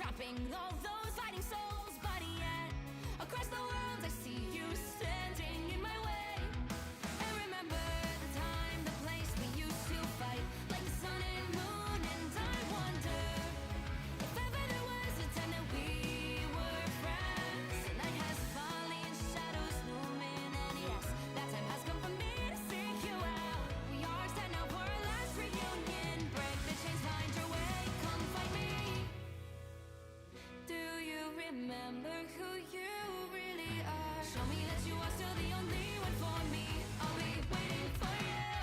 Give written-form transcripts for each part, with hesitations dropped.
trapping all those fighting souls. But yet, across the world I see you standing in my way. And remember the time, the place we used to fight, like the sun and moon. And I wonder if ever there was a time that we were friends. The night has fallen, shadows looming, and yes, that time has come for me to seek you out. We are set now for our last reunion. Break the chains, find your way, come find me. Do you remember who you really are? Show me that you are still the only one for me. I'll be waiting for you.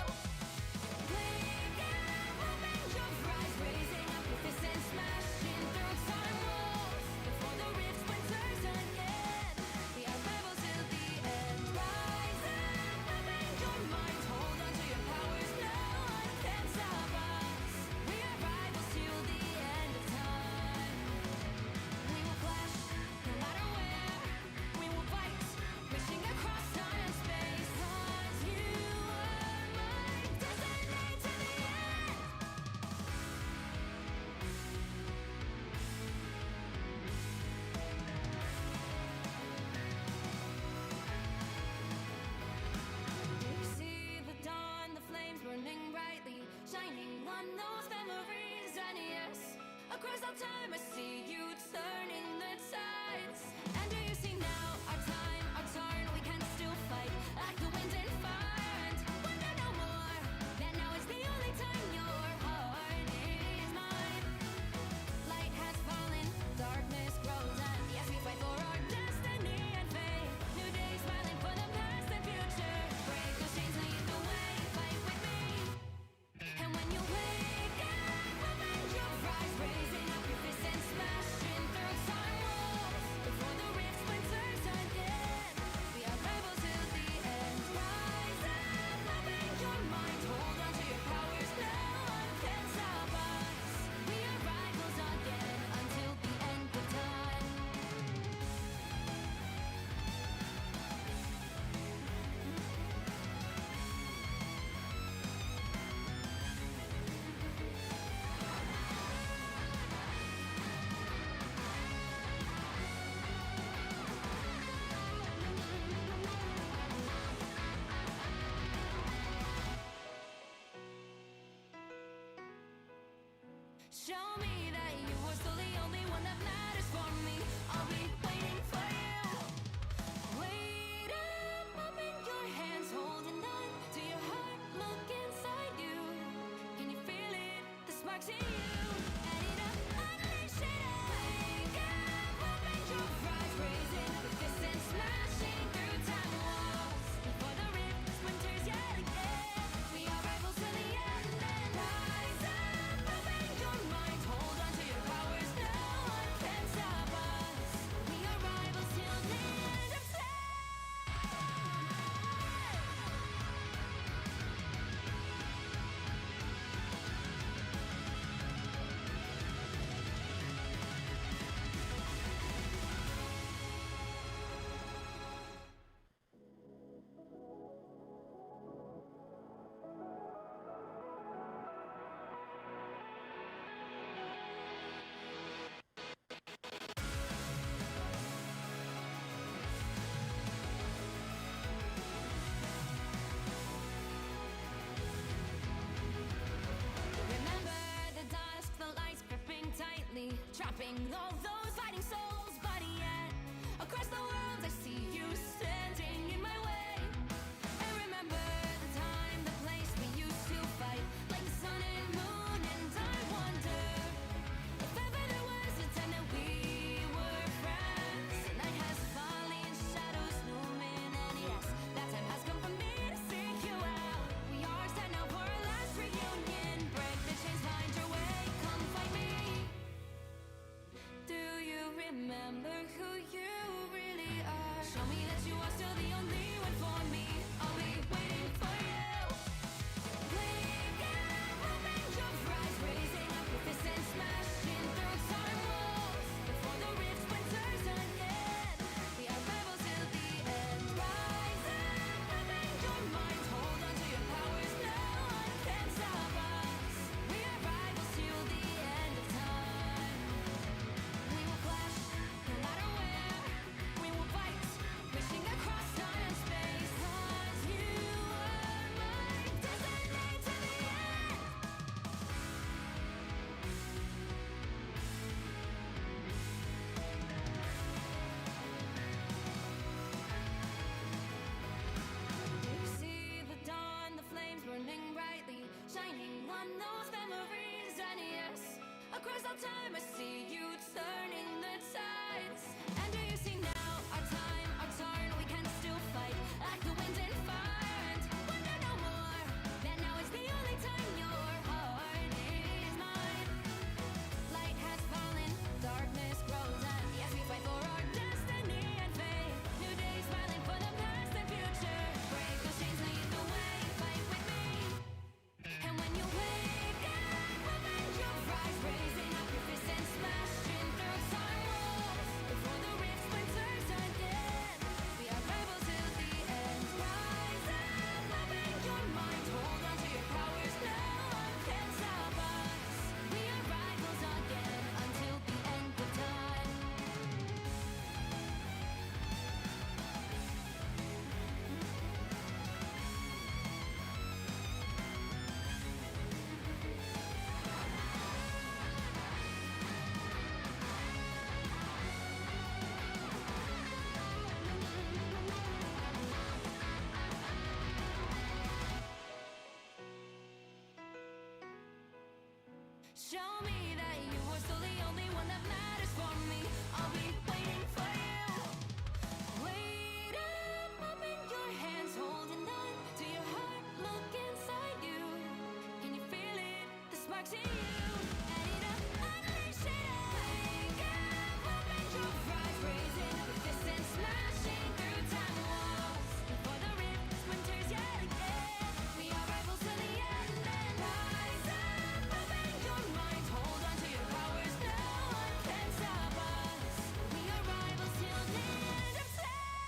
Wake up, open your eyes, raising up your fists and smashing through time walls. Before the rift splinters again, we are rebels till the end. Rise up, open your mind, hold on to your powers. No one can stop us. We are rivals till the end of time. We will clash, no matter where. We will fight, reaching across time and space. 'Cause you are my destiny to the end. You see the dawn, the flames burning brightly, shining on those memories. And yes, across all time I see you turning the tides. And do you see now, our time, our turn, we can still fight like the wind and fire. And wonder no more, that now is the only time your heart is mine. Light has fallen, darkness grows, and yes, we fight for our destiny and fate. New days smiling for the past and future. Break those chains, lead the way, fight with me. And when you wake up, open your eyes, raising up your fists and smashing through time walls. Before the rift splinters again, we are rebels till the end. Rise up, open your mind, hold on to your powers. No one can stop us. We are rivals again until the end of time. Show me that you are still the only one that matters for me. I'll be waiting for you. Wait up, open your hands, holding on to your heart. Look inside you. Can you feel it? The sparks in you. Add it up, unleash it all. Wake up, open your eyes, raising up your fists and smashing through time walls. Before the rift splinters yet again, we are rivals till the end. And rise up, open your mind, hold on to your powers. No one can stop us. We are rivals till the end of Remember the dusk, the lights gripping tightly, trapping all those fighting souls. But yet, across the world I see you standing in my way. And remember the time, the place we used to fight, like the sun and moon. And I wonder if ever there was a time that we were friends. The night has fallen, shadows looming, and yes, that time has come for me to seek you out. We are set now for our last reunion. Break the chains, find your way, come find me. Do you remember who you really Show me that you are still the only one that matters for me. I'll be waiting for you. Wait up, open your hands, holding on to your heart. Look inside you. Can you feel it? The sparks in you. Ready to unleash it. Wake up, open your eyes, raising up fists and smashing through time walls. Before the rift splinters yet again, we are rivals to the end. And rise up, open your mind, hold on to your powers. No one can stop us. We are rivals till the end of time.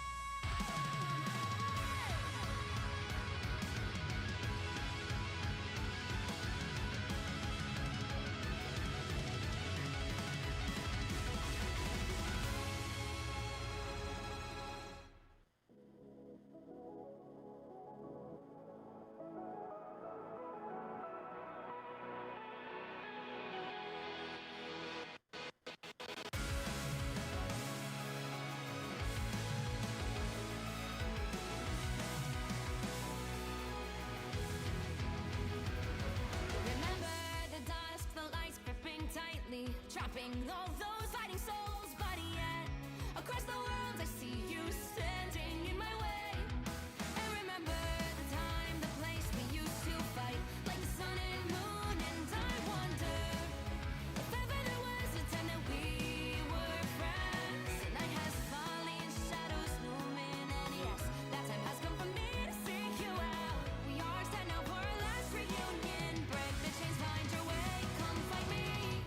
Remember the dusk, the lights gripping tightly, trapping all those fighting souls. But yet, across the world, I see you standing in my way. And remember the time, the place we used to fight, like the sun and moon. And I wonder if ever there was a time that we were friends. The night has fallen, shadows looming, and yes, that time has come for me to seek you out. We are set now for our last reunion. Break the chains, find your way, come fight me.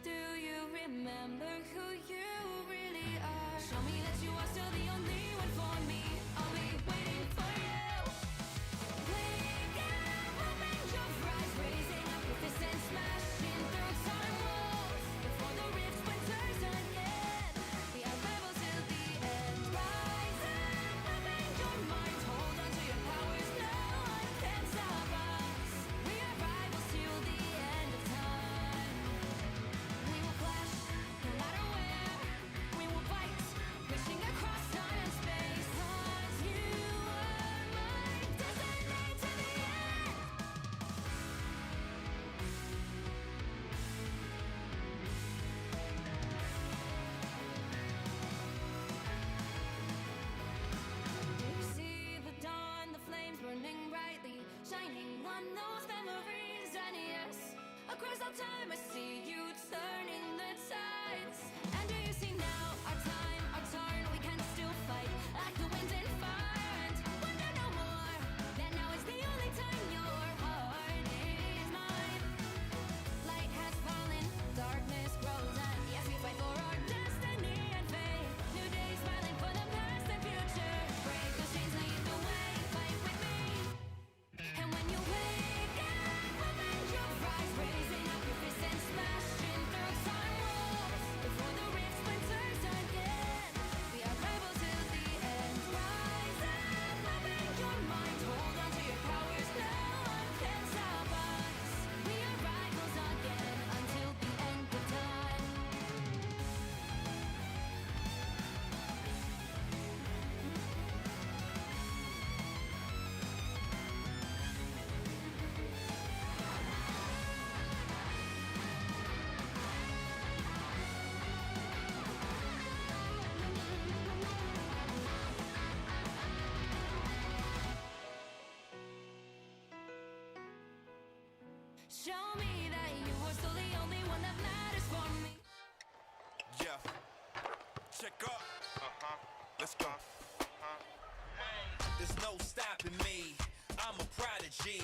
Do you remember who you really are? Show me that you are still the only one for me. I'll be waiting for you. Wake up, open your eyes, raising up your fists and smashing through time walls. Before the rift splinters again, we are rebels till the end. Rise up, open your minds, hold on to your powers. No one can stop us. We are rivals till the end of time. We will clash, no matter where. We will fight, reaching across time and space. 'Cause you are my destiny to the end. See the dawn, the flames burning brightly, shining on those memories. And yes, across all time I see you turning the tides. And do you see now our time, our turn? We can still fight like the wind and fire. And wonder no more that now is the only time your heart is mine. Light has fallen, darkness grows, and yes, we fight for our destiny and fate. New days smiling for the past and future. Break those chains, lead the way, fight with me. And when you wake up, open your eyes, raising up your fists and smashing through time walls. Before the rift splinters again, we are rebels till the end. Rise up, open your mind, hold on to your powers. No one can stop us. We are rivals again until the end of time. Show me that you are still the only one that matters for me. Yeah. Check up. Let's go. There's no stopping me. I'm a prodigy.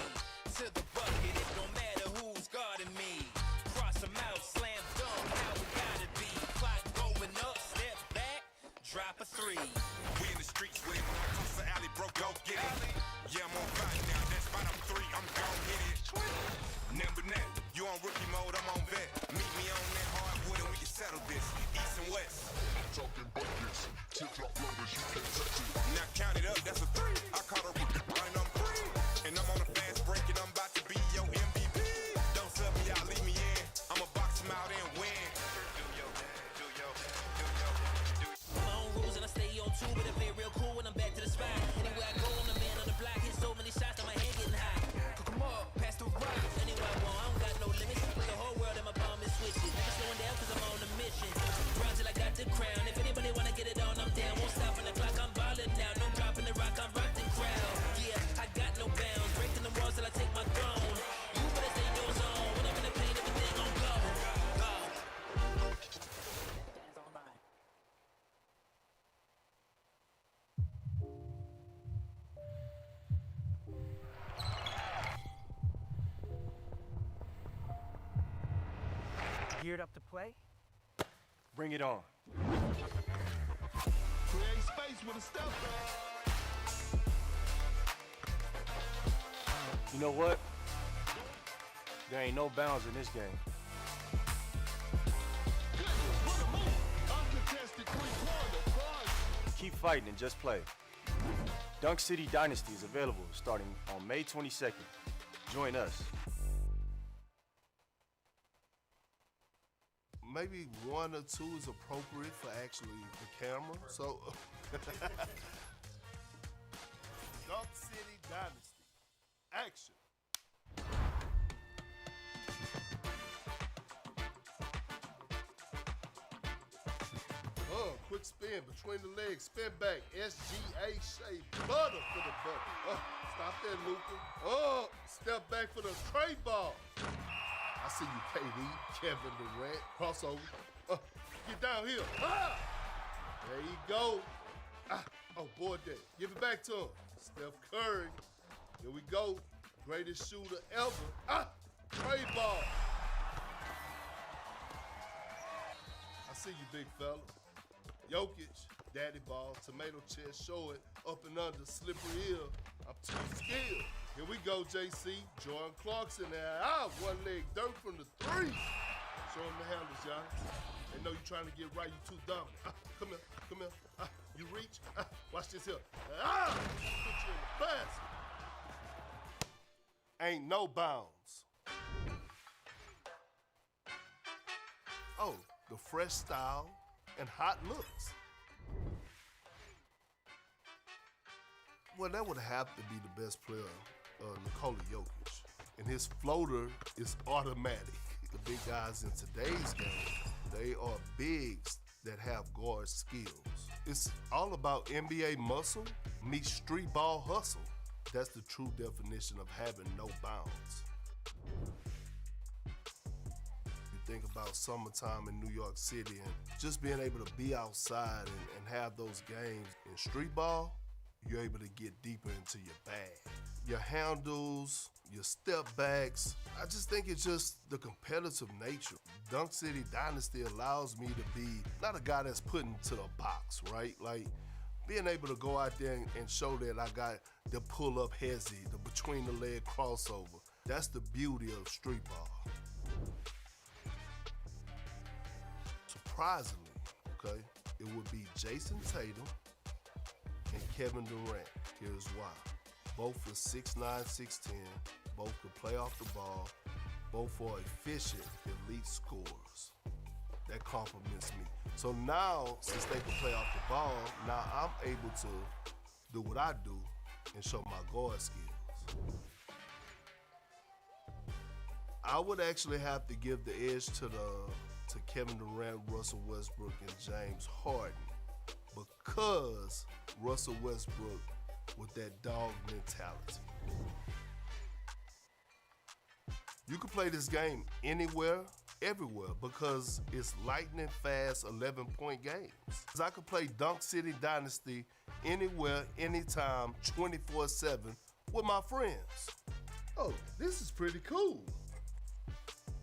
To the bucket, it don't matter who's guarding me. Cross 'em out, slam dunk, how it gotta be. Clock going up, step back, drop a three. We in the streets with it. When I cross the alley, bro, go get it. Yeah, I'm on fire now. That's spot up 3. I'm gon' hit it. Number 9. You on rookie mode, I'm on vet. Meet me on that hardwood and we can settle this. East and west. Talking buckets, tip-top lovers, you can't touch it. Now count it up, that's a 3. I caught a rookie, and I'm free. And I'm on a fast break and I'm about to be your MVP. Geared up to play? Bring it on. Create space with a step back. You know what? There ain't no bounds in this game. What a move. Uncontested three-pointer. Boys. Keep fighting and just play. Dunk City Dynasty is available starting on May 22nd. Join us. Maybe 1 or 2 is appropriate for actually the camera. So, Dunk City Dynasty. Action. Quick spin between the legs, spin back, SGA shape, butter for the bucket. Stop there, Luka. Step back for the tray ball. I see you, KD, Kevin Durant, crossover. Get down here. There you go. Oh, boy, that. Give it back to him. Steph Curry. Here we go. Greatest shooter ever. Tray ball. I see you, big fella. Jokic, daddy ball, tomato chest, show it, up and under, slippery heel. I'm too skilled. Here we go, JC. Jordan Clarkson there. One leg dirt from the three. Show him the handles, y'all. They know you trying to get right, you too dumb. Come here. You reach. Watch this here. Put you in the basket. Ain't no bounds. Oh, the fresh style and hot looks. Well, that would have to be the best player, Nikola Jokic. And his floater is automatic. The big guys in today's game, they are bigs that have guard skills. It's all about NBA muscle meets street ball hustle. That's the true definition of having no bounds. Think about summertime in New York City and just being able to be outside and have those games in street ball, you're able to get deeper into your bag. Your handles, your step backs, I just think it's just the competitive nature. Dunk City Dynasty allows me to be not a guy that's put into the box, right? Like being able to go out there and show that I got the pull-up hezzy, the between-the-leg crossover. That's the beauty of street ball. Surprisingly, okay, it would be Jason Tatum and Kevin Durant. Here's why. Both are 6'9", 6'10", both can play off the ball, both are efficient, elite scorers. That compliments me. So now, since they can play off the ball, now I'm able to do what I do and show my guard skills. I would actually have to give the edge to Kevin Durant, Russell Westbrook, and James Harden because Russell Westbrook with that dog mentality. You can play this game anywhere, everywhere because it's lightning fast 11-point games. I could play Dunk City Dynasty anywhere, anytime, 24/7 with my friends. Oh, this is pretty cool.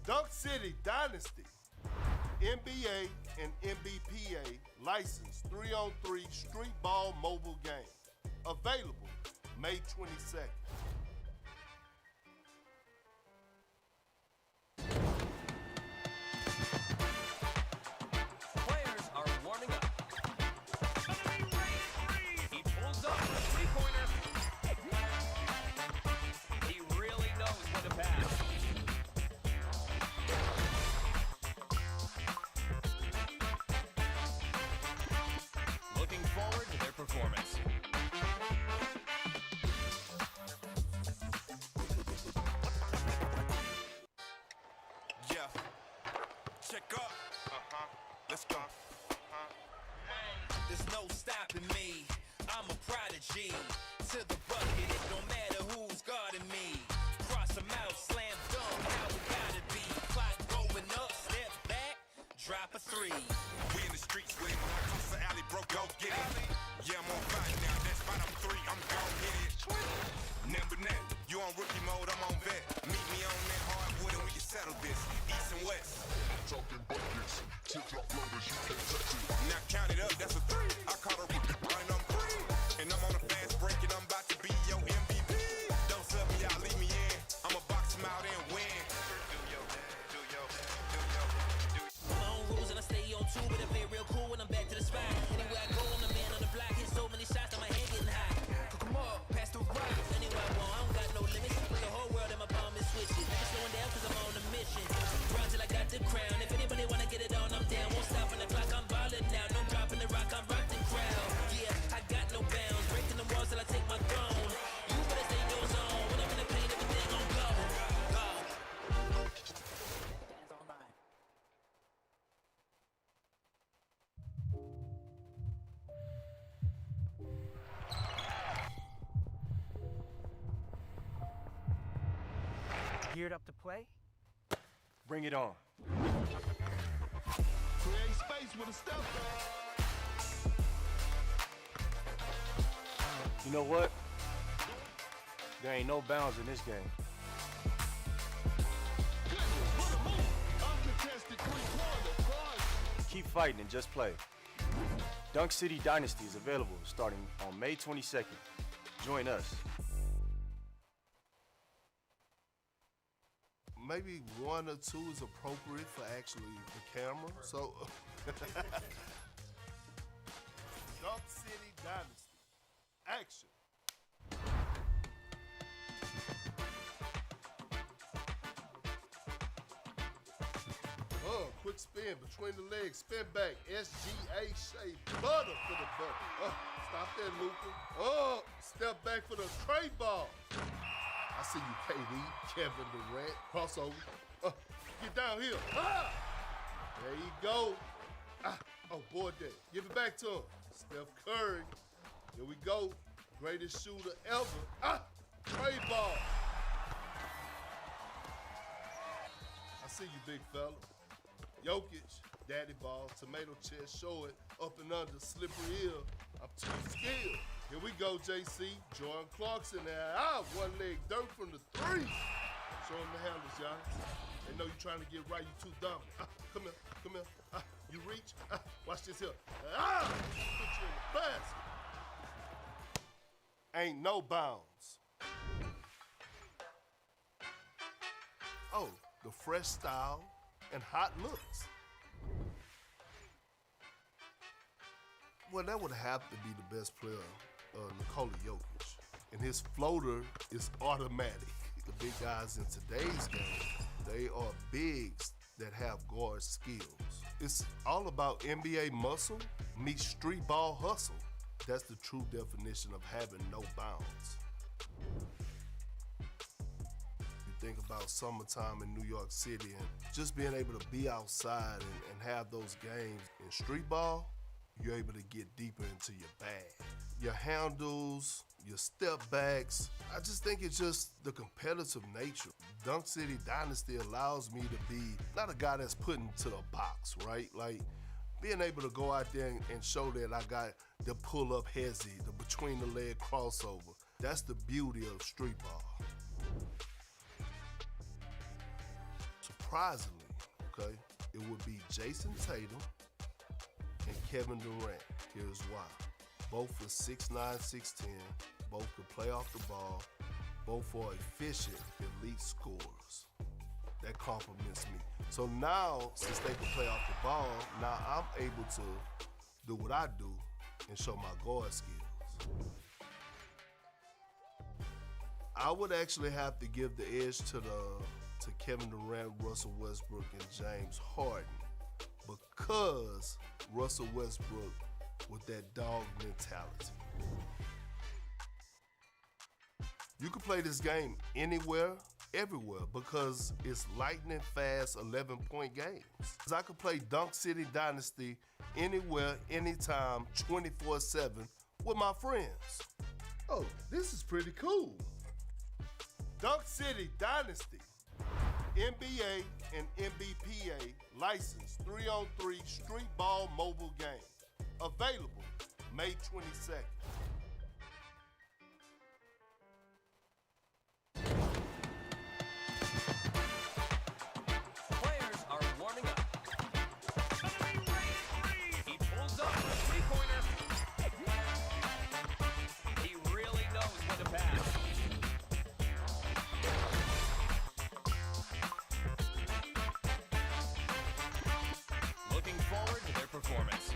Dunk City Dynasty. NBA and NBPA licensed 3-on-3 street ball mobile game. Available May 22nd. Players are warming up. He pulls up a three-pointer. He really knows when to pass. Looking forward to their performance. Yeah. Check up. Let's go. There's no stopping me. I'm a prodigy. To the bucket, it don't matter who's guarding me. Cross them out, slam dunk, how we gotta be. Clock going up, step back, drop a three. We in the streets with it. When I cross the alley, bro, go get it. Yeah, I'm on fire now. That's spot up 3. I'm gon' hit it. Number 9. You on rookie mode, I'm on vet. Meet me on that hardwood and we can settle this, east and west. Talking buckets, tip-top loaders, you can't touch it. Now count it up, that's a 3. I caught a rookie, and I'm free. And I'm on a fast break, and I'm about to be your MVP. Don't sub me out, leave me in. I'ma box him out and win. My own rules and I stay on two, but I play real cool when I'm back to the spot. Anywhere I go, I'm the man on the block. Hit so many shots that my head getting hot. Cook 'em up, pass the rock. Anywhere I want, I don't got no limits. Put the whole world in my palm and switches. Never slowing down cause I'm on a mission. Run till I got the crown. If anybody wanna get it on, I'm down. Won't stop on the clock, I'm ballin' now. No dropping the rock, I'm rocking crowd. Yeah, I got no bounds. Breaking the walls till I take my throne. You better stay in your zone. When I'm in the paint, everything gon' go. Go. Geared up to play? Bring it on. Create space with a step. You know what? There ain't no bounds in this game. Keep fighting and just play. Dunk City Dynasty is available starting on May 22nd. Join us. Maybe 1 or 2 is appropriate for actually the camera. So, Dunk City Dynasty. Action. Quick spin between the legs, spin back, SGA shape, butter for the butter. Stop there, Luka. Step back for the trade ball. I see you, KD, Kevin Durant, crossover. Get down here. There you go. Oh, boy, there. Give it back to him. Steph Curry. Here we go. Greatest shooter ever. Trade ball. I see you, big fella. Jokic, daddy ball, tomato chest, show it, up and under, slippery heel. I'm too skilled. Here we go, JC. Jordan Clarkson there. One leg dirt from the 3. Show him the handles, y'all. They know you're trying to get right, you too dumb. Come here. You reach. Watch this here. Put you in the basket. Ain't no bounds. Oh, the fresh style and hot looks. Well, that would have to be the best player, Nikola Jokic. And his floater is automatic. The big guys in today's game, they are bigs that have guard skills. It's all about NBA muscle meets street ball hustle. That's the true definition of having no bounds. Think about summertime in New York City and just being able to be outside and have those games in street ball, you're able to get deeper into your bag. Your handles, your step backs, I just think it's just the competitive nature. Dunk City Dynasty allows me to be not a guy that's put into the box, right? Like being able to go out there and show that I got the pull-up hezzy, the between-the-leg crossover. That's the beauty of street ball. Surprisingly, okay, it would be Jason Tatum and Kevin Durant. Here's why. Both are 6'9", 6'10", both can play off the ball, both are efficient, elite scorers. That compliments me. So now, since they can play off the ball, now I'm able to do what I do and show my guard skills. I would actually have to give the edge to Kevin Durant, Russell Westbrook, and James Harden because Russell Westbrook with that dog mentality. You can play this game anywhere, everywhere because it's lightning fast 11-point games. I could play Dunk City Dynasty anywhere, anytime, 24/7 with my friends. Oh, this is pretty cool. Dunk City Dynasty. NBA and NBPA licensed 3-on-3 street ball mobile game. Available May 22nd. forward to their performance.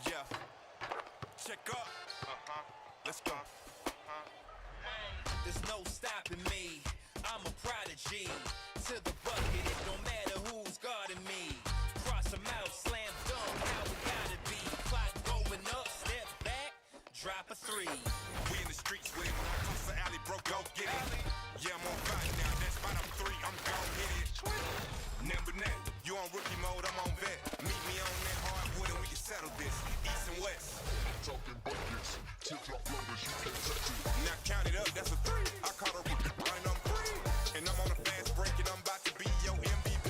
Yeah. Check up. Let's go. There's no stopping me. I'm a prodigy. To the bucket, it don't matter who's guarding me. Cross 'em out, slam dunk, how we gotta be. Clock going up, step back, drop a three. We in the streets with it. Across the alley, bro, go get it. Yeah, I'm on fire now. That's spot up three. I'm gon' hit it. Number net, you on rookie mode, I'm on vet. Meet me on that hardwood and we can settle this. East and west. Talking buckets, tip-top loaders, you can't touch it. Now count it up, that's a three. I caught a rookie, and I'm free. And I'm on a fast break and I'm about to be your MVP.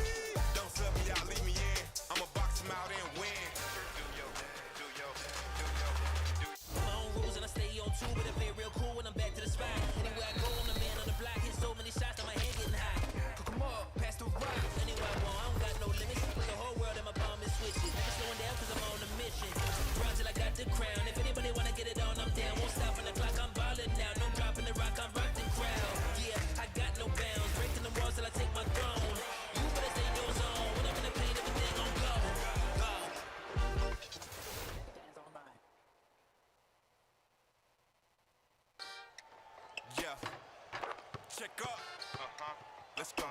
Don't sub me out, leave me in. I'ma box him out and win. My own rules and I stay on two, but I play real cool when I'm back to the spot. Anywhere I go, I'm the man on the block. Hit so many shots that my head getting high. Cook 'em up, pass the rock. Anywhere I want, I don't got no limits. Put the whole world in my palm and switch it. Never slowing down cause I'm on a mission. Run till I got the crown. If anybody wanna get it on, I'm down. Won't stop on the clock, I'm ballin' now. No dropping the rock, I'm rock the crowd. Yeah, I got no bounds. Breaking the walls till I take my throne. You better stay in your zone. When I'm in the paint, everything gon' go. Go. Yeah. Check up. Let's go.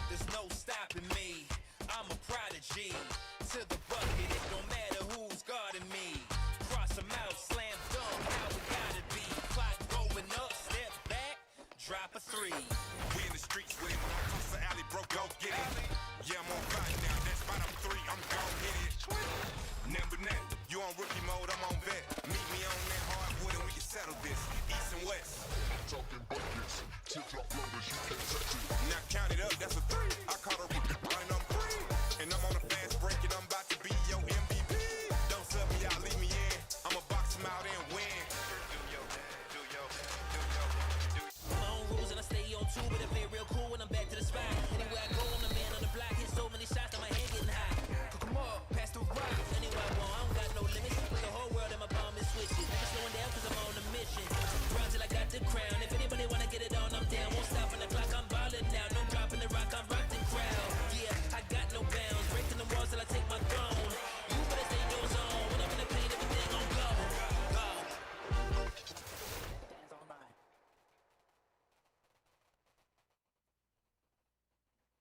There's no stopping me. I'm a prodigy. To the bucket, it don't matter who's guarding me. Cross 'em out, slam dunk, how we gotta be. Clock going up, step back, drop a three. We in the streets with it. Across the alley, bro, go get it. Yeah, I'm on fire now. That's spot up three. I'm gon' hit it. Number net, you on rookie mode, I'm on vet. Meet me on that hardwood and we can settle this. East and west. Talking buckets, tip-top loaders, you can't touch it. Now count it up, that's a three. I caught a rookie, and I'm free. And I'm on a fast break and I'm about to be your MVP. Don't sub me out, leave me in. I'ma box him out and win. My own rules and I stay on two, but I play real cool when I'm back to the spot. Anywhere I go, I'm the man on the block. Hit so many shots that my head getting high. Cook 'em up, pass the rock. Anywhere I want, I don't got no limits. Put the whole world in my palm and switch it. Never slowing down cause I'm on a mission. Run till I got the crown. If anybody wanna get it on, I'm down. Won't stop on the clock, I'm ballin' now. No dropping the rock, I'm rock the crowd. Yeah, I got no bounds. Breaking the walls till I take my throne. You better stay in your zone. When I'm in the paint, everything gon' go. Go.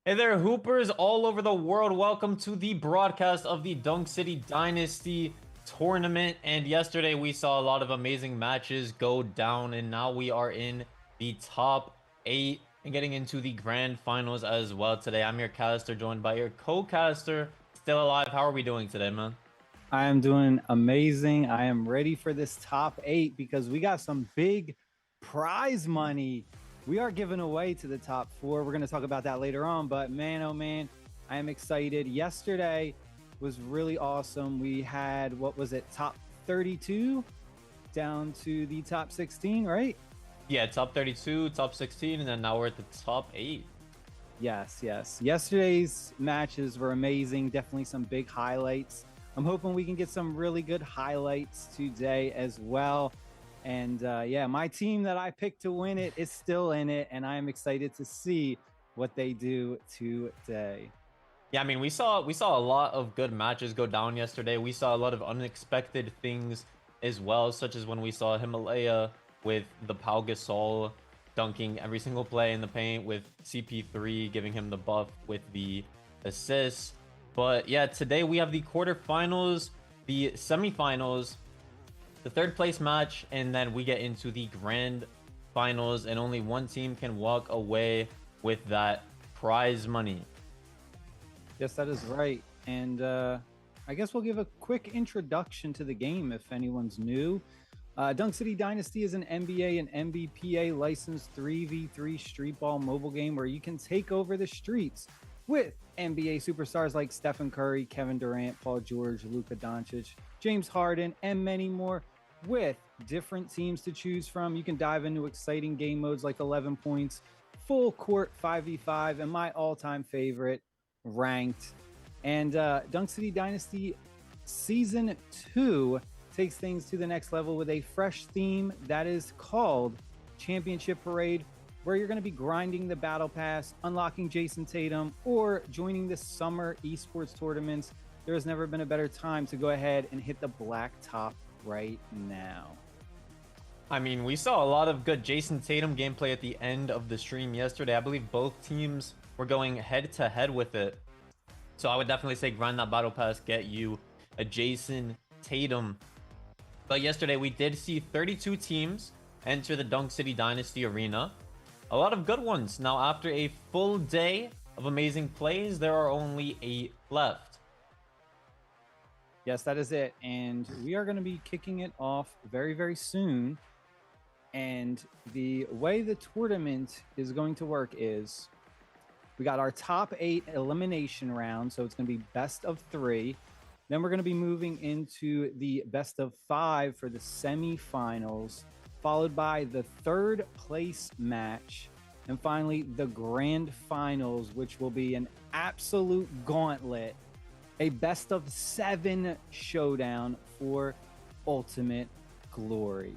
Hey there, Hoopers all over the world. Welcome to the broadcast of the Dunk City Dynasty tournament. And yesterday we saw a lot of amazing matches go down, and now we are in the top 8 and getting into the grand finals as well today. I'm your caster, joined by your co-caster, still alive. How are we doing today, man? I am doing amazing. I am ready for this top 8 because we got some big prize money. We are giving away to the top 4. We're going to talk about that later on, but man, oh man, I am excited. Yesterday was really awesome. We had, what was it, top 32 down to the top 16, right? Yeah, top 32, top 16, and then now we're at the top 8. Yes. Yesterday's matches were amazing. Definitely some big highlights. I'm hoping we can get some really good highlights today as well. And yeah, my team that I picked to win it is still in it, and I'm excited to see what they do today. Yeah, I mean, we saw a lot of good matches go down yesterday. We saw a lot of unexpected things as well, such as when we saw Himalaya with the Pau Gasol dunking every single play in the paint, with CP3 giving him the buff with the assists. But yeah, today we have the quarterfinals, the semifinals, the third place match, and then we get into the grand finals, and only one team can walk away with that prize money. Yes, that is right. And I guess we'll give a quick introduction to the game if anyone's new. Dunk City Dynasty is an NBA and NBPA licensed 3v3 street ball mobile game where you can take over the streets with NBA superstars like Stephen Curry, Kevin Durant, Paul George, Luka Doncic, James Harden, and many more, with different teams to choose from. You can dive into exciting game modes like 11 points, full court 5v5, and my all-time favorite, ranked. And Dunk City Dynasty Season 2 takes things to the next level with a fresh theme that is called Championship Parade, where you're going to be grinding the Battle Pass, unlocking Jason Tatum, or joining the summer esports tournaments. There has never been a better time to go ahead and hit the blacktop right now. I mean, we saw a lot of good Jason Tatum gameplay at the end of the stream yesterday. I believe both teams were going head-to-head with it. So I would definitely say grind that Battle Pass, get you a Jason Tatum. But yesterday we did see 32 teams enter the Dunk City Dynasty arena. A lot of good ones. Now, after a full day of amazing plays, there are only 8 left. Yes, that is it. And we are going to be kicking it off very, very soon. And the way the tournament is going to work is we got our top 8 elimination round. So it's going to be best of 3. Then we're going to be moving into the best of 5 for the semifinals, followed by the 3rd place match. And finally, the grand finals, which will be an absolute gauntlet, a best of 7 showdown for ultimate glory.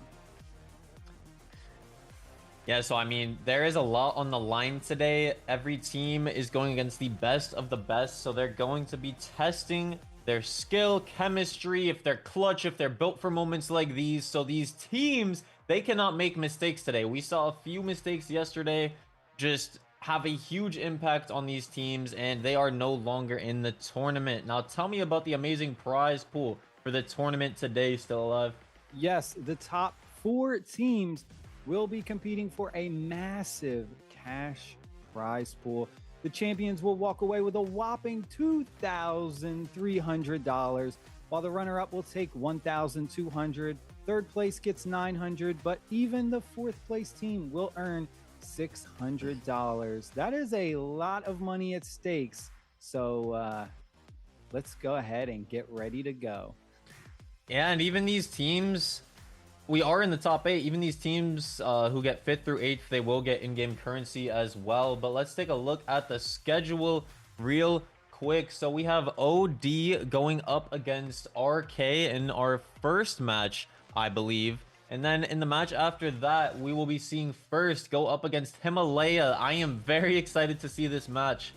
Yeah, so I mean, there is a lot on the line today. Every team is going against the best of the best, so they're going to be testing their skill, chemistry, if they're clutch, if they're built for moments like these. So these teams, they cannot make mistakes today. We saw a few mistakes yesterday just have a huge impact on these teams, and they are no longer in the tournament. Now, tell me about the amazing prize pool for the tournament today, still alive. Yes, the top 4 teams will be competing for a massive cash prize pool. The champions will walk away with a whopping $2,300, while the runner-up will take $1,200. Third place gets $900, but even the 4th place team will earn $600. That is a lot of money at stakes. So let's go ahead and get ready to go. Yeah, and even these teams, we are in the top 8. Even these teams who get 5th through 8th, they will get in-game currency as well. But let's take a look at the schedule real quick. So we have OD going up against RK in our first match, I believe. And then in the match after that, we will be seeing First go up against Himalaya. I am very excited to see this match.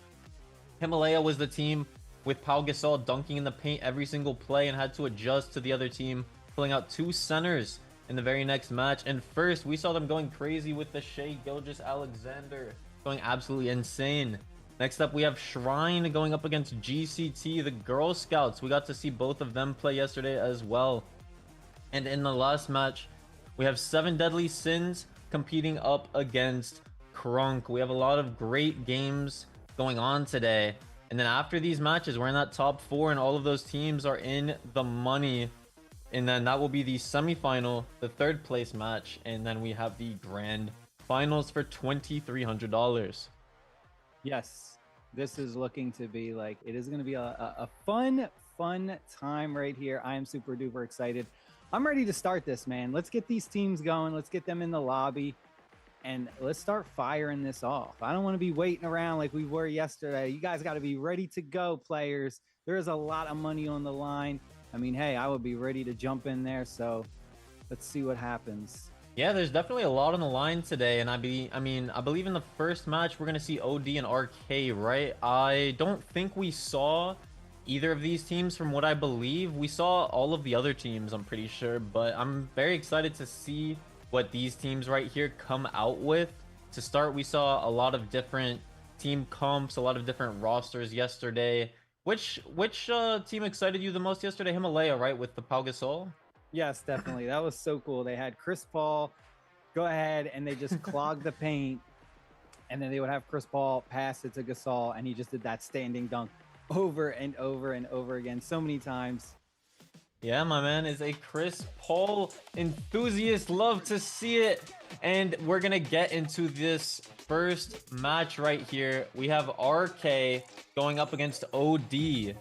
Himalaya was the team with Pau Gasol dunking in the paint every single play and had to adjust to the other team, pulling out 2 centers in the very next match. And First, we saw them going crazy with the Shea Gilgeous-Alexander, going absolutely insane. Next up, we have Shrine going up against GCT, the Girl Scouts. We got to see both of them play yesterday as well. And in the last match, we have 7 Deadly Sins competing up against Krunk. We have a lot of great games going on today. And then after these matches, we're in that top 4, and all of those teams are in the money. And then that will be the semifinal, the 3rd place match. And then we have the grand finals for $2,300. Yes, this is looking to be like, it is going to be a fun time right here. I am super duper excited. I'm ready to start this, man. Let's get these teams going. Let's get them in the lobby and let's start firing this off. I don't want to be waiting around like we were yesterday. You guys got to be ready to go, players. There is a lot of money on the line. I mean, hey, I would be ready to jump in there. So let's see what happens. Yeah, there's definitely a lot on the line today. And I believe in the first match, we're going to see OD and RK, right? I don't think we saw either of these teams from what I believe. We saw all of the other teams, I'm pretty sure, but I'm very excited to see what these teams right here come out with. To start, we saw a lot of different team comps, a lot of different rosters yesterday. Which team excited you the most yesterday? Himalaya, right, with the Pau Gasol? Yes, definitely. That was so cool. They had Chris Paul go ahead and they just clogged the paint, and then they would have Chris Paul pass it to Gasol, and he just did that standing dunk over and over and over again so many times. Yeah, my man is a Chris Paul enthusiast. Love to see it. And we're gonna get into this first match right here. We have RK going up against OD.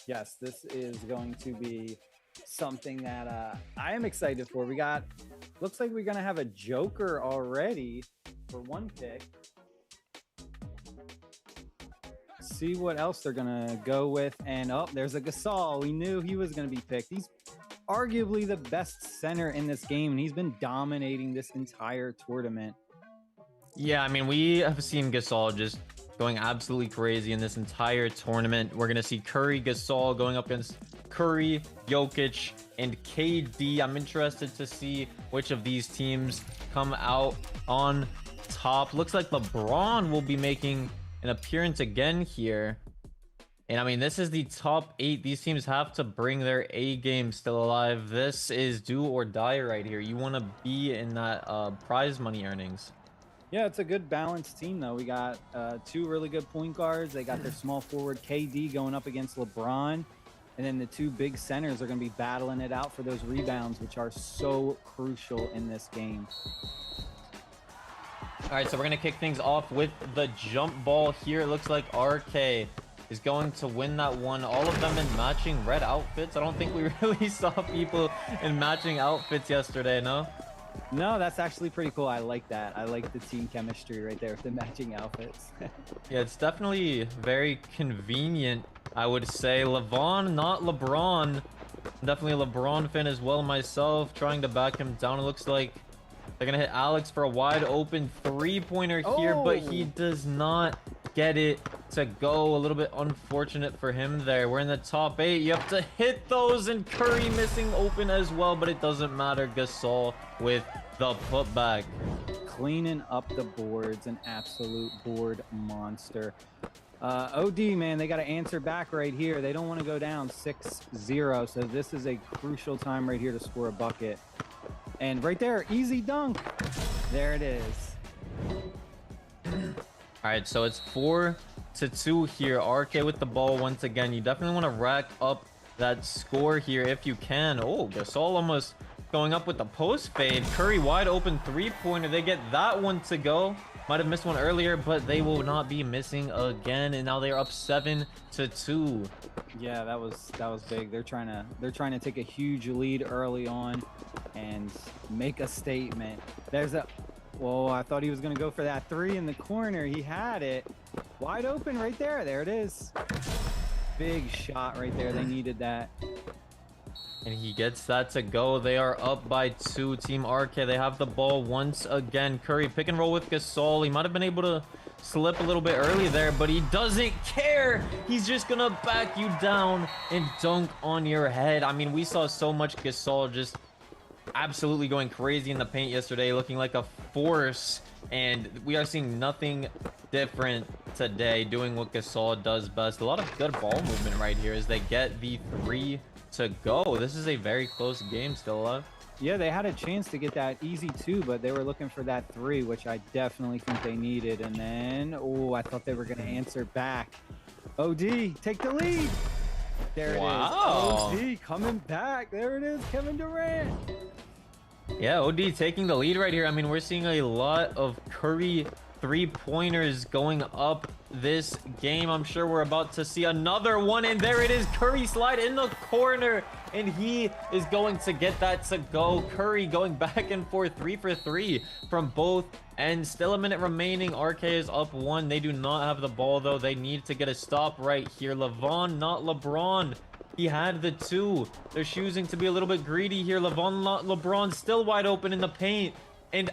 Yes, this is going to be something that I am excited for. Looks like we're gonna have a Joker already for one pick. See what else they're gonna go with. And oh, there's a Gasol. We knew he was gonna be picked. These arguably the best center in this game, and he's been dominating this entire tournament. Yeah, I mean, we have seen Gasol just going absolutely crazy in this entire tournament. We're going to see Curry, Gasol going up against Curry, Jokic, and KD. I'm interested to see which of these teams come out on top. Looks like LeBron will be making an appearance again here. And I mean, this is the top 8. These teams have to bring their A game still alive. This is do or die right here. You want to be in that prize money earnings. Yeah, it's a good balanced team, though. We got 2 really good point guards. They got their small forward KD going up against LeBron. And then the 2 big centers are going to be battling it out for those rebounds, which are so crucial in this game. All right, so we're going to kick things off with the jump ball here. It looks like RK is going to win that one. All of them in matching red outfits. I don't think we really saw people in matching outfits yesterday, no? No, that's actually pretty cool. I like that. I like the team chemistry right there with the matching outfits. Yeah, it's definitely very convenient, I would say. Levon, not LeBron. Definitely a LeBron fan as well myself, trying to back him down. It looks like they're going to hit Alex for a wide open 3-pointer here, but he does not get it to go. A little bit unfortunate for him there. We're in the top 8. You have to hit those, and Curry missing open as well, but it doesn't matter. Gasol with the putback. Cleaning up the boards, an absolute board monster. OD, man, they got to answer back right here. They don't want to go down 6-0, so this is a crucial time right here to score a bucket. And right there, easy dunk. There it is. All right, so it's 4-2 here. RK with the ball once again. You definitely want to rack up that score here if you can. Oh, Gasol almost going up with the post fade. Curry wide open 3-pointer. They get that one to go. Might have missed one earlier, but they will not be missing again. And now they're up 7-2. Yeah, that was big. They're trying to take a huge lead early on and make a statement. There's a whoa, I thought he was going to go for that 3 in the corner. He had it wide open right there. There it is. Big shot right there. They needed that. And he gets that to go. They are up by 2. Team RK, they have the ball once again. Curry pick and roll with Gasol. He might have been able to slip a little bit early there, but he doesn't care. He's just going to back you down and dunk on your head. I mean, we saw so much Gasol just absolutely going crazy in the paint yesterday, looking like a force, and we are seeing nothing different today, doing what Gasol does best. A lot of good ball movement right here as they get the 3 to go. This is a very close game still alive. Yeah, they had a chance to get that easy 2, but they were looking for that 3, which I definitely think they needed. And then, oh, I thought they were going to answer back. OD, take the lead. There it is. OD coming back. There it is, Kevin Durant. Yeah, OD taking the lead right here. I mean, we're seeing a lot of Curry 3-pointers going up this game. I'm sure we're about to see another one, and there it is. Curry slide in the corner, and he is going to get that to go. Curry going back and forth 3 for 3 from both ends. Still a minute remaining. RK is up 1. They do not have the ball, though. They need to get a stop right here. Levon, not LeBron. He had the 2. They're choosing to be a little bit greedy here. Levon, not LeBron, still wide open in the paint. And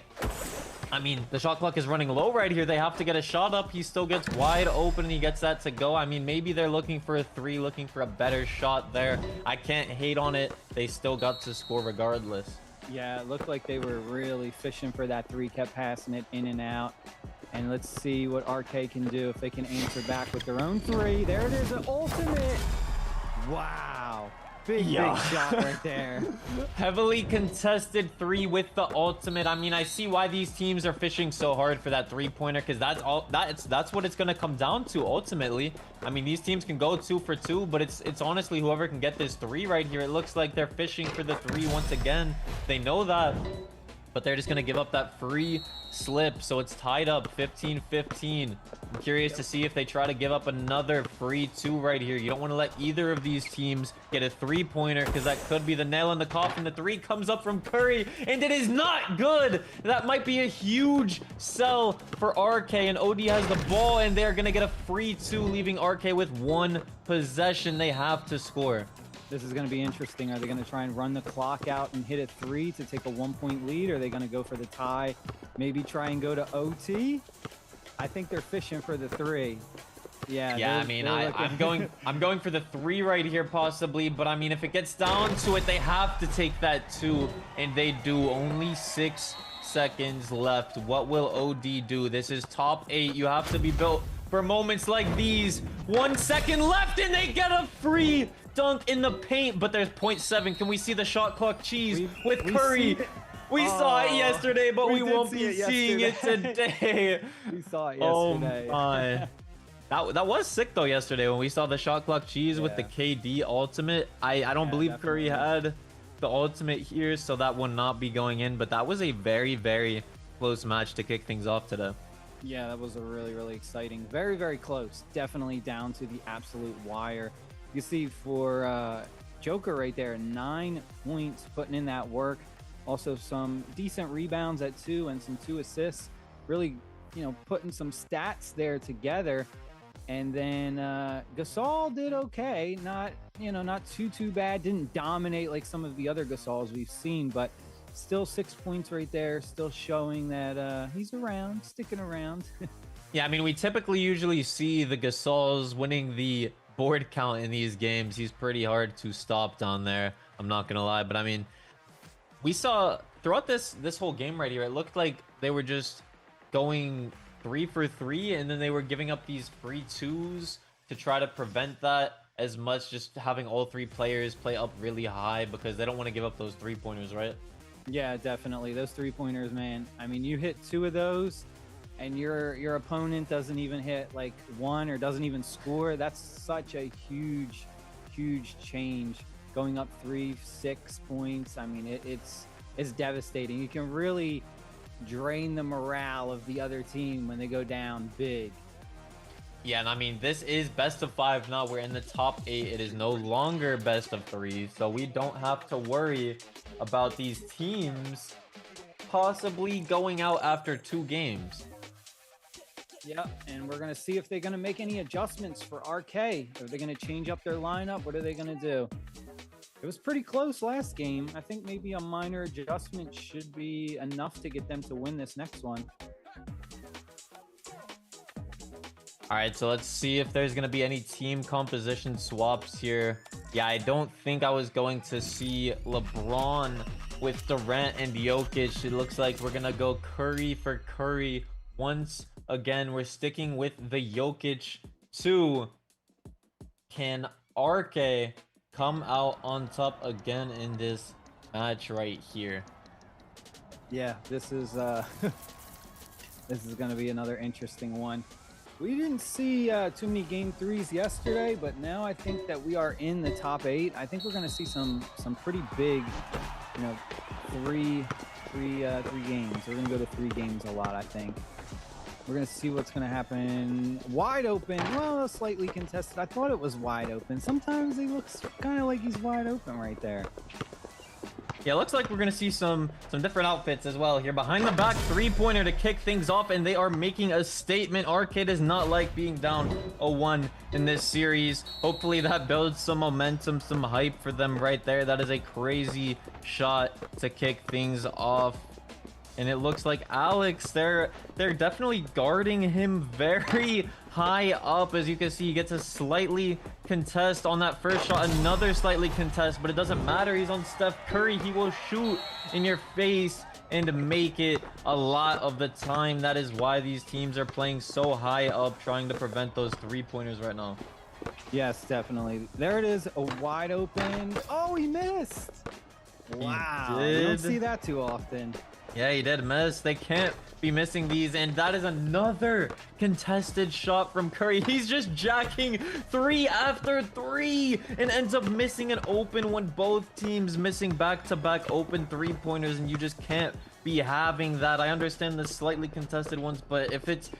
I mean, the shot clock is running low right here. They have to get a shot up. He still gets wide open, and he gets that to go. I mean, maybe they're looking for a 3, looking for a better shot there. I can't hate on it. They still got to score regardless. Yeah, it looked like they were really fishing for that 3, kept passing it in and out. And let's see what RK can do if they can answer back with their own 3. There it is, an ultimate. Wow. Big shot right there. Heavily contested 3 with the ultimate. I mean, I see why these teams are fishing so hard for that 3-pointer, because that's what it's going to come down to ultimately. I mean, these teams can go 2 for 2, but it's honestly whoever can get this 3 right here. It looks like they're fishing for the 3 once again. They know that, but they're just going to give up that free slip. So it's tied up 15-15. I'm curious to see if they try to give up another free 2 right here. You don't want to let either of these teams get a 3-pointer, because that could be the nail in the coffin. The 3 comes up from Curry, and it is not good. That might be a huge sell for RK, and OD has the ball, and they're going to get a free 2, leaving RK with 1 possession. They have to score. This is going to be interesting. Are they going to try and run the clock out and hit a 3 to take a 1-point lead? Are they going to go for the tie? Maybe try and go to OT? I think they're fishing for the 3. Yeah, I mean, I'm going for the 3 right here possibly, but I mean, if it gets down to it, they have to take that 2, and they do. Only 6 seconds left. What will OD do? This is top 8. You have to be built for moments like these. 1 second left, and they get a free dunk in the paint, but there's 0.7. Can we see the shot clock cheese with Curry? We saw it yesterday, but we won't be seeing it today. We saw it Oh yesterday. my. That was sick though yesterday when we saw the shot clock cheese with the KD ultimate. I don't believe Curry had the ultimate here, so that will not be going in, but that was a very, very close match to kick things off today. Yeah, that was a really, really exciting. Very, very close. Definitely down to the absolute wire. You see for Joker right there, 9 points, putting in that work. Also some decent rebounds at 2 and some 2 assists. Really, putting some stats there together. And then Gasol did okay. Not too bad. Didn't dominate like some of the other Gasols we've seen, but still 6 points right there. Still showing that he's around, sticking around. Yeah, I mean, we typically usually see the Gasols winning the board count in these games. He's pretty hard to stop down there. I'm not gonna lie, but I mean, we saw throughout this whole game right here, it looked like they were just going 3 for 3, and then they were giving up these free 2s to try to prevent that as much, just having all 3 players play up really high because they don't want to give up those 3-pointers, right? Yeah, definitely. Those 3-pointers, man. I mean, you hit 2 of those and your opponent doesn't even hit like 1 or doesn't even score. That's such a huge change. Going up 3-6 points. I mean, it's devastating. You can really drain the morale of the other team when they go down big. Yeah, and I mean, this is best of 5 now. We're in the top 8. It is no longer best of 3, so we don't have to worry about these teams possibly going out after 2 games. Yeah, and we're going to see if they're going to make any adjustments for RK. Are they going to change up their lineup? What are they going to do? It was pretty close last game. I think maybe a minor adjustment should be enough to get them to win this next one. All right, so let's see if there's going to be any team composition swaps here. Yeah, I don't think I was going to see LeBron with Durant and Jokic. It looks like we're going to go Curry for Curry. Once again, we're sticking with the Jokic 2. Can RK come out on top again in this match right here? Yeah, this is this is going to be another interesting one. We didn't see too many game 3s yesterday, but now I think that we are in the top 8. I think we're going to see some pretty big, three games. We're going to go to 3 games a lot, I think. We're going to see what's going to happen. Wide open. Well, slightly contested. I thought it was wide open. Sometimes he looks kind of like he's wide open right there. Yeah, looks like we're going to see some different outfits as well here. Behind the back 3-pointer to kick things off, and they are making a statement. RK does not like being down 0-1 in this series. Hopefully that builds some momentum, some hype for them right there. That is a crazy shot to kick things off. And it looks like Alex, they're definitely guarding him very high up. As you can see, he gets a slightly contest on that first shot, another slightly contest, but it doesn't matter. He's on Steph Curry. He will shoot in your face and make it a lot of the time. That is why these teams are playing so high up, trying to prevent those 3-pointers right now. Yes, definitely. There it is, a wide open. Oh, he missed. Wow, you don't see that too often. Yeah, he did miss. They can't be missing these. And that is another contested shot from Curry. He's just jacking 3 after 3 and ends up missing an open one. Both teams missing back-to-back open 3-pointers, and you just can't be having that. I understand the slightly contested ones, but if it's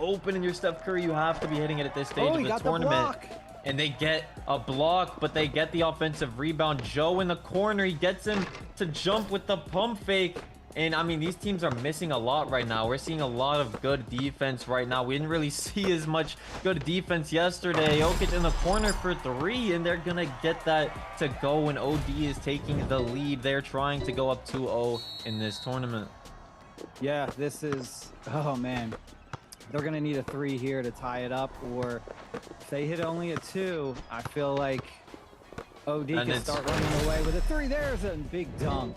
open and you're Steph Curry, you have to be hitting it at this stage of the tournament. And they get a block, but they get the offensive rebound. Joe in the corner, he gets him to jump with the pump fake. And I mean, these teams are missing a lot right now. We're seeing a lot of good defense right now. We didn't really see as much good defense yesterday. Jokic in the corner for 3, and they're gonna get that to go when OD is taking the lead. They're trying to go up 2-0 in this tournament. Yeah, this is, oh man. They're going to need a 3 here to tie it up, or if they hit only a 2, I feel like OD can start running away with a 3. There's a big dunk.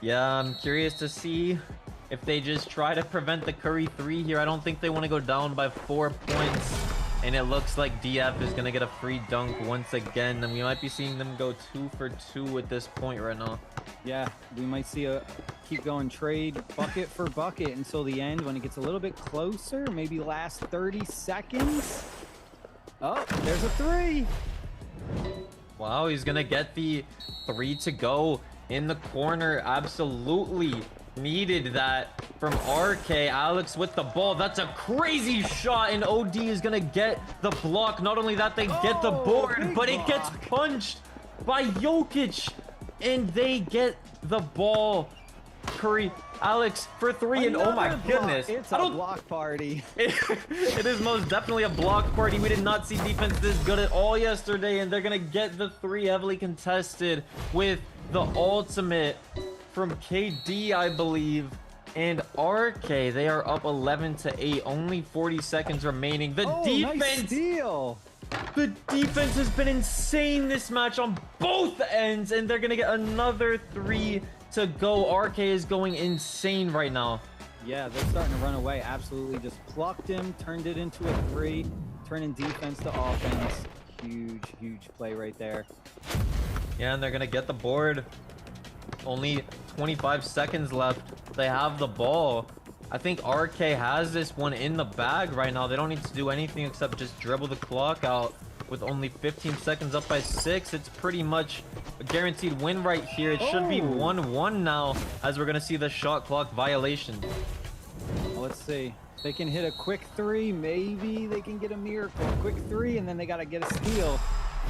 Yeah, I'm curious to see if they just try to prevent the Curry 3 here. I don't think they want to go down by 4 points. And it looks like DF is going to get a free dunk once again. And we might be seeing them go 2 for 2 at this point right now. Yeah, we might see a keep going trade bucket for bucket until the end when it gets a little bit closer, maybe last 30 seconds. Oh, there's a 3. Wow, he's going to get the 3 to go in the corner. Absolutely needed that from RK. Alex with the ball. That's a crazy shot, and OD is gonna get the block. Not only that, they get the board, but it gets punched by Jokic, and they get the ball. Curry, Alex for 3, and oh my goodness, it's a block party. It is most definitely a block party. We did not see defense this good at all yesterday, and they're gonna get the 3 heavily contested with the ultimate from KD, I believe, and RK. They are up 11 to 8. Only 40 seconds remaining. The defense, nice steal. The defense has been insane this match on both ends, and they're gonna get another 3 to go. RK is going insane right now. Yeah, they're starting to run away. Absolutely, just plucked him, turned it into a 3, turning defense to offense. Huge play right there. Yeah, and they're gonna get the board. Only 25 seconds left. They have the ball. I think RK has this one in the bag right now. They don't need to do anything except just dribble the clock out. With only 15 seconds up by 6, it's pretty much a guaranteed win right here. It should be 1-1 now, as we're gonna see the shot clock violation. Well, let's see. They can hit a quick 3. Maybe they can get a miracle. Quick 3, and then they gotta get a steal.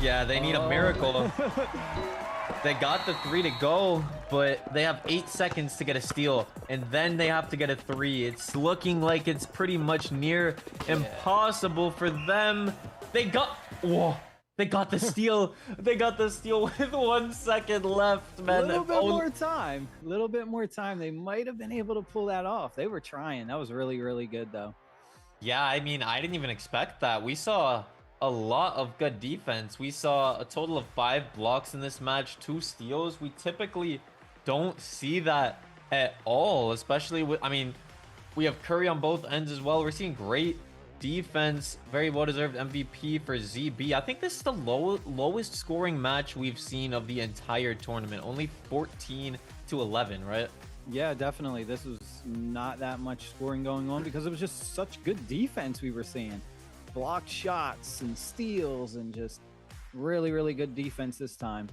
Yeah, they need a miracle. They got the 3 to go, but they have 8 seconds to get a steal, and then they have to get a 3. It's looking like it's pretty much near impossible for them. They got the steal. They got the steal with 1 second left, man. A little bit more time. A little bit more time. They might have been able to pull that off. They were trying. That was really good, though. Yeah, I mean, I didn't even expect that. We saw a lot of good defense. We saw a total of 5 blocks in this match, 2 steals. We typically don't see that at all, especially with, I mean, we have Curry on both ends as well. We're seeing great defense. Very well-deserved MVP for ZB. I think this is the lowest scoring match we've seen of the entire tournament. Only 14 to 11, right? Yeah, definitely. This was not that much scoring going on because it was just such good defense we were seeing. Blocked shots and steals and just really good defense this time.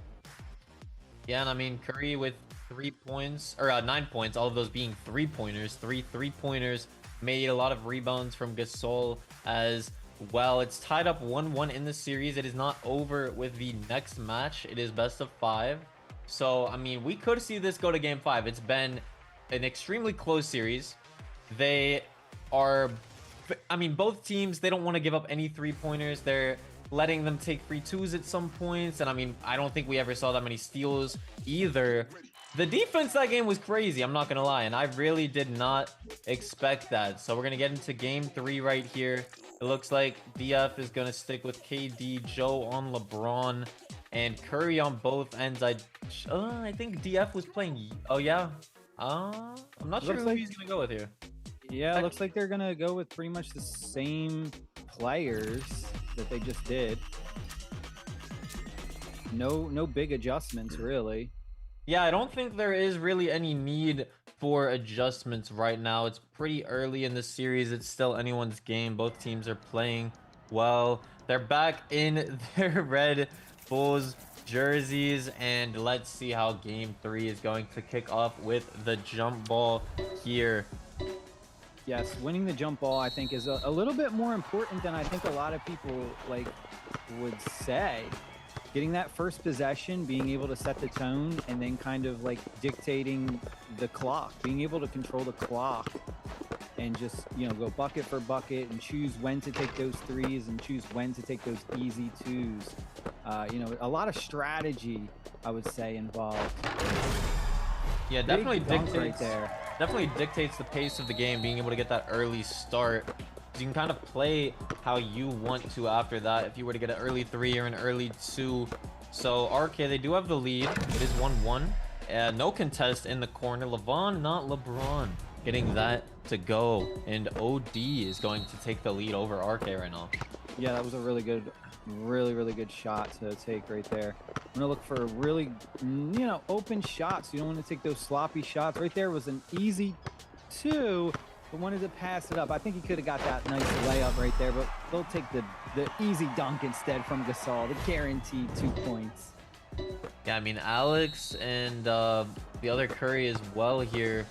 Yeah, and I mean, Curry with 3 points, or 9 points, all of those being 3-pointers. 3 3-pointers, made a lot of rebounds from Gasol as well. It's tied up 1-1 in the series. It is not over with the next match. It is best of 5. So, I mean, we could see this go to game 5. It's been an extremely close series. They are, I mean, both teams, they don't want to give up any 3-pointers. They're letting them take free 2s at some points. And I mean, I don't think we ever saw that many steals either. The defense that game was crazy, I'm not gonna lie, and I really did not expect that. So we're gonna get into game 3 right here. It looks like DF is gonna stick with KD, Joe on LeBron, and Curry on both ends. I think DF was playing. Oh yeah, I'm not sure who he's gonna go with here. Yeah, it looks like they're gonna go with pretty much the same players that they just did. No big adjustments really. Yeah, I don't think there is really any need for adjustments right now. It's pretty early in the series. It's still anyone's game. Both teams are playing well. They're back in their Red Bulls jerseys, and let's see how game 3 is going to kick off with the jump ball here. Yes, winning the jump ball I think is a little bit more important than I think a lot of people would say. getting that first possession, being able to set the tone, and then kind of like dictating the clock, being able to control the clock and just, you know, go bucket for bucket and choose when to take those threes and choose when to take those easy twos. You know, a lot of strategy, I would say, involved. Yeah, Big definitely dunk dictates. right there. Definitely dictates the pace of the game, being able to get that early start. You can kind of play how you want to after that if you were to get an early 3 or an early 2. So RK, they do have the lead. It is 1-1. No contest in the corner. Levon, not LeBron, getting that to go. And OD is going to take the lead over RK right now. Yeah, that was a really good shot to take right there. I'm gonna look for really, you know, open shots. You don't want to take those sloppy shots. Right there was an easy 2, but wanted to pass it up. I think he could have got that nice layup right there, but they'll take the easy dunk instead from Gasol, the guaranteed 2 points. Yeah, I mean, Alex and the other Curry as well here.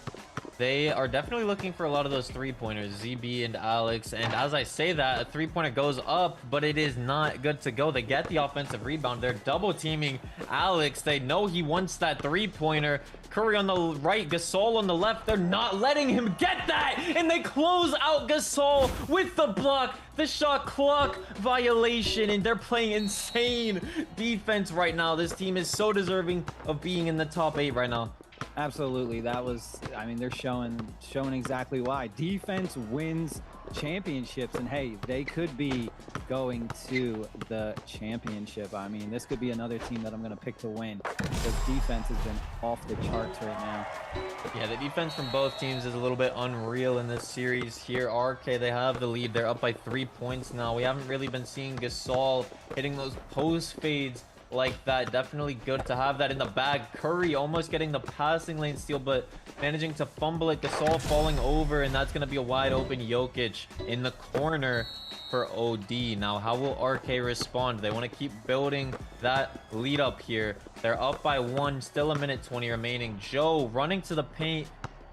They are definitely looking for a lot of those three-pointers, ZB and Alex. And as I say that, a three-pointer goes up, but it is not good to go. They get the offensive rebound. They're double-teaming Alex. They know he wants that three-pointer. Curry on the right, Gasol on the left. They're not letting him get that, and they close out Gasol with the block. The shot clock violation, and they're playing insane defense right now. This team is so deserving of being in the top 8 right now. Absolutely. That was, I mean, they're showing exactly why. Defense wins championships, and hey, they could be going to the championship. I mean, this could be another team that I'm going to pick to win, because defense has been off the charts right now. Yeah, the defense from both teams is a little bit unreal in this series here. RK, they have the lead. They're up by 3 points now. We haven't really been seeing Gasol hitting those post fades like that. Definitely good to have that in the bag. Curry almost getting the passing lane steal, but managing to fumble it. Gasol falling over, and that's going to be a wide open Jokic in the corner for OD. Now, how will RK respond? They want to keep building that lead up here. They're up by 1, still a minute 20 remaining. Joe running to the paint.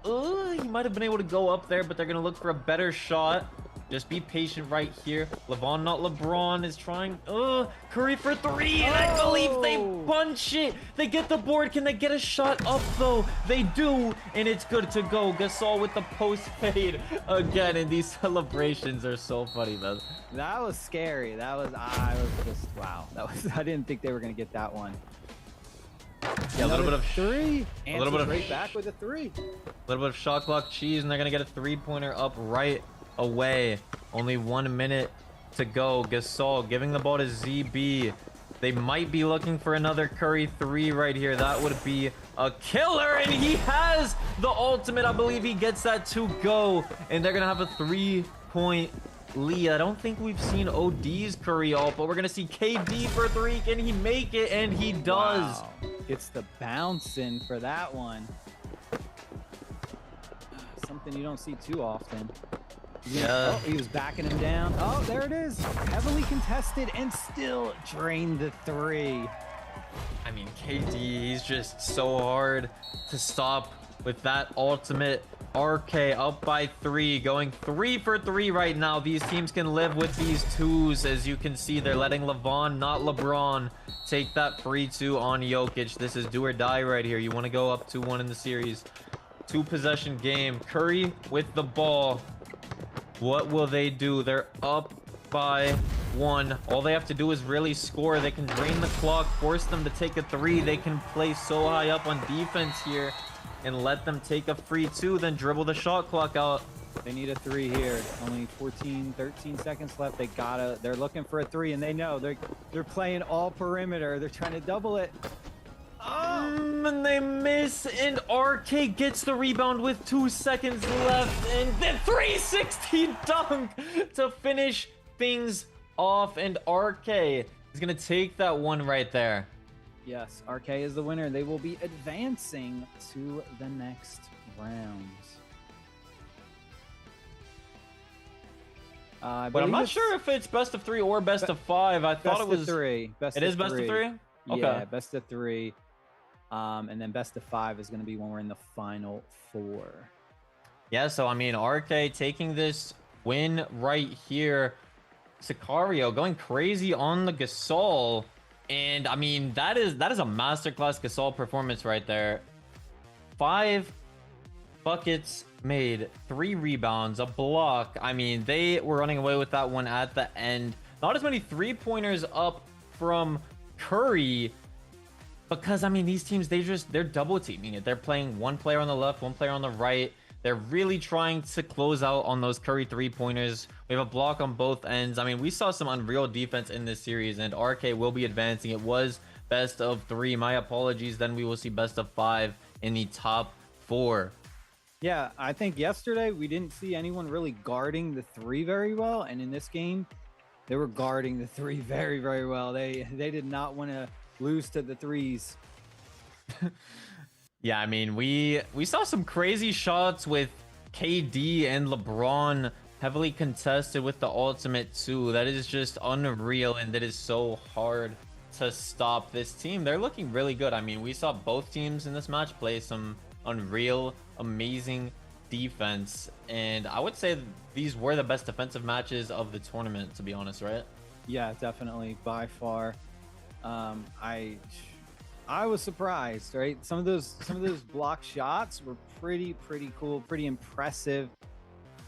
He might have been able to go up there, but they're going to look for a better shot. Just be patient right here. Levon, not LeBron, is trying. Curry for 3, and I believe they punch it. They get the board. Can they get a shot up, though? They do, and it's good to go. Gasol with the post fade again, and these celebrations are so funny, man. That was scary. I was just, wow. I didn't think they were going to get that one. Yeah, a little bit of 3. A little bit of right back with a 3. A little bit of shot clock cheese, and they're going to get a three-pointer up right away. Only 1 minute to go. Gasol giving the ball to ZB. They might be looking for another Curry 3 right here. That would be a killer, and he has the ultimate. I believe he gets that to go, and they're gonna have a 3-point lead. I don't think we've seen OD's Curry ult, but we're gonna see KD for 3. Can he make it? And he does. Wow. Gets the bounce in for that one. Something you don't see too often. Yeah. Oh, he was backing him down. Oh, there it is. Heavily contested and still drained the 3. I mean, KD, he's just so hard to stop with that ultimate. RK up by 3, going 3 for 3 right now. These teams can live with these 2s. As you can see, they're letting Levon, not LeBron, take that free 2 on Jokic. This is do or die right here. You want to go up 2-1 in the series. 2-possession game. Curry with the ball. What will they do? They're up by 1. All they have to do is really score. They can drain the clock, force them to take a 3. They can play so high up on defense here and let them take a free 2, then dribble the shot clock out. They need a 3 here. Only 14, 13 seconds left. They're looking for a 3, and they know they're playing all perimeter. They're trying to double it. And they miss, and RK gets the rebound with 2 seconds left, and the 360 dunk to finish things off, and RK is gonna take that one right there. Yes, RK is the winner. They will be advancing to the next rounds. But I'm not sure if it's best of 3 or best of 5. I thought it was 3. It is best of 3. Okay. Yeah, best of 3. And then best of 5 is going to be when we're in the final 4. Yeah, so I mean, RK taking this win right here. Sicario going crazy on the Gasol. And I mean, that is a masterclass Gasol performance right there. 5 buckets made, 3 rebounds, a block. I mean, they were running away with that one at the end. Not as many 3-pointers up from Curry, because I mean, these teams, they're double teaming it. They're playing one player on the left, one player on the right. They're really trying to close out on those Curry 3-pointers. We have a block on both ends. I mean, we saw some unreal defense in this series, and RK will be advancing. It was best of 3. My apologies. Then we will see best of 5 in the top 4. Yeah, I think yesterday we didn't see anyone really guarding the 3 very well, and in this game, they were guarding the 3 very, very well. They did not want to lose to the 3s. Yeah, I mean, we saw some crazy shots with KD and LeBron heavily contested with the ultimate too. That is just unreal, and that is so hard to stop this team. They're looking really good. I mean, we saw both teams in this match play some unreal, amazing defense, and I would say these were the best defensive matches of the tournament, to be honest, right? Yeah, definitely, by far. I was surprised, right? Some of those block shots were pretty cool, pretty impressive,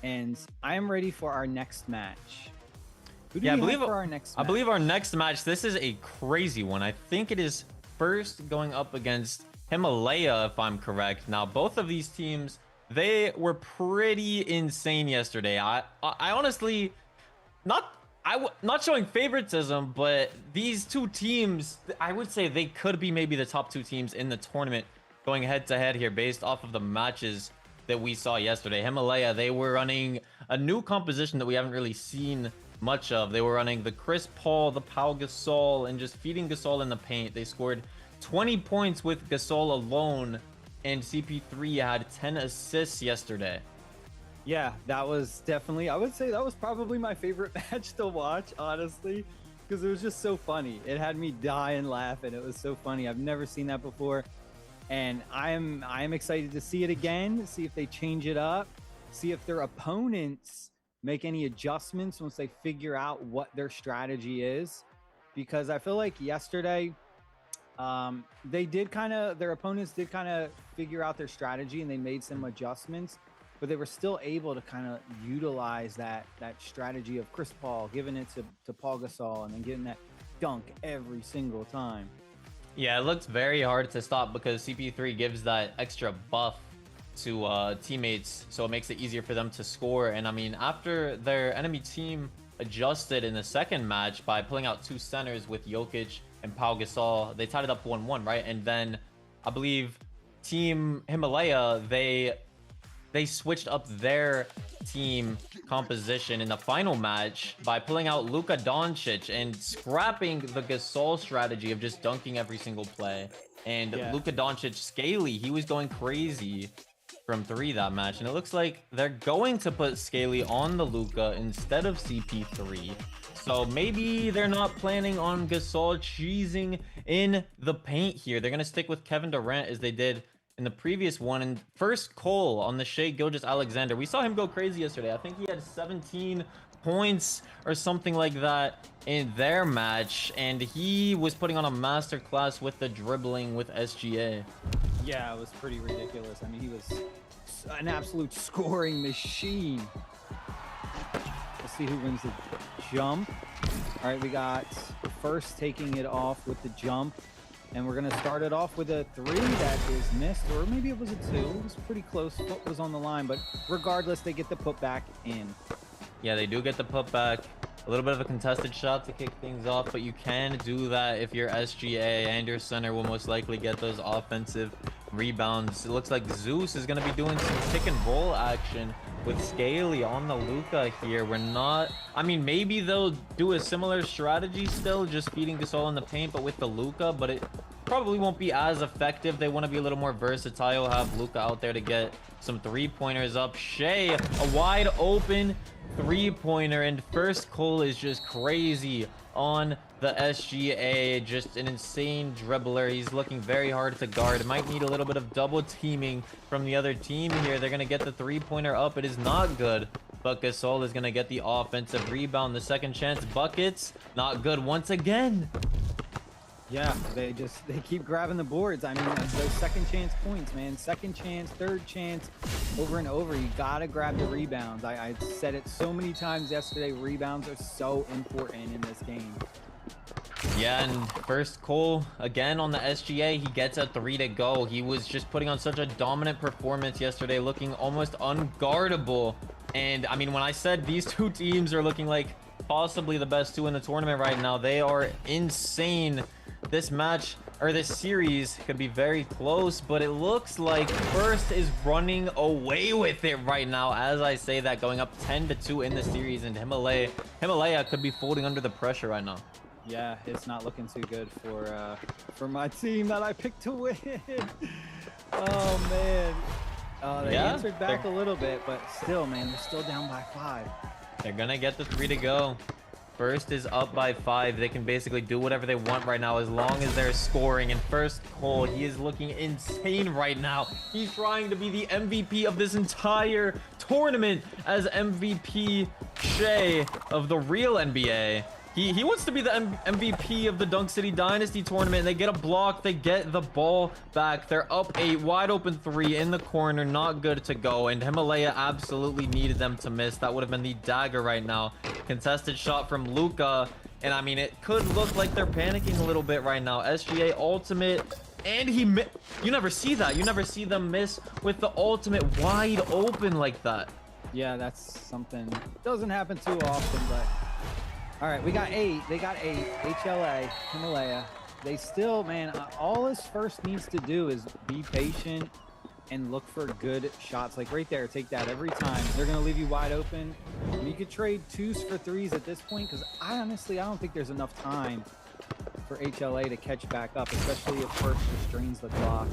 and I am ready for our next match. Who do we have for our next match? I believe our next match, this is a crazy one. I think it is first going up against Himalaya, if I'm correct. Now, both of these teams, they were pretty insane yesterday. I honestly, not showing favoritism, but these two teams, I would say they could be maybe the top 2 teams in the tournament going head to head here based off of the matches that we saw yesterday. Himalaya, they were running a new composition that we haven't really seen much of. They were running the Chris Paul, the Pau Gasol, and just feeding Gasol in the paint. They scored 20 points with Gasol alone, and CP3 had 10 assists yesterday. Yeah, that was definitely, I would say that was probably my favorite match to watch, honestly, because it was just so funny. It had me dying laughing. It was so funny. I've never seen that before, and I am excited to see it again, see if they change it up, see if their opponents make any adjustments once they figure out what their strategy is, because I feel like yesterday their opponents did kind of figure out their strategy and they made some adjustments, but they were still able to kind of utilize that strategy of Chris Paul, giving it to Paul Gasol, and then getting that dunk every single time. Yeah, it looks very hard to stop because CP3 gives that extra buff to teammates, so it makes it easier for them to score. And I mean, after their enemy team adjusted in the second match by pulling out 2 centers with Jokic and Pau Gasol, they tied it up 1-1, right? And then I believe Team Himalaya, they switched up their team composition in the final match by pulling out Luka Doncic and scrapping the Gasol strategy of just dunking every single play. And Luka Doncic, Scaly, he was going crazy from 3 that match, and it looks like they're going to put Scaly on the Luka instead of CP3. So maybe they're not planning on Gasol cheesing in the paint here. They're gonna stick with Kevin Durant as they did in the previous one. And first Cole on the Shai Gilgeous-Alexander, we saw him go crazy yesterday. I think he had 17 points or something like that in their match, and he was putting on a master class with the dribbling with SGA. Yeah, it was pretty ridiculous. I mean, he was an absolute scoring machine. Let's see who wins the jump. All right, we got first taking it off with the jump, and we're gonna start it off with a 3 that is missed, or maybe it was a 2. It was pretty close. Foot was on the line, but regardless, they get the putback in. Yeah, they do get the putback. A little bit of a contested shot to kick things off, but you can do that if you're SGA, and your center will most likely get those offensive rebounds. It looks like Zeus is going to be doing some pick and roll action with Scaly on the Luka here. We're not, I mean, maybe they'll do a similar strategy still, just feeding Gasol in the paint, but with the Luka, but it probably won't be as effective. They want to be a little more versatile, have Luka out there to get some 3-pointers up. Shai, a wide open 3-pointer, and first Cole is just crazy on the SGA, just an insane dribbler. He's looking very hard to guard. Might need a little bit of double teaming from the other team here. They're gonna get the 3-pointer up. It is not good, but Gasol is gonna get the offensive rebound. The second chance buckets, not good once again. Yeah, they keep grabbing the boards. I mean, those second chance points, man. Second chance, third chance, over and over. You gotta grab the rebounds. I said it so many times yesterday. Rebounds are so important in this game. Yeah, and first Cole again on the SGA. He gets a 3 to go. He was just putting on such a dominant performance yesterday, looking almost unguardable. And I mean, when I said these two teams are looking like possibly the best two in the tournament right now, they are insane. This match, or this series, could be very close, but it looks like First is running away with it right now. As I say that, going up 10 to 2 in the series, and Himalaya could be folding under the pressure right now. Yeah, it's not looking too good for my team that I picked to win. Oh man. They answered back a little bit, but still, man, they're still down by 5. They're gonna get the 3 to go. First is up by 5. They can basically do whatever they want right now as long as they're scoring. And First Cole, he is looking insane right now. He's trying to be the MVP of this entire tournament as MVP Shea of the real NBA. He wants to be the MVP of the Dunk City Dynasty tournament. They get a block. They get the ball back. They're up 8. Wide open 3 in the corner. Not good to go. And Himalaya absolutely needed them to miss. That would have been the dagger right now. Contested shot from Luka. And I mean, it could look like they're panicking a little bit right now. SGA ultimate. And you never see that. You never see them miss with the ultimate wide open like that. Yeah, that's something. Doesn't happen too often, but... All right, we got 8. They got 8. HLA, Himalaya. They still, man, all his First needs to do is be patient and look for good shots. Like right there, take that every time. They're going to leave you wide open. And you could trade 2s for 3s at this point because I don't think there's enough time for HLA to catch back up, especially if First restrains the clock.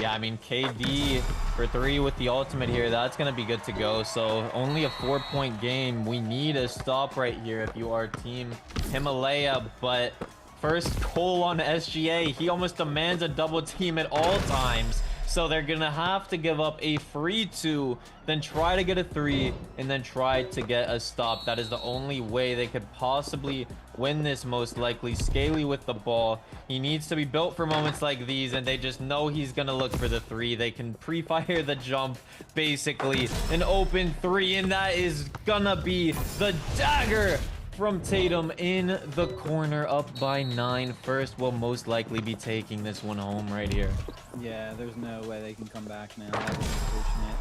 Yeah, I mean, KD for 3 with the ultimate here. That's going to be good to go. So only a 4-point game. We need a stop right here if you are Team Himalaya. But First Cole on SGA. He almost demands a double team at all times. So they're going to have to give up a free 2, then try to get a 3, and then try to get a stop. That is the only way they could possibly win this, most likely. Scaly with the ball. He needs to be built for moments like these, and they just know he's going to look for the 3. They can pre-fire the jump, basically. An open 3, and that is going to be the dagger from Tatum in the corner, up by 9. First will most likely be taking this one home right here. Yeah, there's no way they can come back now. That's unfortunate.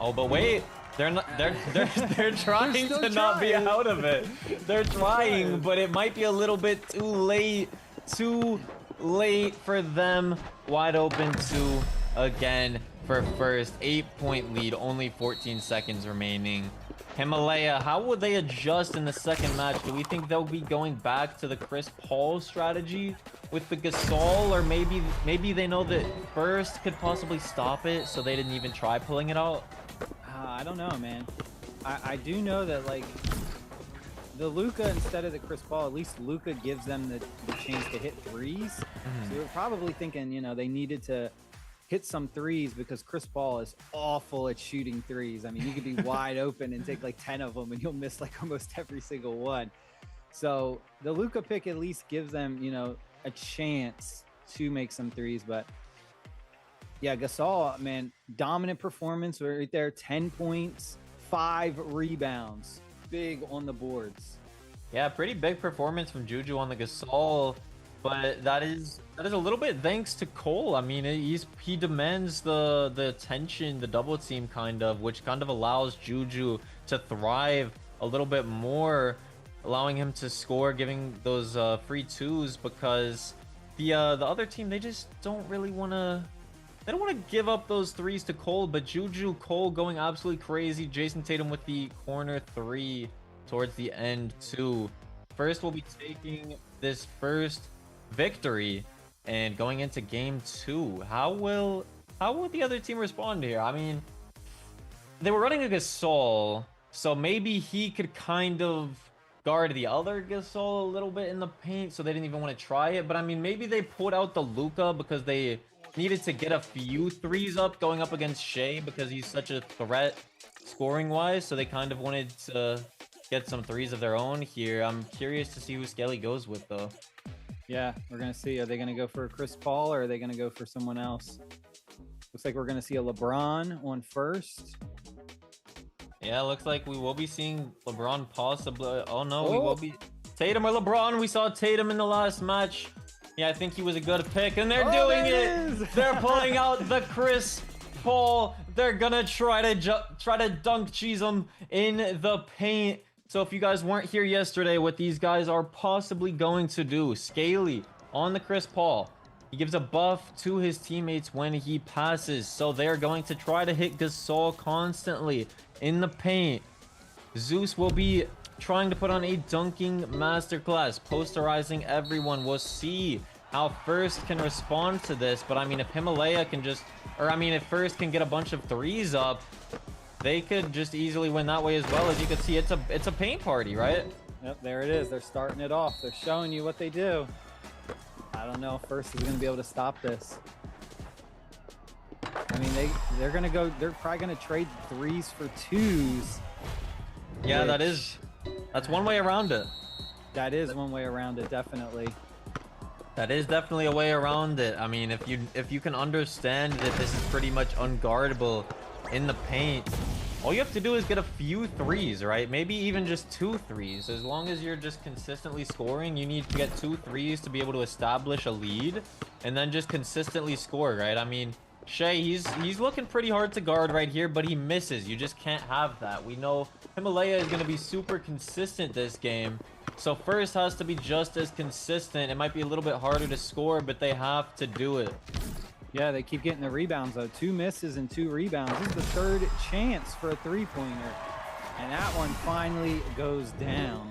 Oh, but wait, they're not. They're trying to not be out of it. They're trying, but it might be a little bit too late. Too late for them. Wide open 2 again for First. 8-point lead. Only 14 seconds remaining. Himalaya, how would they adjust in the second match? Do we think they'll be going back to the Chris Paul strategy with the Gasol, or maybe they know that First could possibly stop it, so they didn't even try pulling it out? I don't know, man. I do know that, like, the Luka instead of the Chris Paul, at least Luka gives them the chance to hit 3s. So you're probably thinking, you know, they needed to hit some 3s because Chris Paul is awful at shooting 3s. I mean, you could be wide open and take like 10 of them and you'll miss like almost every single one. So the Luka pick at least gives them, you know, a chance to make some 3s. But yeah, Gasol, man, dominant performance right there. 10 points, 5 rebounds, big on the boards. Yeah, pretty big performance from Juju on the Gasol. But that is a little bit thanks to Cole. I mean, he demands the attention, the double team kind of, which kind of allows Juju to thrive a little bit more, allowing him to score, giving those free 2s, because the other team, they just don't really want to. They don't want to give up those 3s to Cole, but Juju, Cole going absolutely crazy. Jason Tatum with the corner 3 towards the end too. First, we'll be taking this first victory and going into game 2. How will the other team respond here? I mean, they were running a Gasol, so maybe he could kind of guard the other Gasol a little bit in the paint, so they didn't even want to try it. But I mean, maybe they pulled out the Luka because they needed to get a few 3s up going up against Shea because he's such a threat scoring wise, so they kind of wanted to get some 3s of their own here. I'm curious to see who Skelly goes with though. Yeah, we're gonna see. Are they gonna go for Chris Paul or are they gonna go for someone else? Looks like we're gonna see a LeBron on first. Yeah, looks like we will be seeing LeBron possibly. Oh no, we Oh. will be Tatum or LeBron. We saw Tatum in the last match. Yeah, I think he was a good pick, and they're doing there it. it is. They're pulling out the Chris Paul. They're gonna try to dunk cheese him in the paint. So if you guys weren't here yesterday, what these guys are possibly going to do, Scaly on the Chris Paul. He gives a buff to his teammates when he passes. So they're going to try to hit Gasol constantly in the paint. Zeus will be trying to put on a dunking masterclass, posterizing everyone. We'll see how First can respond to this. But I mean, if Himalaya can just, or I mean, if First can get a bunch of threes up, they could just easily win that way as well. As you can see, it's a paint party, right? Yep, there it is. They're starting it off. They're showing you what they do. I don't know if First is going to be able to stop this. I mean, they're going to go, they're probably going to trade threes for twos. Yeah, which- that's one way around it. That is one way around it, definitely. That is definitely a way around it. I mean, if you can understand that this is pretty much unguardable in the paint, all you have to do is get a few threes, right? Maybe even just 2 threes. As long as you're just consistently scoring, you need to get 2 threes to be able to establish a lead, and then just consistently score, right? I mean, Shea, he's looking pretty hard to guard right here, but he misses. You just can't have that. We know Himalaya is going to be super consistent this game, so First has to be just as consistent. It might be a little bit harder to score, but they have to do it. Yeah, they keep getting the rebounds though. 2 misses and 2 rebounds. This is the 3rd chance for a 3-pointer. And that one finally goes down.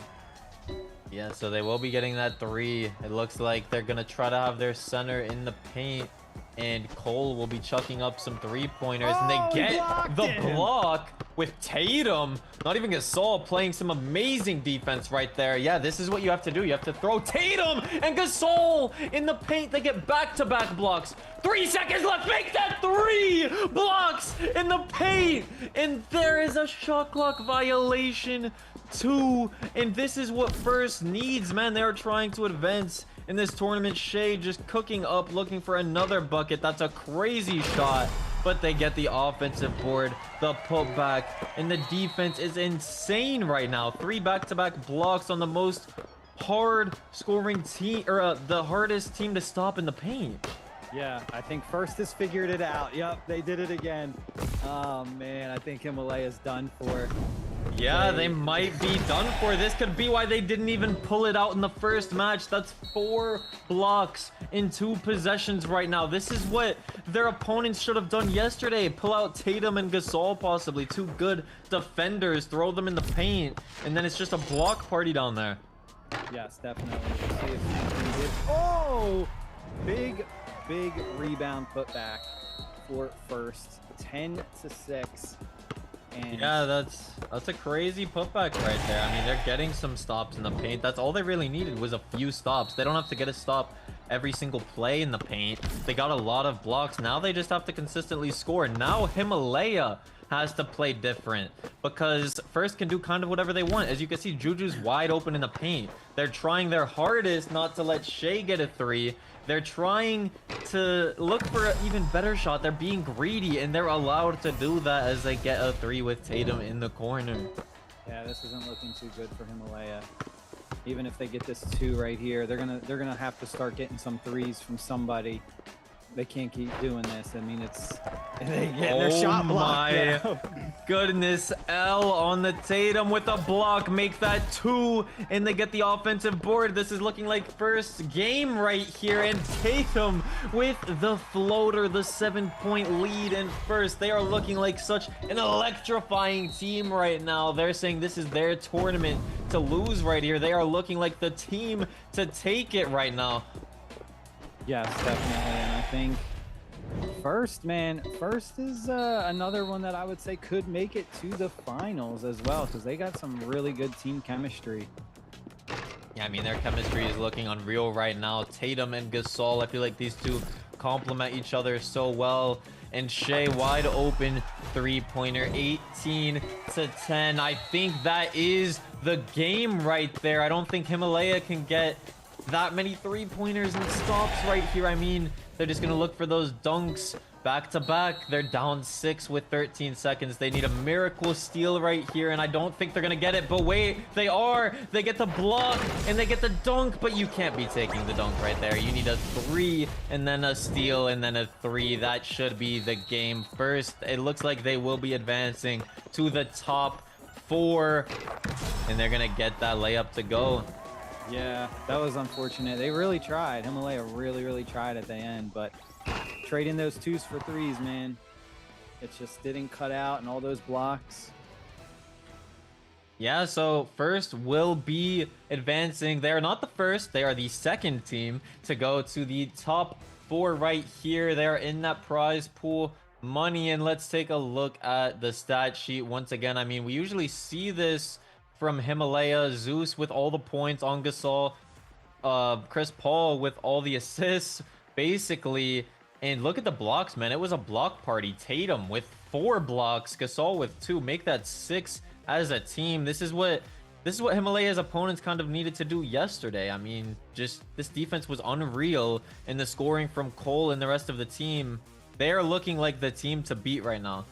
Yeah, so they will be getting that 3. It looks like they're going to try to have their center in the paint, and Cole will be chucking up some 3-pointers, and they get the block with Tatum. Not even Gasol playing some amazing defense right there. Yeah, this is what you have to do. You have to throw Tatum and Gasol in the paint. They get back-to-back blocks. 3 seconds left. Make that 3 blocks in the paint. And there is a shot clock violation too. And this is what First needs, man. They are trying to advance in this tournament. Shea just cooking up, looking for another bucket. That's a crazy shot, but they get the offensive board, the putback, and the defense is insane right now. 3 back-to-back blocks on the most hard scoring team, or the hardest team to stop in the paint. Yeah, I think First has figured it out. Yep, they did it again. Oh man, I think Himalaya's done for. Yeah, they might be done for. This could be why they didn't even pull it out in the first match. That's 4 blocks in 2 possessions right now. This is what their opponents should have done yesterday. Pull out Tatum and Gasol, possibly 2 good defenders, throw them in the paint, and then it's just a block party down there. Yes, definitely. Let's see if he did. Oh, big rebound putback for First. 10-6. And yeah, that's a crazy putback right there. I mean, they're getting some stops in the paint. That's all they really needed, was a few stops. They don't have to get a stop every single play in the paint. They got a lot of blocks. Now they just have to consistently score. Now Himalaya has to play different, because First can do kind of whatever they want. As you can see, Juju's wide open in the paint. They're trying their hardest not to let Shea get a 3. They're trying to look for an even better shot. They're being greedy, and they're allowed to do that as they get a 3 with Tatum in the corner. yeah, this isn't looking too good for Himalaya. Even if they get this 2 right here, they're gonna have to start getting some 3s from somebody. They can't keep doing this. I mean, their shot blocked. My goodness. L on the Tatum with a block. Make that 2, and they get the offensive board. This is looking like First game right here, and Tatum with the floater, the 7-point lead in First. They are looking like such an electrifying team right now. They're saying this is their tournament to lose right here. They are looking like the team to take it right now. Yes, definitely. And I think First is another one that I would say could make it to the finals as well, because they got some really good team chemistry. Yeah, I mean, their chemistry is looking unreal right now. Tatum and Gasol, I feel like these 2 complement each other so well. And Shea wide open 3-pointer, 18-10. I think that is the game right there. I don't think Himalaya can get that many three-pointers and stops right here. I mean, they're just going to look for those dunks back to back. They're down 6 with 13 seconds. They need a miracle steal right here, and I don't think they're going to get it. But wait, they are. They get the block, and they get the dunk, but you can't be taking the dunk right there. You need a 3, and then a steal, and then a 3. That should be the game first. It looks like they will be advancing to the top 4, and they're going to get that layup to go. Yeah, that was unfortunate. They really tried. Himalaya really tried at the end, but trading those 2s for 3s, man, it just didn't cut out, and all those blocks. Yeah, so first will be advancing. They are not the first. They are the second team to go to the top 4 right here. They are in that prize pool money, and let's take a look at the stat sheet once again. I mean, we usually see this from Himalaya. Zeus with all the points on Gasol, Chris Paul with all the assists, basically. And look at the blocks, man. It was a block party. Tatum with 4 blocks, Gasol with 2. Make that 6 as a team. This is what Himalaya's opponents kind of needed to do yesterday. I mean, just this defense was unreal, and the scoring from Cole and the rest of the team, they're looking like the team to beat right now.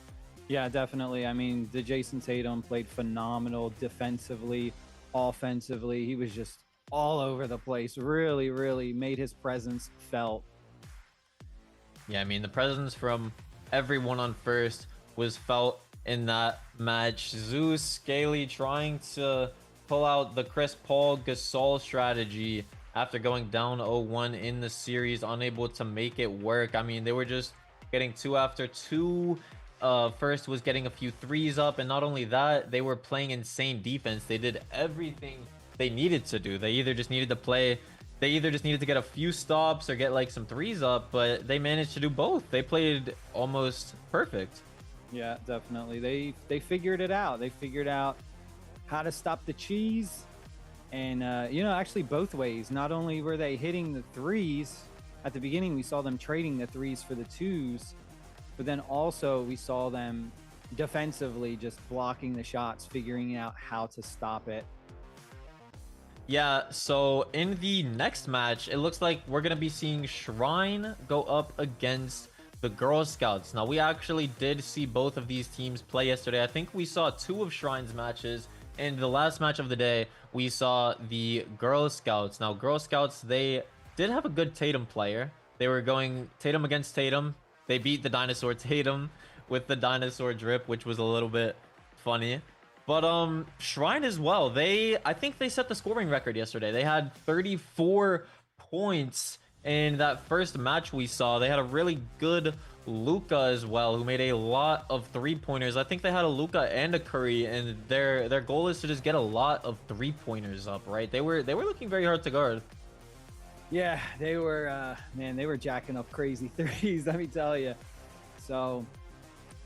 Yeah, definitely. I mean, the Jason Tatum played phenomenal defensively, offensively. He was just all over the place. Really made his presence felt. Yeah, I mean, the presence from everyone on first was felt in that match. Zeus, Scaly trying to pull out the Chris Paul Gasol strategy after going down 0-1 in the series, unable to make it work. I mean, they were just getting 2 after 2. First was getting a few 3s up, and not only that, they were playing insane defense. They did everything they needed to do. They either just needed to get a few stops or get like some 3s up, but they managed to do both. They played almost perfect. Yeah, definitely. They figured it out. They figured out how to stop the cheese, and actually both ways. Not only were they hitting the 3s at the beginning, we saw them trading the 3s for the 2s, but then also we saw them defensively just blocking the shots, figuring out how to stop it. Yeah, so in the next match, it looks like we're going to be seeing Shrine go up against the Girl Scouts. Now, we actually did see both of these teams play yesterday. I think we saw 2 of Shrine's matches. In the last match of the day, we saw the Girl Scouts. Now, Girl Scouts, they did have a good Tatum player. They were going Tatum against Tatum. They beat the Dinosaur Tatum with the Dinosaur Drip, which was a little bit funny. But Shrine as well, I think they set the scoring record yesterday. They had 34 points in that first match we saw. They had a really good Luka as well, who made a lot of 3-pointers. I think they had a Luka and a Curry, and their goal is to just get a lot of 3-pointers up, right? They were looking very hard to guard. Yeah, they were they were jacking up crazy 3s, let me tell you. So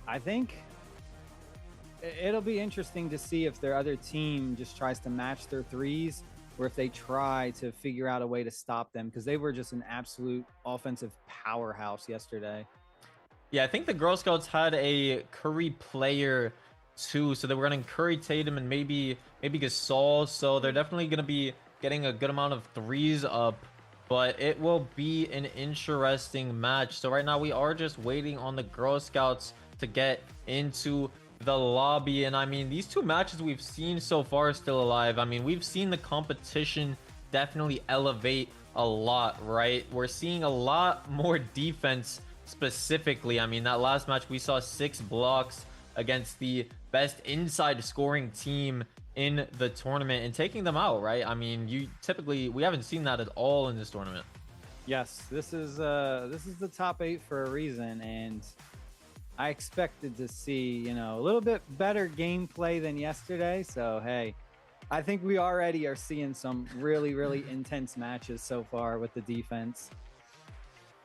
I think it'll be interesting to see if their other team just tries to match their 3s, or if they try to figure out a way to stop them, because they were just an absolute offensive powerhouse yesterday. Yeah, I think the Girl Scouts had a Curry player too, so they were running Curry, Tatum, and maybe Gasol. So they're definitely going to be getting a good amount of 3s up, but it will be an interesting match. So right now we are just waiting on the Girl Scouts to get into the lobby. And I mean, these 2 matches we've seen so far are still alive. I mean, we've seen the competition definitely elevate a lot, right? We're seeing a lot more defense specifically. I mean, that last match we saw 6 blocks against the best inside scoring team in the tournament and taking them out, right? I mean, we haven't seen that at all in this tournament. Yes, this is the top 8 for a reason, and I expected to see, a little bit better gameplay than yesterday. So, hey, I think we already are seeing some really intense matches so far with the defense.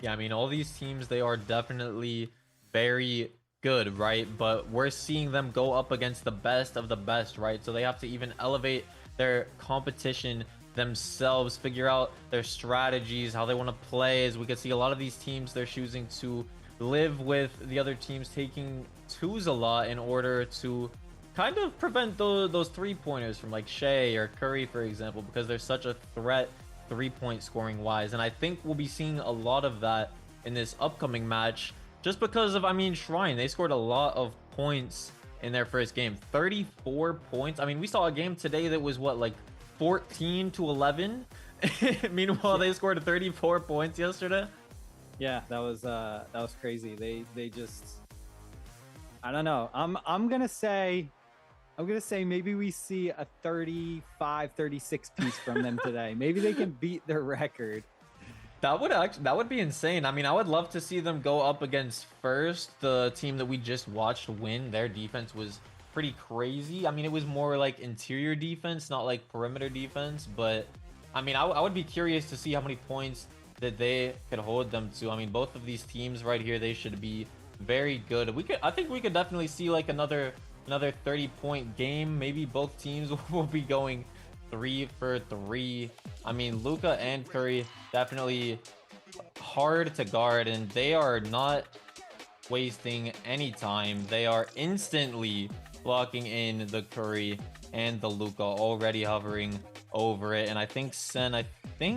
Yeah, I mean, all these teams, they are definitely very good, right? But we're seeing them go up against the best of the best, right? So they have to even elevate their competition themselves, figure out their strategies, how they want to play. As we can see, a lot of these teams, they're choosing to live with the other teams taking 2s a lot in order to kind of prevent those 3-pointers from like Shea or Curry, for example, because they're such a threat 3-point scoring wise, and I think we'll be seeing a lot of that in this upcoming match, just because of, I mean, Shrine, they scored a lot of points in their first game. 34 points. I mean, we saw a game today that was what, like 14-11. Meanwhile, they scored 34 points yesterday. Yeah, that was crazy. They just, I don't know. I'm gonna say maybe we see a 35-36 piece from them today. Maybe they can beat their record. That would be insane. I mean, I would love to see them go up against First, the team that we just watched win. Their defense was pretty crazy. I mean, it was more like interior defense, not like perimeter defense. But I mean, I would be curious to see how many points that they could hold them to. I mean, both of these teams right here, they should be very good. I think we could definitely see like another 30-point game. Maybe both teams will be going 3 for 3. I mean, Luka and Curry definitely hard to guard, and they are not wasting any time. They are instantly blocking in the Curry and the Luka, already hovering over it. And I think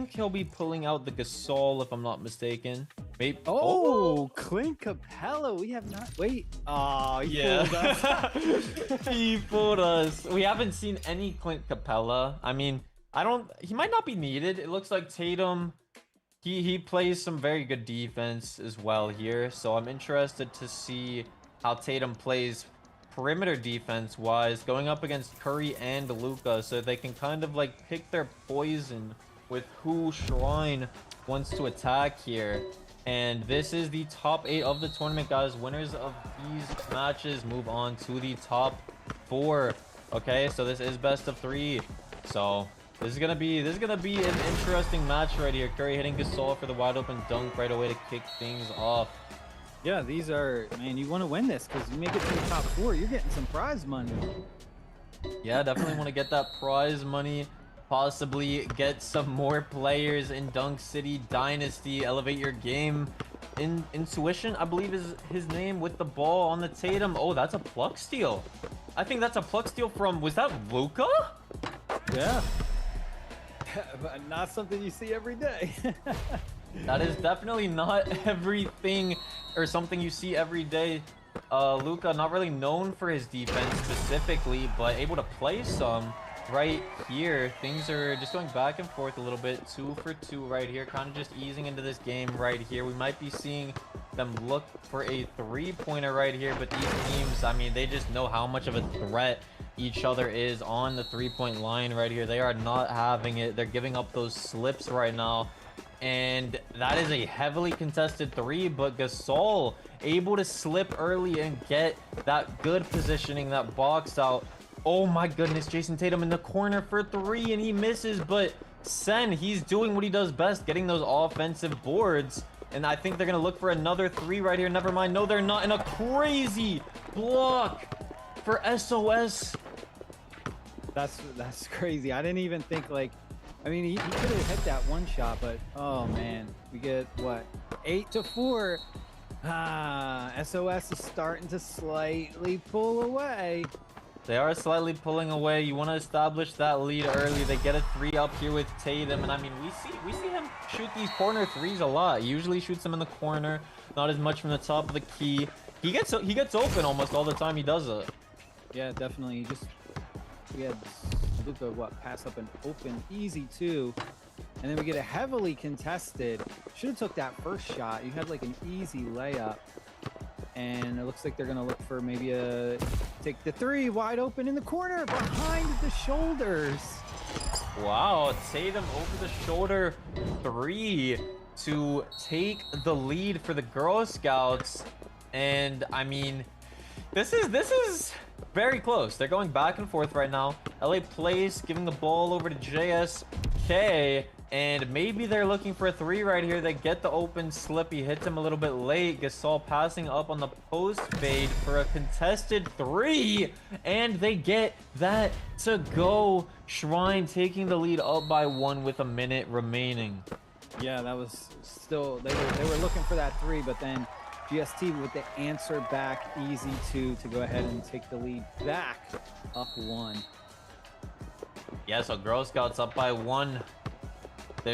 he'll be pulling out the Gasol, if I'm not mistaken. Maybe. Oh, Clint Capella. We have not. Wait. Oh, Fooled us. He fooled us. We haven't seen any Clint Capella. I mean, he might not be needed. It looks like Tatum, he plays some very good defense as well here. So I'm interested to see how Tatum plays perimeter defense wise, going up against Curry and Luka, so they can kind of like pick their poison with who Shrine wants to attack here. And this is the top 8 of the tournament, guys. Winners of these matches move on to the top 4. Okay, so this is best of 3. So this is gonna be an interesting match right here. Curry hitting Gasol for the wide open dunk right away to kick things off. Yeah, these are, man, you want to win this because you make it to the top 4, you're getting some prize money. Yeah, definitely want to get that prize money. Possibly get some more players in Dunk City Dynasty. Elevate your game. Intuition, I believe is his name, with the ball on the Tatum. Oh, that's a pluck steal. I think that's a pluck steal from, was that Luka? Yeah. But not something you see every day. That is definitely not everything or something you see every day. Luka, not really known for his defense specifically, but able to play some right here. Things are just going back and forth a little bit. 2 for 2 right here, kind of just easing into this game right here. We might be seeing them look for a 3-pointer right here, but these teams, I mean, they just know how much of a threat each other is on the 3-point line right here. They are not having it. They're giving up those slips right now, and that is a heavily contested 3, but Gasol able to slip early and get that good positioning, that box out. Oh my goodness, Jason Tatum in the corner for 3, and he misses, but Sen, he's doing what he does best, getting those offensive boards. And I think they're going to look for another 3 right here. Never mind. No, they're not. And a crazy block for SOS. That's crazy. I didn't even think, like, I mean, he could have hit that one shot, but oh man, we get what, 8-4. SOS is starting to slightly pull away. They are slightly pulling away. You want to establish that lead early. They get a 3 up here with Tatum, and I mean, we see him shoot these corner 3s a lot. He usually shoots them in the corner, not as much from the top of the key. He gets open almost all the time he does it. Yeah, definitely. We had Luka pass up an open easy 2, and then we get a heavily contested. Should have took that first shot. You had like an easy layup. And it looks like they're going to look for maybe take the 3 wide open in the corner behind the shoulders. Wow, Tatum over the shoulder 3 to take the lead for the Girl Scouts. And I mean, this is very close. They're going back and forth right now. LA Place giving the ball over to JSK. And maybe they're looking for a 3 right here. They get the open slip. He hits him a little bit late. Gasol passing up on the post fade for a contested 3. And they get that to go. Shrine taking the lead up by 1 with a minute remaining. Yeah, that was still, they were looking for that 3, but then GST with the answer back, easy 2 to go ahead and take the lead back up 1. Yeah, so Girl Scouts up by 1.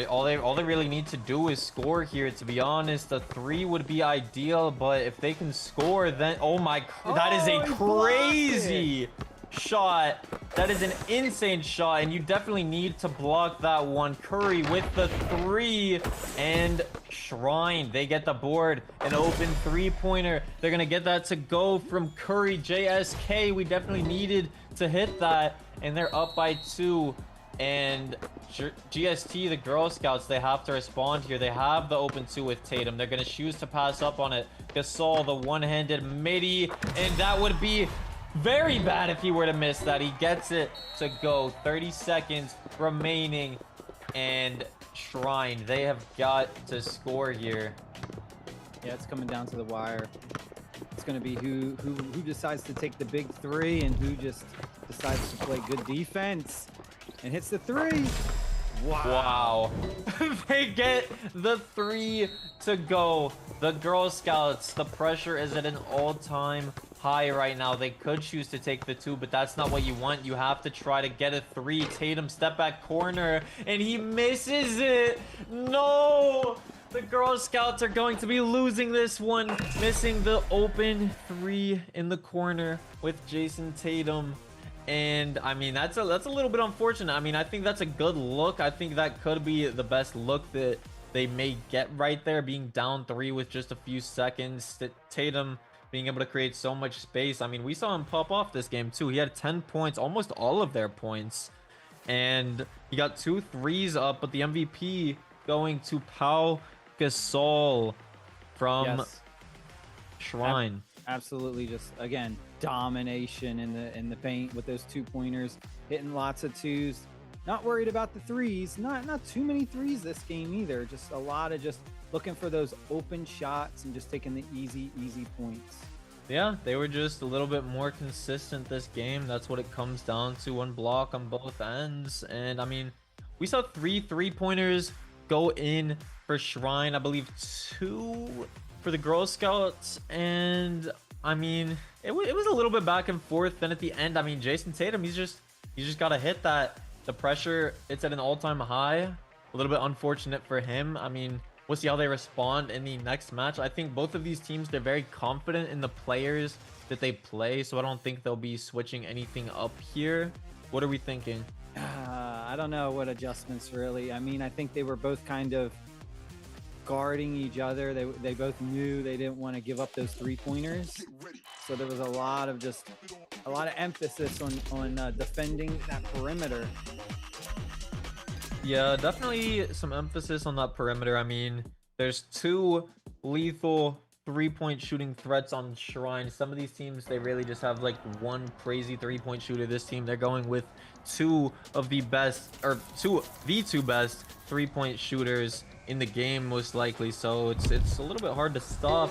all they really need to do is score here. To be honest, a 3 would be ideal, but if they can score, then that is a he blocked crazy shot. That is an insane shot, and you definitely need to block that one. Curry with the 3, and Shrine, they get the board. An open 3-pointer. They're gonna get that to go from Curry. JSK, we definitely needed to hit that, and they're up by 2. And GST, the Girl Scouts, they have to respond here. They have the open 2 with Tatum. They're gonna choose to pass up on it. Gasol, the one-handed midi, and that would be very bad if he were to miss that. He gets it to go. 30 seconds remaining, and Shrine, they have got to score here. Yeah, it's coming down to the wire. It's going to be who decides to take the big 3 and who just decides to play good defense and hits the 3. Wow. They get the 3 to go. The Girl Scouts, the pressure is at an all-time high right now. They could choose to take the 2, but that's not what you want. You have to try to get a 3. Tatum step back corner, and he misses it. No! The Girl Scouts are going to be losing this one, missing the open 3 in the corner with Jason Tatum. And I mean, that's a little bit unfortunate. I mean, I think that's a good look. I think that could be the best look that they may get right there, being down 3 with just a few seconds. Tatum being able to create so much space. I mean, we saw him pop off this game too. He had 10 points, almost all of their points, and he got 2 threes up. But the MVP going to Pau Gasol from Shrine. Absolutely, just again domination in the paint with those 2-pointers, hitting lots of 2s. Not worried about the 3s. Not too many 3s this game either. Just a lot of just looking for those open shots and just taking the easy points. Yeah, they were just a little bit more consistent this game. That's what it comes down to. One block on both ends. And I mean, we saw 3 3-pointers go in for Shrine. I believe 2 for the Girl Scouts. And I mean, it was a little bit back and forth. Then at the end, I mean, Jason Tatum, he's just got to hit that. The pressure, it's at an all-time high. A little bit unfortunate for him. I mean, we'll see how they respond in the next match. I think both of these teams, they're very confident in the players that they play, so I don't think they'll be switching anything up here. What are we thinking? I don't know what adjustments really. I mean, I think they were both kind of guarding each other. They both knew they didn't want to give up those 3-pointers. So there was a lot of emphasis on defending that perimeter. Yeah, definitely some emphasis on that perimeter. I mean, there's 2 lethal 3-point shooting threats on Shrine. Some of these teams, they really just have like one crazy 3-point shooter. This team, they're going with the 2 best 3-point shooters in the game, most likely. So it's a little bit hard to stop,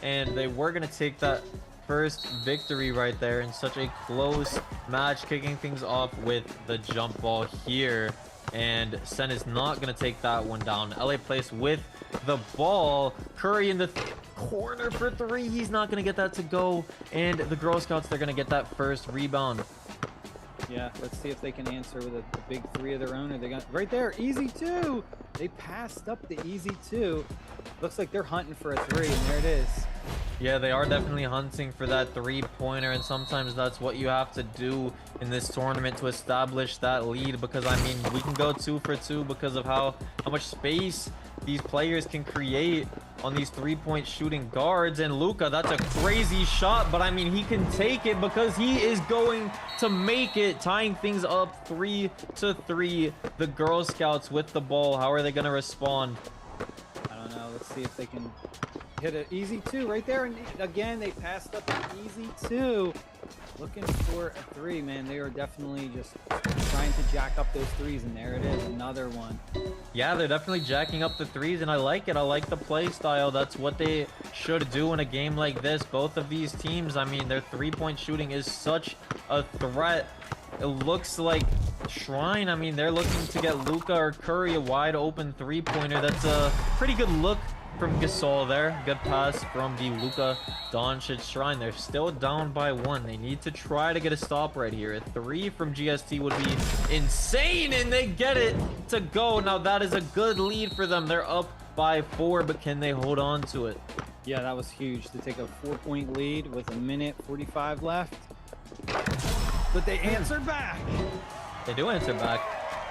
and they were gonna take that first victory right there in such a close match, kicking things off with the jump ball here. And Sen is not going to take that one down. LA Place with the ball. Curry in the corner for 3. He's not going to get that to go. And the Girl Scouts, they're going to get that first rebound. Yeah, let's see if they can answer with a big 3 of their own. Or they got right there, easy 2. They passed up the easy 2. Looks like they're hunting for a 3, and there it is. Yeah, they are definitely hunting for that 3-pointer, and sometimes that's what you have to do in this tournament to establish that lead, because I mean, we can go 2 for 2 because of how much space these players can create on these 3-point shooting guards. And Luka, that's a crazy shot, but I mean, he can take it because he is going to make it, tying things up 3-3. The Girl Scouts with the ball. How are they going to respond? I don't know. Let's see if they can hit an easy 2 right there. And again, they passed up an easy 2. Looking for a 3, man. They are definitely just trying to jack up those 3s, and there it is, another one. Yeah, they're definitely jacking up the 3s, and I like it. I like the play style. That's what they should do in a game like this. Both of these teams, I mean, their 3-point shooting is such a threat. It looks like Shrine, I mean, they're looking to get Luka or Curry a wide open 3-pointer. That's a pretty good look from Gasol there. Good pass from the Luka Doncic Shrine. They're still down by 1. They need to try to get a stop right here. A 3 from GST would be insane, and they get it to go. Now that is a good lead for them. They're up by 4, but can they hold on to it? Yeah, that was huge to take a 4-point lead with 1:45 left. But they answer back. They do answer back.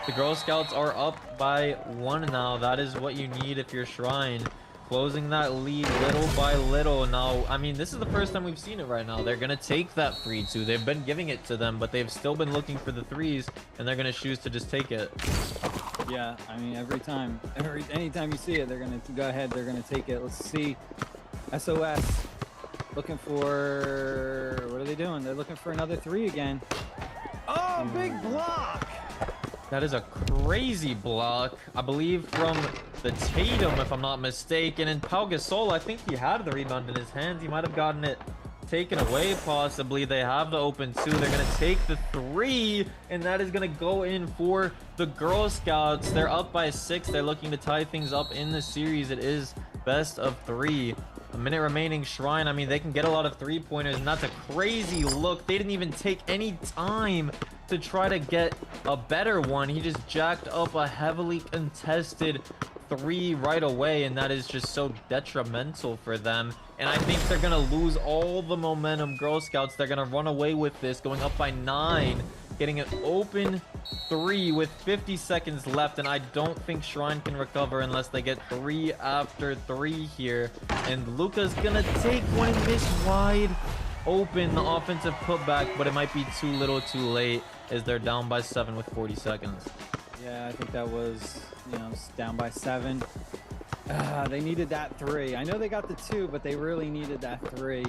The Girl Scouts are up by 1 now. That is what you need if you're Shrine. Closing that lead little by little. Now, I mean, this is the first time we've seen it right now. They're going to take that free two. They've been giving it to them, but they've still been looking for the threes, and they're going to choose to just take it. Yeah, I mean, anytime you see it, they're going to go ahead. They're going to take it. Let's see. SOS looking for, what are they doing? They're looking for another 3 again. Oh, big block. That is a crazy block, I believe, from the Tatum, if I'm not mistaken. And Pau Gasol, I think he had the rebound in his hands. He might have gotten it taken away, possibly. They have the open 2. They're going to take the 3, and that is going to go in for the Girl Scouts. They're up by 6. They're looking to tie things up in the series. It is best of 3. A minute remaining. Shrine, I mean, they can get a lot of 3-pointers, and that's a crazy look. They didn't even take any time to try to get a better one. He just jacked up a heavily contested 3 right away, and that is just so detrimental for them. And I think they're gonna lose all the momentum. Girl Scouts, they're gonna run away with this, going up by 9, getting an open 3 with 50 seconds left, and I don't think Shrine can recover unless they get 3 after 3 here. And Luka's gonna take one in this wide open offensive putback, but it might be too little too late as they're down by 7 with 40 seconds. Yeah, I think that was, down by 7. They needed that 3. I know they got the 2, but they really needed that 3.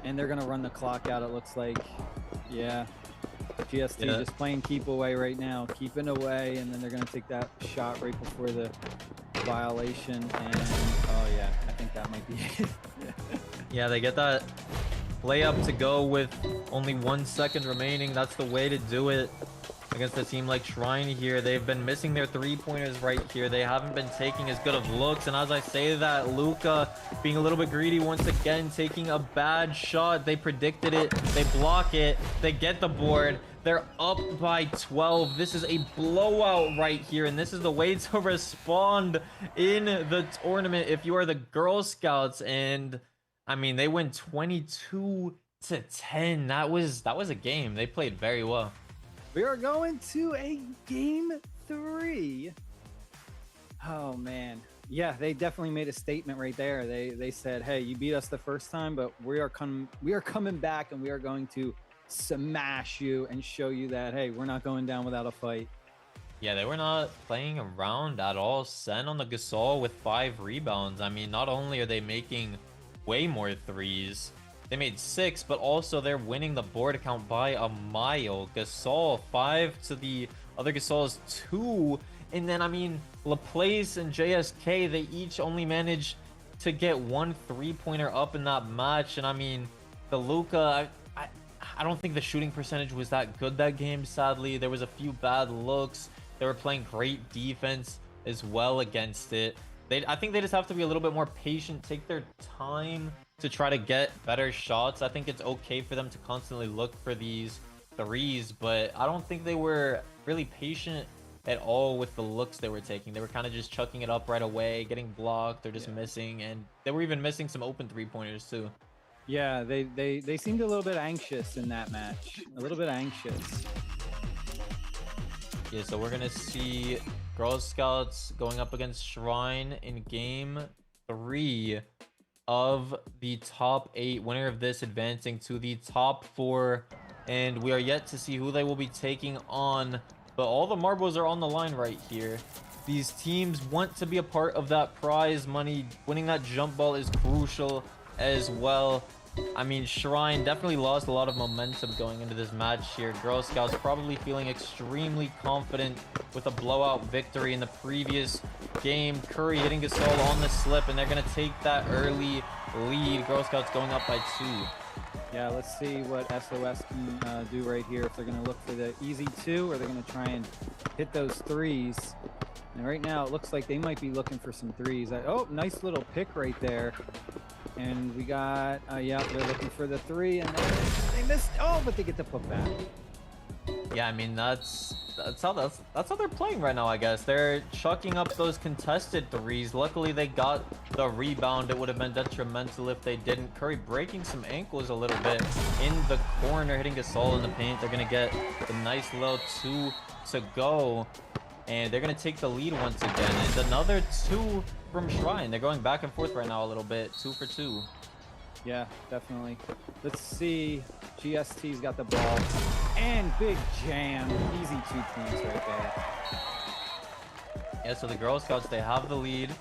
And they're going to run the clock out, it looks like. Yeah. GST just playing keep away right now. Keeping away, and then they're going to take that shot right before the violation. And, oh, yeah, I think that might be it. Yeah, they get that layup to go with only 1 second remaining. That's the way to do it against a team like Shrine here. They've been missing their 3-pointers right here. They haven't been taking as good of looks, and as I say that, Luka being a little bit greedy once again, taking a bad shot. They predicted it, they block it, they get the board. They're up by 12. This is a blowout right here, and this is the way to respond in the tournament if you are the Girl Scouts. And I mean, they win 22-10. That was a game. They played very well. We are going to a game 3. Oh man, yeah, they definitely made a statement right there. They said, "Hey, you beat us the first time, but we are coming back, and we are going to smash you and show you that, hey, we're not going down without a fight." Yeah, they were not playing around at all. Sen on the Gasol with 5 rebounds. I mean, not only are they making way more threes, they made 6, but also they're winning the board count by a mile. Gasol 5 to the other Gasol's 2. And then, I mean, Laplace and JSK, they each only managed to get 1 3-pointer up in that match. And I mean, the Luka, I don't think the shooting percentage was that good that game, sadly. There was a few bad looks. They were playing great defense as well against it. I think they just have to be a little bit more patient, take their time to try to get better shots. I think it's okay for them to constantly look for these threes, but I don't think they were really patient at all with the looks they were taking. They were kind of just chucking it up right away, getting blocked, or just missing, and they were even missing some open 3-pointers too. Yeah, they seemed a little bit anxious in that match. A little bit anxious. Yeah, so we're gonna see Girl Scouts going up against Shrine in game 3 of the top 8. Winner of this advancing to the top 4, and we are yet to see who they will be taking on, but all the marbles are on the line right here. These teams want to be a part of that prize money. Winning that jump ball is crucial as well. I mean, Shrine definitely lost a lot of momentum going into this match here. Girl Scouts probably feeling extremely confident with a blowout victory in the previous game. Curry hitting Gasol on the slip, and they're going to take that early lead. Girl Scouts going up by 2. Yeah, let's see what SOS can do right here. If they're going to look for the easy 2, or they're going to try and hit those 3s. And right now, it looks like they might be looking for some threes. Oh, nice little pick right there. And we got, yeah, they're looking for the three, and they missed. Oh, but they get the putback. Yeah, I mean, that's how they're playing right now, I guess. They're chucking up those contested threes. Luckily, they got the rebound. It would have been detrimental if they didn't. Curry breaking some ankles a little bit in the corner, hitting Gasol in the paint. They're going to get the nice little 2 to go. And they're going to take the lead once again. And another 2 from Shrine. They're going back and forth right now a little bit. 2 for 2. Yeah, definitely. Let's see. GST's got the ball. And big jam. Easy 2 points right there. Yeah, so the Girl Scouts, they have the lead.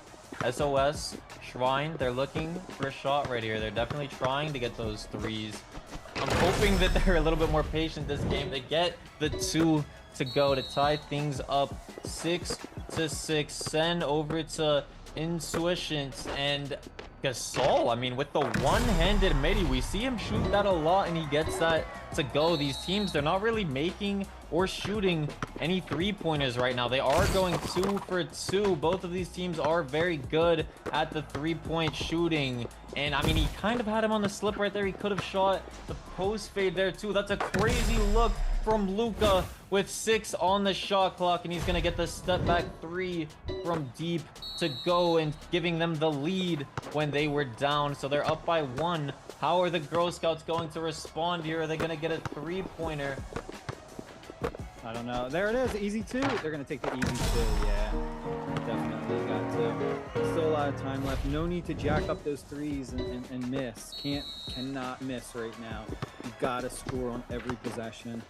SOS, Shrine, they're looking for a shot right here. They're definitely trying to get those threes. I'm hoping that they're a little bit more patient this game. They get the 2 to go to tie things up 6-6. Send over to Intuitions and Gasol. I mean, with the one-handed midi, we see him shoot that a lot, and he gets that to go. These teams, they're not really making or shooting any three-pointers right now. They are going 2 for 2. Both of these teams are very good at the three-point shooting. And I mean, he kind of had him on the slip right there. He could have shot the post fade there too. That's a crazy look from Luka with 6 on the shot clock, and he's gonna get the step back 3 from deep to go, and giving them the lead when they were down. So they're up by 1. How are the Girl Scouts going to respond here? Are they gonna get a three-pointer? I don't know. There it is. Easy 2. They're going to take the easy 2. Yeah, definitely got to. Still a lot of time left. No need to jack up those threes and miss. Cannot miss right now. You got to score on every possession.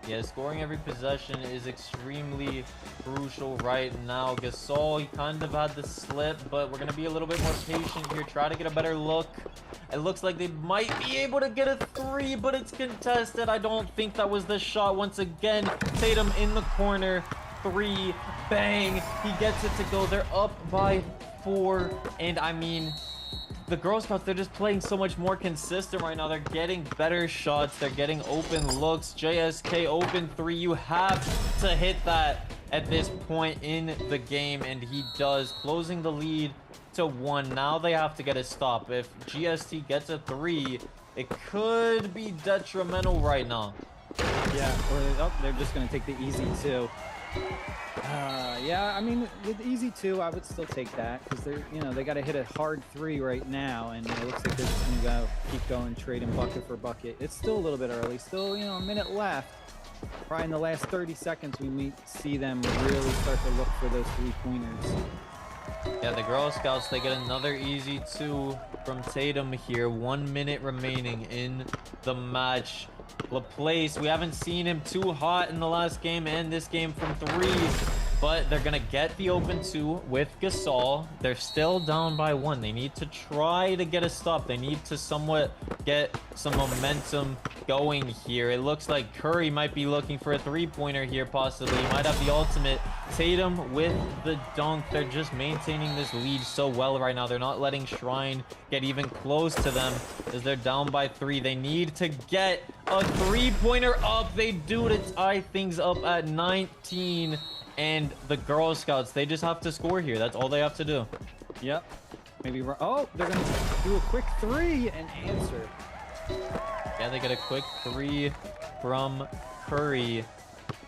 Yeah, scoring every possession is extremely crucial right now. Gasol, he kind of had the slip, but we're going to be a little bit more patient here. Try to get a better look. It looks like they might be able to get a 3, but it's contested. I don't think that was the shot. Once again, Tatum in the corner. 3, bang. He gets it to go. They're up by 4, and I mean, the Girl Scouts, they're just playing so much more consistent right now. They're getting better shots. They're getting open looks. JSK open 3. You have to hit that at this point in the game, and he does, closing the lead to 1. Now they have to get a stop. If GST gets a 3, it could be detrimental right now. Yeah, or they're just going to take the easy 2. Yeah, I mean, with easy 2, I would still take that, because they're, they got to hit a hard 3 right now, and it looks like they're just going to go keep going, trading bucket for bucket. It's still a little bit early, still, a minute left. Probably in the last 30 seconds, we might see them really start to look for those 3-pointers. Yeah, the Girl Scouts, they get another easy 2 from Tatum here. 1 minute remaining in the match. Laplace, we haven't seen him too hot in the last game and this game from 3, but they're gonna get the open 2 with Gasol. They're still down by 1. They need to try to get a stop. They need to somewhat get some momentum going here. It looks like Curry might be looking for a 3-pointer here, possibly. He might have the ultimate. Tatum with the dunk. They're just maintaining this lead so well right now. They're not letting Shrine get even close to them as they're down by 3. They need to get a 3-pointer up. They do to tie things up at 19. And the Girl Scouts, they just have to score here. That's all they have to do. Yep. Maybe. Oh, they're going to do a quick 3 and answer. Yeah, they get a quick 3 from Curry.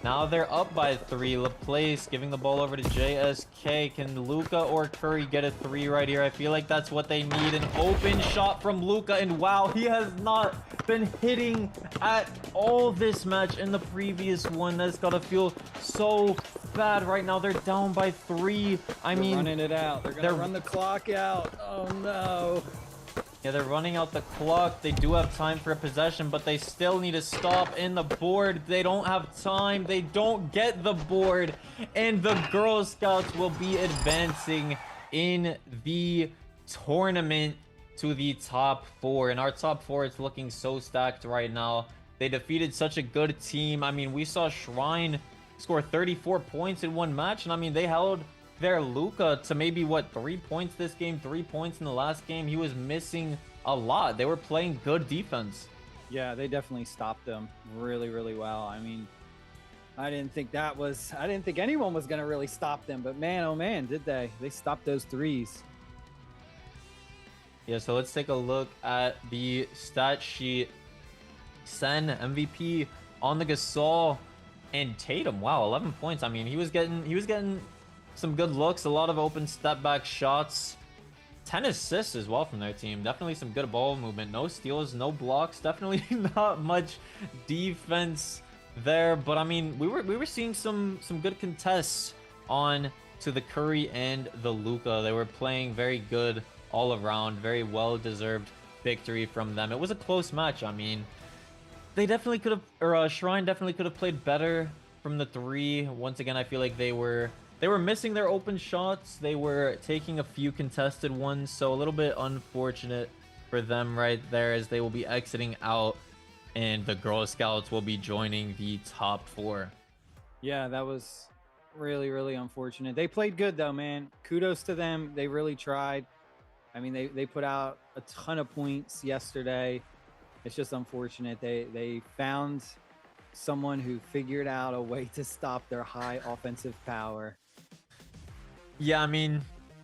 Now they're up by 3. Laplace giving the ball over to JSK. Can Luka or Curry get a 3 right here? I feel like that's what they need. An open shot from Luka, and wow, he has not been hitting at all this match in the previous one. That's gotta feel so bad right now. They're down by 3. I mean, running it out. They're gonna run the clock out. Oh no. Yeah, they're running out the clock. They do have time for a possession, but they still need to stop in the board. They don't have time. They don't get the board, and the Girl Scouts will be advancing in the tournament to the top 4. And our top 4 is looking so stacked right now. They defeated such a good team. I mean, we saw Shrine score 34 points in one match, and I mean, they held their Luka to maybe, what, 3 points this game, 3 points in the last game. He was missing a lot. They were playing good defense. Yeah, they definitely stopped them really, really well. I mean, I didn't think anyone was going to really stop them, but man, oh man, did they? They stopped those threes. Yeah, so let's take a look at the stat sheet. Sen, MVP on the Gasol, and Tatum. Wow, 11 points. I mean, he was getting some good looks, a lot of open step back shots. 10 assists as well from their team. Definitely some good ball movement. No steals, no blocks. Definitely not much defense there. But I mean, we were seeing some good contests on to the Curry and the Luka. They were playing very good all around. Very well deserved victory from them. It was a close match. I mean, they definitely could have, or Shrine definitely could have played better from the three. Once again, I feel like they were missing their open shots. They were taking a few contested ones, so a little bit unfortunate for them right there, as they will be exiting out and the Girl Scouts will be joining the top four. Yeah, that was really, really unfortunate. They played good though, man. Kudos to them. They really tried. I mean, they put out a ton of points yesterday. It's just unfortunate. They found someone who figured out a way to stop their high offensive power. Yeah, I mean,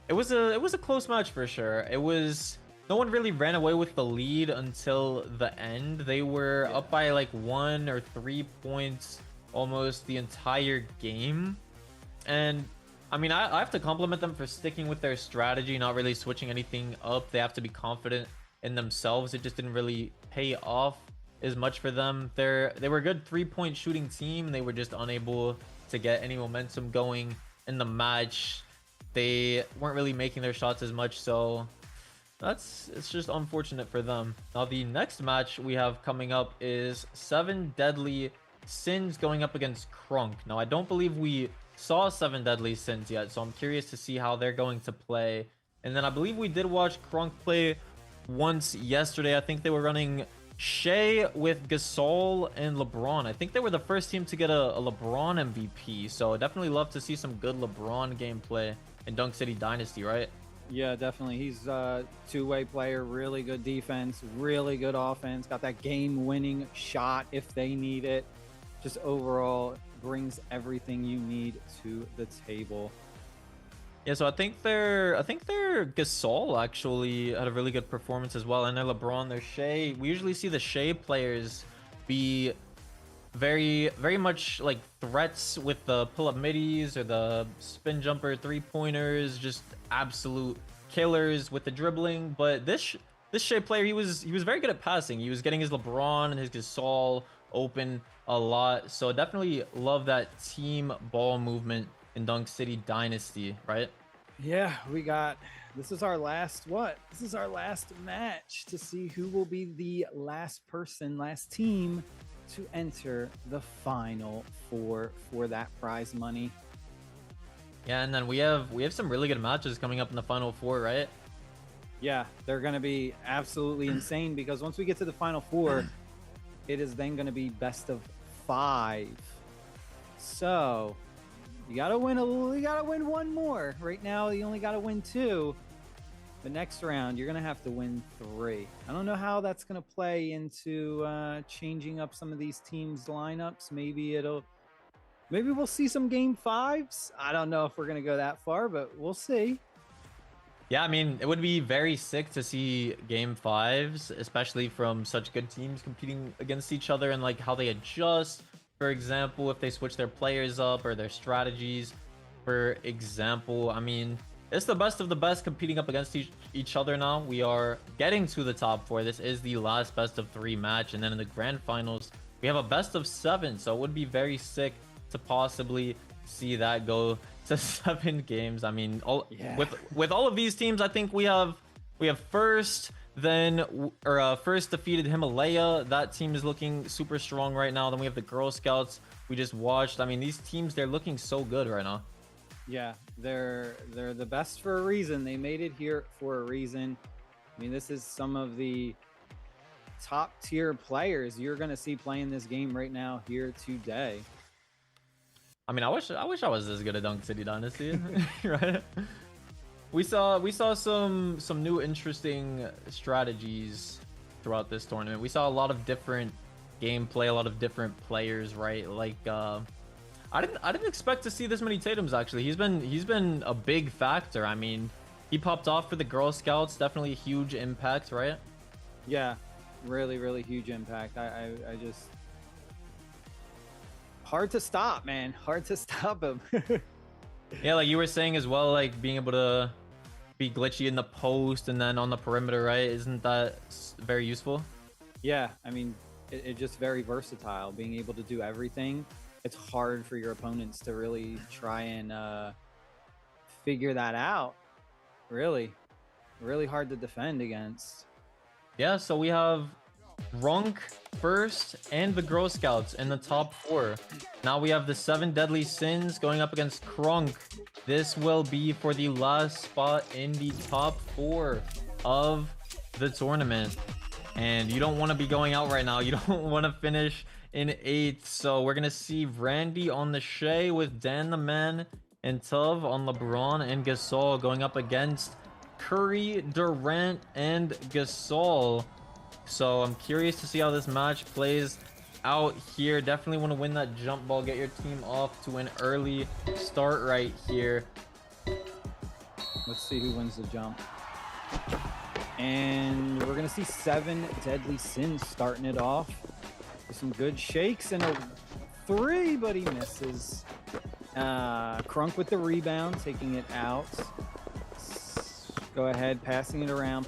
it was a close match for sure. It was, no one really ran away with the lead until the end. They were up by like 1 or 3 points almost the entire game. And I mean, I have to compliment them for sticking with their strategy, not really switching anything up. They have to be confident in themselves. It just didn't really pay off as much for them. They were a good 3-point shooting team. They were just unable to get any momentum going in the match. They weren't really making their shots as much, so it's just unfortunate for them. Now the next match we have coming up is 7 Deadly Sins going up against Krunk. Now I don't believe we saw 7 Deadly Sins yet, so I'm curious to see how they're going to play. And then I believe we did watch Krunk play once yesterday. I think they were running Shea with Gasol and LeBron. I think they were the first team to get a LeBron MVP, so definitely love to see some good LeBron gameplay in Dunk City Dynasty, right? Yeah, definitely. He's a two-way player, really good defense, really good offense, got that game-winning shot if they need it. Just overall brings everything you need to the table. Yeah, so I think their Gasol actually had a really good performance as well, and their LeBron, their Shea. We usually see the Shea players be very much like threats with the pull-up middies or the spin jumper 3-pointers, just absolute killers with the dribbling. But this Shea player, he was very good at passing. He was getting his LeBron and his Gasol open a lot. So definitely love that team ball movement in Dunk City Dynasty, right? Yeah, this is our last match to see who will be the last team to enter the final four for that prize money. Yeah, and then we have some really good matches coming up in the final four, right? Yeah, they're going to be absolutely insane, because once we get to the final four, it is then going to be best of 5. So you gotta win one more. Right now, you only gotta win 2. The next round, you're gonna have to win 3. I don't know how that's gonna play into changing up some of these teams' lineups. Maybe we'll see some game 5s. I don't know if we're gonna go that far, but we'll see. Yeah, I mean, it would be very sick to see game 5s, especially from such good teams competing against each other, and like how they adjust. For example, if they switch their players up or their strategies, for example. I mean, it's the best of the best competing up against each other now. We are getting to the top 4. This is the last best of 3 match. And then in the grand finals, we have a best of 7. So it would be very sick to possibly see that go to 7 games. I mean, with all of these teams, I think we have first, first defeated Himalaya. That team is looking super strong right now. Then we have the Girl Scouts we just watched. I mean, these teams, they're looking so good right now. Yeah, they're the best for a reason. They made it here for a reason. I mean, this is some of the top tier players you're going to see playing this game right now here today. I mean, I wish I was this good at Dunk City Dynasty, right? We saw some new interesting strategies throughout this tournament. We saw a lot of different gameplay, a lot of different players, right? Like I didn't expect to see this many Tatums actually. He's been a big factor. I mean, he popped off for the Girl Scouts, definitely a huge impact, right? Yeah, really huge impact. I just hard to stop, man. Hard to stop him. Yeah, like you were saying as well, like being able to be glitchy in the post and then on the perimeter, right? Isn't that very useful? Yeah, I mean, it's just very versatile, being able to do everything. It's hard for your opponents to really try and figure that out. Really hard to defend against. Yeah, so we have Krunk first and the Girl Scouts in the top 4. Now we have the 7 Deadly Sins going up against Krunk. This will be for the last spot in the top 4 of the tournament. And you don't want to be going out right now. You don't want to finish in 8th. So we're going to see Randy on the Shea with Dan the Man and Tuv on LeBron and Gasol going up against Curry, Durant, and Gasol. So I'm curious to see how this match plays out here. Definitely want to win that jump ball, get your team off to an early start right here. Let's see who wins the jump. And we're gonna see 7 Deadly Sins starting it off with some good shakes and a 3, but he misses. Krunk with the rebound, taking it out. Go ahead, passing it around.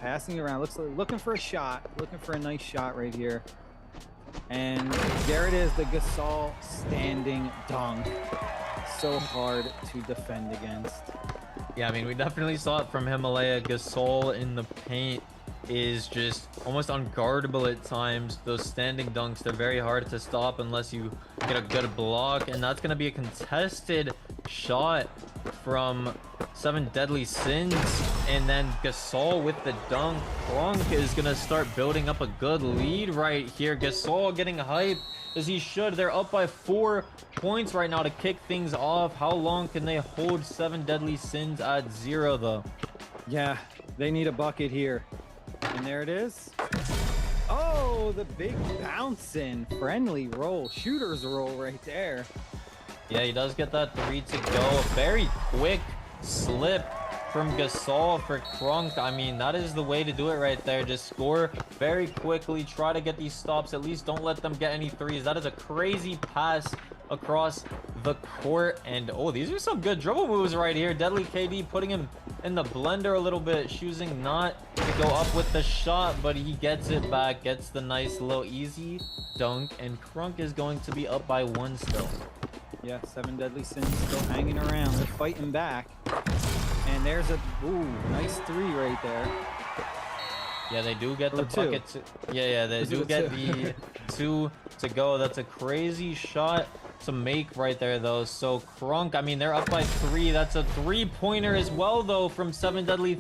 Looking for a shot, looking for a nice shot right here. And there it is, the Gasol standing dunk. So hard to defend against. Yeah, I mean, we definitely saw it from Himalaya. Gasol in the paint is just almost unguardable at times. Those standing dunks, they're very hard to stop unless you get a good block. And that's going to be a contested shot from 7 Deadly Sins. And then Gasol with the dunk. Krunk is going to start building up a good lead right here. Gasol getting hyped as he should. They're up by 4 points right now to kick things off. How long can they hold 7 Deadly Sins at 0 though? Yeah, they need a bucket here. And there it is. Oh, the big bouncing friendly roll, shooter's roll right there. Yeah, he does get that 3 to go. A very quick slip from Gasol for Krunk. I mean, that is the way to do it right there. Just score very quickly. Try to get these stops. At least don't let them get any 3s. That is a crazy pass across the court. And, oh, these are some good dribble moves right here. Deadly KD putting him in the blender a little bit. Choosing not to go up with the shot, but he gets it back. Gets the nice little easy dunk. And Krunk is going to be up by 1 still. Yeah, 7 Deadly Sins still hanging around. They're fighting back. And there's a nice 3 right there. Yeah, they do get the bucket. Yeah, they do get the 2 to go. That's a crazy shot to make right there, though. So Krunk, I mean, they're up by 3. That's a 3-pointer as well, though, from 7 Deadly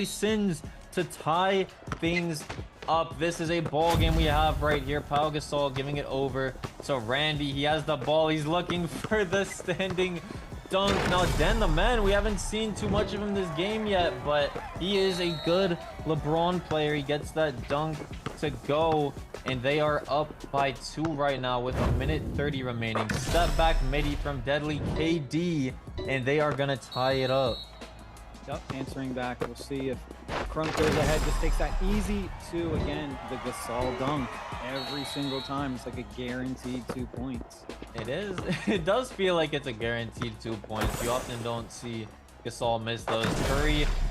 Sins to tie things up. This is a ball game we have right here. Pau Gasol giving it over to Randy. He has the ball. He's looking for the standing dunk. Now, Dan the Man, we haven't seen too much of him this game yet, but he is a good LeBron player. He gets that dunk to go, and they are up by 2 right now with 1:30 remaining. Step back midi from Deadly KD, and they are gonna tie it up. Yep, answering back. We'll see if Krunk goes ahead, just takes that easy 2 again. The Gasol dunk every single time. It's like a guaranteed 2 points. It is. It does feel like it's a guaranteed 2 points. You often don't see Gasol miss those.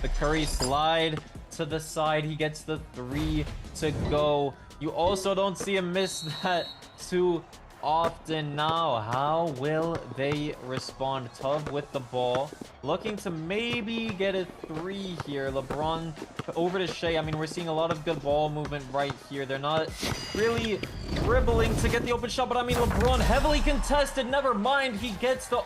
The Curry slide to the side. He gets the 3 to go. You also don't see him miss that too often. Now, how will they respond? Tuv with the ball, looking to maybe get a 3 here. LeBron over to Shea. I mean, we're seeing a lot of good ball movement right here. They're not really dribbling to get the open shot, but I mean, LeBron heavily contested. Never mind, he gets the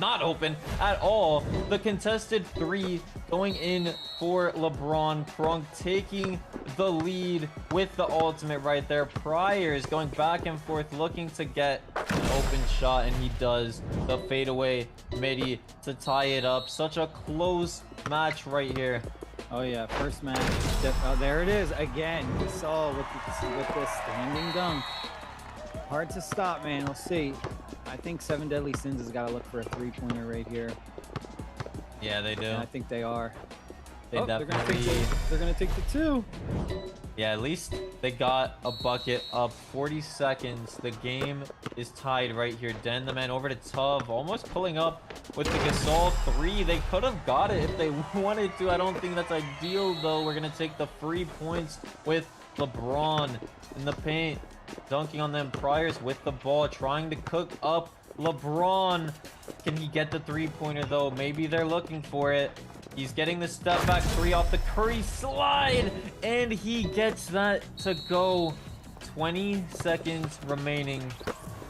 not open at all. The contested 3 going in for LeBron. Krunk taking the lead with the ultimate right there. Pryor's going back and forth looking to get an open shot, and he does. The fadeaway midi to tie it up. Such a close match right here. Oh yeah, first match. Oh, there it is again. Gasol with the standing dunk. Hard to stop, man. We'll see. I think Seven Deadly Sins has got to look for a three-pointer right here. Yeah, they do. And I think they are. They definitely. They're gonna take the two. Yeah, at least they got a bucket up. 40 seconds. The game is tied right here. Den the man over to Tov, almost pulling up with the Gasol 3. They could have got it if they wanted to. I don't think that's ideal, though. We're going to take the free points with LeBron in the paint. Dunking on them. Priors with the ball, trying to cook up LeBron. Can he get the three-pointer, though? Maybe they're looking for it. He's getting the step back three off the Curry slide, and he gets that to go. 20 seconds remaining.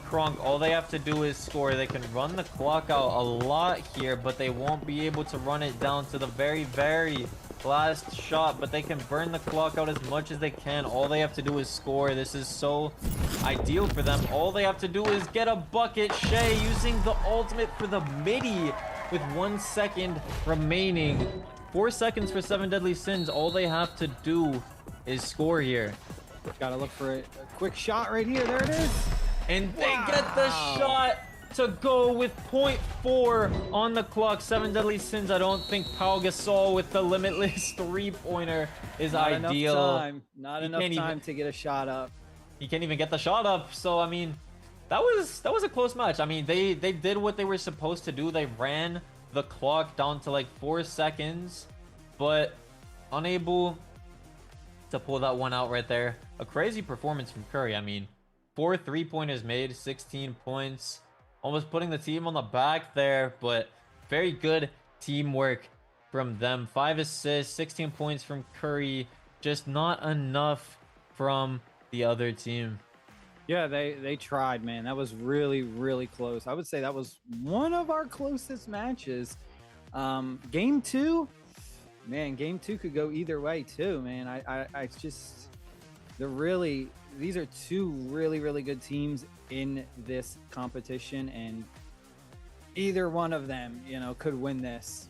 Krunk, all they have to do is score. They can run the clock out a lot here, but they won't be able to run it down to the very, very last shot, but they can burn the clock out as much as they can. All they have to do is score. This is so ideal for them. All they have to do is get a bucket. Shea using the ultimate for the midi with 1 second remaining. 4 seconds for Seven Deadly Sins. All they have to do is score here. Gotta look for a quick shot right here. There it is. And they get the shot to go with 0.4 on the clock. Seven Deadly Sins. I don't think Pau Gasol with the limitless three-pointer is ideal. Not enough time to get a shot up. He can't even get the shot up. So, I mean, that was a close match. I mean, they did what they were supposed to do. They ran the clock down to like 4 seconds, but unable to pull that one out right there. A crazy performance from Curry. I mean, 4 3-pointers made, 16 points, almost putting the team on the back there, but very good teamwork from them. 5 assists, 16 points from Curry, just not enough from the other team. Yeah, they tried, man. That was really, really close. I would say that was one of our closest matches. Game 2, man, game 2 could go either way too, man. I just, these are two really, really good teams in this competition, and either one of them, you know, could win this.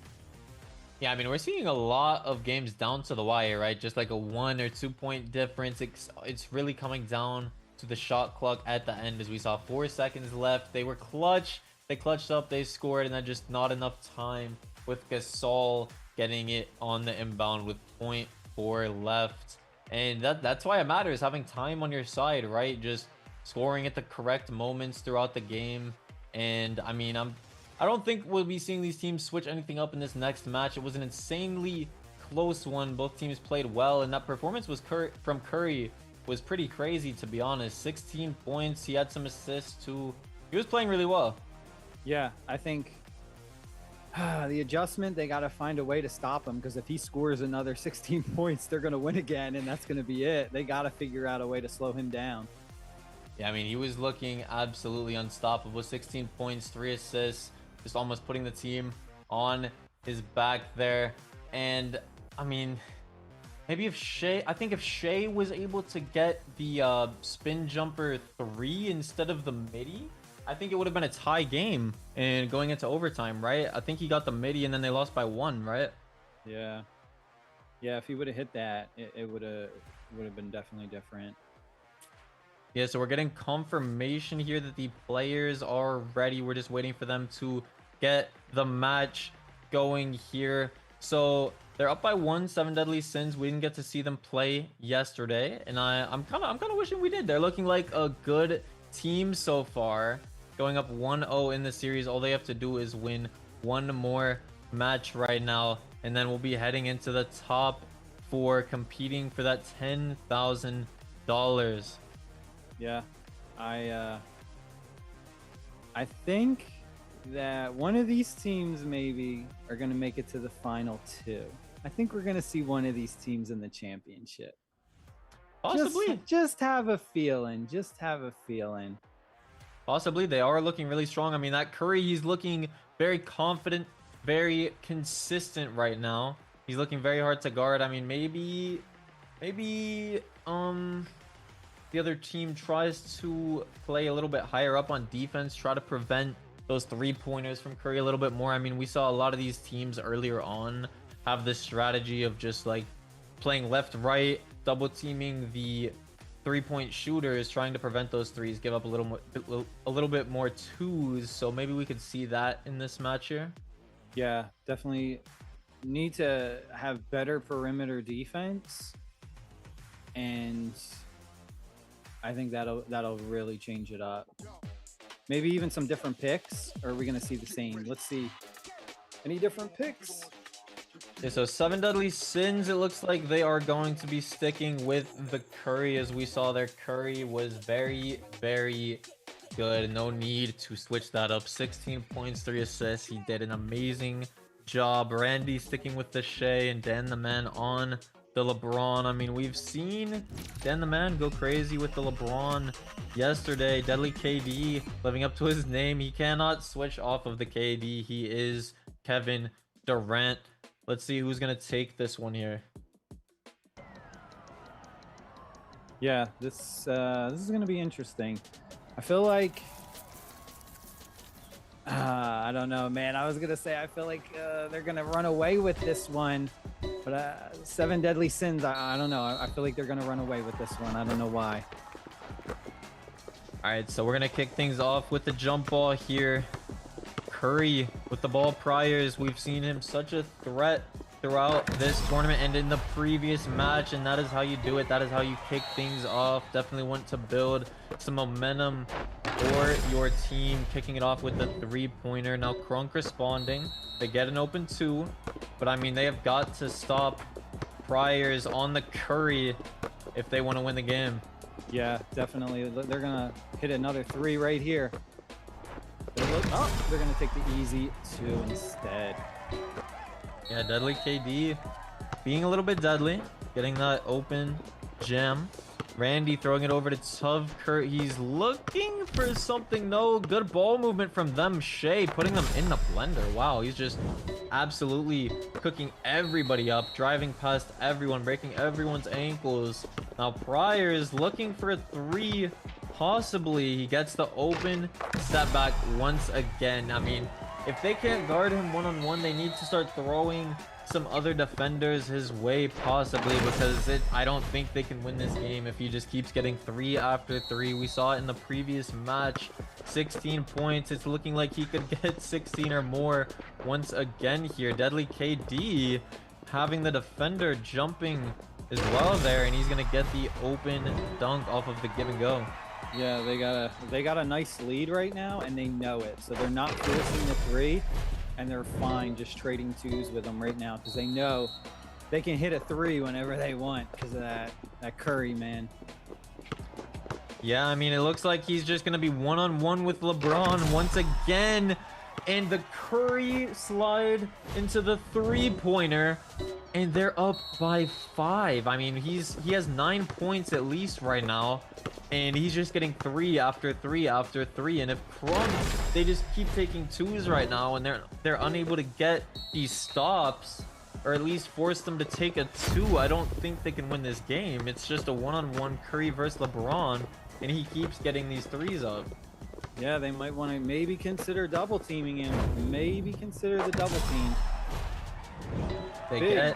Yeah, I mean, we're seeing a lot of games down to the wire, right? Just like a 1 or 2 point difference. It's really coming down to the shot clock at the end, as we saw 4 seconds left. They were clutch. They clutched up, they scored, and then just not enough time with Gasol getting it on the inbound with 0.4 left. And that's why it matters, having time on your side, right? Just scoring at the correct moments throughout the game. And I mean, I don't think we'll be seeing these teams switch anything up in this next match. It was an insanely close one. Both teams played well, and that performance was from Curry was pretty crazy, to be honest. 16 points. He had some assists too. He was playing really well. Yeah, I think the adjustment, they got to find a way to stop him, because if he scores another 16 points, they're going to win again, and that's going to be it. They got to figure out a way to slow him down. Yeah, I mean, he was looking absolutely unstoppable. 16 points, 3 assists, just almost putting the team on his back there. And I mean, maybe if Shea was able to get the spin jumper 3 instead of the midi, I think it would have been a tie game and going into overtime, right? I think he got the midi and then they lost by 1, right? Yeah. Yeah, if he would have hit that, it would have been definitely different. Yeah, so we're getting confirmation here that the players are ready. We're just waiting for them to get the match going here. So they're up by 1, Seven Deadly Sins. We didn't get to see them play yesterday, and I'm kind of wishing we did. They're looking like a good team so far, going up 1-0 in the series. All they have to do is win one more match right now, and then we'll be heading into the top 4, competing for that $10,000. Yeah, I think that one of these teams maybe are going to make it to the final 2. I think we're going to see one of these teams in the championship. Possibly. Just have a feeling. Just have a feeling. Possibly. They are looking really strong. I mean, that Curry, he's looking very confident, very consistent right now. He's looking very hard to guard. I mean, maybe the other team tries to play a little bit higher up on defense, try to prevent those 3-pointers from Curry a little bit more. I mean, we saw a lot of these teams earlier on have this strategy of just like playing left, right, double teaming the 3-point shooters, trying to prevent those threes, give up a little bit more twos. So maybe we could see that in this match here. Yeah, definitely need to have better perimeter defense, and I think that'll really change it up. Maybe even some different picks, or are we gonna see the same? Let's see. Any different picks? Okay, so 7 Deadly Sins, it looks like they are going to be sticking with the Curry. As we saw, their Curry was very, very good. No need to switch that up. 16 points, 3 assists. He did an amazing job. Randy sticking with the Shea, and Dan the Man on the LeBron. I mean, we've seen Dan the Man go crazy with the LeBron yesterday. Deadly KD living up to his name. He cannot switch off of the KD. He is Kevin Durant. Let's see who's gonna take this one here. Yeah, this is gonna be interesting. I feel like I don't know, man. I was gonna say I feel like they're gonna run away with this one, but 7 Deadly Sins. I don't know. I feel like they're gonna run away with this one. I don't know why. All right, so we're gonna kick things off with the jump ball here. Curry with the ball priors. We've seen him such a threat throughout this tournament and in the previous match, and that is how you do it. That is how you kick things off. Definitely want to build some momentum for your team, kicking it off with the 3-pointer. Now Krunk responding. They get an open 2, but I mean, they have got to stop priors on the Curry if they want to win the game. Yeah, definitely. They're gonna hit another 3 right here. They're gonna take the easy 2 instead. Yeah, Deadly KD being a little bit deadly, getting that open gem. Randy throwing it over to Tuv Kurt. He's looking for something. No, good ball movement from them. Shea putting them in the blender. Wow, he's just absolutely cooking everybody up, driving past everyone, breaking everyone's ankles. Now Priors looking for a 3. Possibly he gets the open step back once again. I mean, if they can't guard him one-on-one, they need to start throwing some other defenders his way, possibly, because I don't think they can win this game if he just keeps getting 3 after 3. We saw it in the previous match, 16 points. It's looking like he could get 16 or more once again here. Deadly KD having the defender jumping as well there, and he's gonna get the open dunk off of the give and go. Yeah, they got a nice lead right now, and they know it, so they're not forcing the 3, and they're fine just trading 2s with them right now because they know they can hit a 3 whenever they want because of that Curry, man. Yeah, I mean, it looks like he's just gonna be one-on-one with LeBron once again, and the Curry slide into the 3-pointer, and they're up by 5. I mean, he has 9 points at least right now, and he's just getting 3 after 3 after 3. And if Krunk, they just keep taking 2s right now, and they're unable to get these stops, or at least force them to take a 2, I don't think they can win this game. It's just a one-on-one Curry versus LeBron, and he keeps getting these 3s up. Yeah, they might want to maybe consider double teaming him. Maybe consider the double team.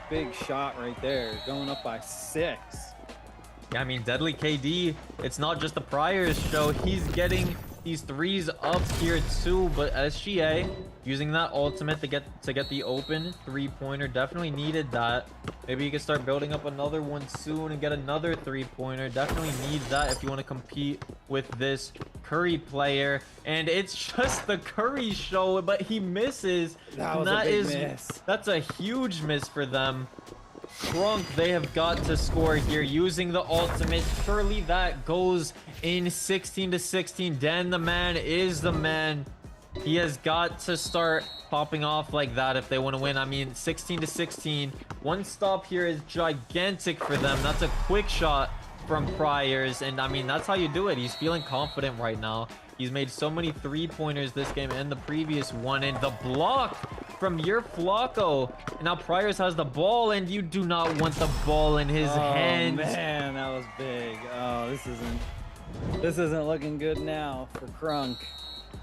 Big shot right there, going up by 6. Yeah, I mean, Deadly KD, it's not just the Priors show. He's getting these 3s up here too, but SGA using that ultimate to get the open 3-pointer. Definitely needed that. Maybe you can start building up another one soon and get another 3-pointer. Definitely need that if you want to compete with this Curry player. And it's just the Curry show, but he misses. That was a big miss. That's a huge miss for them. Krunk, they have got to score here using the ultimate. Surely that goes in 16-16. Dan the Man is the man. He has got to start popping off like that if they want to win. I mean, 16-16. One stop here is gigantic for them. That's a quick shot from Priors, and I mean, that's how you do it. He's feeling confident right now. He's made so many 3-pointers this game and the previous one, and the block from your Flacco. And now Priors has the ball, and you do not want the ball in his hands. Oh man, that was big. Oh, this isn't looking good now for Krunk.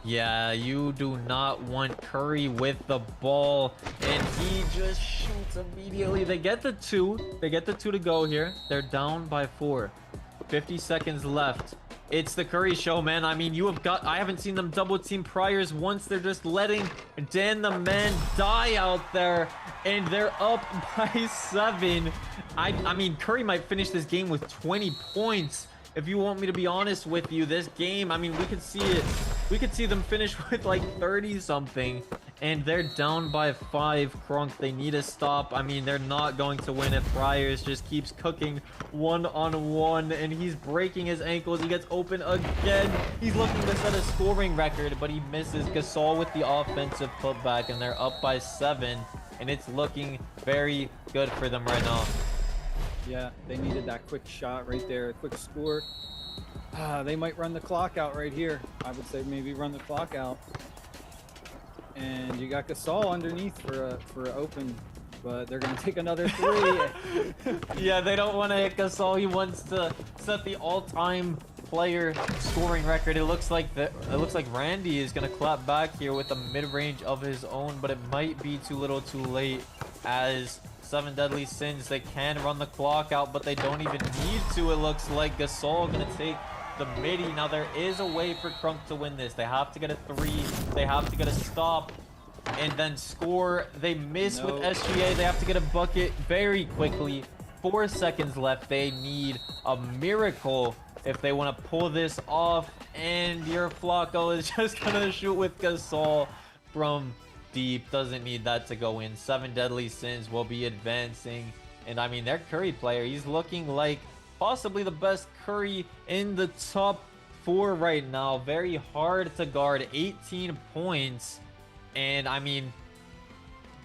Yeah, you do not want Curry with the ball, and he just shoots immediately. They get the 2. They get the 2 to go here. They're down by 4. 50 seconds left. It's the Curry show, man. I mean, I haven't seen them double team priors once. They're just letting Dan the man die out there, and they're up by 7. I mean, Curry might finish this game with 20 points. If you want me to be honest with you, this game, I mean, we could see it. We could see them finish with like 30 something, and they're down by 5. Krunk, they need to stop. I mean, they're not going to win if Friars just keeps cooking one-on-one, and he's breaking his ankles. He gets open again. He's looking to set a scoring record, but he misses. Gasol with the offensive putback, and they're up by 7, and it's looking very good for them right now. Yeah, they needed that quick shot right there, a quick score. They might run the clock out right here. I would say maybe run the clock out. And you got Gasol underneath for an open, but they're gonna take another 3. Yeah, they don't want to hit Gasol. He wants to set the all-time player scoring record. It looks like Randy is gonna clap back here with a mid-range of his own, but it might be too little, too late. As 7 deadly sins, they can run the clock out, but they don't even need to. It looks like Gasol gonna take the midi. Now there is a way for Krunk to win this. They have to get a 3. They have to get a stop and then score. They miss with SGA. They have to get a bucket very quickly. 4 seconds left. They need a miracle if they want to pull this off. And your Flacco is just gonna shoot with Gasol from deep. Doesn't need that to go in. 7 deadly sins will be advancing. And I mean, their Curry player, he's looking like possibly the best Curry in the top 4 right now. Very hard to guard. 18 points. And I mean,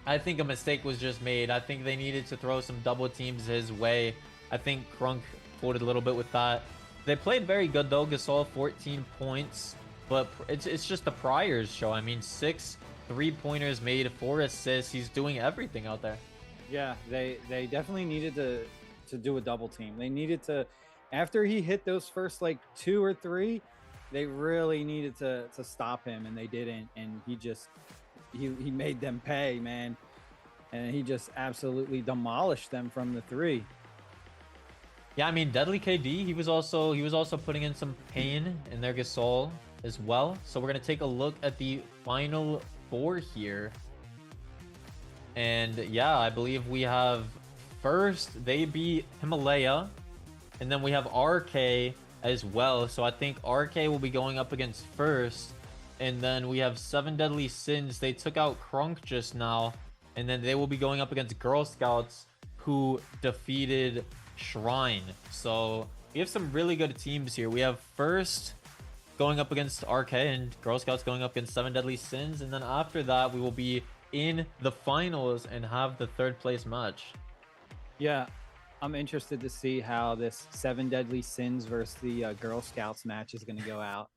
I think a mistake was just made. I think they needed to throw some double teams his way. I think Krunk folded a little bit with that. They played very good though. Gasol 14 points, but it's just the priors show. I mean, 6 3-pointers made, 4 assists. He's doing everything out there. Yeah, they definitely needed to do a double team. They needed to, after he hit those first like 2 or 3, they really needed to stop him, and they didn't. And he made them pay, man. And he just absolutely demolished them from the 3. Yeah, I mean, Deadly KD, he was also putting in some pain in their Gasol as well. So we're gonna take a look at the final 4 here. And yeah, I believe we have first, they beat Himalaya, and then we have RK as well. So I think RK will be going up against first, and then we have 7 deadly sins. They took out Krunk just now, and then they will be going up against Girl Scouts, who defeated Shrine. So we have some really good teams here. We have first going up against RK, and Girl Scouts going up against 7 deadly sins, and then after that we will be in the finals and have the 3rd place match. Yeah, I'm interested to see how this 7 deadly sins versus the Girl Scouts match is going to go out,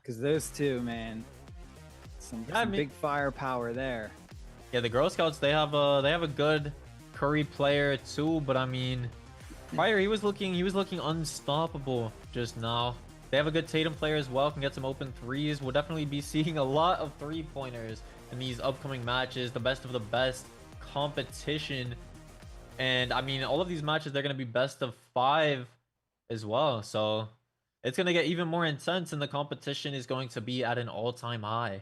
because those two, man, some big firepower there. Yeah, the Girl Scouts, they have a good Curry player too, but I mean, prior he was looking unstoppable just now. They have a good Tatum player as well, can get some open 3s. We'll definitely be seeing a lot of 3-pointers in these upcoming matches, the best of the best competition. And I mean, all of these matches, they're going to be best of 5 as well. So it's going to get even more intense, and the competition is going to be at an all-time high.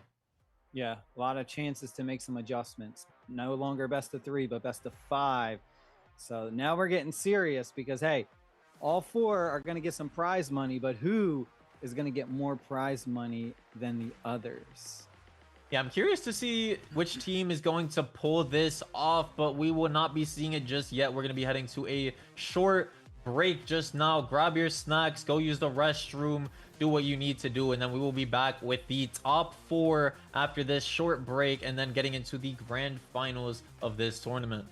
Yeah, a lot of chances to make some adjustments. No longer best of 3, but best of 5. So now we're getting serious, because, hey, all 4 are going to get some prize money, but who is going to get more prize money than the others? Yeah, I'm curious to see which team is going to pull this off, but we will not be seeing it just yet. We're going to be heading to a short break just now. Grab your snacks, go use the restroom, do what you need to do, and then we will be back with the top 4 after this short break, and then getting into the grand finals of this tournament.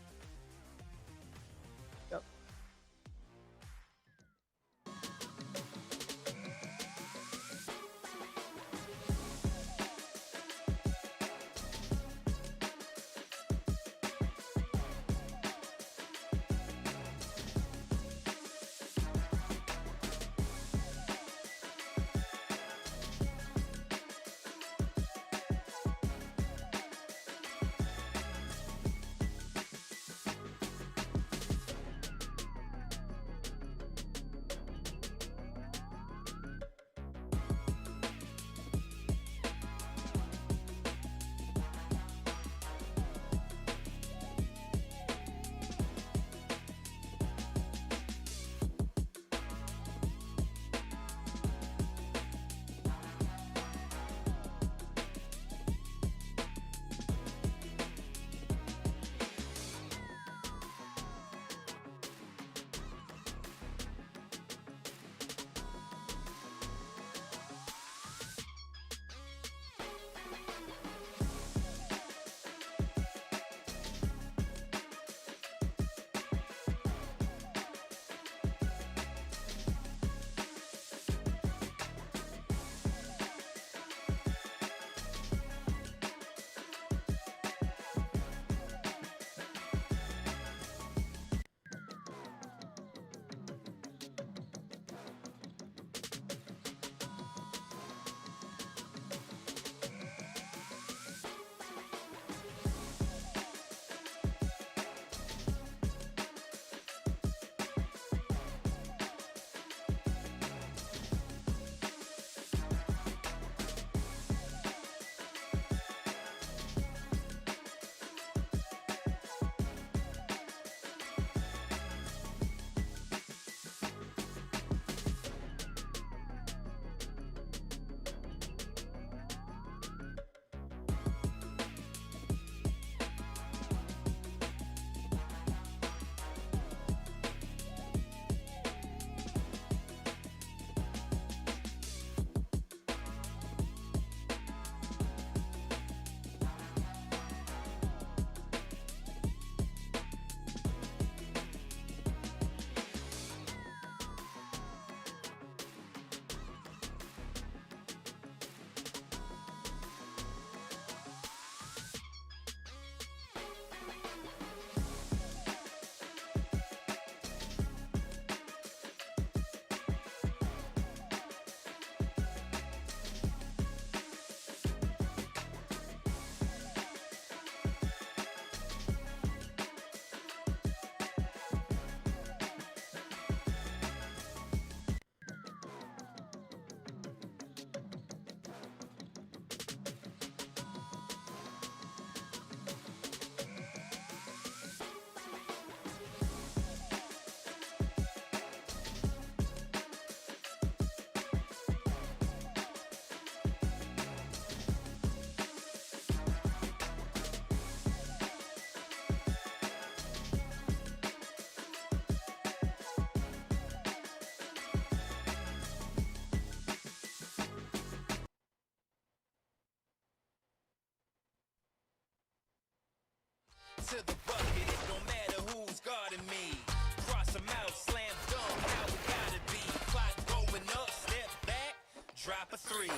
to the bucket. It don't matter who's guarding me. Cross them out, slam dunk, how we gotta be. Clock going up, step back, drop a three.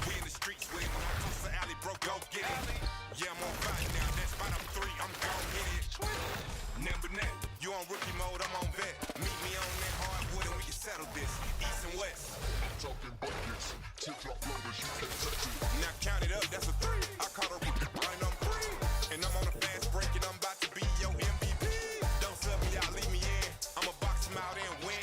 We in the streets with it. Across the alley, bro, go get it. Yeah, I'm on fire now. That spot up 3, I'm gon' hit it. Number 9, you on rookie mode, I'm on vet. Meet me on that hardwood and we can settle this. East and west. Talking buckets, tip-top loaders, you can't touch it. Now count it up, that's a 3. I caught a rookie, right, I'm free. And I'm on a fast break and I'm about to be your MVP. Don't sub me out, leave me in. I'ma box him out and win.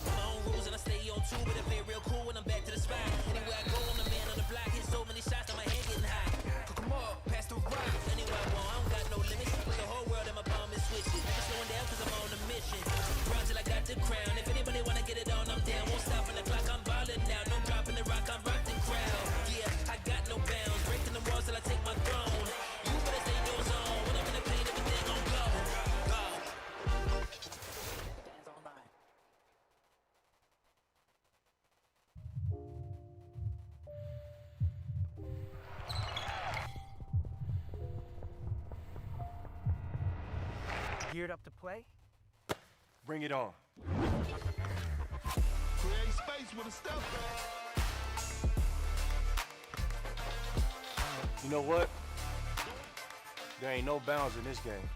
My own rules and I stay on two, but I play real cool when I'm back to the spot. Anywhere I go, I'm the man on the block. Hit so many shots that my head getting hot. Cook 'em up, pass the rock. Anywhere I want, I don't got no limits. Put the whole world in my palm and switch it. Never slowing down cause I'm on a mission. Run till I got the crown. If anybody wanna get it on, I'm down. Won't stop on the clock, I'm ballin' now. No dropping the rock, I'm rocking crowd. Yeah, I got no bounds. Breaking the walls till I take my throne. You better stay in your zone. When I'm in the paint, everything gon' blow. Go. Dance all night. Geared up to play? Bring it on. Create space with a step back. You know what? There ain't no bounds in this game.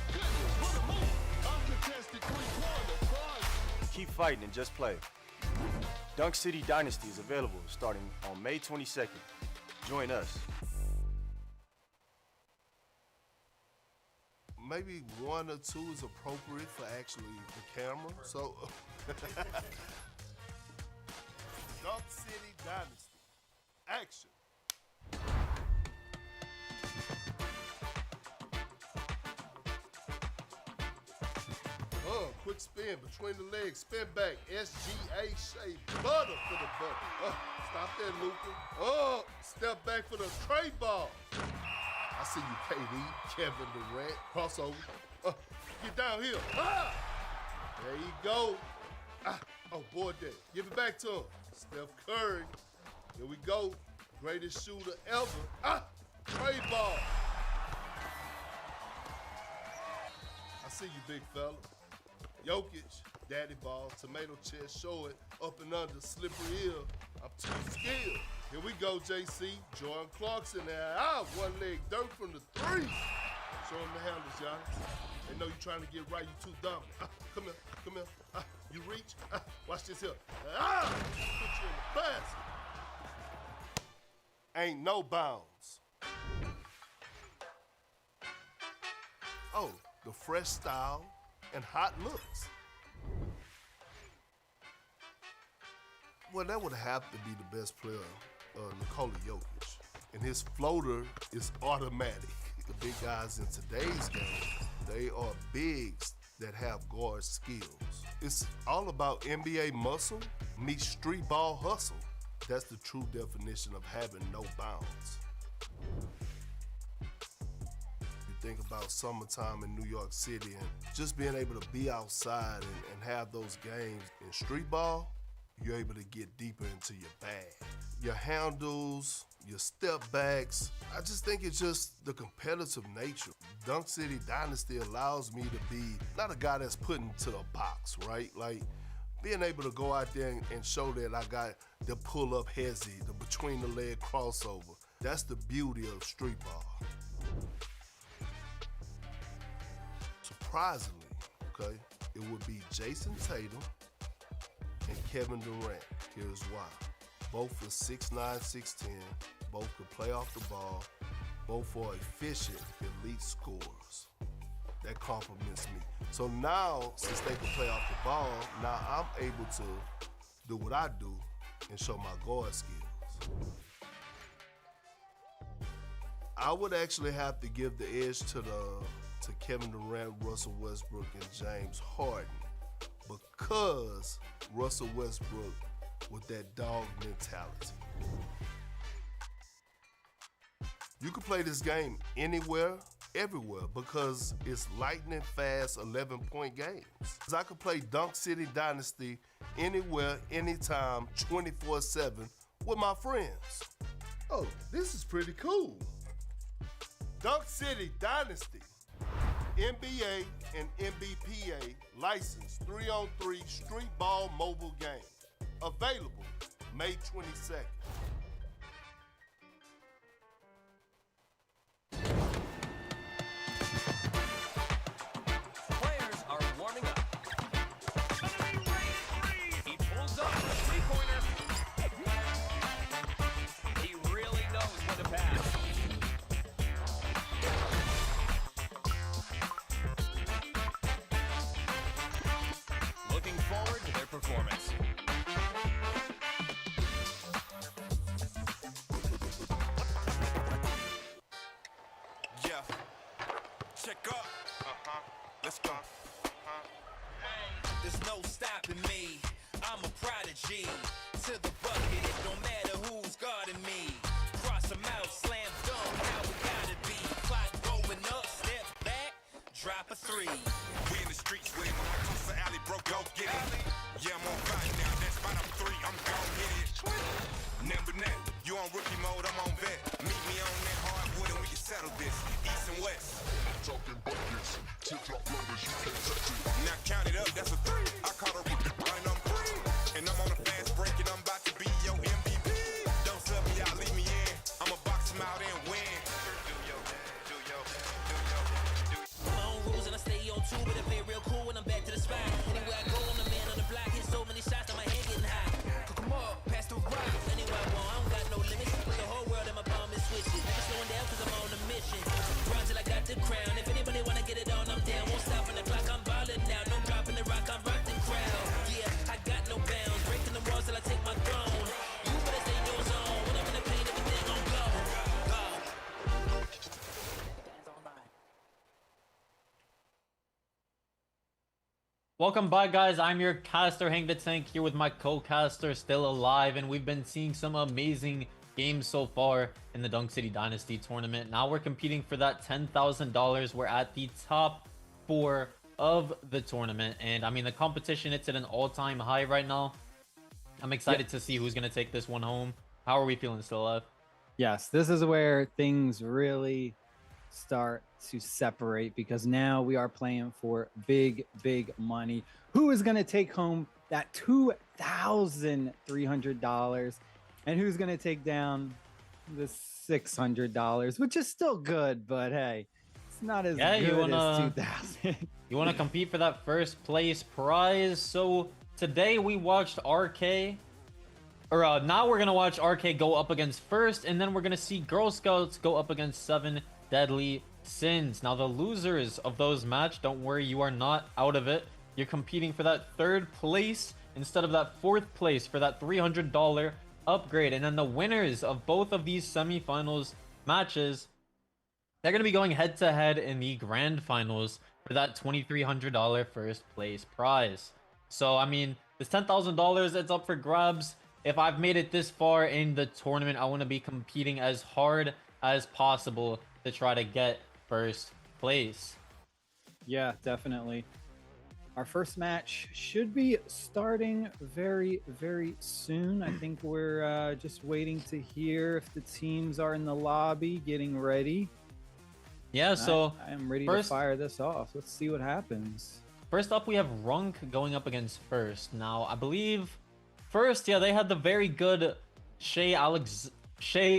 Goodness, what a move! Uncontested three-pointer, fun. Keep fighting and just play. Dunk City Dynasty is available starting on May 22nd. Join us. Maybe 1 or 2 is appropriate for actually the camera. So, Dunk City Dynasty. Action. Quick spin between the legs, spin back, SGA shape, butter for the bucket. Stop there, Luka. Step back for the tray ball. I see you, KD, Kevin Durant, crossover. Get down here. There you go. Oh, boy, there. Give it back to him. Steph Curry. Here we go. Greatest shooter ever. Trey ball. I see you, big fella. Jokic, daddy ball, tomato chest, show it, up and under, slippery heel. I'm too skilled. Here we go, JC. Jordan Clarkson there. One leg dirt from the 3. Show him the handles, y'all. They know you trying to get right, you too dumb. Come here. You reach. Watch this here. Put you in the basket. Ain't no bounds. Oh, the fresh style and hot looks. Well, that would have to be the best player, Nikola Jokic. And his floater is automatic. The big guys in today's game, they are bigs that have guard skills. It's all about NBA muscle meets street ball hustle. That's the true definition of having no bounds. You think about summertime in New York City and just being able to be outside and have those games in street ball, you're able to get deeper into your bag. Your handles, your step backs, I just think it's just the competitive nature. Dunk City Dynasty allows me to be not a guy that's put into a box, right? Like being able to go out there and show that I got the pull-up hezzy, the between-the-leg crossover. That's the beauty of street ball. Surprisingly, okay, it would be Jason Tatum and Kevin Durant. Here's why. Both are 6'9", 6'10". Both can play off the ball. Both are efficient, elite scorers. That compliments me. So now, since they can play off the ball, now I'm able to do what I do and show my guard skills. I would actually have to give the edge to Kevin Durant, Russell Westbrook, and James Harden because Russell Westbrook with that dog mentality. You can play this game anywhere, everywhere, because it's lightning fast 11-point games. I could play Dunk City Dynasty anywhere, anytime, 24/7 with my friends. Oh, this is pretty cool. Dunk City Dynasty, NBA and NBPA licensed 3-on-3 street ball mobile game. Available May 22nd. Players are warming up. He pulls up for a three-pointer. He really knows when to pass. Looking forward to their performance. Yeah. Check up. Let's go. There's no stopping me. I'm a prodigy. To the bucket, it don't matter who's guarding me. Cross them out, slam dunk, how we gotta be. Clock going up, step back, drop a three. We in the streets with it. When I cross the alley, bro, go get it. Yeah, I'm on fire now. That's spot up 3. I'm gon' hit it. Number 9, you on rookie mode, I'm on vet. Meet me on that hardwood and we can settle this. East and west. Talking buckets, tip-top loaders, you can't touch it. Now count it up, that's a 3. I caught a rookie and I'm free. And I'm on a fast break and I'm about to be your MVP. Don't sub me out, leave me in. I'ma box him out and win. My own rules and I stay on two, but I play real cool when I'm back to the spot. Anywhere I go, I'm the man on the block. Hit so many shots that my head getting hot. Cook 'em up, pass the rock. Anywhere I want, I don't got no limits. Put the whole world in my palm and switch it. Never slowing down cause I'm on a mission. Run till I got the crown. If anybody wanna get it on, I'm down. Won't stop on the clock, I'm ballin' now. No dropping the rock, I'm rocking crowd. Yeah, I got no bounds. Breaking the walls till I take my throne. You better stay in your zone. When I'm in the paint, everything gon' go. Go. Welcome back, guys. I'm your caster, Hang the Tank, here with my co-caster, still alive, and we've been seeing some amazing games so far in the Dunk City Dynasty tournament. Now we're competing for that $10,000. We're at the top 4 of the tournament, and I mean, the competition, it's at an all-time high right now. I'm excited to see who's going to take this one home. How are we feeling, still alive? Yes, this is where things really start to separate, because now we are playing for big money. Who is going to take home that $2,300, and who's going to take down the $600, which is still good, but hey, it's not as good as 2,000. You want to compete for that first place prize? So today we watched RK, or now we're gonna watch RK go up against First, and then we're gonna see Girl Scouts go up against 7 Deadly Sins. Now the losers of those match, don't worry, you are not out of it. You're competing for that 3rd place instead of that 4th place for that $300 upgrade. And then the winners of both of these semifinals matches, they're going to be going head to head in the grand finals for that $2,300 first place prize. So I mean, this $10,000, it's up for grabs. If I've made it this far in the tournament, I want to be competing as hard as possible to try to get first place. Yeah, definitely. Our first match should be starting very soon. I think we're just waiting to hear if the teams are in the lobby getting ready. Yeah, so I am ready to fire this off. Let's see what happens. First up, we have Krunk going up against First. Now, I believe First, yeah, they had the very good Shea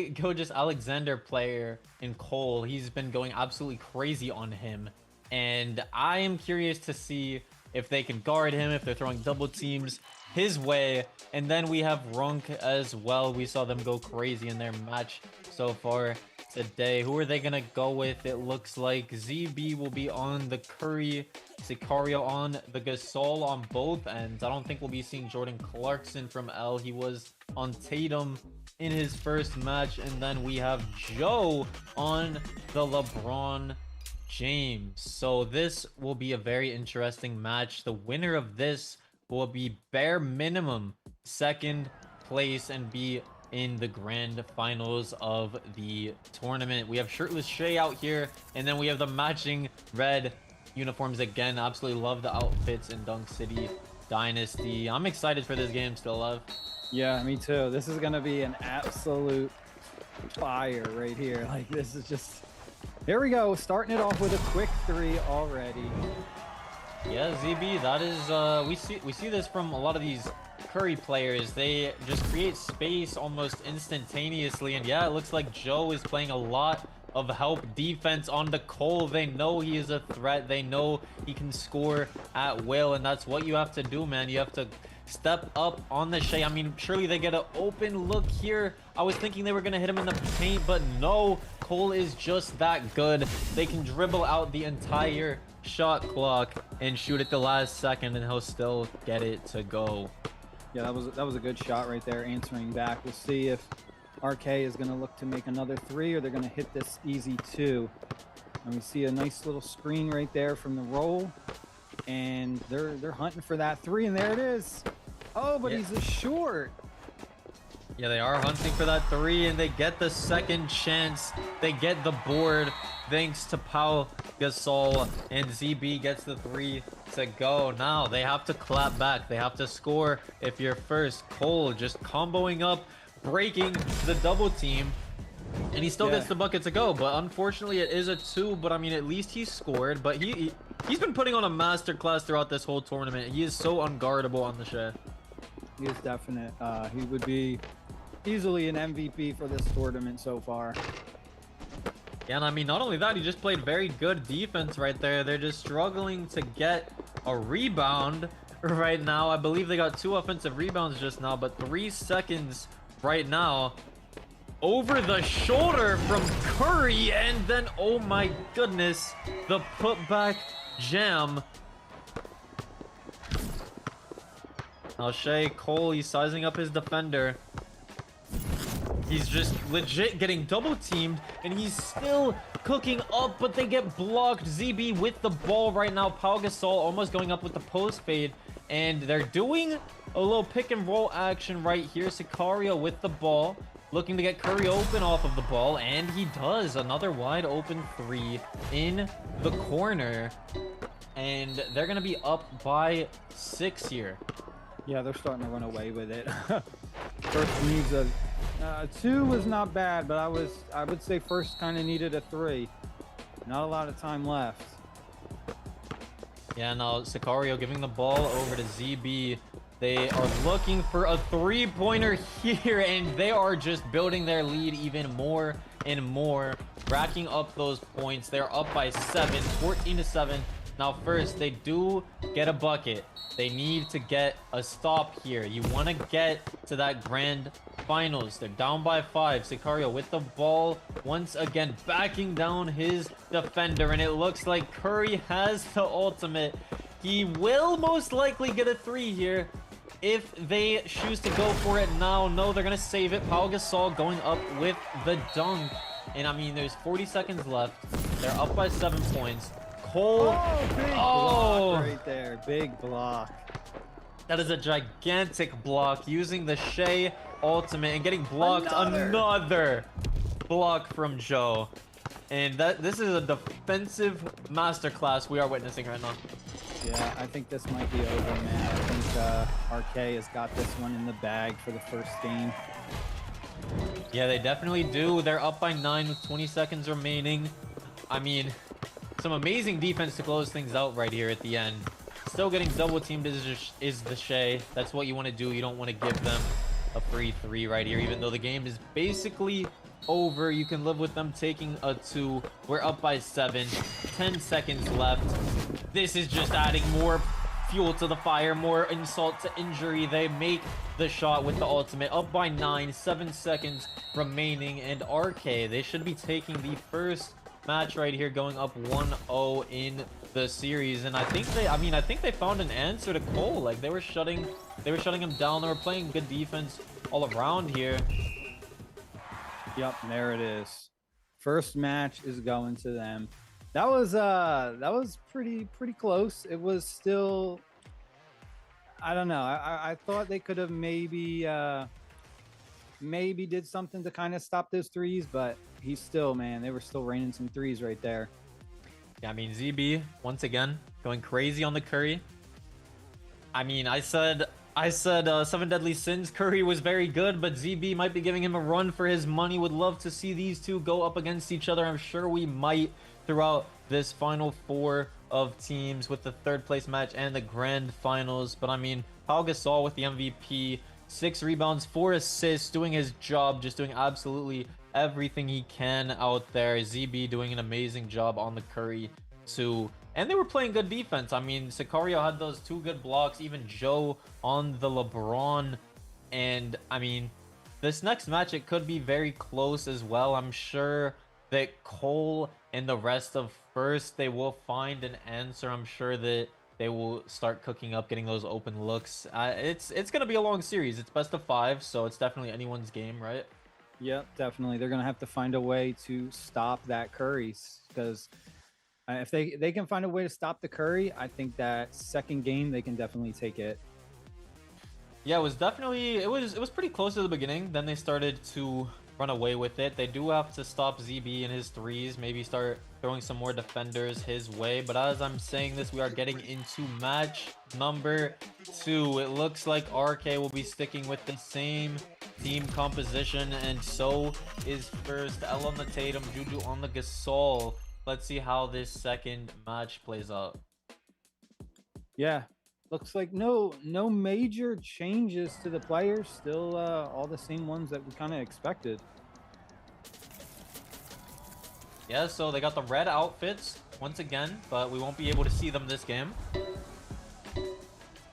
Gilgeous-Alexander player in Cole. He's been going absolutely crazy on him, and I am curious to see if they can guard him, if they're throwing double teams his way. And then we have Krunk as well. We saw them go crazy in their match so far today. Who are they gonna go with? It looks like ZB will be on the Curry, Sicario on the Gasol on both ends. I don't think we'll be seeing Jordan Clarkson from L. He was on Tatum in his first match. And then we have Joe on the LeBron James. So this will be a very interesting match. The winner of this will be bare minimum 2nd place and be in the grand finals of the tournament. We have shirtless Shay out here, and then we have the matching red uniforms again. Absolutely love the outfits in Dunk City Dynasty. I'm excited for this game, still love. Yeah, me too. This is gonna be an absolute fire right here. Like, this is just... Here we go, starting it off with a quick 3 already. Yeah, ZB, that is we see this from a lot of these Curry players. They just create space almost instantaneously, and yeah, it looks like Joe is playing a lot of help defense on the Cole. They know he is a threat. They know he can score at will, and that's what you have to do, man. You have to step up on the Shea. I mean, surely they get an open look here. I was thinking they were gonna hit him in the paint, but no, Cole is just that good. They can dribble out the entire shot clock and shoot at the last second, and he'll still get it to go. Yeah, that was a good shot right there, answering back. We'll see if RK is going to look to make another 3, or they're going to hit this easy 2. And we see a nice little screen right there from the roll, and they're hunting for that 3, and there it is. Oh, but he's a short. Yeah, they are hunting for that 3, and they get the second chance. They get the board thanks to Pau Gasol, and ZB gets the 3 to go. Now they have to clap back. They have to score if you're first. Cole just comboing up, breaking the double team, and he still gets the bucket to go. But unfortunately, it is a 2. But I mean, at least he scored. But he's been putting on a masterclass throughout this whole tournament. He is so unguardable on the Shea. He is definite. He would be easily an MVP for this tournament so far. Yeah, and I mean, not only that, he just played very good defense right there. They're just struggling to get a rebound right now. I believe they got 2 offensive rebounds just now, but 3 seconds right now. Over the shoulder from Curry, and then, oh my goodness, the putback jam. Now Shea Cole, he's sizing up his defender. He's just legit getting double teamed, and he's still cooking up, but they get blocked. ZB with the ball right now. Pau Gasol almost going up with the post fade, and they're doing a little pick and roll action right here. Sicario with the ball, looking to get Curry open off of the ball, and he does. Another wide open 3 in the corner, and they're gonna be up by 6 here. Yeah, they're starting to run away with it. First needs a 2 was not bad, but I would say first kind of needed a 3. Not a lot of time left. Yeah, now Sicario giving the ball over to ZB. They are looking for a 3-pointer here, and they are just building their lead even more and more, racking up those points. They're up by 7, 14-7. Now first, they do get a bucket. They need to get a stop here. You want to get to that grand finals. They're down by 5. Sicario with the ball once again, backing down his defender, and it looks like Curry has the ultimate. He will most likely get a 3 here if they choose to go for it now. No, they're gonna save it. Pau Gasol going up with the dunk, and I mean, there's 40 seconds left. They're up by 7 points. Cole, Big block right there. Big block. That is a gigantic block, using the Shea ultimate and getting blocked. Another block from Joe. And this is a defensive masterclass we are witnessing right now. Yeah, I think this might be over, man. I think RK has got this one in the bag for the first game. Yeah, they definitely do. They're up by 9 with 20 seconds remaining. I mean, some amazing defense to close things out right here at the end. Still getting double teamed is the Shea. That's what you want to do. You don't want to give them a free 3 right here, even though the game is basically over. You can live with them taking a 2. We're up by 7, 10 seconds left. This is just adding more fuel to the fire, more insult to injury. They make the shot with the ultimate, up by 9, 7 seconds remaining, and RK, they should be taking the first match right here, going up 1-0 in the series. And I think they found an answer to Cole. Like, they were shutting him down. They were playing good defense all around here. Yep, there it is. First match is going to them. That was pretty close. It was still, I don't know. I thought they could have maybe did something to kind of stop those threes, but he's still, man, they were still raining some threes right there. Yeah, I mean, ZB once again going crazy on the Curry. I mean, I said I said 7 Deadly Sins. Curry was very good, but ZB might be giving him a run for his money. Would love to see these two go up against each other. I'm sure we might throughout this final 4 of teams with the 3rd place match and the grand finals. But I mean, Pau Gasol with the MVP, 6 rebounds, 4 assists, doing his job, just doing absolutely everything he can out there. ZB doing an amazing job on the Curry too. And they were playing good defense. I mean, Sicario had those 2 good blocks, even Joe on the LeBron. And I mean, this next match, it could be very close as well. I'm sure that Cole and the rest of First, they will find an answer. I'm sure that they will start cooking up, getting those open looks. It's going to be a long series. It's best of 5, so it's definitely anyone's game, right? Yep, definitely. They're going to have to find a way to stop that Curry, because if they can find a way to stop the Curry, I think that second game they can definitely take it. Yeah, it was pretty close at the beginning. Then they started to run away with it. They do have to stop ZB in his threes, maybe start throwing some more defenders his way. But as I'm saying this, we are getting into match number 2. It looks like RK will be sticking with the same team composition, and so is First. L on the Tatum, Juju on the Gasol. Let's see how this second match plays out. Yeah, looks like no major changes to the players. Still all the same ones that we kind of expected. Yeah, so they got the red outfits once again, but we won't be able to see them this game.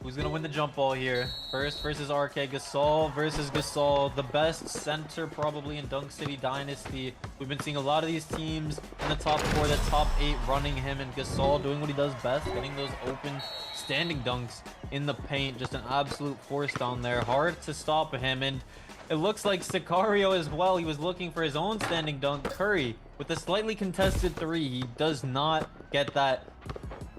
Who's gonna win the jump ball here? First versus RK. Gasol versus Gasol, the best center probably in Dunk City Dynasty. We've been seeing a lot of these teams in the top 4, the top 8 running him, and Gasol doing what he does best, getting those open standing dunks in the paint. Just an absolute force down there. Hard to stop him, and it looks like Sicario as well. He was looking for his own standing dunk. Curry with a slightly contested 3. He does not get that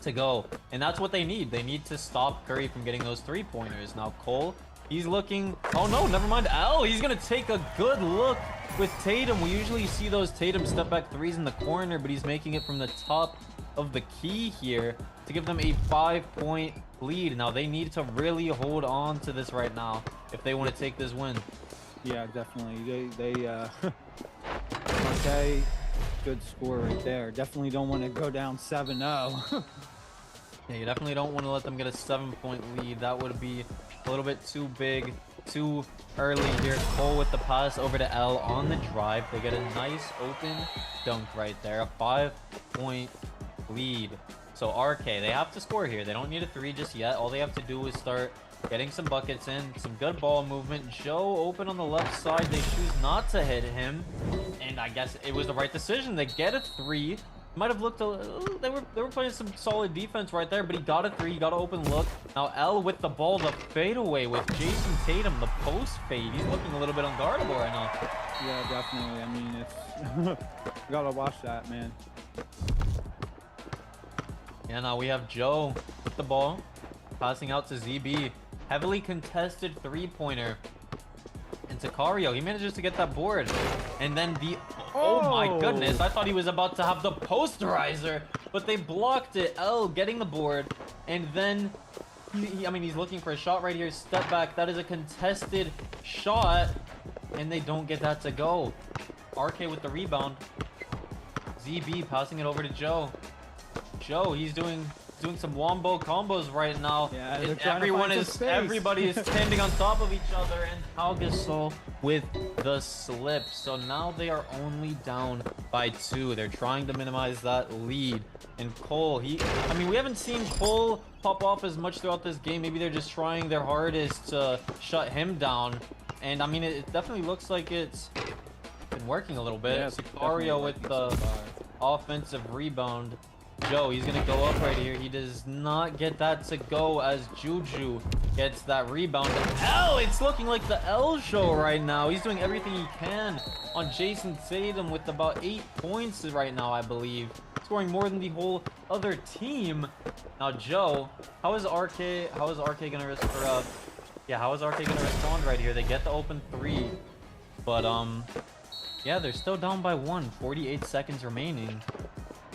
to go, and that's what they need. They need to stop Curry from getting those 3-pointers. Now Cole, he's looking, oh no, never mind. L, he's gonna take a good look with Tatum. We usually see those Tatum step back 3s in the corner, but he's making it from the top of the key here to give them a 5-point lead. Now they need to really hold on to this right now if they want to take this win. Yeah, definitely. Okay, good score right there. Definitely don't want to go down 7-0. Yeah, you definitely don't want to let them get a 7-point lead. That would be a little bit too big, too early here. Cole with the pass over to L on the drive. They get a nice open dunk right there. A 5-point lead. So RK, they have to score here. They don't need a 3 just yet. All they have to do is start getting some buckets in, some good ball movement. Joe open on the left side. They choose not to hit him, and I guess it was the right decision. They get a 3. Might have looked they were playing some solid defense right there, but he got a 3. He got an open look. Now L with the ball, the fadeaway with Jason Tatum, the post fade. He's looking a little bit unguardable right now. Yeah, definitely. I mean, it's you gotta watch that, man. Yeah, now we have Joe with the ball, passing out to ZB. Heavily contested 3-pointer. And Sicario, he manages to get that board. And then oh my goodness, I thought he was about to have the posterizer, but they blocked it. L getting the board, and then I mean, he's looking for a shot right here. Step back. That is a contested shot, and they don't get that to go. RK with the rebound. ZB passing it over to Joe. Joe, he's doing some wombo combos right now. Yeah, everybody is standing on top of each other, and Pau Gasol with the slip. So now they are only down by 2. They're trying to minimize that lead. And Cole, I mean, we haven't seen Cole pop off as much throughout this game. Maybe they're just trying their hardest to shut him down. And I mean, it definitely looks like it's been working a little bit. Yeah, Sicario with the offensive rebound. Joe, he's gonna go up right here. He does not get that to go as Juju gets that rebound. L, it's looking like the L show right now. He's doing everything he can on Jason Tatum with about 8 points right now, I believe. Scoring more than the whole other team. Now Joe, how is RK gonna respond right here? They get the open 3. But yeah, they're still down by 1. 48 seconds remaining.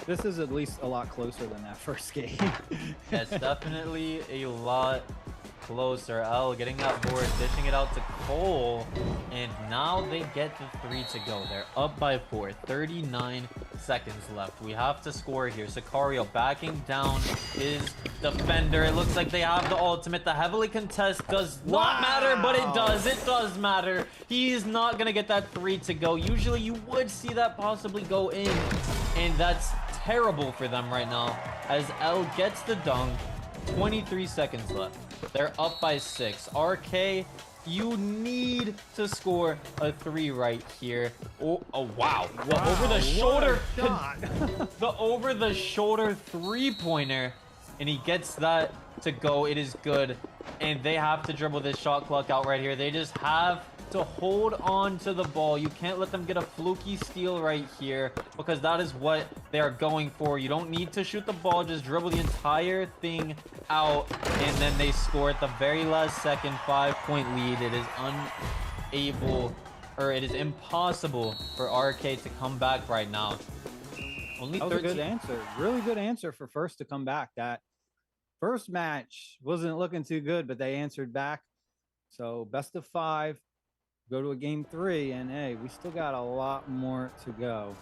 This is at least a lot closer than that first game. Yeah, it's definitely a lot closer. L getting that board, dishing it out to Cole. And now they get the 3 to go. They're up by 4. 39 seconds left. We have to score here. Sicario backing down his defender. It looks like they have the ultimate. The heavily contest does not matter, but it does. It does matter. He's not going to get that 3 to go. Usually you would see that possibly go in. And that's terrible for them right now as L gets the dunk. 23 seconds left. They're up by 6. RK, you need to score a 3 right here. Oh wow. The over the shoulder the over the shoulder 3-pointer, and he gets that to go. It is good, and they have to dribble this shot clock out right here. They just have to hold on to the ball. You can't let them get a fluky steal right here, because that is what they are going for. You don't need to shoot the ball, just dribble the entire thing out, and then they score at the very last second. 5-point lead. It is it is impossible for RK to come back right now. Only that was 13. A good answer. Really good answer for First to come back. That first match wasn't looking too good, but they answered back. So best of 5. Go to a game 3, and hey, we still got a lot more to go.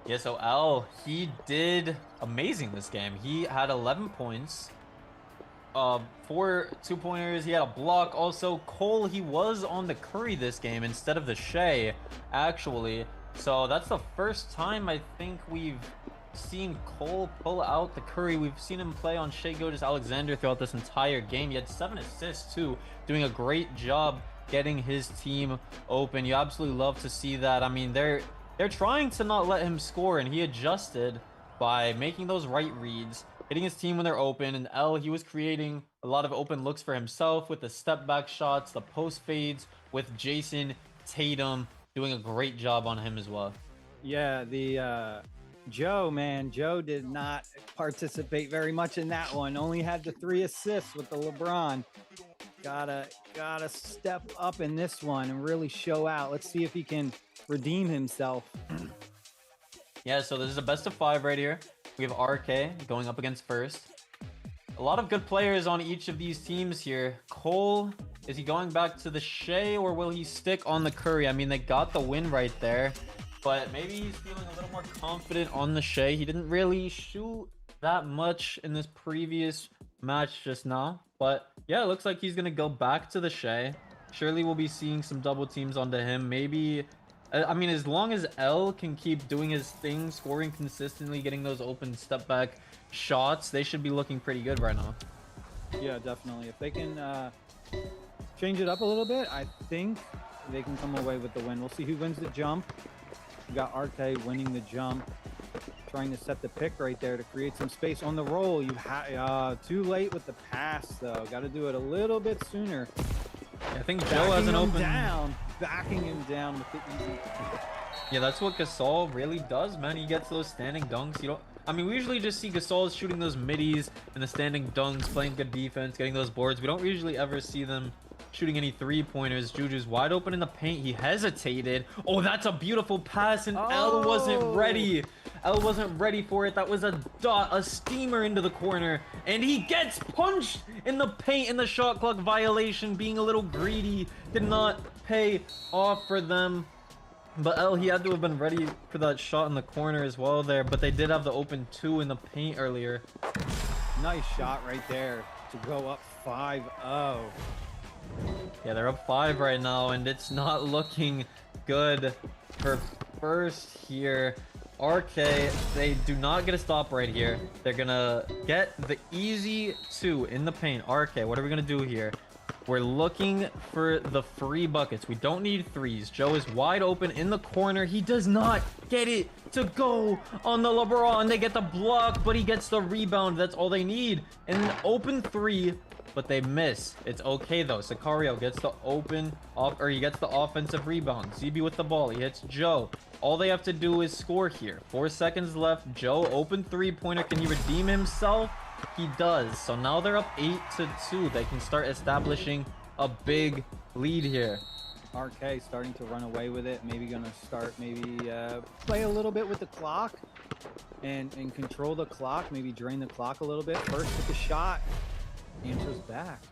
Yeah, so L, he did amazing this game. He had 11 points, 4 2-pointers. He had a block. Also, Cole, he was on the Curry this game instead of the Shea, actually. So that's the first time I think we've seen Cole pull out the Curry. We've seen him play on Shea Gilgeous-Alexander throughout this entire game. He had 7 assists too, doing a great job getting his team open. You absolutely love to see that. I mean, they're trying to not let him score, and he adjusted by making those right reads, hitting his team when they're open. And L, he was creating a lot of open looks for himself with the step back shots, the post fades with Jason Tatum, doing a great job on him as well. Yeah, the Joe did not participate very much in that one. Only had the 3 assists with the LeBron. Gotta step up in this one and really show out. Let's see if he can redeem himself. Yeah, so this is a best of 5 right here. We have RK going up against First. A lot of good players on each of these teams here. Cole, is he going back to the Shea, or will he stick on the Curry? I mean, they got the win right there, but maybe he's feeling a little more confident on the Shea. He didn't really shoot that much in this previous match just now, but yeah, it looks like he's gonna go back to the Shea. Surely we'll be seeing some double teams onto him. Maybe, I mean, as long as L can keep doing his thing, scoring consistently, getting those open step back shots, they should be looking pretty good right now. Yeah, definitely. If they can change it up a little bit, I think they can come away with the win. We'll see who wins the jump. We got RK winning the jump, trying to set the pick right there to create some space on the roll. You too late with the pass though. Got to do it a little bit sooner. I think Joe has an open backing him down with the easy. Yeah, that's what Gasol really does, man. He gets those standing dunks. You don't. I mean, we usually just see Gasol shooting those middies and the standing dunks, playing good defense, getting those boards. We don't usually ever see them shooting any 3-pointers. Juju's wide open in the paint. He hesitated. Oh, that's a beautiful pass, and L wasn't ready. L wasn't ready for it. That was a steamer into the corner, and he gets punched in the paint in the shot clock violation. Being a little greedy did not pay off for them. But L, he had to have been ready for that shot in the corner as well there, but they did have the open 2 in the paint earlier. Nice shot right there to go up 5-0. Yeah, they're up 5 right now, and it's not looking good for First here. RK, they do not get a stop right here. They're gonna get the easy 2 in the paint. RK, what are we gonna do here? We're looking for the free buckets. We don't need 3s. Joe is wide open in the corner. He does not get it to go on the LeBron. They get the block, but he gets the rebound. That's all they need. And an open 3, but they miss. It's okay though. Sicario gets the he gets the offensive rebound. ZB with the ball. He hits Joe. All they have to do is score here. 4 seconds left. Joe, open 3-pointer. Can he redeem himself? He does. So now they're up 8-2. They can start establishing a big lead here. RK starting to run away with it. Maybe gonna start play a little bit with the clock and control the clock. Maybe drain the clock a little bit. First with the shot. Answers back.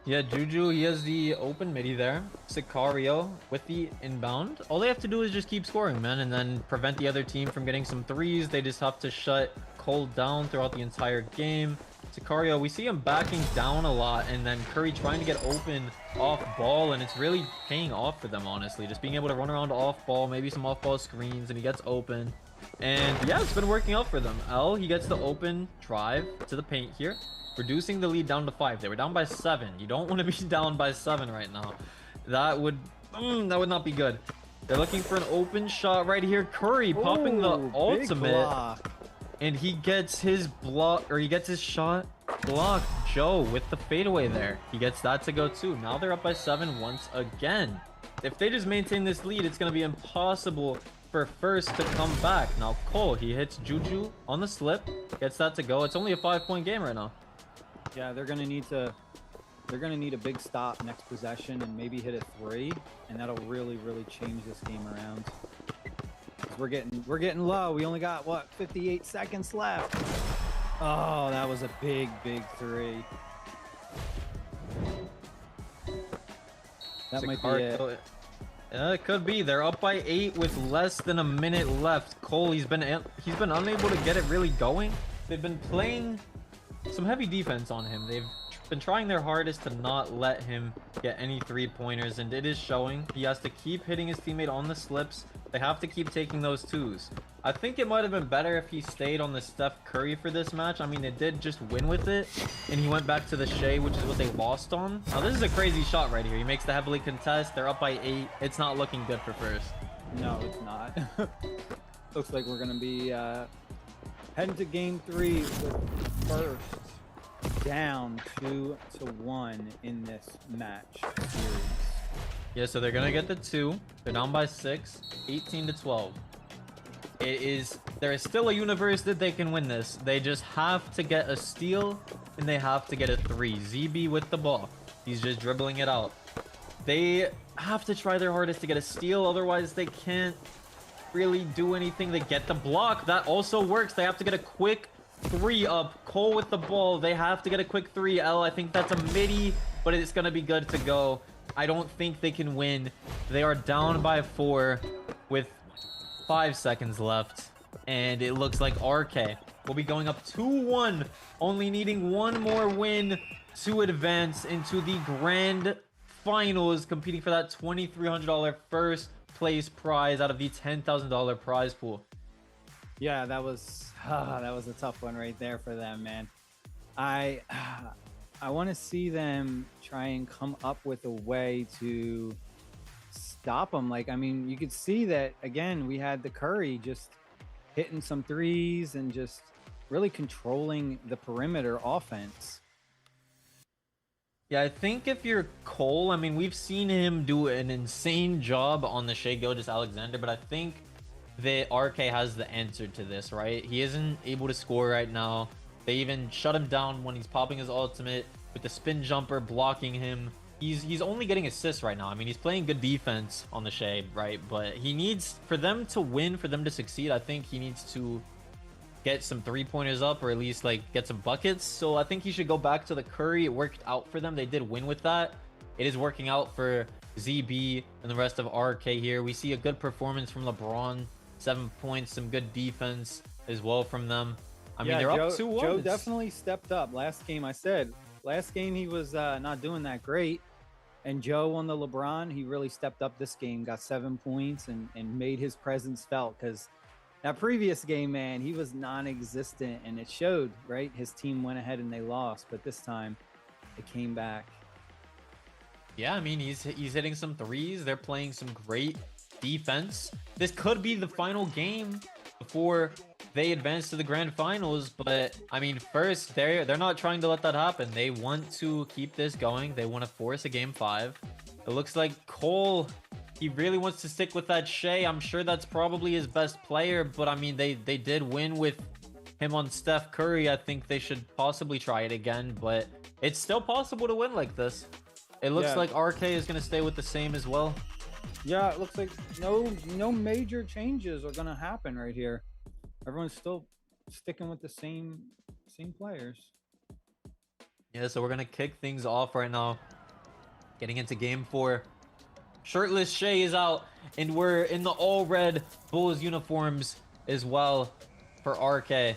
Yeah, Juju, he has the open midi there. Sicario with the inbound. All they have to do is just keep scoring, man, and then prevent the other team from getting some threes. They just have to shut Cole down throughout the entire game. Sicario, we see him backing down a lot, and then Curry trying to get open off ball, and it's really paying off for them, honestly. Just being able to run around off ball, maybe some off ball screens, and he gets open. And yeah, it's been working out for them. L, he gets the open drive to the paint here, reducing the lead down to 5. They were down by 7. You don't want to be down by 7 right now. That would not be good. They're looking for an open shot right here. Curry popping the ultimate, and he gets his block, or he gets his shot blocked. Joe with the fadeaway there. He gets that to go too. Now they're up by 7 once again. If they just maintain this lead, it's going to be impossible for First to come back. Now Cole, he hits Juju on the slip, gets that to go. It's only a 5-point game right now. Yeah, they're gonna need a big stop next possession and maybe hit a 3, and that'll really change this game around. 'Cause we're getting low. We only got what, 58 seconds left. Oh, that was a big 3. That might be it. Yeah, it could be. They're up by 8 with less than a minute left. Cole, he's been unable to get it really going. They've been playing some heavy defense on him. They've been trying their hardest to not let him get any 3-pointers, and it is showing. He has to keep hitting his teammate on the slips. They have to keep taking those 2s. I think it might have been better if he stayed on the Steph Curry for this match. I mean, it did just win with it, and he went back to the Shea, which is what they lost on. Now, this is a crazy shot right here. He makes the heavily contest. They're up by 8. It's not looking good for First. No, it's not. Looks like we're gonna be heading to game 3 with First down 2-1 in this match series. Yeah, so they're gonna get the 2. They're down by 6, 18-12. There is still a universe that they can win this. They just have to get a steal, and they have to get a 3. ZB with the ball. He's just dribbling it out. They have to try their hardest to get a steal, otherwise they can't really do anything. They get the block. That also works. They have to get a quick 3 up. Cole with the ball. They have to get a quick 3. L, I think that's a midi, but it's going to be good to go. I don't think they can win. They are down by 4 with 5 seconds left, and it looks like RK will be going up 2-1, only needing one more win to advance into the grand finals, competing for that $2,300 first place prize out of the $10,000 prize pool. Yeah, that was a tough one right there for them, man. I want to see them try and come up with a way to stop them. Like, I mean, you could see that again. We had the Curry just hitting some 3s and just really controlling the perimeter offense. Yeah, I think if you're Cole, I mean, we've seen him do an insane job on the Shea Gilgeous-Alexander, but I think that RK has the answer to this, right? He isn't able to score right now. They even shut him down when he's popping his ultimate with the spin jumper blocking him. He's only getting assists right now. I mean, he's playing good defense on the Shea, right? But he needs, for them to win, for them to succeed, I think he needs to get some 3-pointers up, or at least like get some buckets. So I think he should go back to the Curry. It worked out for them. They did win with that. It is working out for ZB and the rest of RK here. We see a good performance from LeBron. 7 points, some good defense as well from them. I mean, they're up 2-1. Joe definitely stepped up. Last game he was not doing that great. And Joe on the LeBron, he really stepped up this game, got 7 points and made his presence felt, because that previous game, man, he was non-existent, and it showed, right? His team went ahead and they lost, but this time it came back. Yeah, I mean, he's hitting some 3s. They're playing some great defense. This could be the final game before they advance to the grand finals, but I mean, first they're not trying to let that happen. They want to keep this going. They want to force a game 5. It looks like Cole, he really wants to stick with that Shea. I'm sure that's probably his best player, but I mean, they did win with him on Steph Curry. I think they should possibly try it again, but it's still possible to win like this. It looks like RK is going to stay with the same as well. Yeah, it looks like no major changes are going to happen right here. Everyone's still sticking with the same players. Yeah, so we're gonna kick things off right now. Getting into game 4. Shirtless Shay is out, and we're in the all-red Bulls uniforms as well for RK.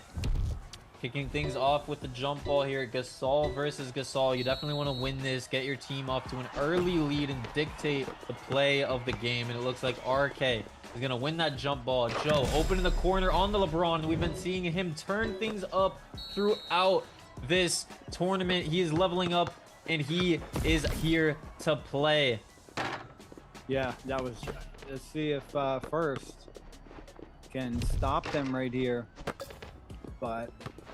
Kicking things off with the jump ball here. Gasol versus Gasol. You definitely want to win this. Get your team off to an early lead and dictate the play of the game. And it looks like RK is going to win that jump ball. Joe open in the corner on the LeBron. We've been seeing him turn things up throughout this tournament. He is leveling up, and he is here to play. Yeah, that was. Let's see if first can stop them right here. But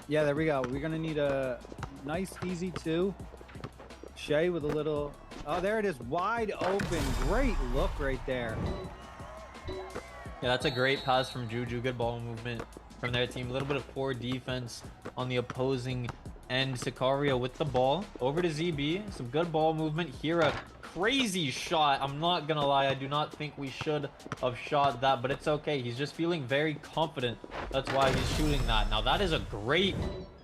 yeah, there we go. We're gonna need a nice, easy 2. Shea with a little. Oh, there it is, wide open. Great look right there. Yeah, that's a great pass from Juju. Good ball movement from their team. A little bit of poor defense on the opposing end. Sicario with the ball over to ZB. Some good ball movement here. A crazy shot. I'm not gonna lie, I do not think we should have shot that, but it's okay. He's just feeling very confident. That's why he's shooting that. Now that is a great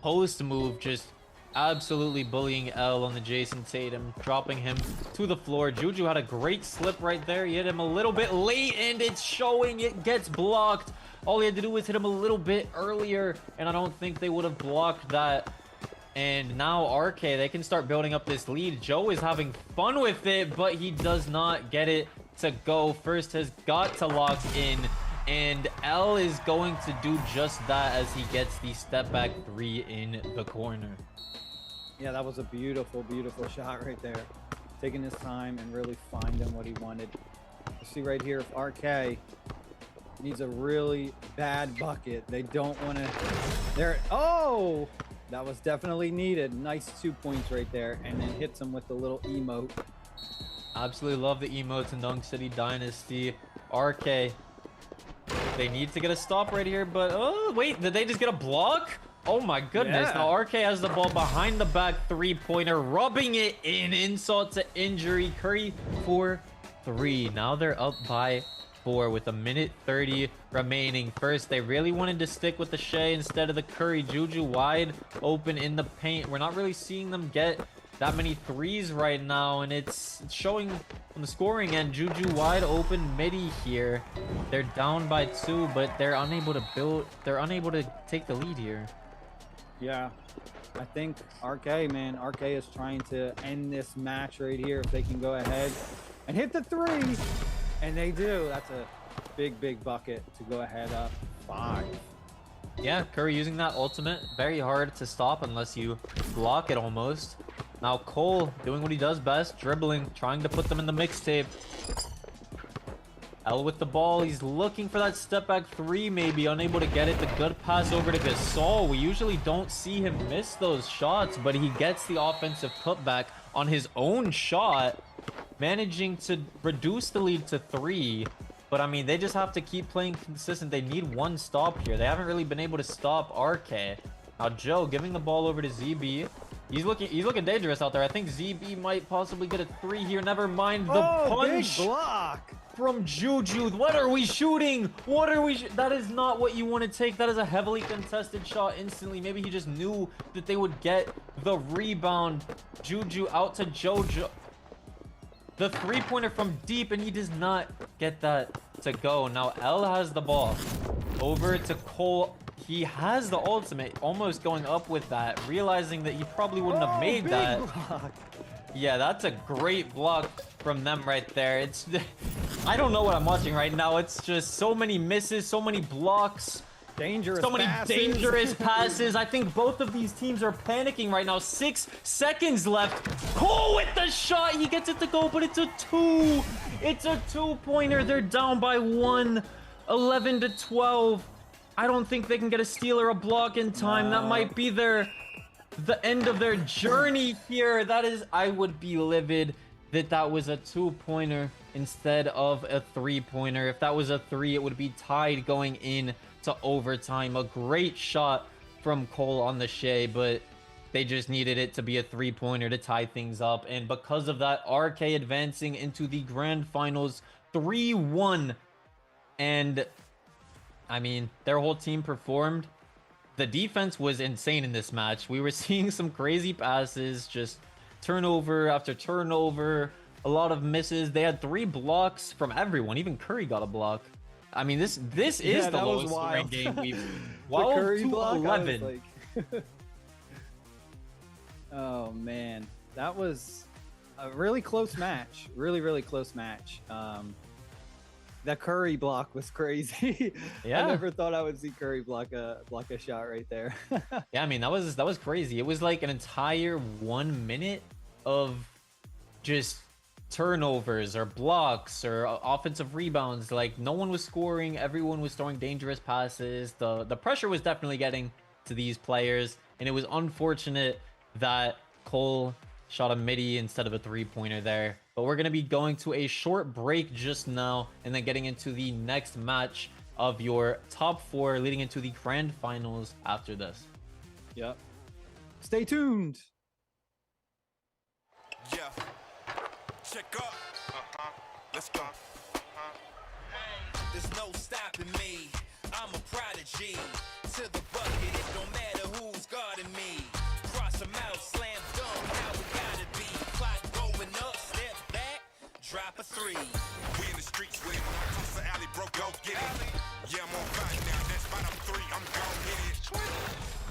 post move, just absolutely bullying L on the Jason Tatum, dropping him to the floor. Juju had a great slip right there. He hit him a little bit late, and it's showing. It gets blocked. All he had to do was hit him a little bit earlier, and I don't think they would have blocked that. And now RK, they can start building up this lead. Joe is having fun with it, but he does not get it to go. First has got to lock in, and L is going to do just that as he gets the step back 3 in the corner. Yeah, that was a beautiful, beautiful shot right there. Taking his time and really finding what he wanted. You see right here, if RK needs a really bad bucket, they don't want to. There. Oh! That was definitely needed. Nice 2 points right there, and then hits him with the little emote. Absolutely love the emotes in Dunk City Dynasty. RK, they need to get a stop right here, but oh wait, did they just get a block? Oh my goodness. Yeah. Now RK has the ball behind the back 3-pointer, rubbing it in. Insult to injury. Curry for 3. Now they're up by 4 with 1:30 remaining. First, they really wanted to stick with the Shea instead of the Curry. Juju wide open in the paint. We're not really seeing them get that many threes right now, and it's showing on the scoring end. Juju wide open midi here. They're down by 2, but they're unable to build. They're unable to take the lead here. Yeah, I think RK, man, RK is trying to end this match right here if they can go ahead and hit the 3. And they do. That's a big, big bucket to go ahead up 5. Yeah, Curry using that ultimate. Very hard to stop unless you block it almost. Now Cole doing what he does best, dribbling, trying to put them in the mixtape. L with the ball. He's looking for that step back 3, maybe unable to get it. The good pass over to Gasol. We usually don't see him miss those shots, but he gets the offensive putback on his own shot, managing to reduce the lead to 3. But I mean, they just have to keep playing consistent. They need one stop here. They haven't really been able to stop RK. Now Joe giving the ball over to ZB. He's looking dangerous out there. I think ZB might possibly get a 3 here. Never mind the punch. Big block from Juju. What are we shooting? What are we? That is not what you want to take. That is a heavily contested shot instantly. Maybe he just knew that they would get the rebound. Juju out to Jojo. The 3-pointer from deep, and he does not get that to go. Now L has the ball over to Cole. He has the ultimate, almost going up with that, realizing that he probably wouldn't have made that. Block. Yeah, that's a great block from them right there. It's, I don't know what I'm watching right now. It's just so many misses, so many blocks. Dangerous So many passes. dangerous passes. I think both of these teams are panicking right now. 6 seconds left. Cole with the shot. He gets it to go, but it's a 2. It's a 2-pointer. They're down by 1. 11-12. I don't think they can get a steal or a block in time. That might be the end of their journey here. That is, I would be livid that was a 2-pointer instead of a 3-pointer. If that was a 3, it would be tied going in to overtime. A great shot from Cole on the Shea, but they just needed it to be a 3-pointer to tie things up. And because of that, RK advancing into the grand finals 3-1. And I mean, their whole team performed. the defense was insane in this match. We were seeing some crazy passes, just turnover after turnover, a lot of misses. They had 3 blocks from everyone. Even Curry got a block. I mean, this is the that was lowest scoring wild. game we've. The 12 Curry to block, I was 11. like- oh man, that was a really close match. Really close match. That Curry block was crazy. Yeah. I never thought I would see Curry block a shot right there. Yeah, I mean, that was crazy. It was like an entire 1 minute of just turnovers or blocks or offensive rebounds. Like, no one was scoring. Everyone was throwing dangerous passes. The pressure was definitely getting to these players, and it was unfortunate that Cole shot a midi instead of a 3-pointer there. But we're going to be going to a short break just now and then getting into the next match of your top 4 leading into the grand finals after this. Yep. Stay tuned. Yeah. Check up. Let's go. There's no stopping me. I'm a prodigy. To the bucket, it don't matter who's guarding me. Cross them out, slam dunk, how we gotta be. Clock going up, step back, drop a 3. We in the streets with it. Toss the alley, bro, go get it. Yeah, I'm on fire now. That's spot up 3. I'm gon' hit it.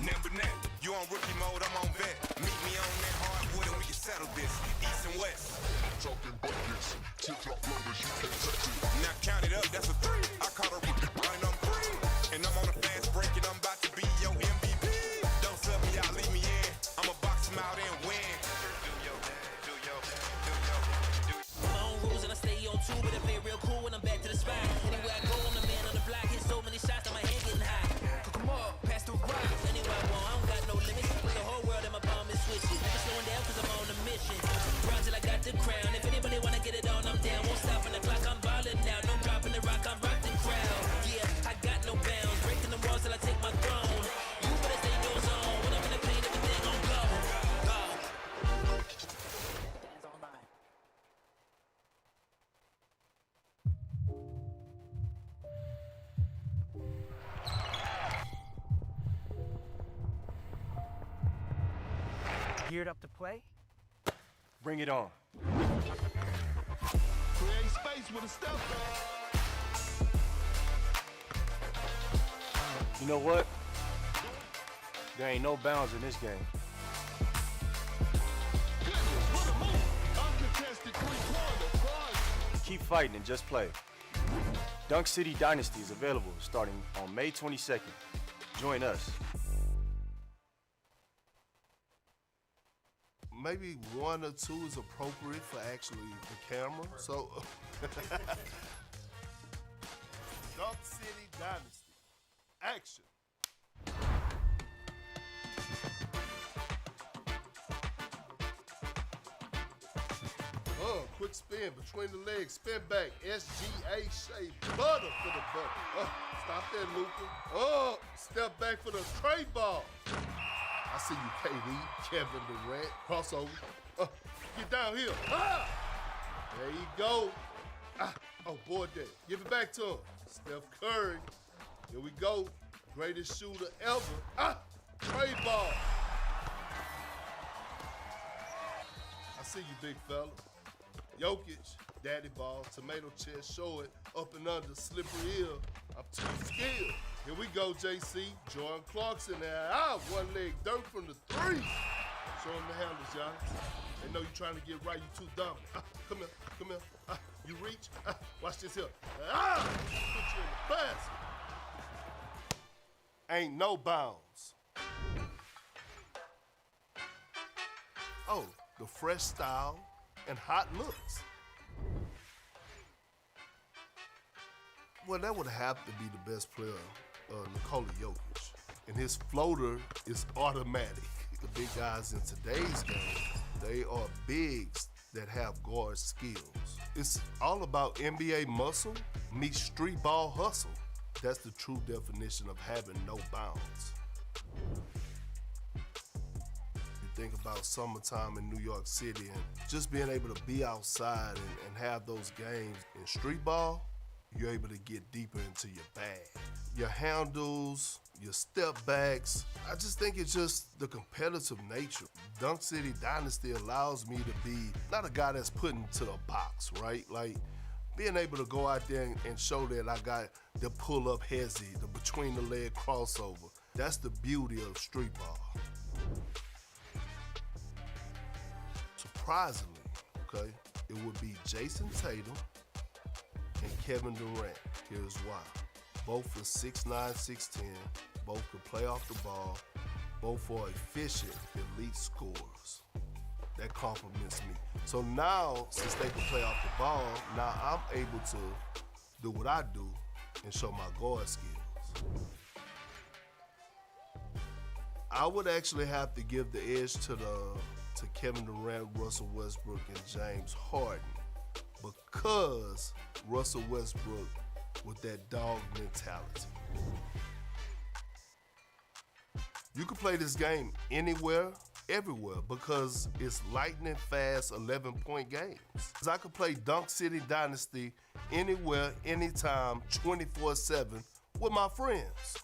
Number 9, you on rookie mode, I'm on vet. Meet me on that hardwood and we can settle this. East and west. Talking buckets, tip-top numbers, you can't touch it. Now count it up, that's a 3. I caught a rookie, running on 3. And I'm on a fast break and I'm about to be your MVP. Don't sub me out, leave me in. I'ma box him out and win. My own rules and I stay on 2, but I play real cool when I'm back to the spot. Anywhere I go, I'm the man on the block. Hit so many shots that my head getting high. Cook 'em up, pass the rock. Anywhere I want, I don't got no limits. Put the whole world in my palm and switch it. Never slowing down cause I'm on a mission. Grind till I got the crown. If anybody wanna get it on, I'm down. Won't stop on the clock, I'm ballin' now. No dropping the rock, I'm rocking crowd. Yeah, I got no bounds. Breaking the walls till I take my throne. You better stay in your zone. When I'm in the paint, everything on go. Go. Dance all night. Geared up to play? Bring it on. Create space with a step back. You know what? There ain't no bounds in this game. Goodness, what a move. Uncontested three-pointer. Prize. Keep fighting and just play. Dunk City Dynasty is available starting on May 22nd. Join us. Maybe 1 or 2 is appropriate for actually the camera. So, Dunk City Dynasty. Action. Quick spin between the legs, spin back, SGA shape, butter for the bucket. Stop there, Luka. Step back for the trade ball. I see you, KD, Kevin Durant, crossover. Get down here. There you go. Oh, boy, Dad. Give it back to him. Steph Curry. Here we go. Greatest shooter ever. Trade ball. I see you, big fella. Jokic, daddy ball, tomato chest, show it, up and under, slippery heel. I'm too skilled. Here we go, JC. Jordan Clarkson there. One leg dirt from the 3. Show him the handles, y'all. They know you trying to get right, you too dumb. Come here. You reach. Watch this here. Put you in the basket. Ain't no bounds. Oh, the fresh style and hot looks. Well, that would have to be the best player, Nikola Jokic. And his floater is automatic. The big guys in today's game, they are bigs that have guard skills. It's all about NBA muscle meets street ball hustle. That's the true definition of having no bounds. You think about summertime in New York City and just being able to be outside and have those games in street ball, you're able to get deeper into your bag. Your handles, your step backs. I just think it's just the competitive nature. Dunk City Dynasty allows me to be not a guy that's put into the box, right? Like being able to go out there and show that I got the pull-up hezzy, the between-the-leg crossover. That's the beauty of street ball. Surprisingly, okay, it would be Jason Tatum and Kevin Durant. Here's why. Both are 6'9", 6'10", both can play off the ball, both are efficient, elite scorers. That compliments me. So now, since they can play off the ball, now I'm able to do what I do and show my guard skills. I would actually have to give the edge to Kevin Durant, Russell Westbrook, and James Harden because Russell Westbrook with that dog mentality. You can play this game anywhere, everywhere, because it's lightning fast 11-point games. I could play Dunk City Dynasty anywhere, anytime, 24/7 with my friends.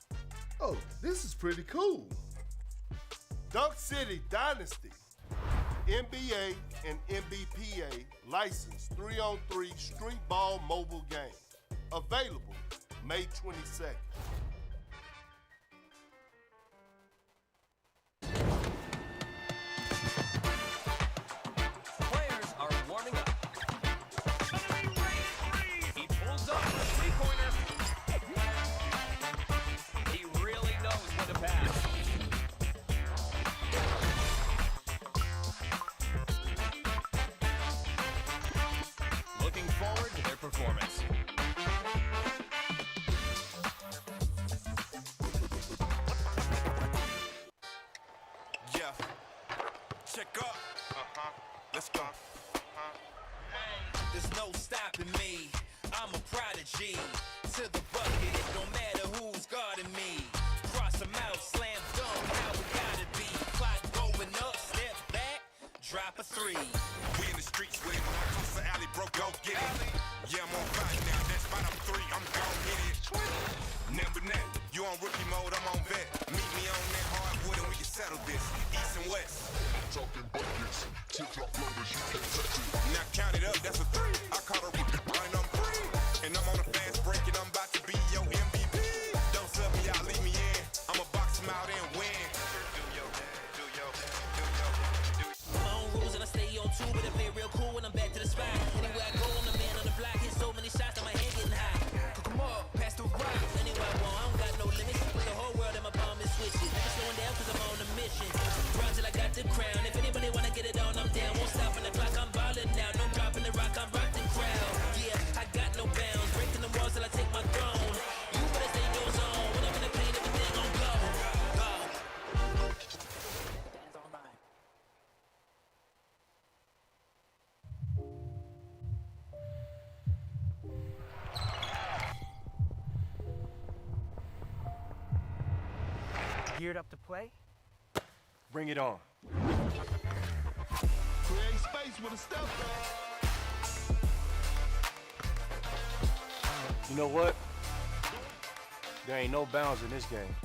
Oh, this is pretty cool. Dunk City Dynasty, NBA and NBPA licensed 3-on-3 street ball mobile game. Available May 22nd. Players are warming up. He pulls up for a three-pointer. He really knows when to pass. Looking forward to their performance. Yeah. Check up. Let's go. There's no stopping me. I'm a prodigy. To the bucket, it don't matter who's guarding me. Cross them out, slam dunk, how we gotta be. Clock going up, step back, drop a three. We in the streets with it. When I cross the alley, bro, go get it. Yeah, I'm on fire now. That's spot up 3, I'm gon' hit it. Number 9, you on rookie mode, I'm on vet. Meet me on that hardwood and we can settle this. East and west. Talking buckets, tip-top blowers, you can't touch it. Now count it up, that's a 3. I caught a rookie, and I'm free. And I'm on a fast break and I'm about to be your MVP. Don't sub me out, leave me in. I'ma box him out and win. My own rules and I stay on two, but I play real cool when I'm back to the spot. Anywhere I go, I'm the man on the block. Hit so many shots that my head getting high. Come on, pass the rock. Anywhere I want, I don't got no limits. Put the whole world in my palm and switch it. Never slowing down cause I'm on a mission. Run till I got the crown. If anybody wanna get it on, I'm down. Won't stop on the clock, I'm ballin' now. No dropping the rock, I'm rock the crowd. Yeah, I got no bounds. Breaking the walls till I take my throne. You better stay in your zone. When I'm in the paint, everything gon' go. Go. Dance on mine. Geared up to play? Bring it on. Create space with a step back. You know what? There ain't no bounds in this game.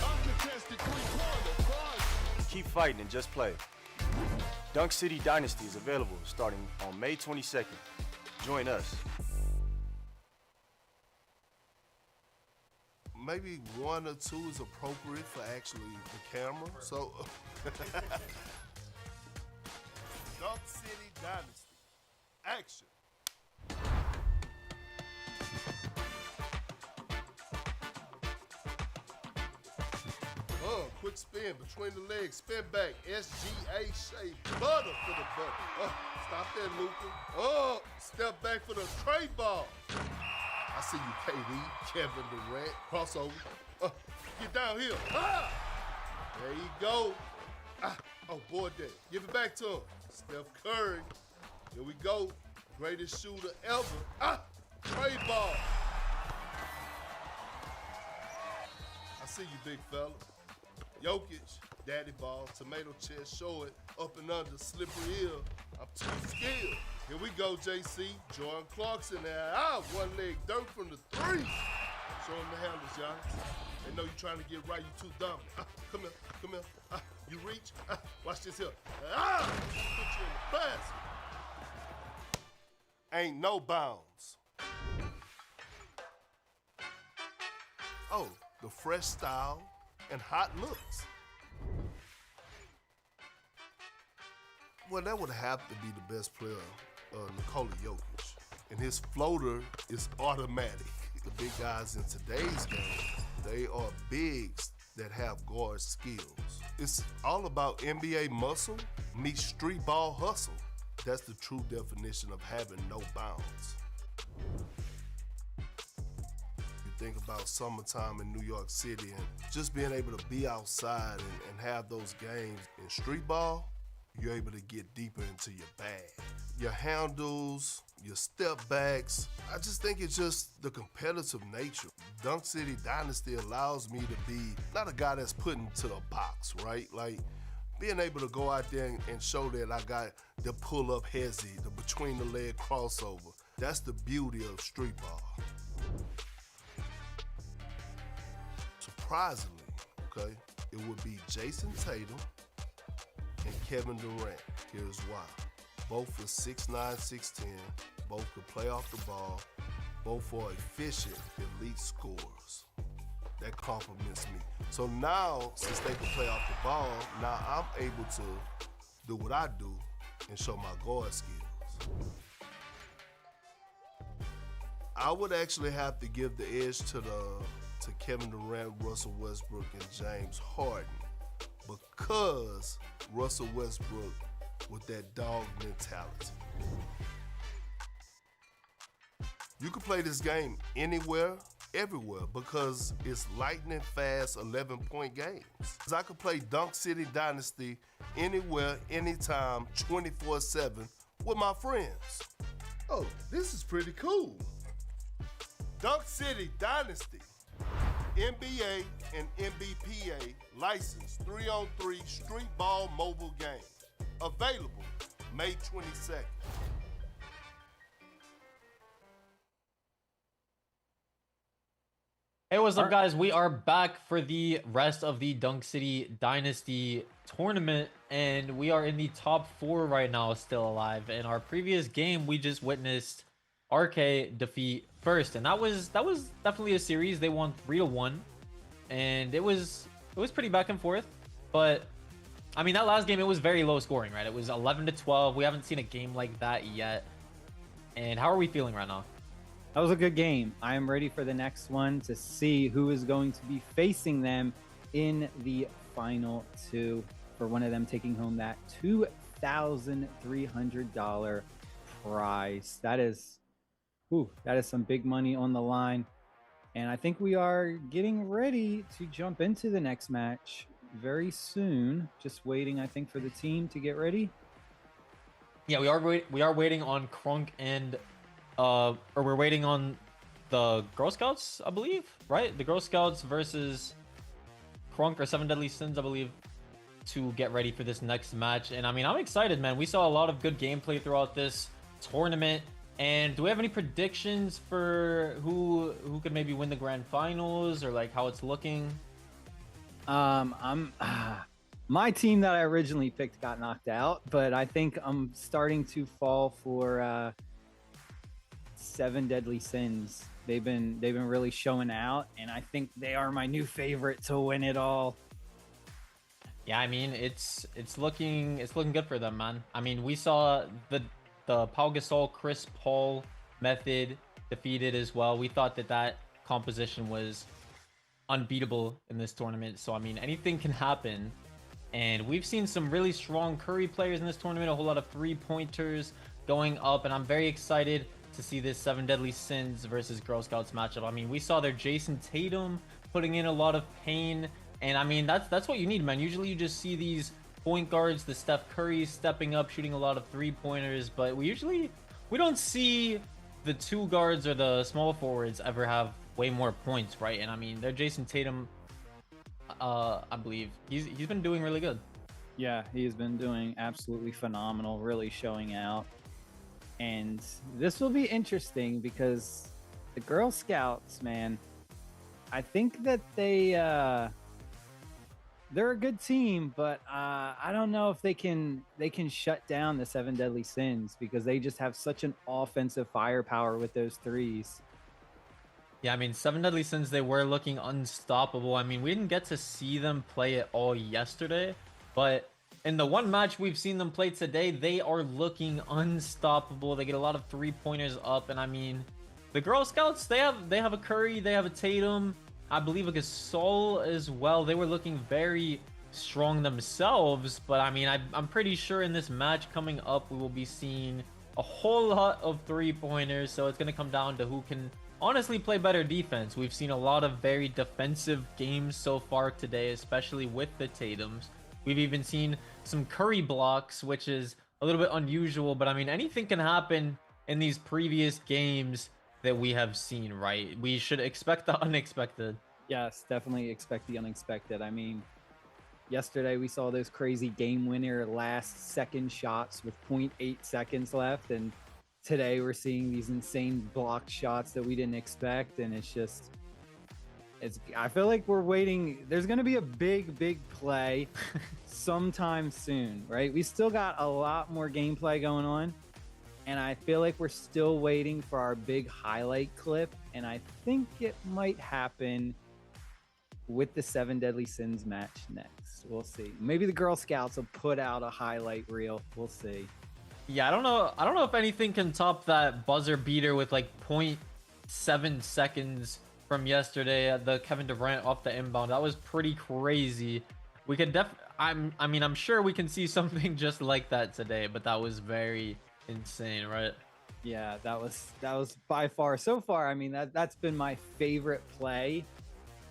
Uncontested three-pointer, prize. Keep fighting and just play. Dunk City Dynasty is available starting on May 22nd. Join us. Maybe 1 or 2 is appropriate for actually the camera. So, Dunk City Dynasty, action. Quick spin between the legs, spin back, SGA shape, butter for the bucket. Stop that, Luka. Step back for the trade ball. I see you, KD, Kevin Durant, crossover. Get down here. There you go. Oh, boy, that. Give it back to him. Steph Curry. Here we go. Greatest shooter ever. Trade ball. I see you, big fella. Jokic, daddy ball, tomato chest, show it, up and under, slippery heel. I'm too skilled. Here we go, JC. Jordan Clarkson there. One leg dirt from the three. Show him the handles, y'all. They know you're trying to get right. You too dumb. Come here. You reach. Watch this here. Put you in the basket. Ain't no bounds. Oh, the fresh style and hot looks. Well, that would have to be the best player, Nikola Jokic. And his floater is automatic. The big guys in today's game, they are bigs that have guard skills. It's all about NBA muscle meets street ball hustle. That's the true definition of having no bounds. You think about summertime in New York City and just being able to be outside and have those games in street ball, you're able to get deeper into your bag. Your handles, your step backs. I just think it's just the competitive nature. Dunk City Dynasty allows me to be not a guy that's put into the box, right? Like being able to go out there and show that I got the pull-up hezzy, the between-the-leg crossover. That's the beauty of street ball. Surprisingly, okay, it would be Jason Tatum and Kevin Durant. Here's why. Both are 6'9", 6'10", both can play off the ball, both are efficient, elite scorers. That compliments me. So now, since they can play off the ball, now I'm able to do what I do and show my guard skills. I would actually have to give the edge to Kevin Durant, Russell Westbrook, and James Harden because Russell Westbrook with that dog mentality. You can play this game anywhere, everywhere, because it's lightning fast 11-point games. I could play Dunk City Dynasty anywhere, anytime, 24/7 with my friends. Oh, this is pretty cool. Dunk City Dynasty, NBA and NBPA licensed 3-on-3 street ball mobile game. Available May 22nd. Hey, what's up, guys? We are back for the rest of the Dunk City Dynasty tournament, and we are in the top 4 right now, still alive. In our previous game, we just witnessed RK defeat First, and that was definitely a series. They won 3-1, and it was pretty back and forth. But I mean, that last game, it was very low scoring, right? It was 11-12. We haven't seen a game like that yet. And how are we feeling right now? That was a good game. I am ready for the next one to see who is going to be facing them in the final 2, for one of them taking home that $2,300 prize. That is some big money on the line. And I think we are getting ready to jump into the next match very soon. Just waiting, I think, for the team to get ready. Yeah, we are waiting on Krunk and or we're waiting on the Girl Scouts, I believe, right? The Girl Scouts versus Krunk or 7 Deadly Sins, I believe, to get ready for this next match. And I mean, I'm excited, man. We saw a lot of good gameplay throughout this tournament. And do we have any predictions for who could maybe win the grand finals, or like how it's looking? My team that I originally picked got knocked out, but I think I'm starting to fall for 7 Deadly Sins. They've been really showing out, and I think they are my new favorite to win it all. Yeah, I mean, it's looking good for them, man. I mean, we saw the Pau Gasol Chris Paul method defeated as well. We thought that composition was unbeatable in this tournament. So I mean, anything can happen. And we've seen some really strong Curry players in this tournament, a whole lot of 3-pointers going up, and I'm very excited to see this 7 Deadly Sins versus Girl Scouts matchup. I mean, we saw their Jason Tatum putting in a lot of pain, and I mean, that's what you need, man. Usually you just see these point guards, the Steph Curry stepping up, shooting a lot of 3-pointers, but we don't see the 2 guards or the small forwards ever have way more points, right? And I mean, their Jason Tatum, I believe he's been doing really good. Yeah, he's been doing absolutely phenomenal, really showing out. And this will be interesting because the Girl Scouts, man, I think that they're a good team, but I don't know if they can shut down the Seven Deadly Sins because they just have such an offensive firepower with those threes. Yeah, I mean, Seven Deadly Sins, they were looking unstoppable. I mean, we didn't get to see them play it all yesterday, but in the one match we've seen them play today, they are looking unstoppable. They get a lot of three-pointers up, and I mean, the Girl Scouts, they have a Curry, they have a Tatum, I believe a Gasol as well. They were looking very strong themselves, but I mean, I'm pretty sure in this match coming up, we will be seeing a whole lot of three-pointers, so it's going to come down to who can honestly play better defense. We've seen a lot of very defensive games so far today, especially with the Tatums. We've even seen some Curry blocks, which is a little bit unusual, but I mean, anything can happen in these previous games that we have seen, right? We should expect the unexpected. Yes, definitely expect the unexpected. I mean, yesterday we saw those crazy game winner last second shots with 0.8 seconds left, and today we're seeing these insane blocked shots that we didn't expect, and I feel like we're waiting. There's going to be a big play sometime soon, right? We still got a lot more gameplay going on, and I feel like we're still waiting for our big highlight clip, and I think it might happen with the Seven Deadly Sins match next. We'll see. Maybe the Girl Scouts will put out a highlight reel. We'll see. Yeah, I don't know if anything can top that buzzer beater with like 0.7 seconds from yesterday, the Kevin Durant off the inbound. That was pretty crazy. We could I'm sure we can see something just like that today, but that was very insane, right? Yeah, that was by far, so far, I mean, that's been my favorite play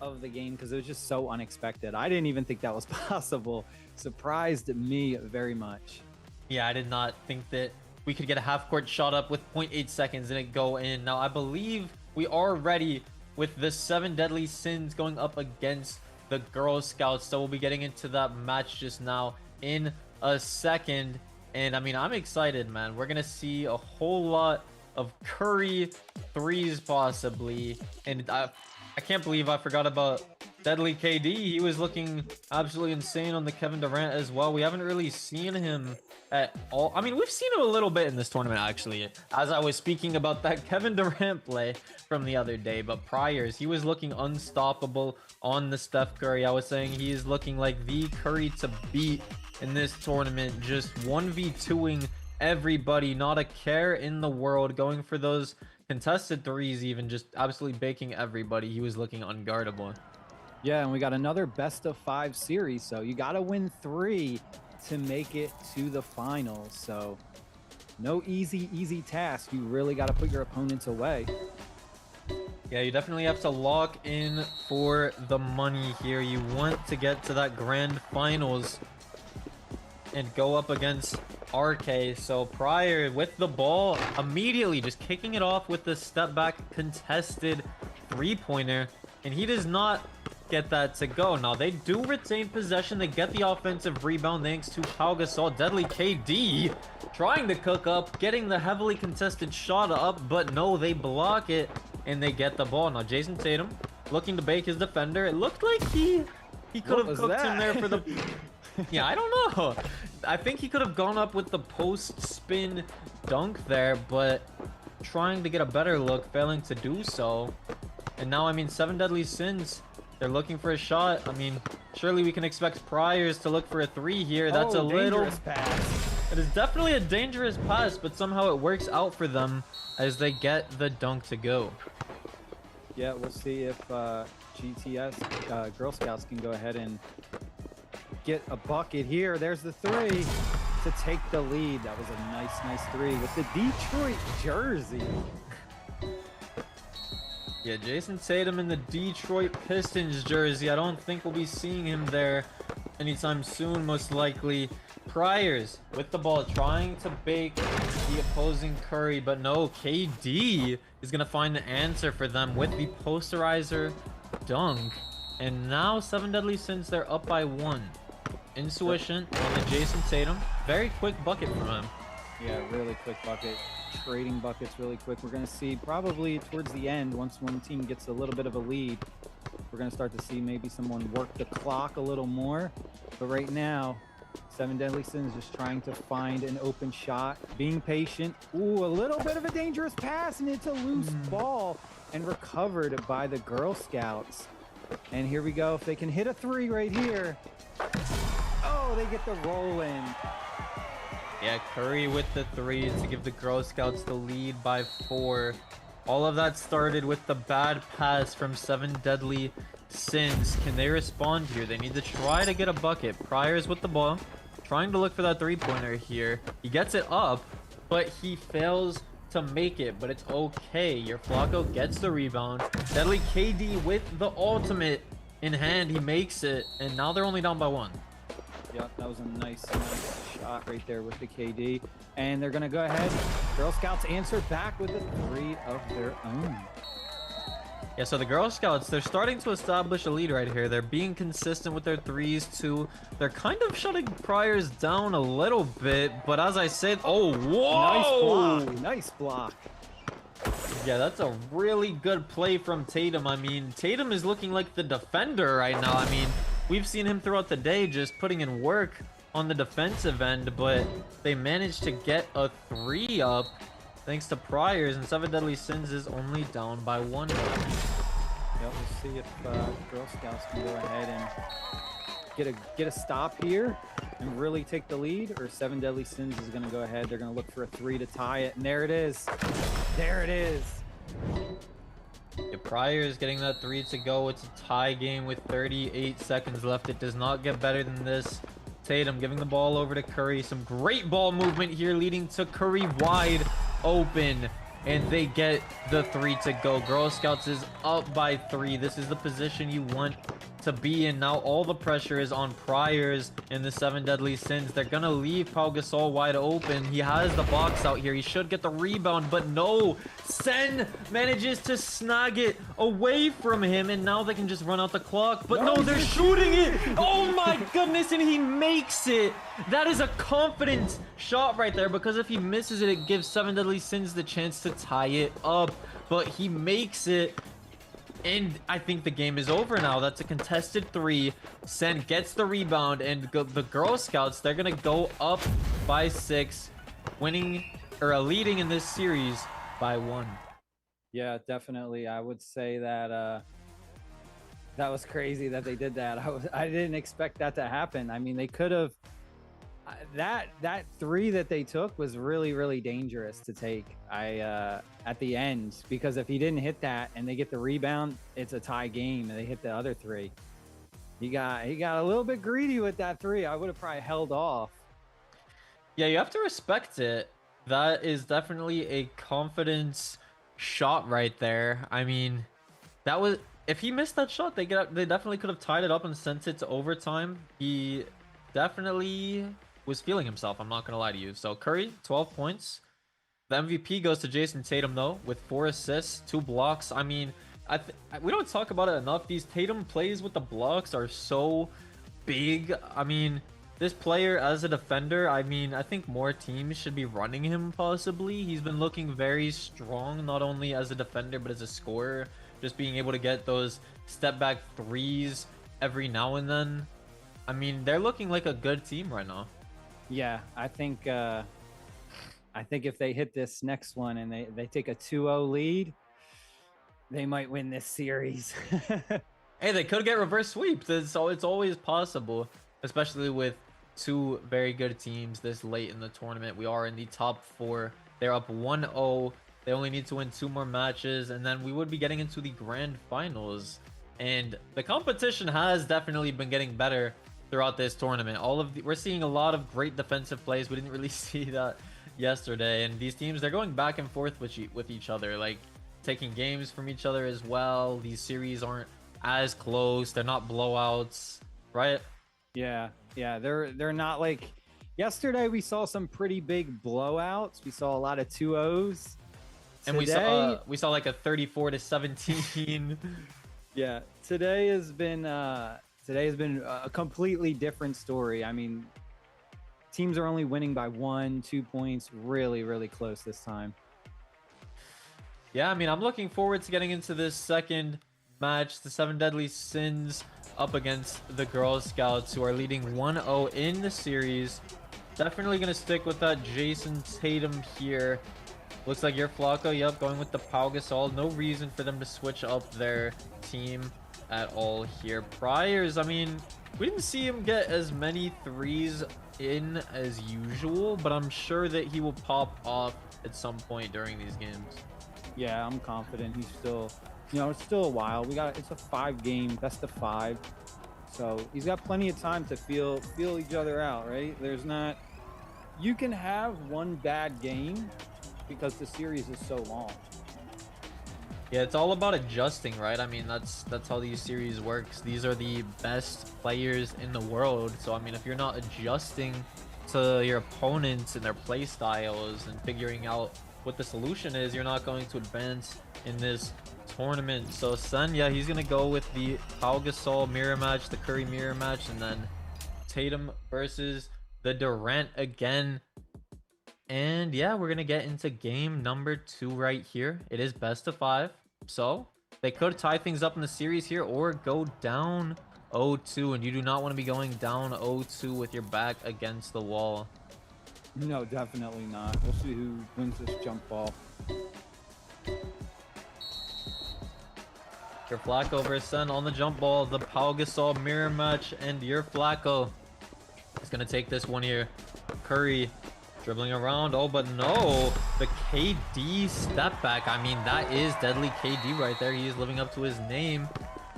of the game because it was just so unexpected. I didn't even think that was possible. Surprised me very much. Yeah, I did not think that we could get a half-court shot up with 0.8 seconds and it go in. Now, I believe we are ready with the Seven Deadly Sins going up against the Girl Scouts. So we'll be getting into that match just now in a second. And I mean, I'm excited, man. We're going to see a whole lot of Curry threes possibly. And I can't believe I forgot about Deadly KD. He was looking absolutely insane on the Kevin Durant as well. We haven't really seen him at all. I mean, we've seen him a little bit in this tournament, actually, as I was speaking about that Kevin Durant play from the other day. But priors, he was looking unstoppable on the Steph Curry. I was saying he is looking like the Curry to beat in this tournament, just 1v2ing everybody, not a care in the world, going for those contested threes, even just absolutely baking everybody. He was looking unguardable. Yeah, and we got another best of 5 series, so you got to win 3 to make it to the finals. So no easy task. You really got to put your opponents away. Yeah, you definitely have to lock in for the money here. You want to get to that grand finals and go up against RK. So Pryor with the ball, immediately just kicking it off with the step back contested three-pointer, and he does not get that to go. Now they do retain possession. They get the offensive rebound thanks to Pau Gasol. Deadly KD trying to cook up, getting the heavily contested shot up, but no, they block it and they get the ball. Now Jason Tatum looking to bake his defender. It looked like he could have cooked him there for the yeah, I don't know. I think he could have gone up with the post spin dunk there, but trying to get a better look, failing to do so. And now, I mean, Seven Deadly Sins, they're looking for a shot. I mean, surely we can expect Priors to look for a 3 here. That's a little pass. It is definitely a dangerous pass, but somehow it works out for them as they get the dunk to go. Yeah, we'll see if GTS Girl Scouts can go ahead and get a bucket here. There's the 3 to take the lead. That was a nice 3 with the Detroit jersey. Yeah, Jason Tatum in the Detroit Pistons jersey. I don't think we'll be seeing him there anytime soon, most likely. Priors with the ball, trying to bake the opposing Curry, but no, KD is going to find the answer for them with the posterizer dunk. And now Seven Deadly Sins, they're up by 1. Intuition on the Jason Tatum. Very quick bucket from him. Yeah, really quick bucket. trading buckets really quick. We're going to see probably towards the end, once one team gets a little bit of a lead, we're going to start to see maybe someone work the clock a little more. But right now, Seven Deadly Sins just trying to find an open shot, being patient. Ooh, a little bit of a dangerous pass, and it's a loose ball and recovered by the Girl Scouts. And here we go. If they can hit a 3 right here. Oh, they get the roll in. Yeah, Curry with the 3 to give the Girl Scouts the lead by 4. All of that started with the bad pass from Seven Deadly Sins. Can they respond here? They need to try to get a bucket. Pryor's with the ball, trying to look for that 3-pointer here. He gets it up, but he fails to make it, but it's okay. Your Flacco gets the rebound. Deadly KD with the ultimate in hand. He makes it, and now they're only down by 1. Yep, that was a nice shot right there with the KD. And they're going to go ahead. Girl Scouts answer back with a 3 of their own. Yeah, so the Girl Scouts, they're starting to establish a lead right here. They're being consistent with their 3s too. They're kind of shutting Pryor's down a little bit, but as I said, oh, whoa! Nice block. Nice block. Yeah, that's a really good play from Tatum. I mean, Tatum is looking like the defender right now. I mean, we've seen him throughout the day just putting in work on the defensive end, but they managed to get a 3 up thanks to Pryor's, and Seven Deadly Sins is only down by 1. Yep, we'll see if Girl Scouts can go ahead and get a stop here and really take the lead, or Seven Deadly Sins is going to go ahead. They're going to look for a 3 to tie it, and there it is. There it is. Yeah, Pryor's getting that 3 to go. It's a tie game with 38 seconds left. It does not get better than this. Tatum giving the ball over to Curry. Some great ball movement here, leading to Curry wide open, and they get the 3 to go. Girl Scouts is up by 3. This is the position you want to be in. Now all the pressure is on Pryor's in the Seven Deadly Sins. They're gonna leave Pau Gasol wide open. He has the box out here. He should get the rebound, but no. Sen manages to snag it away from him, and now they can just run out the clock. But no, they're shooting it. Oh my goodness, and he makes it. That is a confident shot right there, because if he misses it, it gives Seven Deadly Sins the chance to tie it up. But he makes it, and I think the game is over now. That's a contested 3. Sen gets the rebound, and the Girl Scouts, they're gonna go up by 6, winning or leading in this series by 1. Yeah, definitely. I would say that that was crazy that they did that. I didn't expect that to happen. I mean, they could have. That 3 that they took was really, really dangerous to take. At the end, because if he didn't hit that and they get the rebound, it's a tie game, and they hit the other 3. He got a little bit greedy with that 3. I would have probably held off. Yeah, you have to respect it. That is definitely a confidence shot right there. I mean, that was, if he missed that shot, they definitely could have tied it up and sent it to overtime. He definitely was feeling himself, I'm not gonna lie to you. So Curry, 12 points. The MVP goes to Jason Tatum though, with 4 assists, 2 blocks. I mean, we don't talk about it enough. These Tatum plays with the blocks are so big. I mean, this player as a defender, I mean, I think more teams should be running him possibly. He's been looking very strong, not only as a defender, but as a scorer. Just being able to get those step back 3s every now and then. I mean, they're looking like a good team right now. Yeah, I think if they hit this next one and they take a 2-0 lead, they might win this series. Hey, they could get reverse sweeps. It's always possible, especially with 2 very good teams this late in the tournament. We are in the top 4. They're up 1-0. They only need to win 2 more matches, and then we would be getting into the grand finals. And the competition has definitely been getting better throughout this tournament. We're seeing a lot of great defensive plays. We didn't really see that yesterday, and these teams, they're going back and forth with each other, like taking games from each other as well. These series aren't as close. They're not blowouts, right? Yeah, they're not like yesterday. We saw some pretty big blowouts. We saw a lot of 2-0s, and we saw like a 34-17. Yeah, today has been a completely different story. I mean, teams are only winning by 1-2 points, really, really close this time. Yeah, I mean, I'm looking forward to getting into this second match. The Seven Deadly Sins up against the Girl Scouts, who are leading 1-0 in the series. Definitely going to stick with that Jason Tatum here. Looks like your Flacco, yep, going with the Pau Gasol. No reason for them to switch up their team at all here. Priors, I mean, we didn't see him get as many threes in as usual, but I'm sure that he will pop off at some point during these games. Yeah, I'm confident he's still, it's still a while. It's a 5-game best of 5. So he's got plenty of time to feel each other out, right? You can have one bad game because the series is so long. Yeah, it's all about adjusting, right? I mean, that's how these series works. These are the best players in the world. So I mean, if you're not adjusting to your opponents and their play styles and figuring out what the solution is, you're not going to advance in this tournament. So Sen, yeah, he's gonna go with the Pau Gasol mirror match, the Curry mirror match, and then Tatum versus the Durant again. And yeah, we're gonna get into game number 2 right here. It is best of 5, so they could tie things up in the series here or go down 0-2, and you do not want to be going down 0-2 with your back against the wall. No, definitely not. We'll see who wins this jump ball. Your Flacco versus Sen on the jump ball, the Pau Gasol mirror match, and your Flacco is gonna take this one here. Curry dribbling around. Oh, but no, the KD step back. I mean, that is deadly KD right there. He is living up to his name,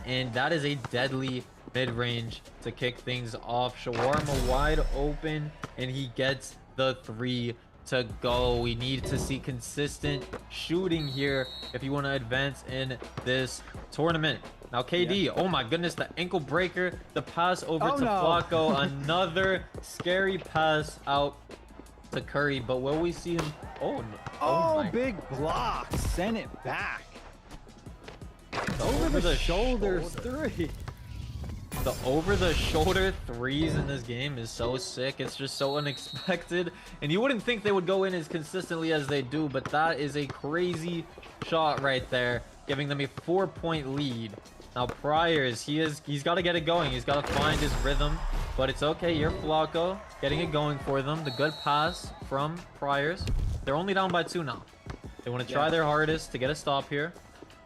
and that is a deadly mid-range to kick things off. Shawarma wide open, and he gets the 3 to go. We need to see consistent shooting here if you want to advance in this tournament. Now KD, oh my goodness, the ankle breaker, the pass over to Flacco, another scary pass out to Curry, but will we see him? Oh, big block, send it back. Over the shoulders 3. The over-the-shoulder threes in this game is so sick. It's just so unexpected, and you wouldn't think they would go in as consistently as they do, but that is a crazy shot right there, giving them a 4-point lead. Now Priors, he's got to get it going. He's got to find his rhythm, but it's okay. You're Flacco getting it going for them. The good pass from Priors. They're only down by 2 now. They want to try their hardest to get a stop here.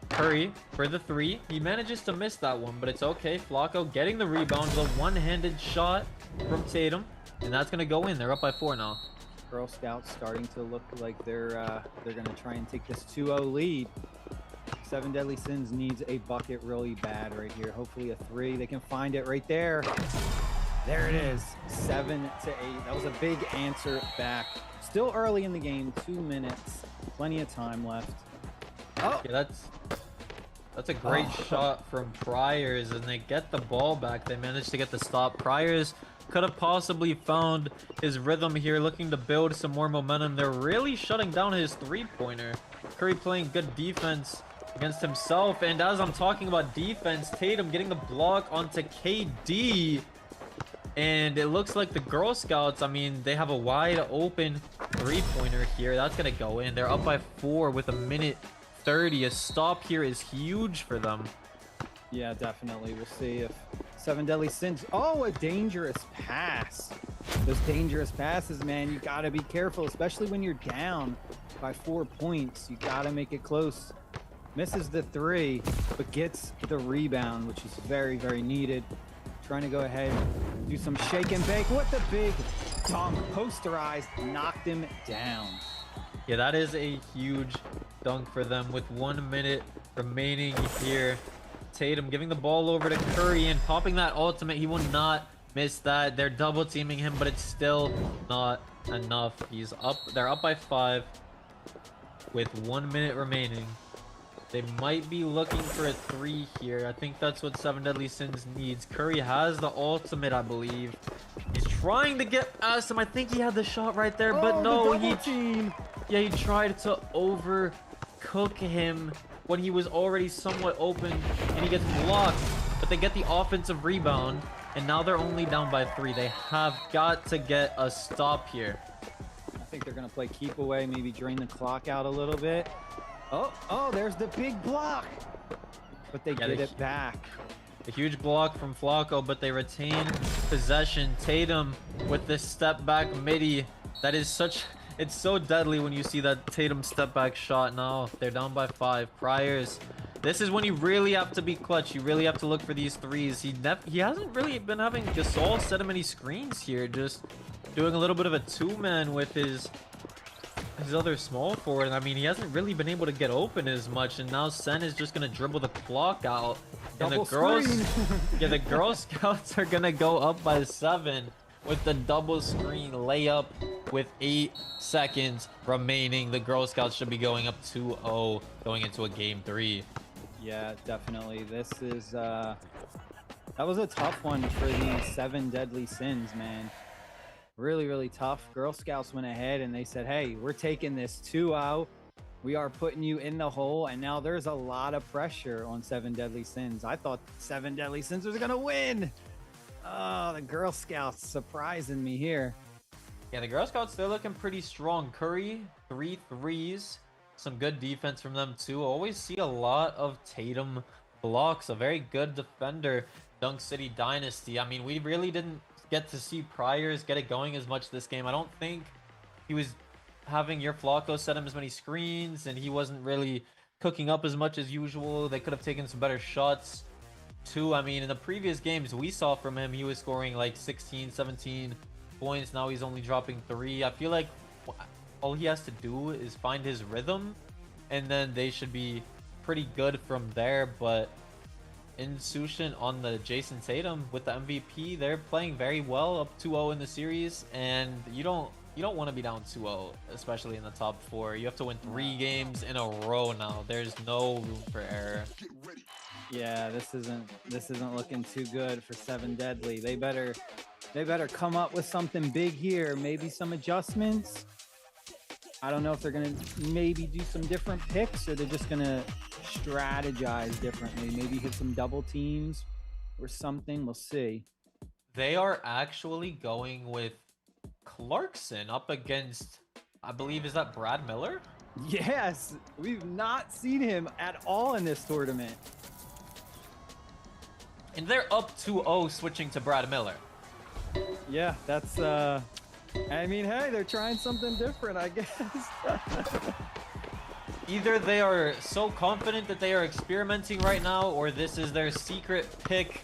Curry for the 3. He manages to miss that one, but it's okay. Flacco getting the rebound. The one-handed shot from Tatum, and that's gonna go in. They're up by 4 now. Girl Scouts starting to look like they're gonna try and take this 2-0 lead. Seven Deadly Sins needs a bucket really bad right here. Hopefully a 3. They can find it right there. There it is. 7-8. That was a big answer back. Still early in the game. 2 minutes. Plenty of time left. Oh, yeah, that's a great shot from Priors, and they get the ball back. They managed to get the stop. Priors could have possibly found his rhythm here, looking to build some more momentum. They're really shutting down his 3-pointer. Curry playing good defense against himself, and as I'm talking about defense, Tatum getting the block onto KD, and it looks like the Girl Scouts, I mean, they have a wide open 3-pointer here. That's gonna go in. They're up by 4 with 1:30. A stop here is huge for them. Yeah, definitely. We'll see if Seven Deadly Sins. Oh, a dangerous pass. Those dangerous passes, man, you got to be careful, especially when you're down by 4 points. You got to make it close. Misses the 3, but gets the rebound, which is very, very needed. Trying to go ahead, do some shake and bake. What the big dunk, posterized, knocked him down. Yeah, that is a huge dunk for them with 1 minute remaining here. Tatum giving the ball over to Curry and popping that ultimate. He will not miss that. They're double teaming him, but it's still not enough. He's up. They're up by 5 with 1 minute remaining. They might be looking for a 3 here. I think that's what Seven Deadly Sins needs. Curry has the ultimate, I believe. He's trying to get past him. I think he had the shot right there, but no, he tried to overcook him when he was already somewhat open, and he gets blocked. But they get the offensive rebound, and now they're only down by 3. They have got to get a stop here. I think they're going to play keep away, maybe drain the clock out a little bit. Oh, there's the big block. But they get it back. A huge block from Flacco, but they retain possession. Tatum with this step back midi. That is such... It's so deadly when you see that Tatum step back shot. Now they're down by 5. Priors. This is when you really have to be clutch. You really have to look for these threes. He hasn't really been having Gasol set him any screens here. Just doing a little bit of a 2-man with his other small forward. I mean, he hasn't really been able to get open as much, and now Sen is just gonna dribble the clock out. And Double the girls, screen. yeah, the Girl Scouts are gonna go up by 7 with the double screen layup with 8 seconds remaining. The Girl Scouts should be going up 2-0 going into a game 3. Yeah, definitely. This is that was a tough one for the 7 deadly sins, man. Really, really tough. Girl Scouts went ahead and they said, hey, we're taking this 2-0. We are putting you in the hole, and now there's a lot of pressure on 7 deadly sins. I thought 7 deadly sins was gonna win. Oh, the Girl Scouts surprising me here. Yeah, the Girl Scouts, they're looking pretty strong. Curry, 3 threes. Some good defense from them too. Always see a lot of Tatum blocks. A very good defender. Dunk City Dynasty. I mean, we really didn't get to see Priors get it going as much this game. I don't think he was having your Flacco set him as many screens, and he wasn't really cooking up as much as usual. They could have taken some better shots too. I mean, in the previous games we saw from him, he was scoring like 16, 17 points. Now he's only dropping 3. I feel like all he has to do is find his rhythm, and then they should be pretty good from there. But Insution on the Jason Tatum with the MVP, they're playing very well, up 2-0 in the series, and you don't want to be down 2-0, especially in the top 4. You have to win 3 games in a row now. There's no room for error. Yeah, this isn't looking too good for 7 deadly. They better come up with something big here. Maybe some adjustments. I don't know if they're gonna maybe do some different picks, or they're just gonna strategize differently. Maybe hit some double teams or something. We'll see. They are actually going with Clarkson up against, I believe, is that Brad Miller? Yes, we've not seen him at all in this tournament. And they're up 2-0 switching to Brad Miller. Yeah, that's I mean, hey, they're trying something different, I guess. Either they are so confident that they are experimenting right now, or this is their secret pick.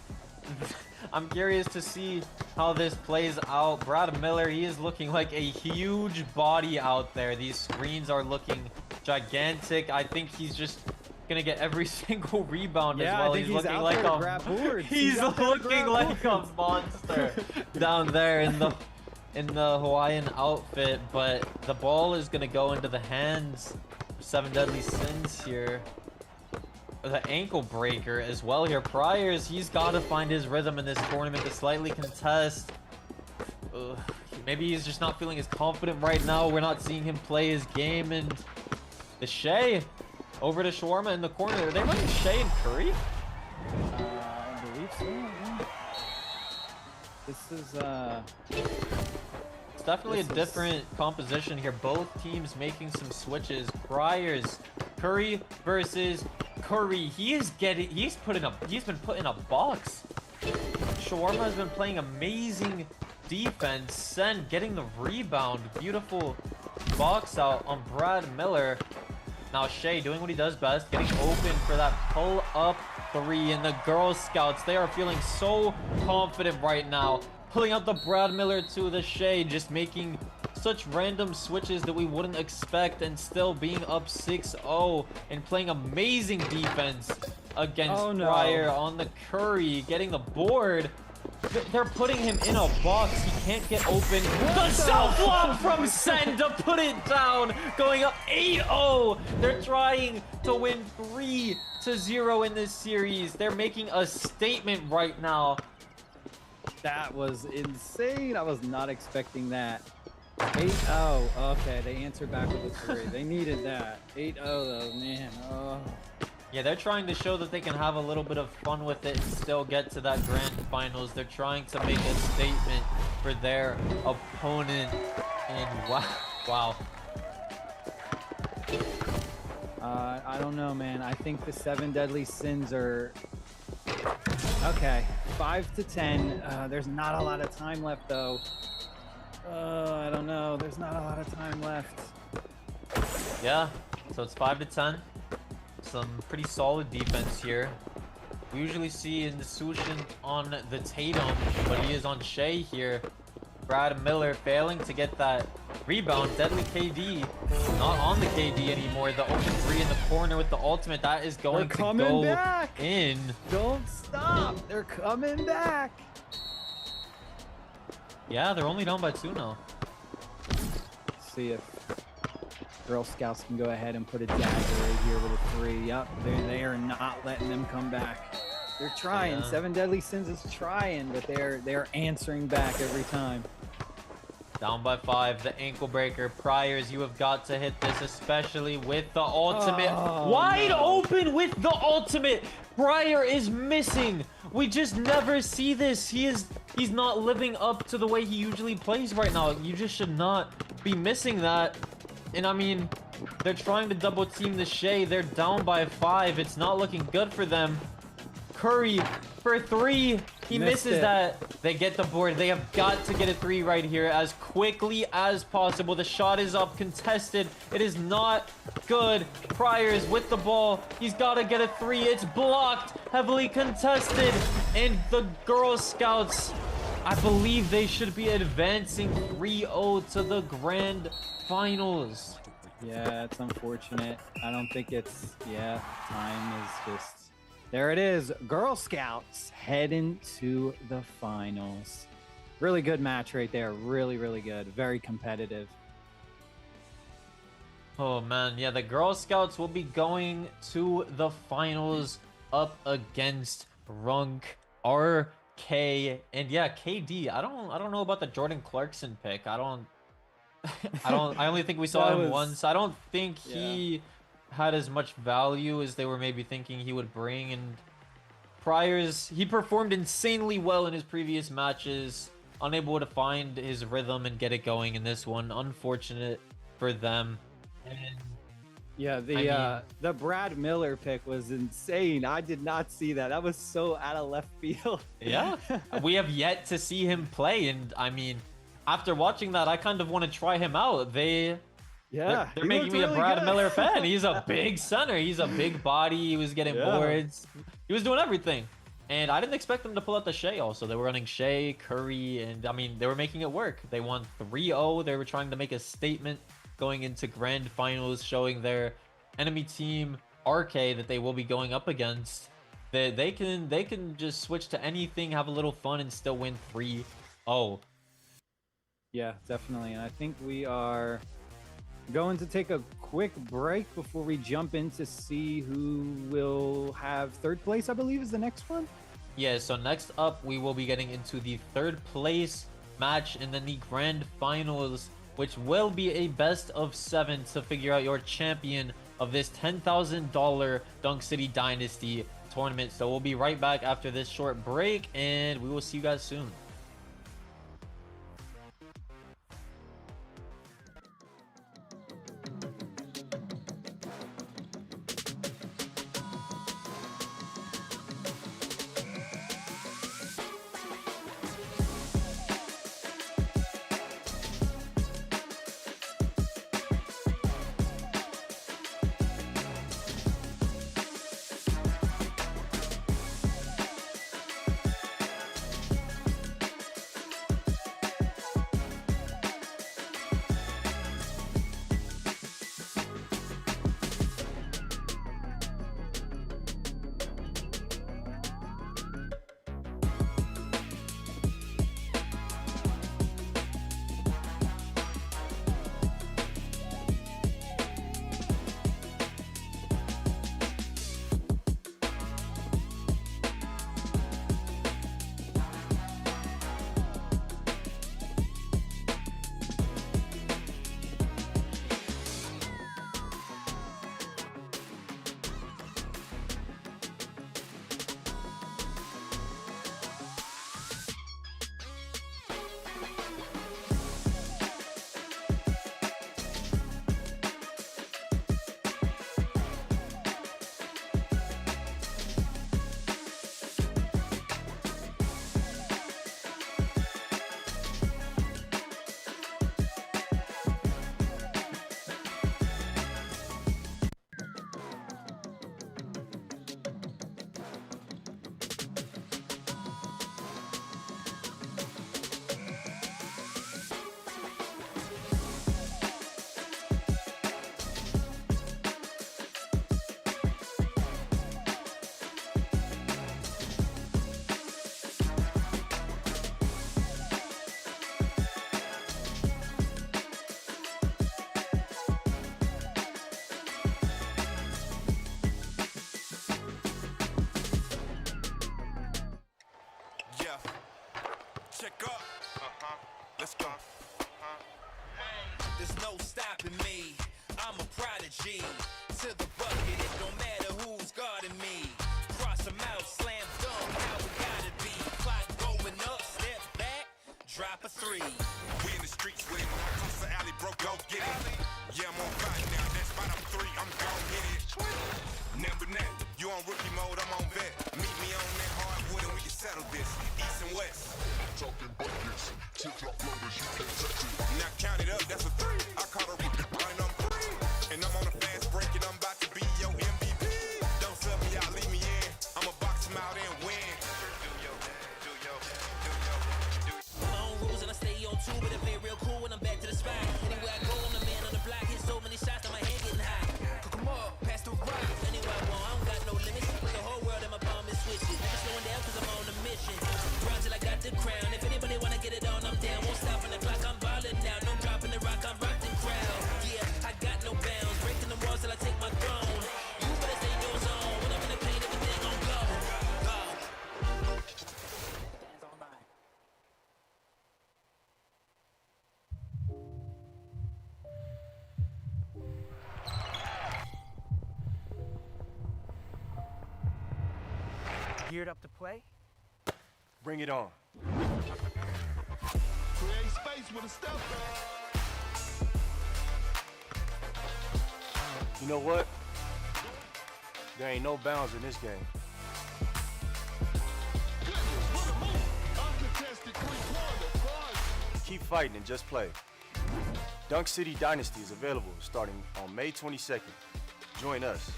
I'm curious to see how this plays out. Brad Miller, he is looking like a huge body out there. These screens are looking gigantic. I think he's just gonna get every single rebound as well. He's looking like a he's looking like a monster down there in the Hawaiian outfit. But the ball is gonna go into the hands of 7 deadly sins here. The ankle breaker as well here. Priors, he's got to find his rhythm in this tournament to slightly contest. Maybe he's just not feeling as confident right now. We're not seeing him play his game. And the Shea over to Shawarma in the corner. Are they running Shea and Curry? I believe so. Yeah. This is It's definitely a different composition here. Both teams making some switches. Priors, Curry versus Curry. He's been put in a box. Shawarma has been playing amazing defense. Sen getting the rebound. Beautiful box out on Brad Miller. Now Shea doing what he does best, getting open for that pull-up 3. And the Girl Scouts, they are feeling so confident right now. Pulling out the Brad Miller to the Shea, just making such random switches that we wouldn't expect, and still being up 6-0 and playing amazing defense against Pryor on the Curry, getting the board. They're putting him in a box. He can't get open. The self-lob from Sen to put it down, going up 8-0. They're trying to win 3-0 in this series. They're making a statement right now. That was insane. I was not expecting that. 8-0. Okay, they answered back with a 3. They needed that. 8-0 though, man. Oh. Yeah, they're trying to show that they can have a little bit of fun with it and still get to that grand finals. They're trying to make a statement for their opponent. And wow. I don't know, man. I think the 7 deadly sins are okay. 5 to 10. There's not a lot of time left, though. I don't know. There's not a lot of time left. Yeah, so it's 5 to 10. Some pretty solid defense here. We usually see Nasution on the Tatum, but he is on Shea here. Brad Miller failing to get that rebound. Deadly KD not on the KD anymore. The open 3 in the corner with the ultimate. That is going to go back. in. Don't stop. They're coming back. Yeah, they're only down by 2 now. Let's see if Girl Scouts can go ahead and put a dagger right here with a 3. Yep, they are not letting them come back. They're trying. Yeah. 7 deadly sins is trying, but they're answering back every time. Down by 5, the ankle breaker. Priors, you have got to hit this, especially with the ultimate. Oh, Wide no. open with the ultimate. Prior is missing. We just never see this. He's not living up to the way he usually plays right now. You just should not be missing that. And I mean, they're trying to double team the Shea. They're down by 5. It's not looking good for them. Curry for 3. He Missed misses it. that. They get the board. They have got to get a 3 right here as quickly as possible. The shot is up, contested. It is not good. Priors with the ball. He's got to get a 3. It's blocked, heavily contested. And the Girl Scouts, I believe they should be advancing 3-0 to the grand finals. Yeah, it's unfortunate. I don't think it's, yeah, time is just, there it is. Girl Scouts heading to the finals. Really good match right there. Really, really good. Very competitive. Oh man, yeah, the Girl Scouts will be going to the finals up against Krunk, RK, and yeah, KD. I don't know about the Jordan Clarkson pick. I only think we saw That him was- once. I don't think he had as much value as they were maybe thinking he would bring. And Priors, he performed insanely well in his previous matches, unable to find his rhythm and get it going in this one. Unfortunate for them. And Yeah, the Brad Miller pick was insane. I did not see that. That was so out of left field. yeah, we have yet to see him play. And I mean, after watching that, I kind of want to try him out. They're Yeah, they're he making looked me a really Brad good. Miller fan. He's a big center. He's a big body. He was getting Yeah. boards. He was doing everything. And I didn't expect them to pull out the Shea also. They were running Shea, Curry, and I mean, they were making it work. They won 3-0. They were trying to make a statement going into grand finals, showing their enemy team, RK, that they will be going up against. They can just switch to anything, have a little fun, and still win 3-0. Yeah, definitely. And I think we are going to take a quick break before we jump in to see who will have 3rd place, I believe is the next one. Yeah, so next up, we will be getting into the 3rd place match and then the grand finals, which will be a best of 7 to figure out your champion of this $10,000 Dunk City Dynasty tournament. So we'll be right back after this short break, and we will see you guys soon. prodigy. To the bucket, it don't matter who's guarding me. Cross 'em out, slam dunk, how we gotta be. Clock going up, step back, drop a three. We in the streets with it. Across the alley, bro, go get it. Yeah, I'm on fire now. That's spot up 3, I'm gon' hit it. Number 9, you on rookie mode, I'm on vet. Meet me on that hardwood and we can settle this. East and west. Talking buckets, tip-drop loaders, you can't touch it. Now count it up, that's a 3. I caught a rookie running on 3. And I'm on a fast break and I'm about to be your MVP. Don't sub me out, leave me in. I'ma box him out and win. My own rules and I stay on two, but I play real cool when I'm back to the spot. Anywhere I go, I'm the man on the block. Hit so many shots that my head getting high. Cook 'em up, pass the rock. Anywhere I want, I don't got no limits. Put the whole world in my palm and switch it. Never slowing down cause I'm on a mission. Grind till I got the crown. If anybody wanna get it on, I'm down. Won't stop on the clock, I'm ballin' now. No dropping the rock, I'm rock the crowd. Yeah, I got no bounds. Breaking the walls till I take my throne. You better stay in your zone. When I'm in the paint, everything gon' go. Go. Geared up to play? Bring it on. Create space with a step back. You know what? There ain't no bounds in this game. Goodness, what a move. Uncontested three-pointer, boys. Keep fighting and just play. Dunk City Dynasty is available starting on May 22nd. Join us.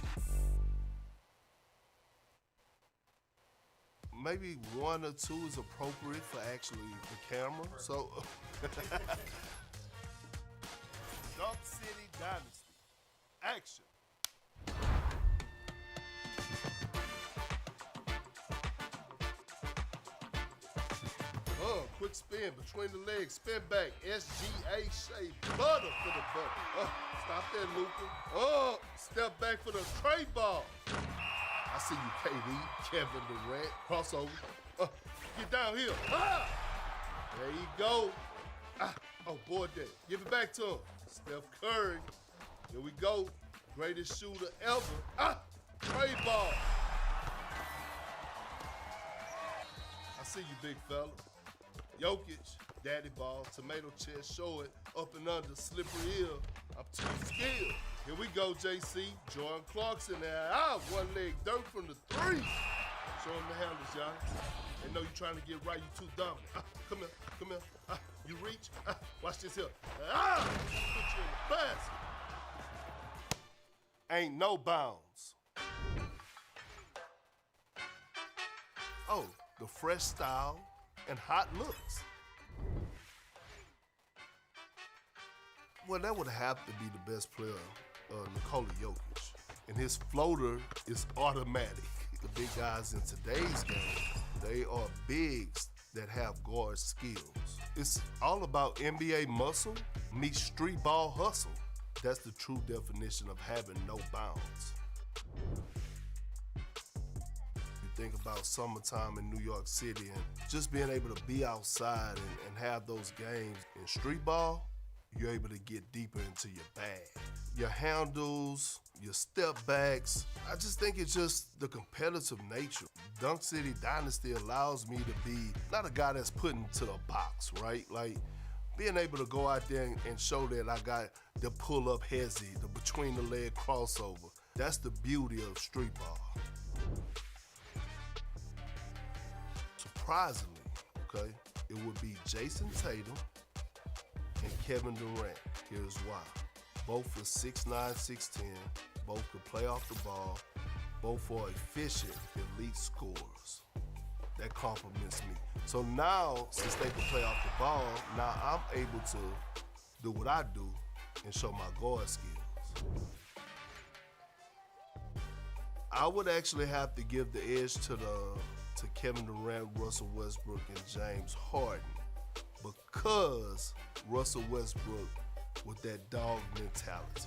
Maybe 1 or 2 is appropriate for actually the camera. So, Dunk City Dynasty, action. Quick spin between the legs, spin back, SGA shape, butter for the butter. Stop there, Luka. Step back for the tray ball. I see you, KD, Kevin Durant, crossover. Get down here. There you go. Oh, boy, there. Give it back to him. Steph Curry. Here we go. Greatest shooter ever. Trey ball. I see you, big fella. Jokic, daddy ball, tomato chest, show it, up and under, slippery heel. I'm too skilled. Here we go, JC. Jordan Clarkson there. One leg dirt from the 3. Show him the handles, y'all. They know you trying to get right, you too dumb. Come here. You reach. Watch this here. Put you in the basket. Ain't no bounds. Oh, the fresh style and hot looks. Well, that would have to be the best player, Nikola Jokic. And his floater is automatic. The big guys in today's game, they are bigs that have guard skills. It's all about NBA muscle meets street ball hustle. That's the true definition of having no bounds. You think about summertime in New York City and just being able to be outside and have those games in street ball, you're able to get deeper into your bag. Your handles, your step backs, I just think it's just the competitive nature. Dunk City Dynasty allows me to be not a guy that's put into a box, right? Like being able to go out there and show that I got the pull-up hezzy, the between-the-leg crossover. That's the beauty of street ball. Surprisingly, okay, it would be Jason Tatum and Kevin Durant. Here's why. Both are 6'9", 6'10", both can play off the ball, both are efficient, elite scorers. That compliments me. So now, since they can play off the ball, now I'm able to do what I do and show my guard skills. I would actually have to give the edge to Kevin Durant, Russell Westbrook, and James Harden because Russell Westbrook with that dog mentality.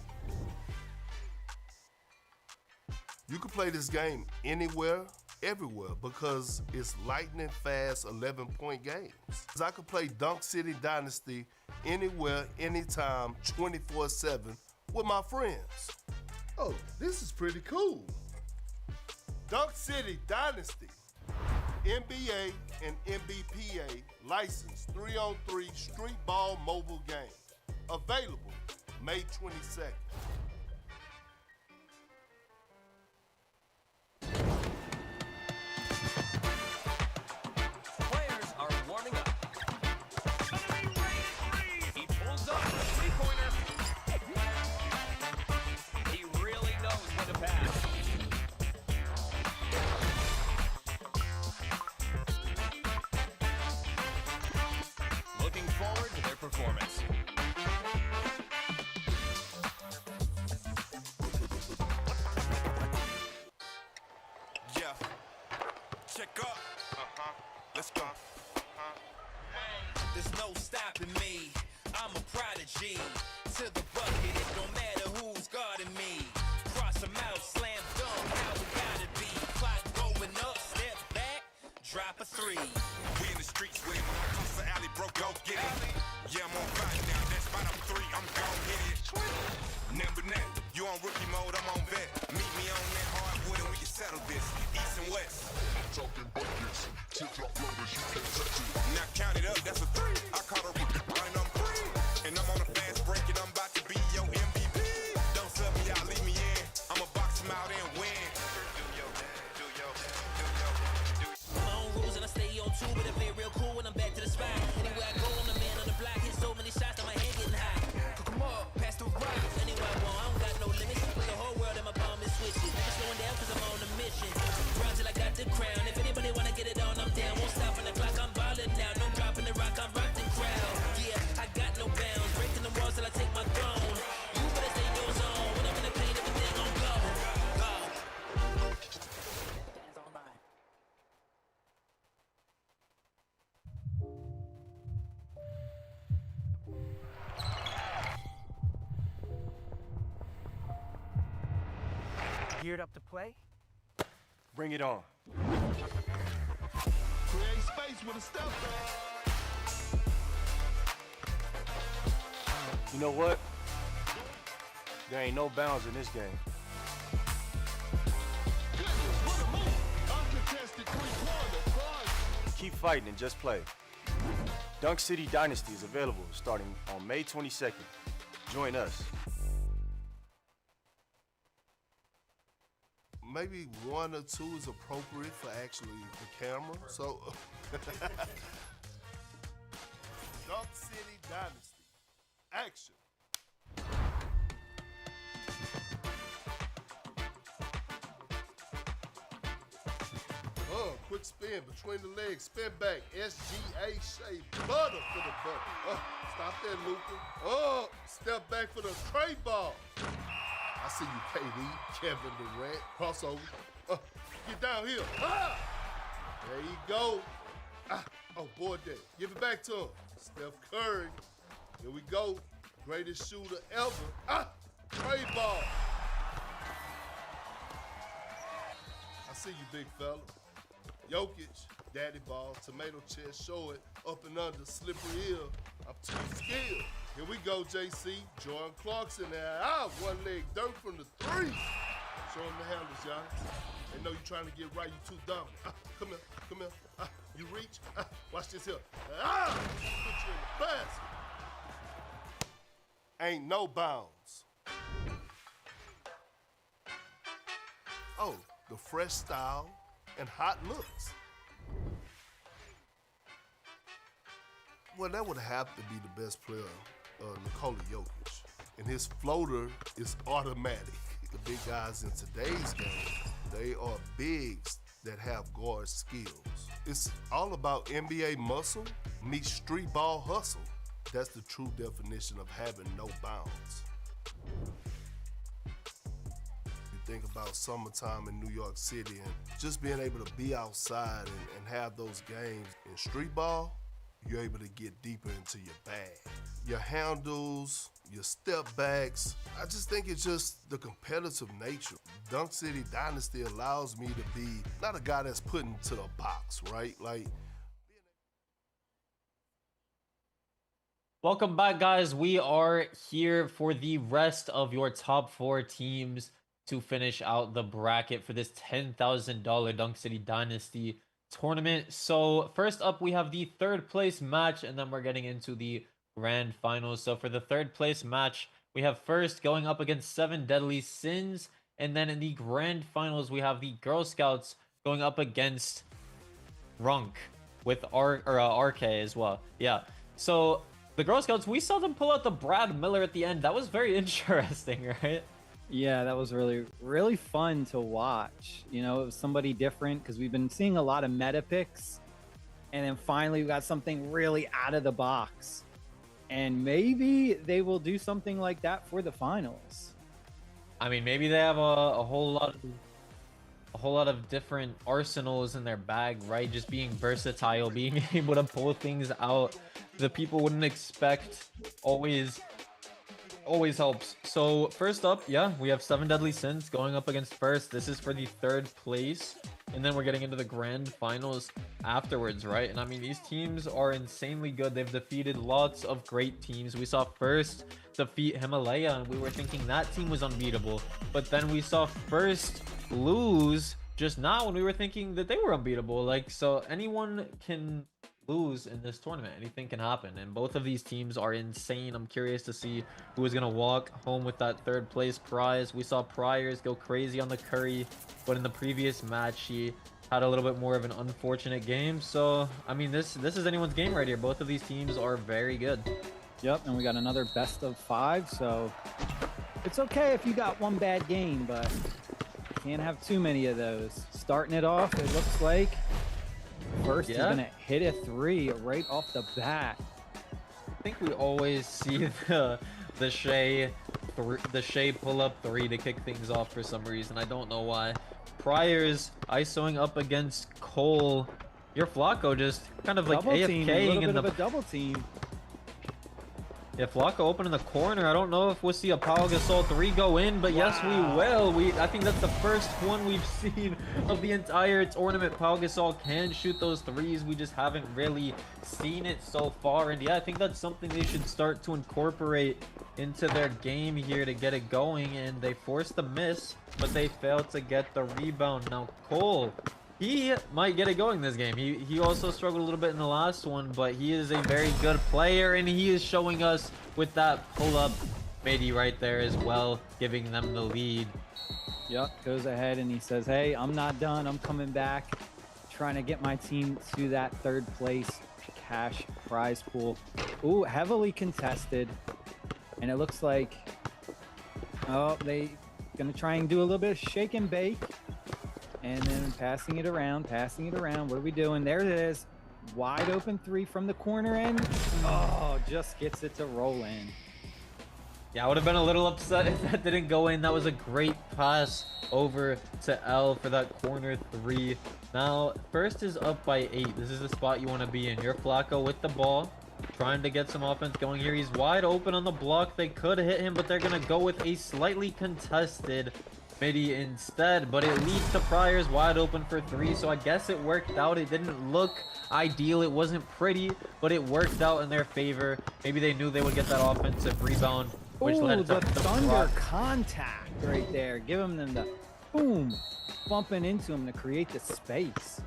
You can play this game anywhere, everywhere, because it's lightning fast 11-point games. I could play Dunk City Dynasty anywhere, anytime, 24/7 with my friends. Oh, this is pretty cool. Dunk City Dynasty, NBA and NBPA licensed 3-on-3 street ball mobile game. Available May 22nd. Players are warming up. He pulls up the three-pointer. He really knows when to pass. Looking forward to their performance. Yeah. Check up. Let's go. There's no stopping me. I'm a prodigy. To the bucket, it don't matter who's guarding me. Cross 'em out, slam dunk, how we gotta be. Clock going up, step back, drop a three. We in the streets with it. When I cross the alley, bro, go get it. Yeah, I'm on fire now. That's spot up 3. I'm gon' hit it. Number 9. You on rookie mode, I'm on vet. Meet me on that hardwood and we can settle this. East and west. Talking buckets, tip-top loaders, you can't touch it. Now count it up, that's a 3. I caught a rookie, and I'm free. And I'm on a fast break and I'm about to be your MVP. Don't sub me out, leave me in. I'ma box him out and win. My own rules and I stay on two, but I play real cool when I'm back to the spot. Anywhere I go, I'm the man on the block. Hit so many shots that my head getting high. Cook 'em up, pass the rock. Anywhere I want, I don't got no limits. Put the whole world in my palm and switch it. Never slowing down 'cause I'm on a mission. Run till I got the crown. If anybody wanna get it on, I'm down. Won't stop on the clock, I'm ballin' now. No dropping the rock, I'm rocking crowd. Yeah, I got no bounds. Breaking the walls till I take my throne. You better stay in your zone. When I'm in the paint, everything gon' go. Go. Dance on by. Geared up to play? Bring it on. Create space with a step back. You know what? There ain't no bounds in this game. Goodness, what a move. Uncontested three-pointer. Krunk. Keep fighting and just play. Dunk City Dynasty is available starting on May 22nd. Join us. Maybe 1 or 2 is appropriate for actually the camera. So, Dunk City Dynasty. Action. Quick spin between the legs, spin back, SGA shape, butter for the bucket. Stop that, Luka. Step back for the tray ball. I see you, KD, Kevin Durant, crossover. Get down here. There you go. Oh, boy, that. Give it back to him. Steph Curry. Here we go. Greatest shooter ever. Trade ball. I see you, big fella. Jokic, daddy ball, tomato chest, show it, up and under, slippery heel. I'm too skilled. Here we go, JC. Jordan Clarkson there. One leg dirt from the 3. Show him the handles, y'all. They know you trying to get right, you too dumb. Come here. You reach. Watch this here. Put you in the basket. Ain't no bounds. Oh, the fresh style and hot looks. Well, that would have to be the best player, Nikola Jokic. And his floater is automatic. The big guys in today's game, they are bigs that have guard skills. It's all about NBA muscle meets street ball hustle. That's the true definition of having no bounds. You think about summertime in New York City and just being able to be outside and have those games in street ball, you're able to get deeper into your bag. Your handles, your step backs. I just think it's just the competitive nature. Dunk City Dynasty allows me to be not a guy that's put into the box, right? Like, Welcome back, guys. We are here for the rest of your top 4 teams to finish out the bracket for this $10,000 Dunk City Dynasty tournament. So first up, we have the third place match, and then we're getting into the grand finals. So for the third place match, we have first going up against 7 Deadly Sins, and then in the grand finals, we have the Girl Scouts going up against Krunk with RK as well. Yeah. So the Girl Scouts, we saw them pull out the Brad Miller at the end. That was very interesting, right? Yeah, that was really, really fun to watch. You know, it was somebody different because we've been seeing a lot of meta picks. And then finally, we got something really out of the box. And maybe they will do something like that for the finals. I mean, maybe they have a whole lot of different arsenals in their bag, right? Just being versatile, being able to pull things out that people wouldn't expect always helps. So first up, yeah, we have 7 Deadly Sins going up against first. This is for the third place, and then we're getting into the grand finals afterwards, right? And I mean, these teams are insanely good. They've defeated lots of great teams. We saw first defeat Himalaya, and we were thinking that team was unbeatable, but then we saw first lose just now when we were thinking that they were unbeatable. Like, so anyone can lose in this tournament. Anything can happen, and both of these teams are insane. I'm curious to see who is gonna walk home with that third place prize. We saw Priors go crazy on the Curry, but in the previous match he had a little bit more of an unfortunate game. So I mean, this is anyone's game right here. Both of these teams are very good. Yep, and we got another best of 5, so it's okay if you got one bad game, but can't have too many of those. Starting it off, it looks like first is gonna hit a 3 right off the bat. I think we always see the Shea pull up 3 to kick things off for some reason. I don't know why. Priors ISOing up against Cole. Your Flacco just kind of like AFKing in the double team. Yeah, Flacco open in the corner. I don't know if we'll see a Pau Gasol 3 go in, but yes, we will. I think that's the first one we've seen of the entire tournament. Pau Gasol can shoot those 3s. We just haven't really seen it so far. And yeah, I think that's something they should start to incorporate into their game here to get it going. And they forced the miss, but they failed to get the rebound. Now, Cole, he might get it going this game. He also struggled a little bit in the last one, but he is a very good player, and he is showing us with that pull-up midi right there as well, giving them the lead. Yep, goes ahead and he says, hey, I'm not done. I'm coming back, trying to get my team to that third place cash prize pool. Ooh, heavily contested. And it looks like, oh, they gonna try and do a little bit of shake and bake. And then passing it around. What are we doing? There it is. Wide open 3 from the corner end. Oh, just gets it to roll in. Yeah, I would have been a little upset if that didn't go in. That was a great pass over to L for that corner 3. Now, first is up by 8. This is the spot you want to be in. You're Flacco with the ball, trying to get some offense going here. He's wide open on the block. They could hit him, but they're going to go with a slightly contested midi instead, but it leads to Priors wide open for 3, so I guess it worked out. It didn't look ideal, it wasn't pretty, but it worked out in their favor. Maybe they knew they would get that offensive rebound, which led to the thunder contact right there, giving them the boom, bumping into him to create the space.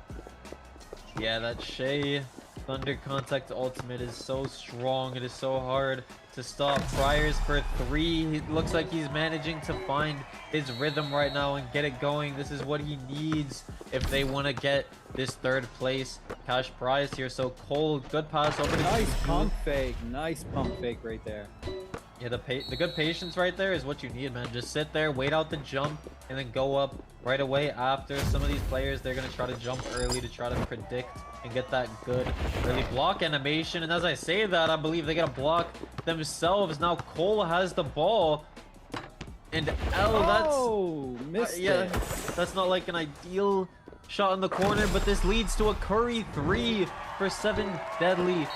Yeah, that Shea thunder contact ultimate is so strong. It is so hard to stop. Priors for 3. It looks like he's managing to find his rhythm right now and get it going. This is what he needs if they want to get this third place cash prize here. So Cole, good pass over to nice pump fake right there. Yeah, the good patience right there is what you need, man. Just sit there, wait out the jump, and then go up right away after. Some of these players, they're going to try to jump early to try to predict and get that good early block animation. And as I say that, I believe they get a block themselves. Now Cole has the ball. And L, missed it. That's not like an ideal shot in the corner, but this leads to a Curry 3 for 7 Deadly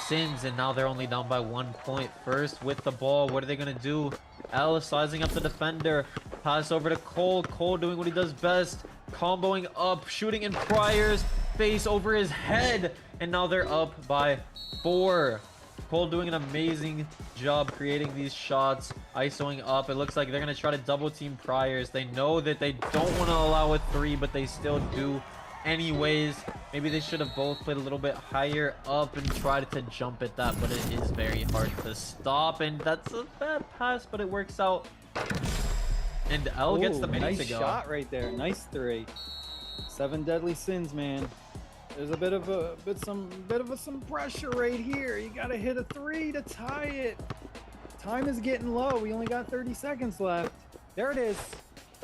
Sins. And now they're only down by 1 point. First with the ball, what are they going to do? L sizing up the defender. Pass over to Cole. Cole doing what he does best. Comboing up, shooting in Priors. Face over his head. And now they're up by 4. Cole doing an amazing job creating these shots, isoing up. It looks like they're going to try to double team Priors. They know that they don't want to allow a 3, but they still do anyways. Maybe they should have both played a little bit higher up and tried to jump at that, but it is very hard to stop. And that's a bad pass, but it works out. And L gets the mini nice to go. shot right there. Nice 3. 7 deadly sins, man. There's a bit of some pressure right here. You gotta hit a 3 to tie it. Time is getting low. We only got 30 seconds left. There it is.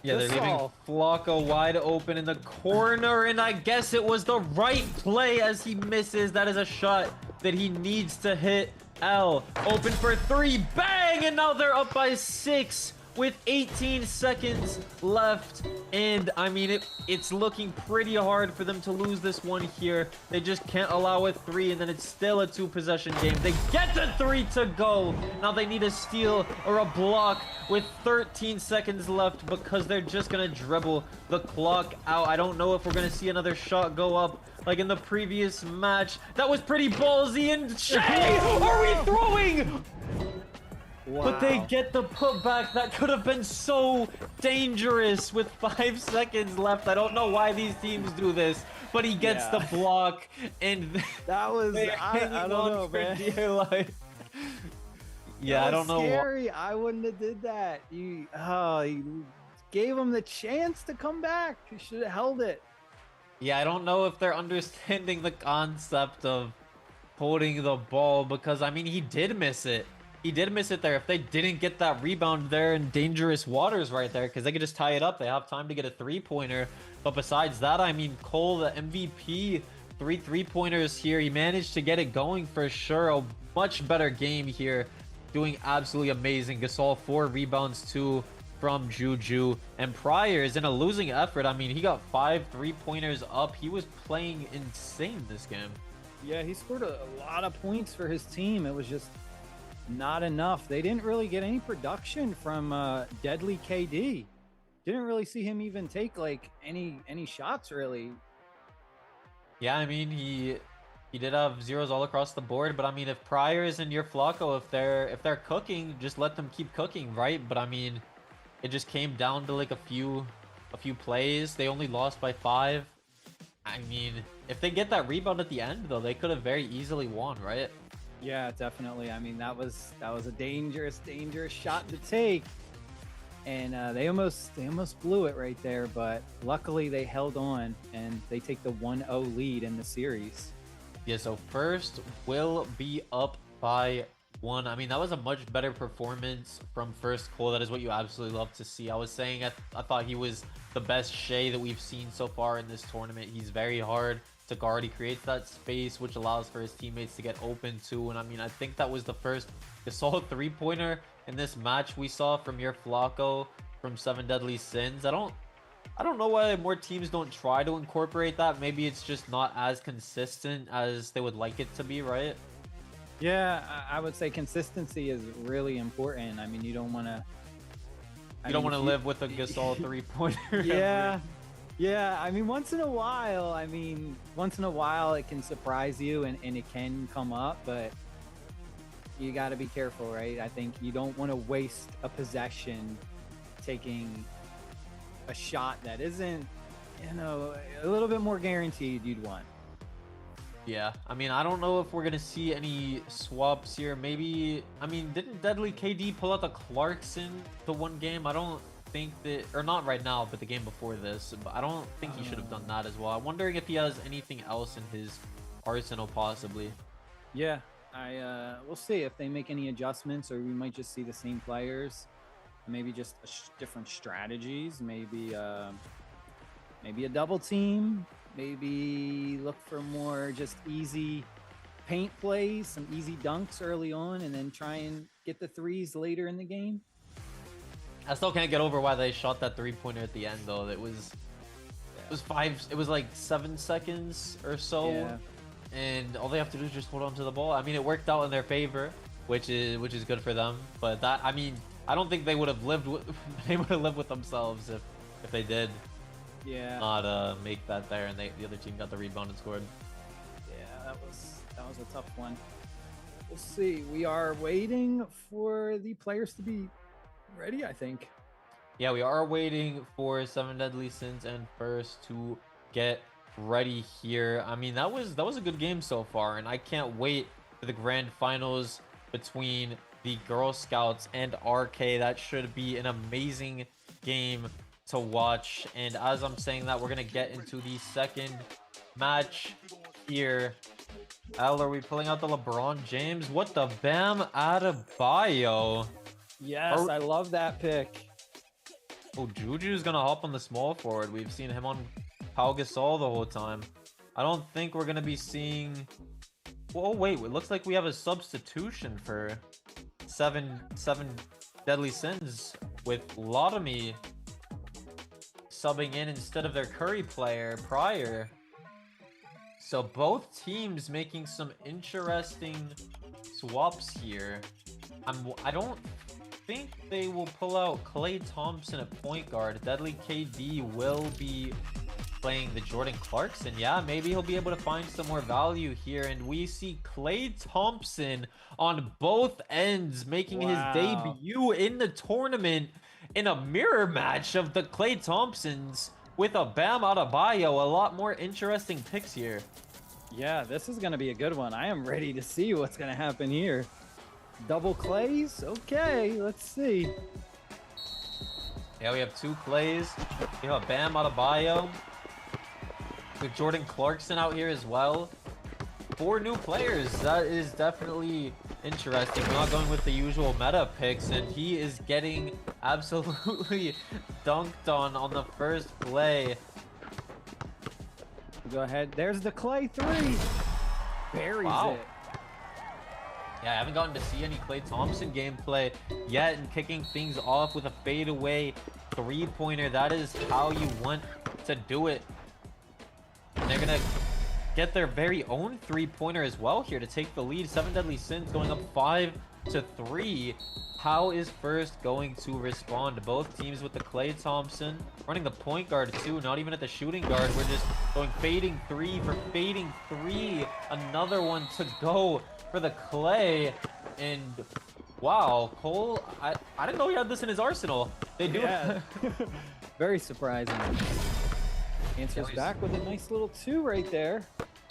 Yeah, they're leaving Flocka wide open in the corner, and I guess it was the right play as he misses. That is a shot that he needs to hit. L open for 3, bang, and now they're up by 6 with 18 seconds left. And I mean, it's looking pretty hard for them to lose this one here. They just can't allow a 3, and then it's still a 2-possession game. They get the 3 to go. Now they need a steal or a block with 13 seconds left because they're just gonna dribble the clock out. I don't know if we're gonna see another shot go up like in the previous match. That was pretty ballsy, and Shay, are we throwing? Wow. But they get the putback. That could have been so dangerous with 5 seconds left. I don't know why these teams do this, but he gets the block, and that was I don't know, man. Dear life. Yeah, I don't know. Scary. I wouldn't have did that. You gave him the chance to come back. You should have held it. Yeah, I don't know if they're understanding the concept of holding the ball, because I mean, he did miss it. He did miss it there. If they didn't get that rebound, they're in dangerous waters right there, because they could just tie it up. They have time to get a 3-pointer. But besides that, I mean, Cole, the MVP, 3 3-pointers here. He managed to get it going for sure. A much better game here. Doing absolutely amazing. Gasol 4 rebounds, 2 from Juju. And Priors in a losing effort. I mean, he got 5 3-pointers up. He was playing insane this game. Yeah, he scored a lot of points for his team. It was just not enough. They didn't really get any production from Deadly KD. Didn't really see him even take like any shots really. Yeah, I mean, he did have zeros all across the board, but I mean, if Priors and your Flocko, if they're cooking, just let them keep cooking, right? But I mean, it just came down to like a few plays. They only lost by 5. I mean, if they get that rebound at the end though, they could have very easily won, right? Yeah, definitely. I mean, that was a dangerous shot to take, and they almost blew it right there. But luckily, they held on and they take the 1-0 lead in the series. Yeah. So first, will be up by 1. I mean, that was a much better performance from first Cole. That is what you absolutely love to see. I was saying I thought he was the best Shay that we've seen so far in this tournament. He's very hard to guard. He creates that space, which allows for his teammates to get open too. And I mean, I think that was the first Gasol 3-pointer in this match we saw from your Flocko from 7 Deadly Sins. I don't know why more teams don't try to incorporate that. Maybe it's just not as consistent as they would like it to be, right? Yeah, I would say consistency is really important. I mean, you don't want to live with a Gasol 3-pointer. Yeah, I mean, once in a while it can surprise you and it can come up, but you got to be careful, right? I think you don't want to waste a possession taking a shot that isn't, a little bit more guaranteed you'd want. Yeah, I mean, I don't know if we're going to see any swaps here. Maybe, I mean, didn't Deadly KD pull out the Clarkson the one game? I don't think that, or not right now, but the game before this, but I don't think he should have done that as well. I'm wondering if he has anything else in his arsenal possibly. Yeah, we'll see if they make any adjustments, or we might just see the same players, maybe just different strategies, maybe a double team, maybe look for more just easy paint plays, some easy dunks early on, and then try and get the 3s later in the game. I still can't get over why they shot that 3-pointer at the end though. It was like 7 seconds or so, and all they have to do is just hold on to the ball. I mean, it worked out in their favor, which is good for them. But that, I mean, I don't think they would have lived with themselves if they did not make that there, and the other team got the rebound and scored. Yeah, that was a tough one. We'll see. We are waiting for the players to be ready, I think. Yeah, we are waiting for Seven Deadly Sins and First to get ready here. I mean, that was a good game so far, and I can't wait for the grand finals between the Girl Scouts and RK. That should be an amazing game to watch. And as I'm saying that, we're gonna get into the second match here. Al, are we pulling out the LeBron James? What the Bam Adebayo? Yes, I love that pick. Oh, Juju's gonna hop on the small forward. We've seen him on Pau Gasol the whole time. I don't think we're gonna be seeing. Oh wait, it looks like we have a substitution for seven Deadly Sins with Lotomy subbing in instead of their Curry player prior. So both teams making some interesting swaps here. I don't think they will pull out Klay Thompson at point guard. Deadly KD will be playing the Jordan Clarkson. Yeah, maybe he'll be able to find some more value here. And we see Klay Thompson on both ends making his debut in the tournament in a mirror match of the Klay Thompsons with a Bam Adebayo. A lot more interesting picks here. Yeah, this is going to be a good one. I am ready to see what's going to happen here. Double Clays? Okay, let's see. Yeah, we have two Clays. We have a Bam Adebayo. With Jordan Clarkson out here as well. 4 new players. That is definitely interesting. We're not going with the usual meta picks, and he is getting absolutely dunked on the first play. Go ahead. There's the Klay 3. Buries it. Yeah, I haven't gotten to see any Klay Thompson gameplay yet, and kicking things off with a fadeaway 3-pointer. That is how you want to do it. And they're gonna get their very own 3-pointer as well here to take the lead. Seven Deadly Sins going up 5-3. How is First going to respond? Both teams with the Klay Thompson running the point guard too, not even at the shooting guard. We're just going fading 3 for fading 3. Another one to go for the Klay. And wow, Cole, I didn't know he had this in his arsenal. They do. Yeah. Very surprising. Answers back with a nice little 2 right there.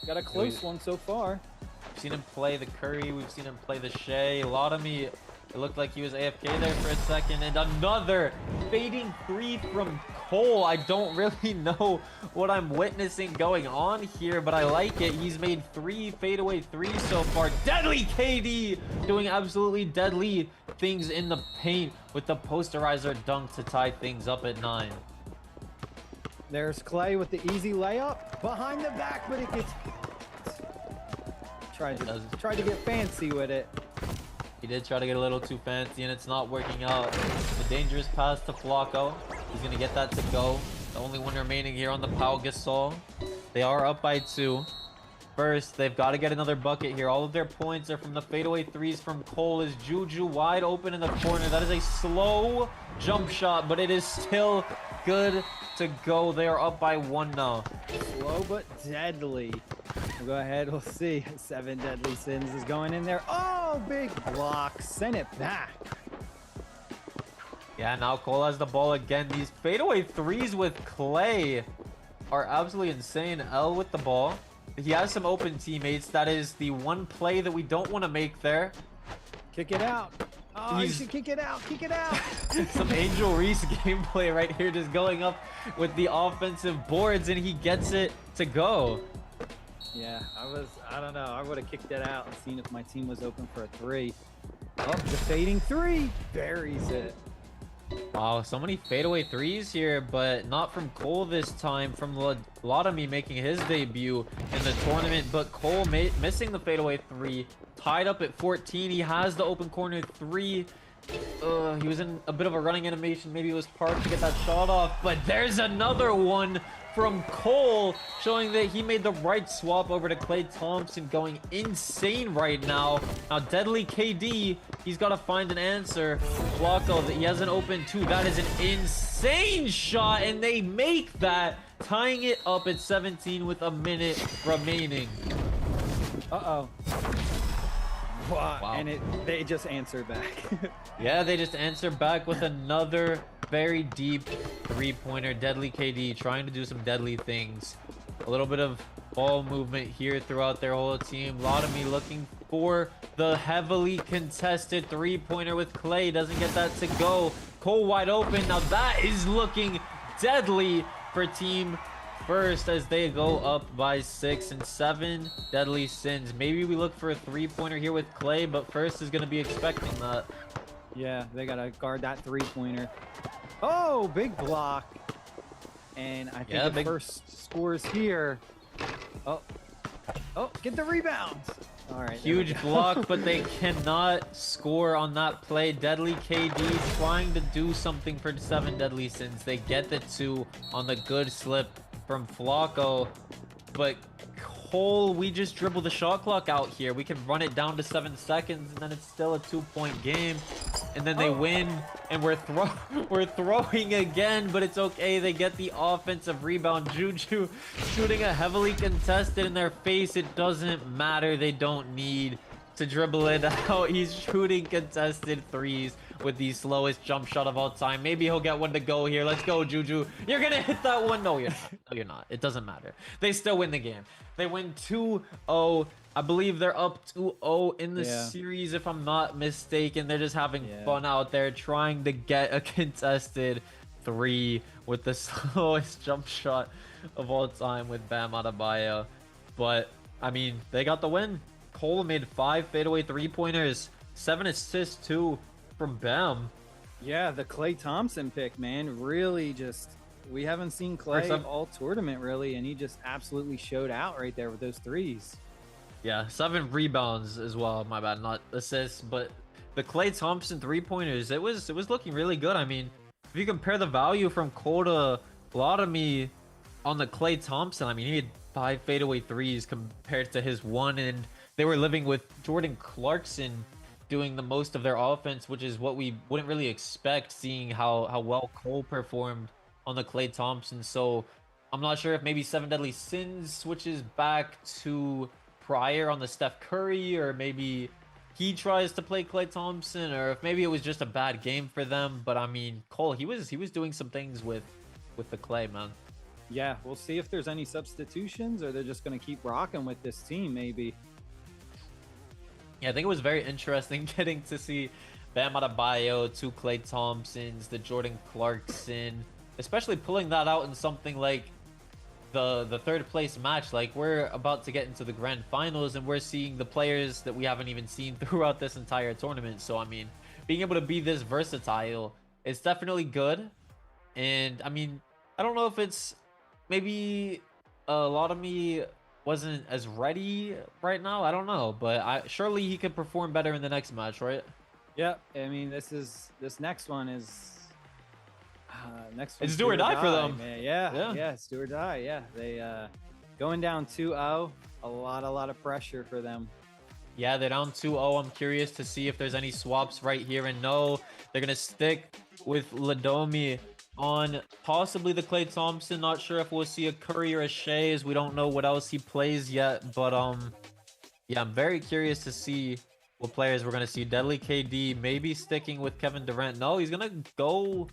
Got a close one so far. We've seen him play the Curry. We've seen him play the Shea. Lotomy, it looked like he was AFK there for a second. And another fading 3 from Cole. I don't really know what I'm witnessing going on here, but I like it. He's made 3 fadeaway 3s so far. Deadly KD doing absolutely deadly things in the paint with the posterizer dunk to tie things up at 9. There's Klay with the easy layup behind the back, but it gets tried to get fancy with it. He did try to get a little too fancy, and it's not working out. The dangerous pass to Flacco. He's gonna get that to go. The only one remaining here on the Pau Gasol. They are up by 2. First, they've got to get another bucket here. All of their points are from the fadeaway 3s from Cole. Is Juju wide open in the corner. That is a slow jump shot, but it is still good to go. They are up by 1 now. Slow but deadly. We'll go ahead. We'll see. Seven Deadly Sins is going in there. Oh, big block. Send it back. Yeah, now Cole has the ball again. These fadeaway 3s with Klay are absolutely insane. L with the ball. He has some open teammates. That is the one play that we don't want to make there. Kick it out. Oh, you should kick it out. Kick it out. Some Angel Reese gameplay right here, just going up with the offensive boards, and he gets it to go. Yeah, I don't know. I would have kicked it out and seen if my team was open for a 3. Oh, the fading 3 buries it. Wow, so many fadeaway 3s here, but not from Cole this time. From Lotomy making his debut in the tournament, but Cole missing the fadeaway 3. Tied up at 14. He has the open corner 3. He was in a bit of a running animation. Maybe it was parked to get that shot off, but there's another one from Cole, showing that he made the right swap over to Klay Thompson, going insane right now. Now, Deadly KD, he's got to find an answer. Flacco, he has an open 2. That is an insane shot, and they make that, tying it up at 17 with a minute remaining. Uh-oh. Wow. And they just answer back. Yeah, they just answer back with another very deep three-pointer. Deadly KD trying to do some deadly things. A little bit of ball movement here throughout their whole team. Lotomy looking for the heavily contested three-pointer with Clay. Doesn't get that to go. Cole wide open. Now that is looking deadly for Team First as they go up by 6 and 7 deadly sins. Maybe we look for a three-pointer here with Clay, but First is going to be expecting that. Yeah, they got to guard that three-pointer. Oh, big block. And I think the First scores here. Oh, get the rebounds. All right. Huge block, but they cannot score on that play. Deadly KD trying to do something for 7 deadly sins. They get the 2 on the good slip from Flacco, but Cole, we just dribble the shot clock out here. We can run it down to 7 seconds, and then it's still a 2-point game. And then they win, and we're throwing again, but it's okay. They get the offensive rebound. Juju shooting a heavily contested in their face. It doesn't matter. They don't need to dribble it out. He's shooting contested threes with the slowest jump shot of all time. Maybe he'll get one to go here. Let's go, Juju. You're gonna hit that one. No, you're not. No, you're not. It doesn't matter. They still win the game. They win 2-0. I believe they're up 2-0 in the series, if I'm not mistaken. They're just having fun out there trying to get a contested 3 with the slowest jump shot of all time with Bam Adebayo. But, I mean, they got the win. Cole made 5 fadeaway three-pointers, 7 assists too from Bam. Yeah, the Klay Thompson pick, man, really just, we haven't seen Klay all tournament really, and he just absolutely showed out right there with those threes. Yeah, 7 rebounds as well. My bad, not assists, but the Klay Thompson three-pointers, it was looking really good. I mean, if you compare the value from Cole to Lotomy on the Klay Thompson, I mean, he had 5 fadeaway threes compared to his 1, and they were living with Jordan Clarkson doing the most of their offense, which is what we wouldn't really expect, seeing how well Cole performed on the Klay Thompson. So I'm not sure if maybe 7 Deadly Sins switches back to prior on the Steph Curry, or maybe he tries to play Klay Thompson, or if maybe it was just a bad game for them. But I mean, Cole, he was doing some things with the Klay, man. Yeah, we'll see if there's any substitutions, or they're just going to keep rocking with this team maybe. Yeah, I think it was very interesting getting to see Bam Adebayo, 2 Klay Thompsons, the Jordan Clarkson, especially pulling that out in something like the third place match. Like, we're about to get into the grand finals, and we're seeing the players that we haven't even seen throughout this entire tournament. So I mean, being able to be this versatile, it's definitely good. And I mean, I don't know if it's maybe a lot of me wasn't as ready right now. I don't know, but surely he could perform better in the next match, right? Yeah, I mean, this next one is it's do or die for them, man. Yeah, it's do or die. Yeah, they going down 2-0, a lot of pressure for them. Yeah, they're down 2-0. I'm curious to see if there's any swaps right here, and no, they're gonna stick with Lotomy on possibly the Klay Thompson. Not sure if we'll see a Curry or a Shea, as we don't know what else he plays yet. But yeah, I'm very curious to see what players we're gonna see. Deadly KD maybe sticking with Kevin Durant. No, he's gonna go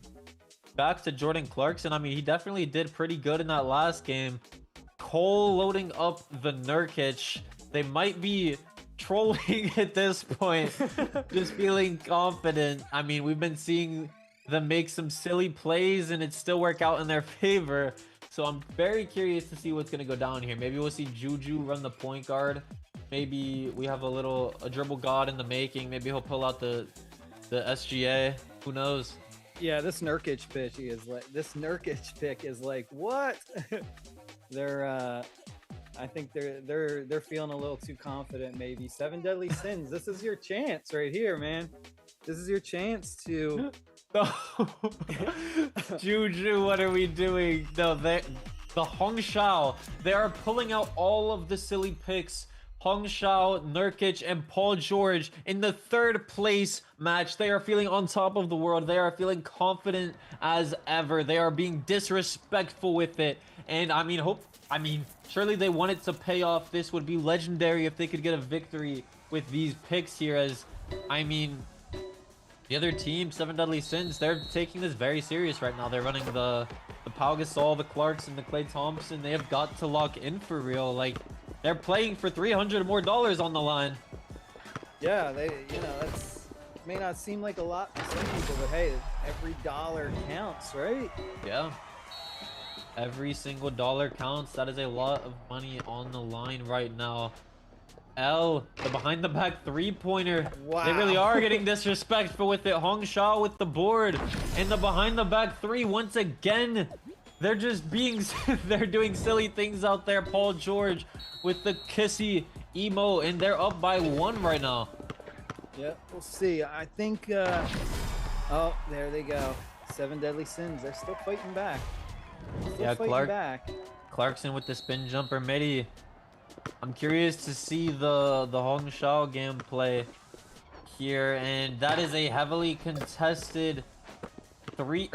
back to Jordan Clarkson. I mean, he definitely did pretty good in that last game. Cole loading up the Nurkic. They might be trolling at this point, just feeling confident. I mean, we've been seeing them make some silly plays and it still work out in their favor. So I'm very curious to see what's going to go down here. Maybe we'll see Juju run the point guard. Maybe we have a dribble god in the making. Maybe he'll pull out the SGA. Who knows? Yeah, this Nurkic pick is like what? They're I think they're feeling a little too confident. Maybe 7 Deadly Sins. This is your chance right here, man. This is your chance to. Juju, what are we doing? No, the Hong Shao, they are pulling out all of the silly picks Hong Shao, Nurkic, and Paul George in the third place match. They are feeling on top of the world. They are feeling confident as ever. They are being disrespectful with it. And I mean, surely they want it to pay off. This would be legendary if they could get a victory with these picks here. As I mean, the other team, Seven Deadly Sins, they're taking this very serious right now. They're running the Pau Gasol, the Clarkson, the Klay Thompson. They have got to lock in for real. Like, they're playing for $300 more on the line. Yeah, that's may not seem like a lot to some people, but hey, every dollar counts, right? Yeah. Every single dollar counts. That is a lot of money on the line right now. The behind the back three-pointer. Wow. They really are getting disrespectful with it. Hong Shao with the board. And the behind the back three once again. They're just being they're doing silly things out there. Paul George with the kissy emo, and they're up by 1 right now. Yeah, we'll see. I think oh, there they go. Seven Deadly Sins. They're still fighting back. Still fighting back. Clarkson with the spin jumper midi. I'm curious to see the Hong Shao gameplay here, and that is a heavily contested midi.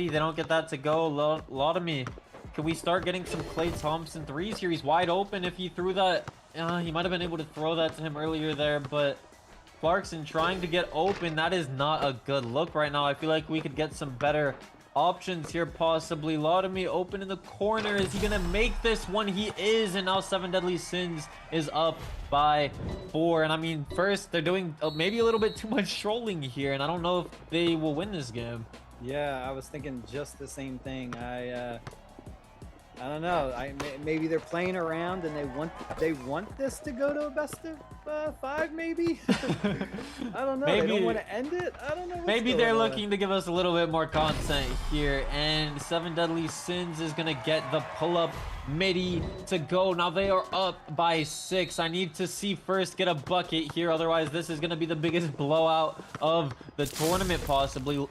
They don't get that to go. Lotomy. Can we start getting some Klay Thompson threes here? He's wide open. If he threw that, he might have been able to throw that to him earlier there, but Clarkson trying to get open. That is not a good look right now. I feel like we could get some better options here possibly. Lotomy open in the corner. Is he gonna make this one? He is, and now Seven Deadly Sins is up by 4. And I mean, first they're doing maybe a little bit too much trolling here, and I don't know if they will win this game. Yeah, I was thinking just the same thing. I don't know. Maybe they're playing around and they want this to go to a best of 5, maybe. I don't know. Maybe they don't want to end it. I don't know. Maybe they're looking to give us a little bit more content here, and Seven Deadly Sins is gonna get the pull-up midi to go. Now they are up by 6. I need to see first get a bucket here, otherwise this is gonna be the biggest blowout of the tournament possibly.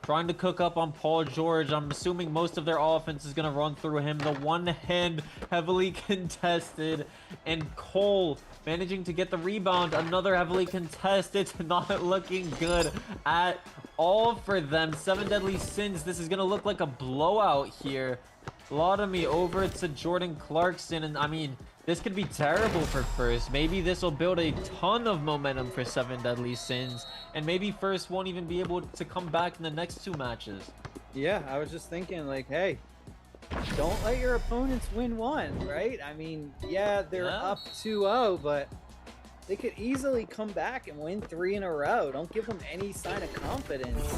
Trying to cook up on Paul George. I'm assuming most of their offense is going to run through him. The one hand heavily contested. And Cole managing to get the rebound. Another heavily contested. Not looking good at all for them. Seven Deadly Sins. This is going to look like a blowout here. Lotomy over to Jordan Clarkson. And I mean, this could be terrible for first. Maybe this will build a ton of momentum for Seven Deadly Sins. And maybe first won't even be able to come back in the next 2 matches. Yeah, I was just thinking like, hey, don't let your opponents win 1, right? I mean, yeah, they're up 2-0, but they could easily come back and win 3 in a row. Don't give them any sign of confidence.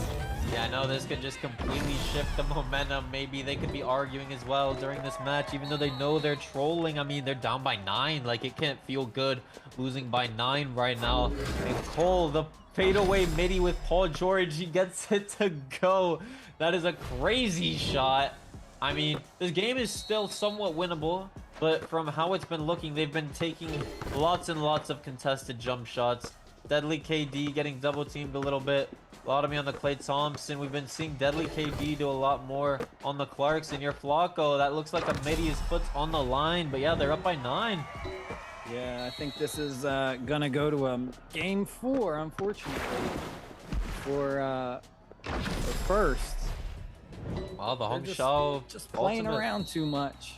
Yeah, no, this could just completely shift the momentum. Maybe they could be arguing as well during this match, even though they know they're trolling. I mean, they're down by 9. Like, it can't feel good losing by 9 right now. And Cole, the fadeaway midi with Paul George, he gets it to go. That is a crazy shot. I mean, this game is still somewhat winnable, but from how it's been looking, they've been taking lots and lots of contested jump shots. Deadly KD getting double teamed a little bit. Lotomy on the Klay Thompson. We've been seeing Deadly KD do a lot more on the Clarkson. Your Flacco, that looks like a midi. His foot's on the line, but yeah, they're up by 9. Yeah, I think this is gonna go to game 4, unfortunately, for first. Wow, the Hong Shao just playing around too much.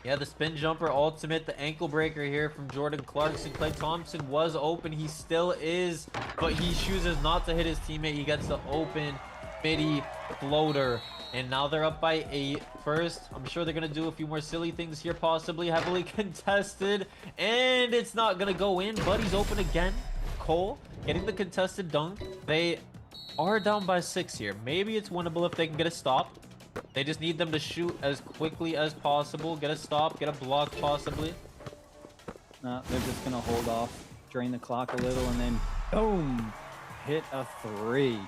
Yeah, the spin jumper ultimate, the ankle breaker here from Jordan Clarkson. Klay Thompson was open. He still is, but he chooses not to hit his teammate. He gets the open midi floater. And now they're up by 8. First, I'm sure they're going to do a few more silly things here, possibly heavily contested. And it's not going to go in, but he's open again. Cole getting the contested dunk. They are down by 6 here. Maybe it's winnable if they can get a stop. They just need them to shoot as quickly as possible. Get a stop, get a block possibly. No, they're just going to hold off, drain the clock a little, and then boom, hit a 3.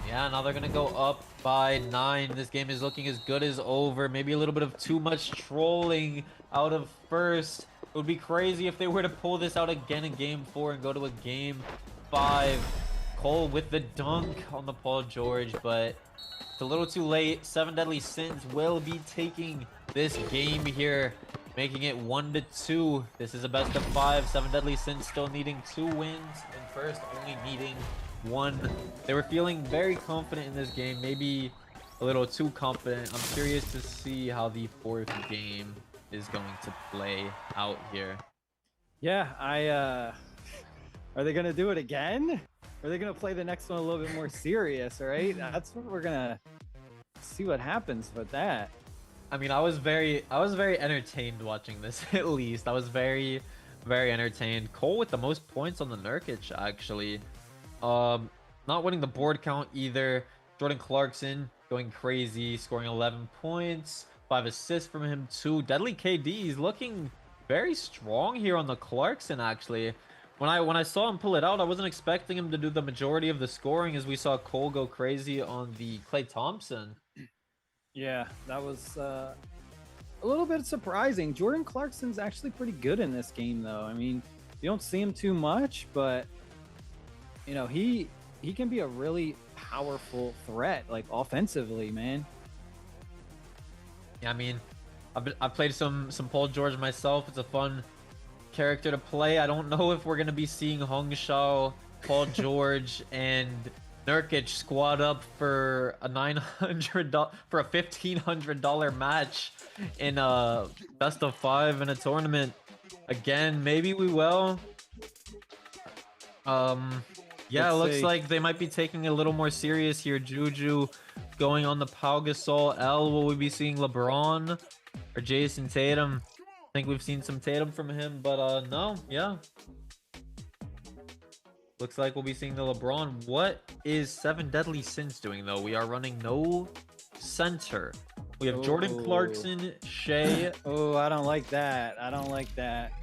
Yeah, now they're going to go up by 9. This game is looking as good as over. Maybe a little bit of too much trolling out of first. It would be crazy if they were to pull this out again in game 4 and go to a game 5. Cole with the dunk on the Paul George, but it's a little too late. Seven Deadly Sins will be taking this game here. making it 1-2. This is a best of 5. 7 Deadly Sins still needing 2 wins, and First only needing 1. They were feeling very confident in this game, maybe a little too confident. I'm curious to see how the 4th game is going to play out here. Yeah, are they gonna do it again? Are they gonna play the next one a little bit more serious? Right, that's what we're gonna see what happens with that. I mean, I was very entertained watching this. At least I was very entertained. Cole with the most points on the Nurkic, actually. Not winning the board count either. Jordan Clarkson going crazy, scoring 11 points, 5 assists from him too. Deadly KD is looking very strong here on the Clarkson, actually. When I saw him pull it out, I wasn't expecting him to do the majority of the scoring, as we saw Cole go crazy on the Klay Thompson. Yeah, that was a little bit surprising. Jordan Clarkson's actually pretty good in this game, though. I mean, you don't see him too much, but you know, he can be a really powerful threat, like offensively, man. Yeah, I mean, I've played some Paul George myself. It's a fun character to play. I don't know if we're gonna be seeing Hong Shao, Paul George, and Nurkic squad up for a $1,500 match in a best of 5 in a tournament. Again, maybe we will. Yeah, it looks like they might be taking it a little more serious here. Juju going on the Pau Gasol. Will we be seeing LeBron or Jason Tatum? I think we've seen some Tatum from him, but no, yeah. Looks like we'll be seeing the LeBron. What is 7 Deadly Sins doing, though? We are running no center. We have Jordan Clarkson, Shea. Oh, I don't like that. I don't like that.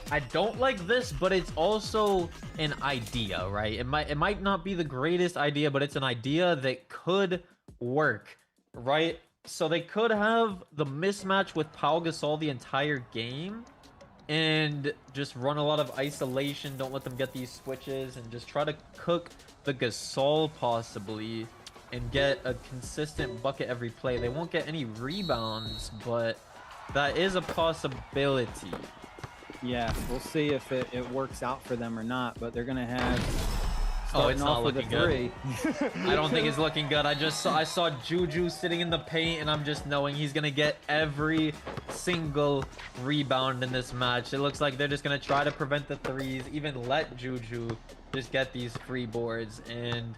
I don't like this, but it's also an idea, right? It might not be the greatest idea, but it's an idea that could work, right? So they could have the mismatch with Pau Gasol the entire game and just run a lot of isolation. Don't let them get these switches and just try to cook the Gasol possibly and get a consistent bucket every play. They won't get any rebounds, but that is a possibility. Yeah, we'll see if it works out for them or not, but they're gonna have it's not with looking good. I don't think it's looking good. I saw Juju sitting in the paint, and I'm just knowing he's gonna get every single rebound in this match. It looks like they're just gonna try to prevent the threes, even let Juju just get these free boards. And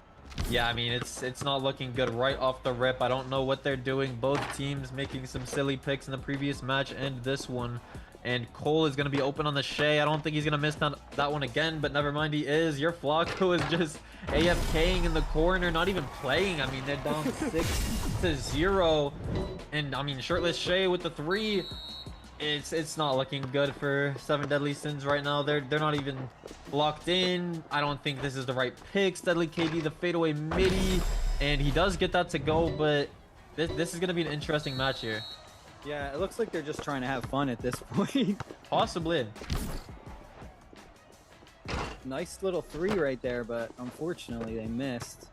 yeah, I mean, it's not looking good right off the rip. I don't know what they're doing. Both teams making some silly picks in the previous match and this one. And Cole is going to be open on the Shea. I don't think he's going to miss that one again, but never mind, he is. Your Flacco is just AFKing in the corner, not even playing. I mean, they're down 6-0. And, I mean, shirtless Shea with the 3. It's not looking good for 7 Deadly Sins right now. They're not even locked in. I don't think this is the right picks. Deadly KD, the fadeaway midi. And he does get that to go, but this is going to be an interesting match here. Yeah, it looks like they're just trying to have fun at this point. Possibly. Nice little 3 right there, but unfortunately they missed.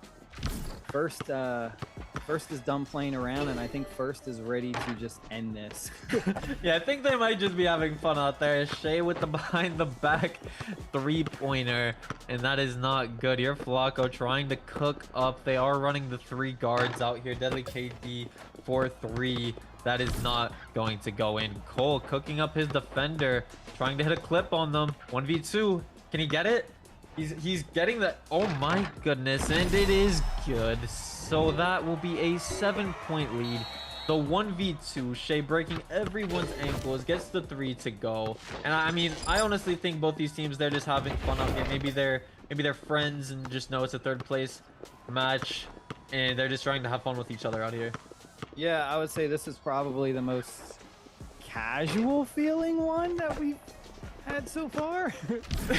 First is done playing around, and I think First is ready to just end this. Yeah, I think they might just be having fun out there. Shea with the behind the back 3-pointer, and that is not good. Your Flacco trying to cook up. They are running the 3 guards out here. Deadly KD 4-3. That is not going to go in. Cole cooking up his defender, trying to hit a clip on them. 1v2. Can he get it? He's getting the... Oh my goodness, and it is good. So that will be a 7-point lead. The 1v2, Shea breaking everyone's ankles, gets the 3 to go. And I mean, I honestly think both these teams, they're just having fun out here. Maybe they're friends and just know it's a 3rd place match, and they're just trying to have fun with each other out here. Yeah, I would say this is probably the most casual feeling one that we've had so far.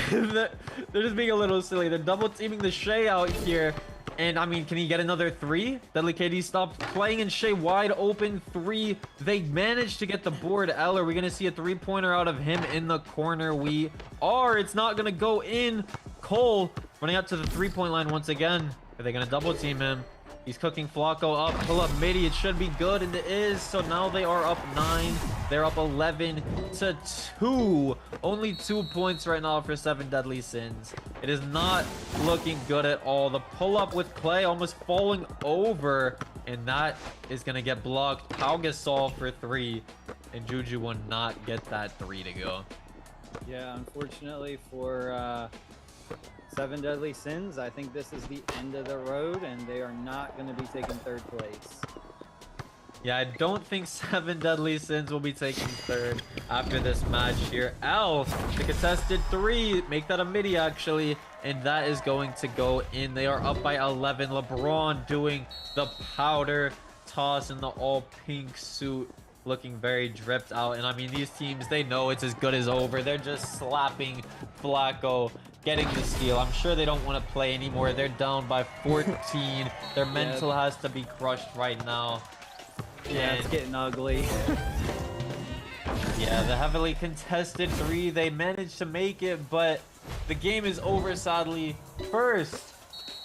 They're just being a little silly. They're double teaming the Shea out here. And I mean, can he get another 3? Deadly KD stopped playing, and Shea wide open 3. They managed to get the board. Are we going to see a 3-pointer out of him in the corner? We are. It's not going to go in. Cole running out to the 3-point line once again. Are they going to double team him? He's cooking Flacco up. Pull up midi. It should be good, and it is. So now they are up 9. They're up 11 to 2. Only 2 points right now for 7 Deadly Sins. It is not looking good at all. The pull up with Clay almost falling over, and that is going to get blocked. Pau Gasol for 3, and Juju will not get that 3 to go. Yeah, unfortunately for 7 Deadly Sins, I think this is the end of the road, and they are not going to be taking 3rd place. Yeah, I don't think 7 Deadly Sins will be taking 3rd after this match here. L, the contested 3, make that a midi actually, and that is going to go in. They are up by 11. LeBron doing the powder toss in the all pink suit, looking very dripped out. And I mean, these teams, they know it's as good as over. They're just slapping Flacco, getting the steal. I'm sure they don't want to play anymore. They're down by 14. Their mental has to be crushed right now. Yeah, it's getting ugly. Yeah, the heavily contested 3, they managed to make it, but the game is over, sadly. First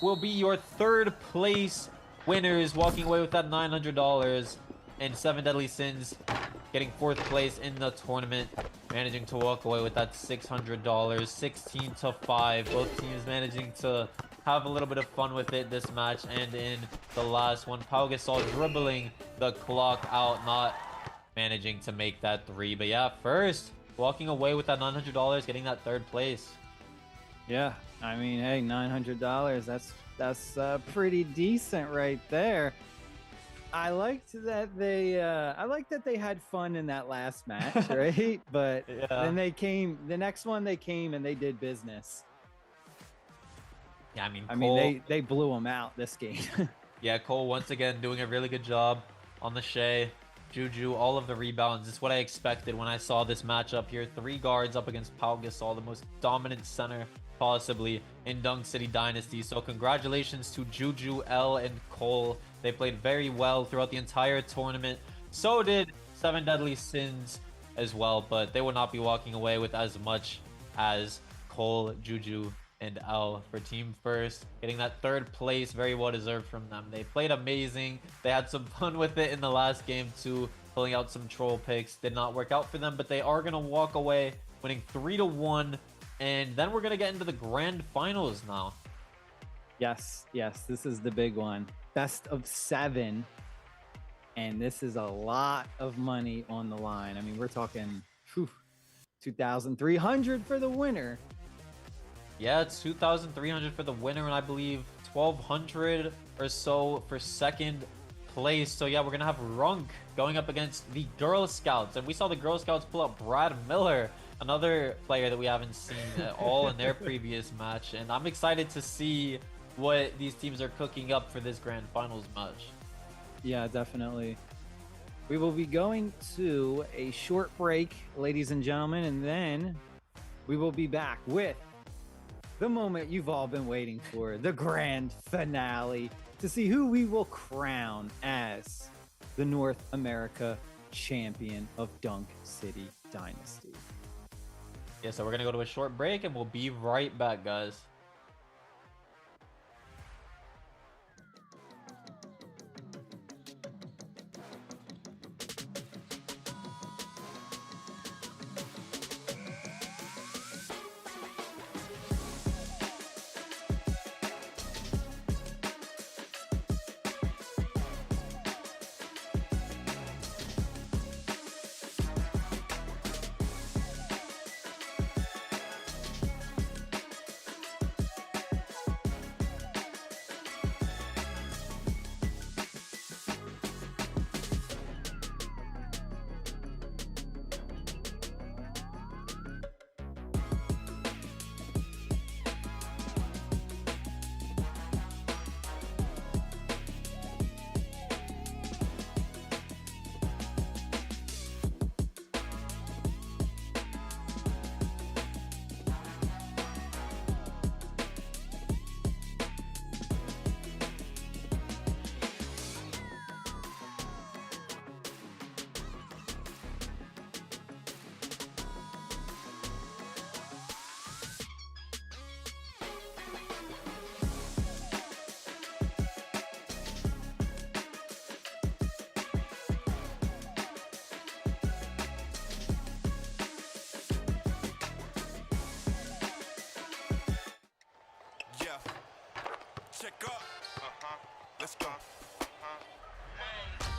will be your 3rd place winners walking away with that $900, and 7 Deadly Sins getting 4th place in the tournament, managing to walk away with that $600, 16 to 5. Both teams managing to have a little bit of fun with it this match. And in the last one, Pau Gasol dribbling the clock out, not managing to make that 3. But yeah, first walking away with that $900, getting that 3rd place. Yeah, I mean, hey, $900, that's pretty decent right there. I liked that they had fun in that last match, right? But then the next one they came and they did business. Yeah, I mean, Cole, they blew them out this game. yeah, Cole once again doing a really good job on the Shea. Juju, all of the rebounds. It's what I expected when I saw this matchup here. 3 guards up against Pau Gasol, the most dominant center possibly in Dunk City Dynasty. So congratulations to Juju, L, and Cole. They played very well throughout the entire tournament. So did 7 Deadly Sins as well, but they will not be walking away with as much as Cole, Juju, and L for team first, getting that 3rd place. Very well deserved from them. They played amazing. They had some fun with it in the last game too, pulling out some troll picks. Did not work out for them, but they are going to walk away winning 3-1, and then we're going to get into the grand finals now. Yes, this is the big one. Best of 7, and this is a lot of money on the line. I mean, we're talking $2,300 for the winner. Yeah, it's $2,300 for the winner, and I believe $1,200 or so for 2nd place. So yeah, we're gonna have Krunk going up against the Girl Scouts, and we saw the Girl Scouts pull up Brad Miller, another player that we haven't seen at all in their previous match. And I'm excited to see what these teams are cooking up for this grand finals match. Yeah, definitely. We will be going to a short break, ladies and gentlemen, and then we will be back with the moment you've all been waiting for, the grand finale, to see who we will crown as the North America champion of Dunk City Dynasty. Yeah, so we're going to go to a short break, and we'll be right back, guys.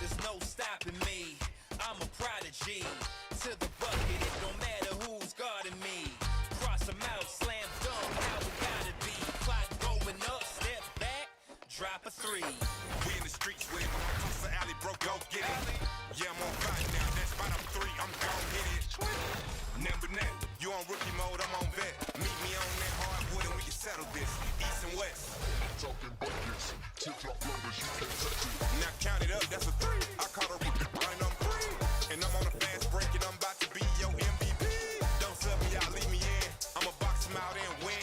There's no stopping me. I'm a prodigy. To the bucket, it don't matter who's guarding me. Cross them out, slam dunk, how we gotta be. Clock going up, step back, drop a three. We in the streets with it. Across the alley, bro, go get it. Yeah, I'm on fire now. That spot I'm three, I'm gon' hit it. Number net, you on rookie mode, I'm on vet. Meet me on that hardwood and we can settle this. East and west. Talking buckets, tip-top loaders, you can't touch it. Now count it up, that's a three. I caught a rookie, and I'm free. And I'm on a fast break and I'm about to be your MVP. Don't sub me out, leave me in. I'ma box him out and win.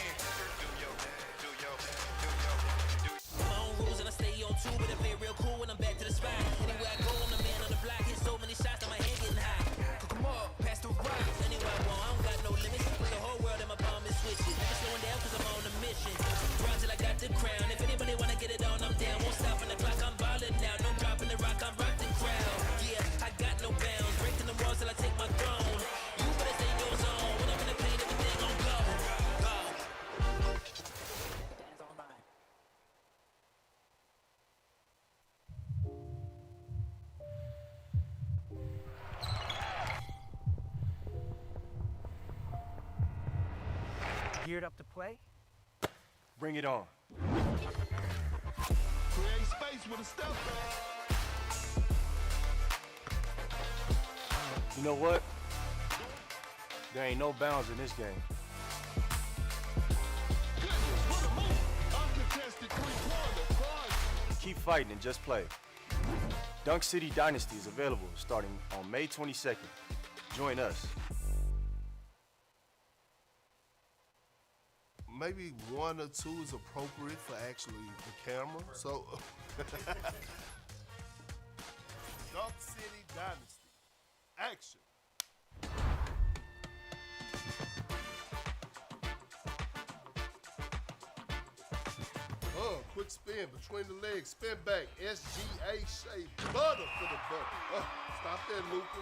My own rules and I stay on two, but I play real cool when I'm back to the spot. Anywhere I go, I'm the man on the block. Hit so many shots that my hand getting high. Cook 'em up, pass the rock. Anywhere I want, I don't got no limits. Put the whole world in my palm and switch it. Never slowing down cause I'm on a mission. Run till I got the crown. If anybody wanna get it on, I'm down. Won't stop on the clock, I'm ballin' now. No dropping the rock, I'm rock the crowd. Yeah, I got no bounds. Breaking the walls till I take my throne. You better stay in your zone. When I'm in the paint, everything gon' go. Go. That's all mine. Geared up to play? Bring it on. Create space with a step back. You know what? There ain't no bounds in this game. Goodness, what a move. Uncontested three-pointer. Prize. Keep fighting and just play. Dunk City Dynasty is available starting on May 22nd. Join us. Maybe one or two is appropriate for actually the camera. So, Dunk City Dynasty. Action. Quick spin between the legs, spin back, SGA shape, butter for the bucket. Stop that, Luka.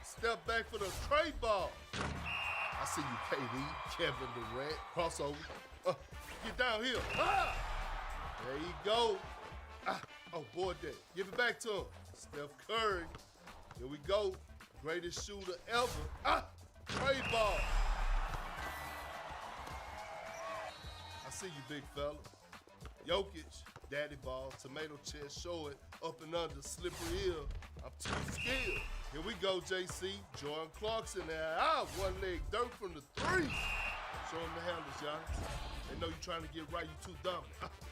Step back for the trade ball. I see you, KD, Kevin Durant, crossover. Get down here. There you go. Oh, boy, that. Give it back to him. Steph Curry. Here we go. Greatest shooter ever. Trade ball. I see you, big fella. Jokic, daddy ball, tomato chest, show it, up and under, slippery heel. I'm too skilled. Here we go, JC. Jordan Clarkson there. One leg dirt from the three. Show him the handles, y'all. They know you trying to get right, you too dumb.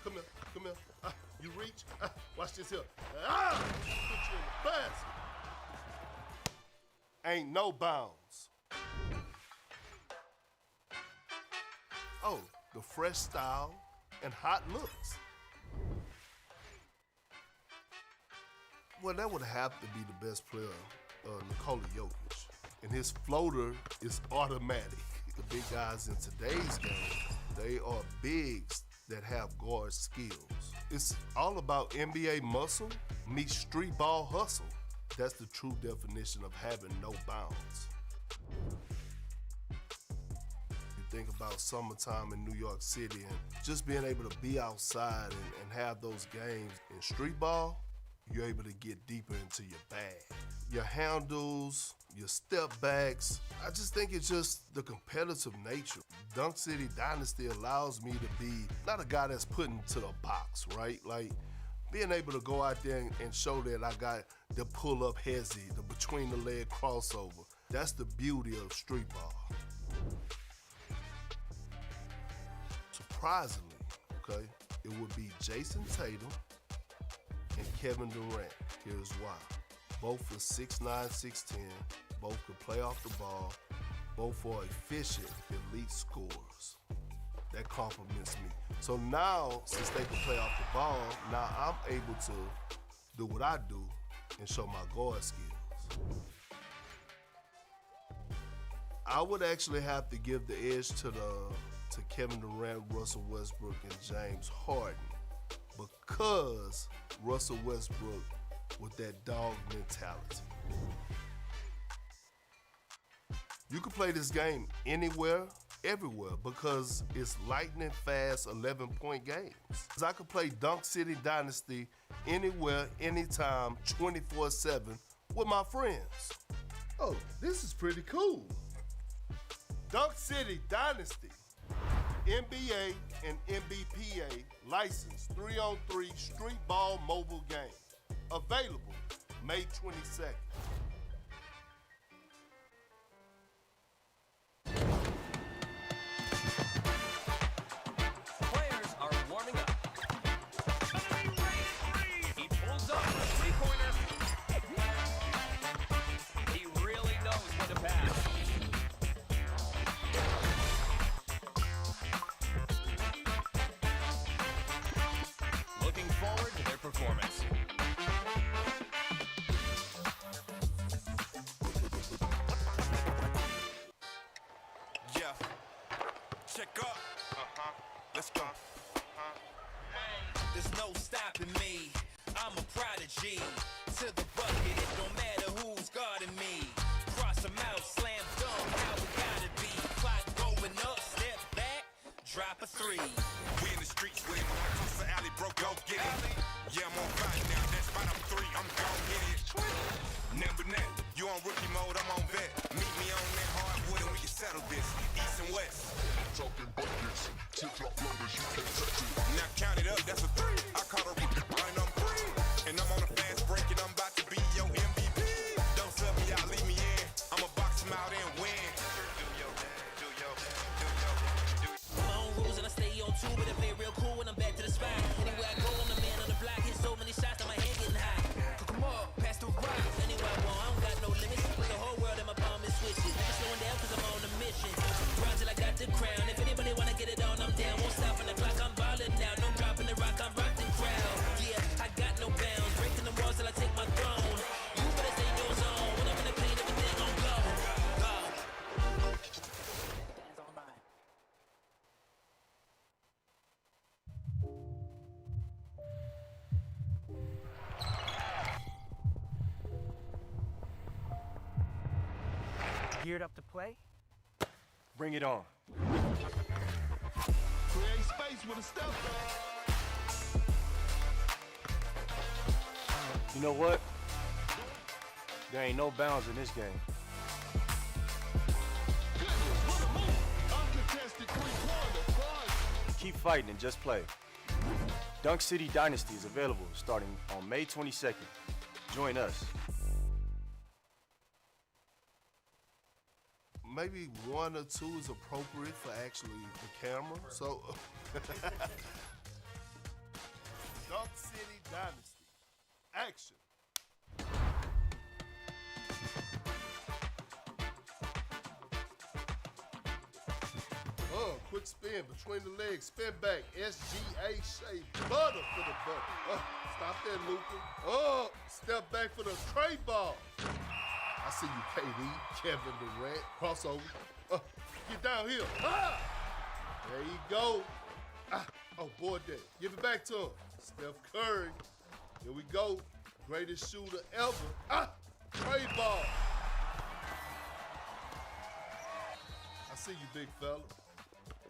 Come here. You reach. Watch this here. Put you in the basket. Ain't no bounds. Oh, the fresh style and hot looks. Well, that would have to be the best player, Nikola Jokic. And his floater is automatic. The big guys in today's game, they are bigs that have guard skills. It's all about NBA muscle meets street ball hustle. That's the true definition of having no bounds. Think about summertime in New York City and just being able to be outside and have those games in street ball, you're able to get deeper into your bag. Your handles, your step backs, I just think it's just the competitive nature. Dunk City Dynasty allows me to be not a guy that's put into the box, right? Like being able to go out there and show that I got the pull-up hezzy, the between-the-leg crossover. That's the beauty of street ball. Surprisingly, okay, it would be Jason Tatum and Kevin Durant. Here's why. Both are 6'9", 6'10", both can play off the ball, both are efficient, elite scorers. That compliments me. So now, since they can play off the ball, now I'm able to do what I do and show my guard skills. I would actually have to give the edge to Kevin Durant, Russell Westbrook, and James Harden because Russell Westbrook with that dog mentality. You can play this game anywhere, everywhere because it's lightning fast 11-point games. I could play Dunk City Dynasty anywhere, anytime, 24/7 with my friends. Oh, this is pretty cool. Dunk City Dynasty, NBA and NBPA licensed 3-on-3 street ball mobile game. Available May 22nd. Players are warming up. He pulls up the three-pointer. He really knows when to pass. Looking forward to their performance. Yeah. Check up. Let's go. There's no stopping me. I'm a prodigy. To the bucket, it don't matter who's guarding me. Cross them out, slam dunk, how it gotta be. Clock going up, step back, drop a three. We in the streets with it. Across the alley, bro, go get it. Yeah, I'm on fire now. That's spot up 3, I'm gon' hit it. Number 9, you on rookie mode, I'm on vet. Meet me on that hardwood and we can settle this. East and west. Talking buckets, tip-top numbers, you can't touch it. Now count it up, that's a 3. I caught a rookie, and I'm free. And I'm on a fast break and I'm about to be your MVP. Don't sub me out, leave me in. I'ma box him out and win. My own rules and I stay on two, but I play real cool when I'm back to the spot. Anywhere I go, I'm the man on the block. Hit so many shots that my hand getting hot. Come on, pass the rock. Anywhere I want, I don't got no limits. Put the whole world in my palm and switch it. Never slowing down cause I'm on a mission. Grind till I got the crown. If anybody wanna get it on, I'm down. Won't stop on the clock, I'm ballin' now. No dropping the rock, I'm rocking crowd. Yeah, I got no bounds. Breaking the walls till I take my throne. You better stay in your zone. When I'm in the paint, everything gon' go. Go. Hands on mine. Geared up to play? Bring it on. Create space with a step back. You know what? There ain't no bounds in this game. Goodness, what a move. Uncontested three-pointer, fun. Keep fighting and just play. Dunk City Dynasty is available starting on May 22nd. Join us. Maybe 1 or 2 is appropriate for actually the camera. So, Dunk City Dynasty, action. Quick spin between the legs, spin back, SGA shape, butter for the bucket. Stop that, Luka. Step back for the trade ball. I see you, KD, Kevin Durant, crossover. Get down here. There you go. Oh, boy, that. Give it back to him. Steph Curry. Here we go. Greatest shooter ever. Trade ball. I see you, big fella.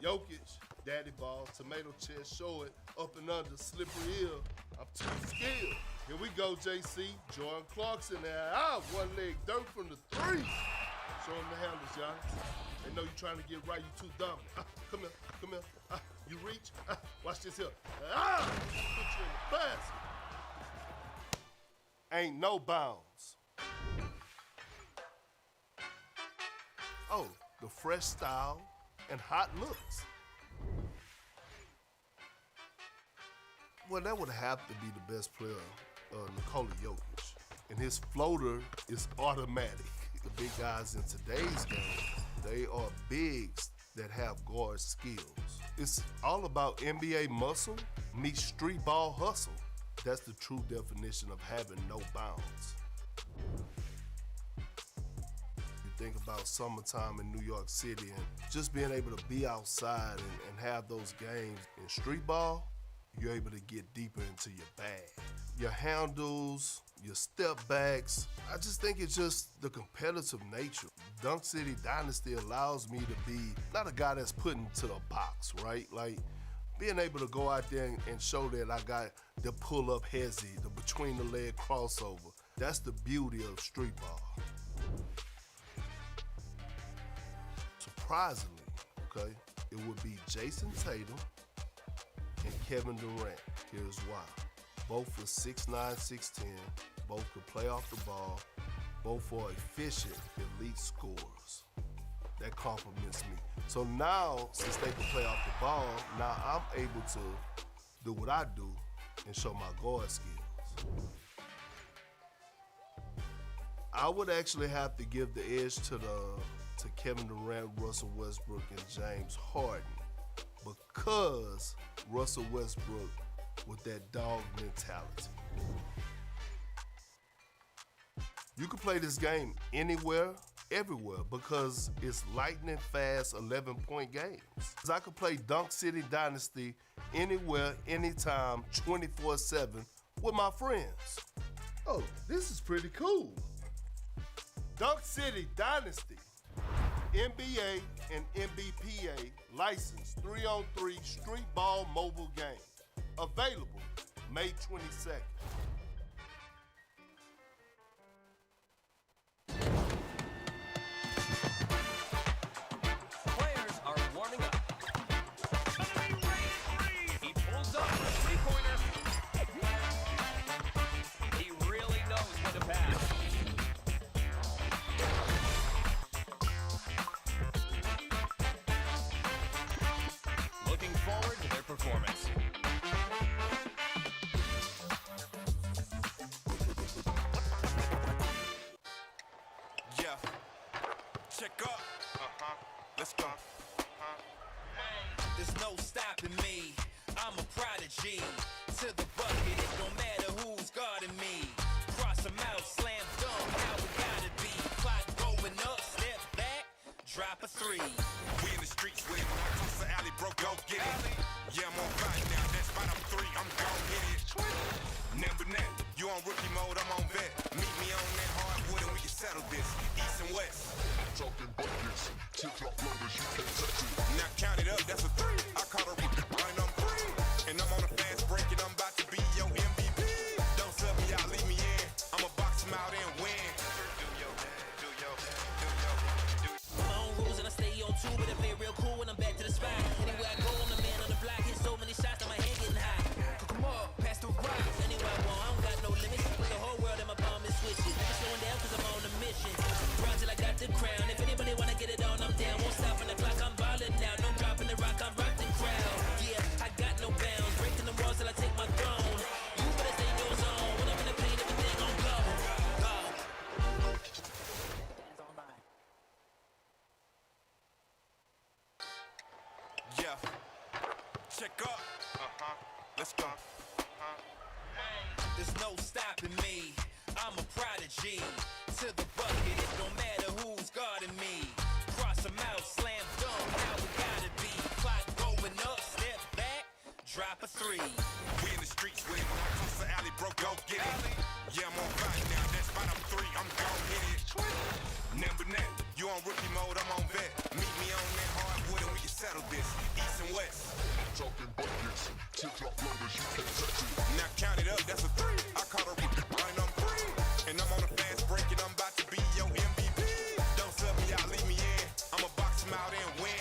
Jokic, daddy ball, tomato chest, show it, up and under, slippery heel. I'm too skilled. Here we go, JC. Jordan Clarkson there. One leg dirt from the 3. Show him the handles, y'all. They know you trying to get right, you too dumb. Come here. You reach. Watch this here. Put you in the basket. Ain't no bounds. Oh, the fresh style and hot looks. Well, that would have to be the best player, Nikola Jokic. And his floater is automatic. The big guys in today's game, they are bigs that have guard skills. It's all about NBA muscle meets street ball hustle. That's the true definition of having no bounds. You think about summertime in New York City and just being able to be outside and have those games in street ball, you're able to get deeper into your bag. Your handles, your step backs. I just think it's just the competitive nature. Dunk City Dynasty allows me to be not a guy that's put into a box, right? Like being able to go out there and show that I got the pull up hezzy, the between the leg crossover. That's the beauty of street ball. Surprisingly, okay, it would be Jason Tatum and Kevin Durant. Here's why. Both are 6'9", 6'10", both can play off the ball, both are efficient, elite scorers. That compliments me. So now, since they can play off the ball, now I'm able to do what I do and show my guard skills. I would actually have to give the edge to Kevin Durant, Russell Westbrook, and James Harden because Russell Westbrook with that dog mentality. You can play this game anywhere, everywhere, because it's lightning fast 11-point games. I could play Dunk City Dynasty anywhere, anytime, 24/7 with my friends. Oh, this is pretty cool. Dunk City Dynasty, NBA and NBPA licensed 3-on-3 street ball mobile game. Available May 22nd. Players are warming up. He pulls up for a three-pointer. He really knows when to pass. Looking forward to their performance. Yeah. Check up. Let's go. There's no stopping me. I'm a prodigy. To the bucket, it don't matter who's guarding me. Cross them out, slam dunk, how we gotta be. Clock going up, step back, drop a three. We in the streets with it. Across the alley, bro, go get it. Yeah, I'm on fire now. That spot I'm 3, I'm gon' hit it. Number 9, you on rookie mode, I'm on vet. Meet me on that hardwood and we can settle this. East and west. Talking buckets, tip-top loaders, you can't touch it. Now count it up, that's a 3. I caught a rookie, and I'm free. And I'm on a fast break and I'm about to be your MVP. Don't sub me out, leave me in. I'ma box him out and win. My own rules and I stay on two, but I play real cool when I'm back to the spot. Anywhere I go, I'm the man on the block. Hit so many shots that my hand getting hot. Cook 'em up, pass the rock. Anywhere I want, I don't got no limits. Put the whole world in my palm and switch it. Never slowing down cause I'm on a mission. Run till I got the crown. If anybody wanna get it on, I'm down. Won't stop on the clock, I'm ballin' now. No dropping the rock, I'm rocking crowd. Yeah, I got no bounds. Breaking the walls till I take my throne. You better stay in your zone. When I'm in the paint, everything on go. Go. That's all mine. Yeah. Check up. Let's go. There's no stopping me. I'm a prodigy. To the bucket, it don't matter who's guarding me. Cross them out, slam dunk, how we gotta be. Clock going up, step back, drop a three. We in the streets with it. Across the alley, bro, go get it. Yeah, I'm on fire now. That spot I'm 3, I'm gon' hit it. Number 9, you on rookie mode, I'm on vet. Meet me on that hardwood and we can settle this. East and west. Talking buckets, tip-top loaders, you can't touch it. Now count it up, that's a 3. I caught a rookie, and I'm free. And I'm on a fast break and I'm about to be your MVP. Don't sub me out, leave me in. I'ma box him out and win.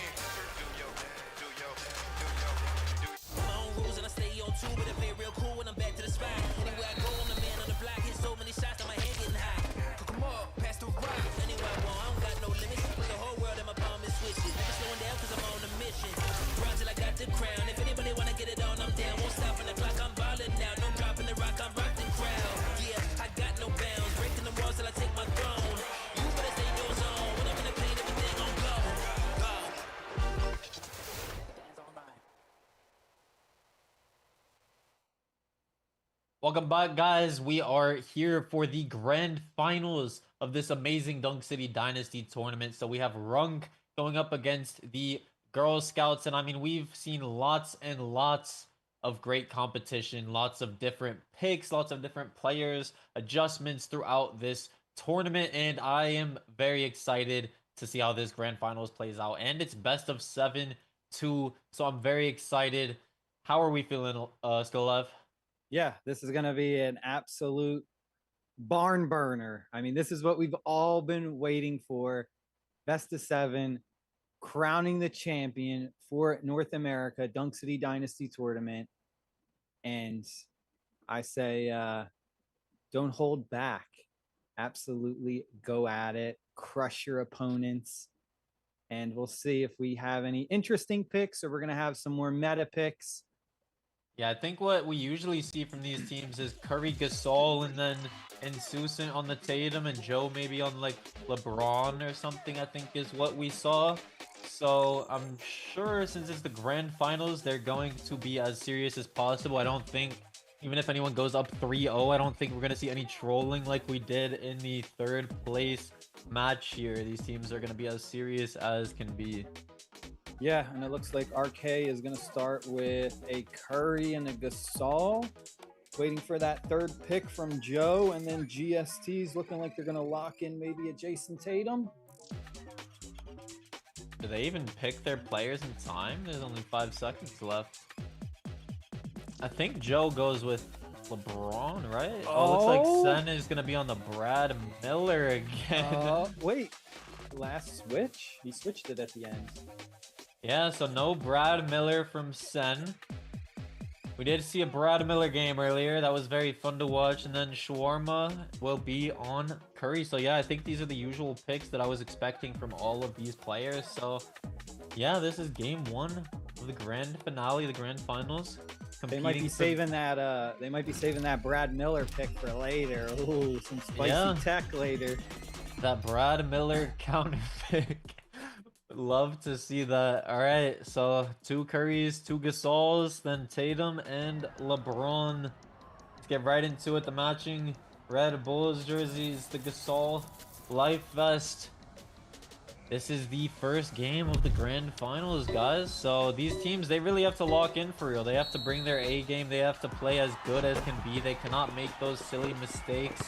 My own rules and I stay on two, but I play real cool when I'm back to the spot. Anywhere I go, I'm the man on the block. Hit so many shots that my hand getting hot. Cook 'em up, pass the rock. Anywhere I want, I don't got no limits. Put the whole world in my palm and switch it. Never slowing down cause I'm on a mission. Run till I got the crown. If anybody wanna get it on, I'm down. Won't stop on the clock, I'm ballin' now. No dropping the rock, I'm rocking crowd. Yeah, I got no bounds. Breaking the walls till I take my throne. You better stay in your zone. When I'm in the paint, everything on go. Go. That's all mine. Welcome back, guys. We are here for the grand finals of this amazing Dunk City Dynasty tournament. So we have Krunk going up against the Girl Scouts. And I mean, we've seen lots and lots of great competition, lots of different picks, lots of different players, adjustments throughout this tournament, and I am very excited to see how this grand finals plays out. And it's best of 7 too, so I'm very excited. How are we feeling, still alive? Yeah, this is going to be an absolute barn burner. I mean, this is what we've all been waiting for. Best of 7, crowning the champion for North America Dunk City Dynasty tournament. And I say, don't hold back. Absolutely go at it. Crush your opponents. And we'll see if we have any interesting picks or we're going to have some more meta picks. Yeah, I think what we usually see from these teams is Curry, Gasol, and then Susan on the Tatum, and Joe maybe on like LeBron or something, I think is what we saw. So I'm sure since it's the grand finals, they're going to be as serious as possible. I don't think, even if anyone goes up 3-0, I don't think we're going to see any trolling like we did in the third place match here. These teams are going to be as serious as can be. Yeah, and it looks like RK is going to start with a Curry and a Gasol. Waiting for that third pick from Joe, and then GST's looking like they're going to lock in maybe a Jason Tatum. Do they even pick their players in time? There's only 5 seconds left. I think Joe goes with LeBron, right? Oh, looks like Sen is going to be on the Brad Miller again. Wait, last switch? He switched it at the end. Yeah, so no Brad Miller from Sen. We did see a Brad Miller game earlier. That was very fun to watch. And then Shawarma will be on Curry. So yeah, I think these are the usual picks that I was expecting from all of these players. So yeah, this is game 1 of the grand finale, the grand finals. They might be saving that. They might be saving that Brad Miller pick for later. Ooh, some spicy tech later. That Brad Miller counter pick. Love to see that. All right, so 2 Currys, 2 Gasols, then Tatum and LeBron. Let's get right into it. The matching Red Bulls jerseys, the Gasol Life Vest. This is the first game of the grand finals, guys. So these teams, they really have to lock in for real. They have to bring their A game. They have to play as good as can be. They cannot make those silly mistakes.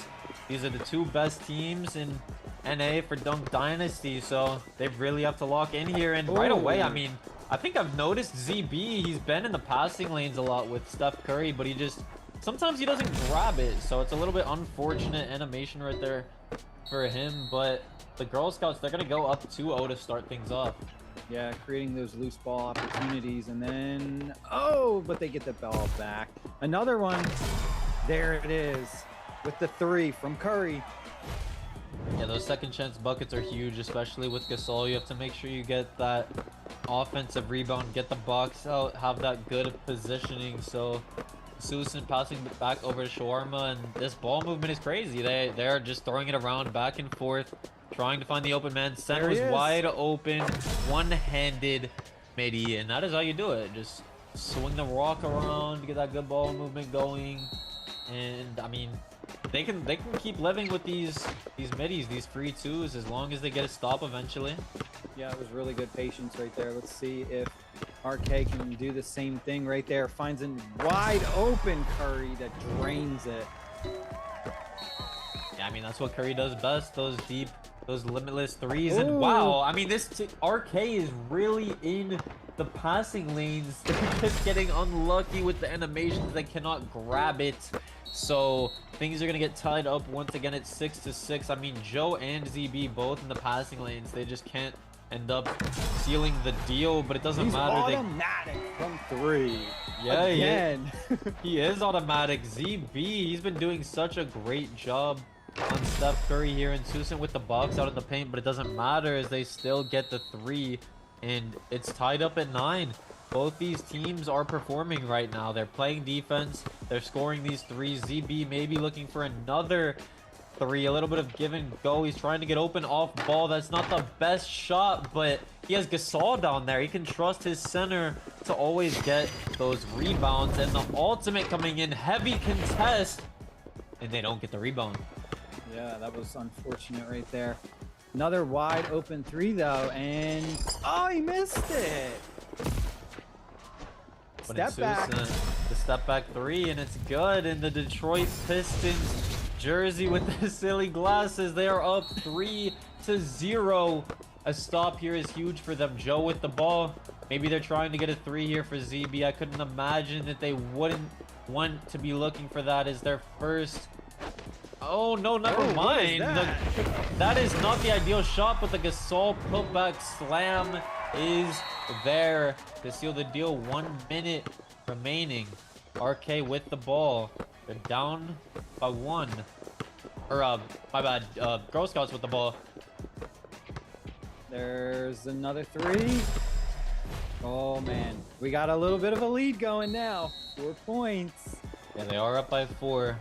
These are the 2 best teams in NA for Dunk Dynasty, so they really have to lock in here. And right away, I mean, I think I've noticed ZB, he's been in the passing lanes a lot with Steph Curry, but sometimes he doesn't grab it, so it's a little bit unfortunate animation right there for him. But the Girl Scouts, they're gonna go up 2-0 to start things off. Yeah, creating those loose ball opportunities, and then but they get the ball back. Another one. There it is with the 3 from Curry. Yeah, those second chance buckets are huge, especially with Gasol. You have to make sure you get that offensive rebound, get the box out, have that good positioning. So Susan passing back over to Shawarma, and this ball movement is crazy. They're just throwing it around back and forth, trying to find the open man. Center was wide open, one-handed midi, and that is how you do it. Just swing the rock around, get that good ball movement going. And I mean, they can keep living with these middies, these free 2s, as long as they get a stop eventually. Yeah, it was really good patience right there. Let's see if RK can do the same thing right there. Finds a wide open Curry that drains it. Yeah, I mean, that's what Curry does best, those deep, those limitless 3s. And wow, I mean, this RK is really in the passing lanes. They're just getting unlucky with the animations. They cannot grab it. So things are going to get tied up once again at 6-6. I mean, Joe and ZB both in the passing lanes. They just can't end up sealing the deal, but it doesn't matter. Automatic from 3. Yeah, again. He is automatic. ZB, he's been doing such a great job on Steph Curry here, and Susan with the box out of the paint, but it doesn't matter as they still get the 3, and it's tied up at 9. Both these teams are performing right now. They're playing defense. They're scoring these 3s. ZB maybe looking for another 3. A little bit of give and go. He's trying to get open off ball. That's not the best shot, but he has Gasol down there. He can trust his center to always get those rebounds. And the ultimate coming in. Heavy contest. And they don't get the rebound. Yeah, that was unfortunate right there. Another wide open 3, though. And he missed it. Step back. The step back three, and it's good. And the Detroit Pistons jersey with the silly glasses, they are up 3-0. A stop here is huge for them. Joe with the ball. Maybe they're trying to get a 3 here for ZB. I couldn't imagine that they wouldn't want to be looking for that as their first. Oh no, never mind. That is not the ideal shot, but the Gasol putback slam is there to seal the deal. 1 minute remaining. RK with the ball. They're down by 1. Or my bad. Girl Scouts with the ball. There's another 3. Oh man, we got a little bit of a lead going now. 4 points. Yeah, they are up by 4.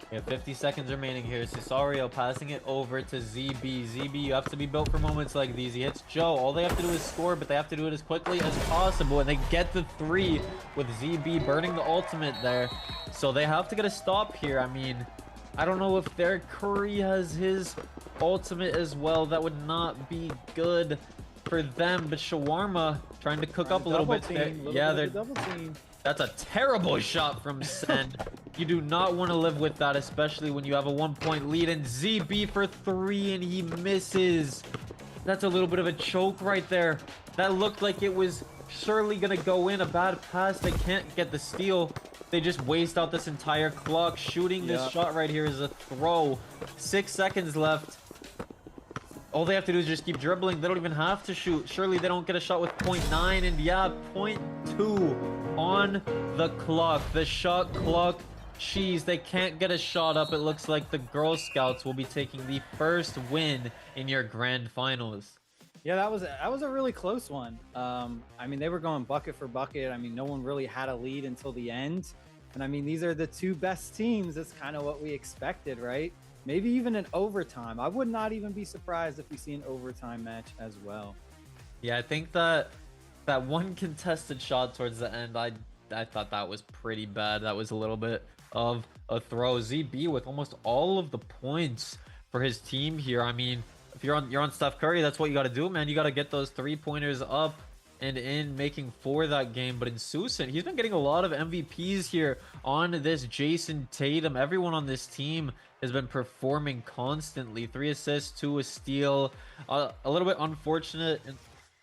We have 50 seconds remaining here. Cesario passing it over to ZB. ZB, you have to be built for moments like these. He hits Joe. All they have to do is score, but they have to do it as quickly as possible. And they get the 3 with ZB burning the ultimate there. So they have to get a stop here. I mean, I don't know if their Curry has his ultimate as well. That would not be good for them. But Shawarma trying to cook up a little bit there. Yeah, they're double team. That's a terrible shot from Sen. You do not want to live with that, especially when you have a 1-point lead. And ZB for 3, and he misses. That's a little bit of a choke right there. That looked like it was surely going to go in. A bad pass. They can't get the steal. They just waste out this entire clock. Shooting this shot right here is a throw. 6 seconds left. All they have to do is just keep dribbling. They don't even have to shoot. Surely they don't get a shot with 0.9. And yeah, 0.2 on the clock. The shot clock. Jeez, they can't get a shot up. It looks like the Girl Scouts will be taking the first win in your grand finals. Yeah, that was a really close one. I mean, they were going bucket for bucket. I mean, no one really had a lead until the end. And I mean, these are the 2 best teams. That's kind of what we expected, right? Maybe even an overtime. I would not even be surprised if we see an overtime match as well. Yeah, I think that one contested shot towards the end, I thought that was pretty bad. That was a little bit of a throw. ZB with almost all of the points for his team here. I mean, if you're on Steph Curry, that's what you got to do, man. You got to get those 3-pointers up and in, making for that game. But in Susan, he's been getting a lot of MVPs here on this Jason Tatum. Everyone on this team has been performing constantly. 3 assists, 2 a steal. A little bit unfortunate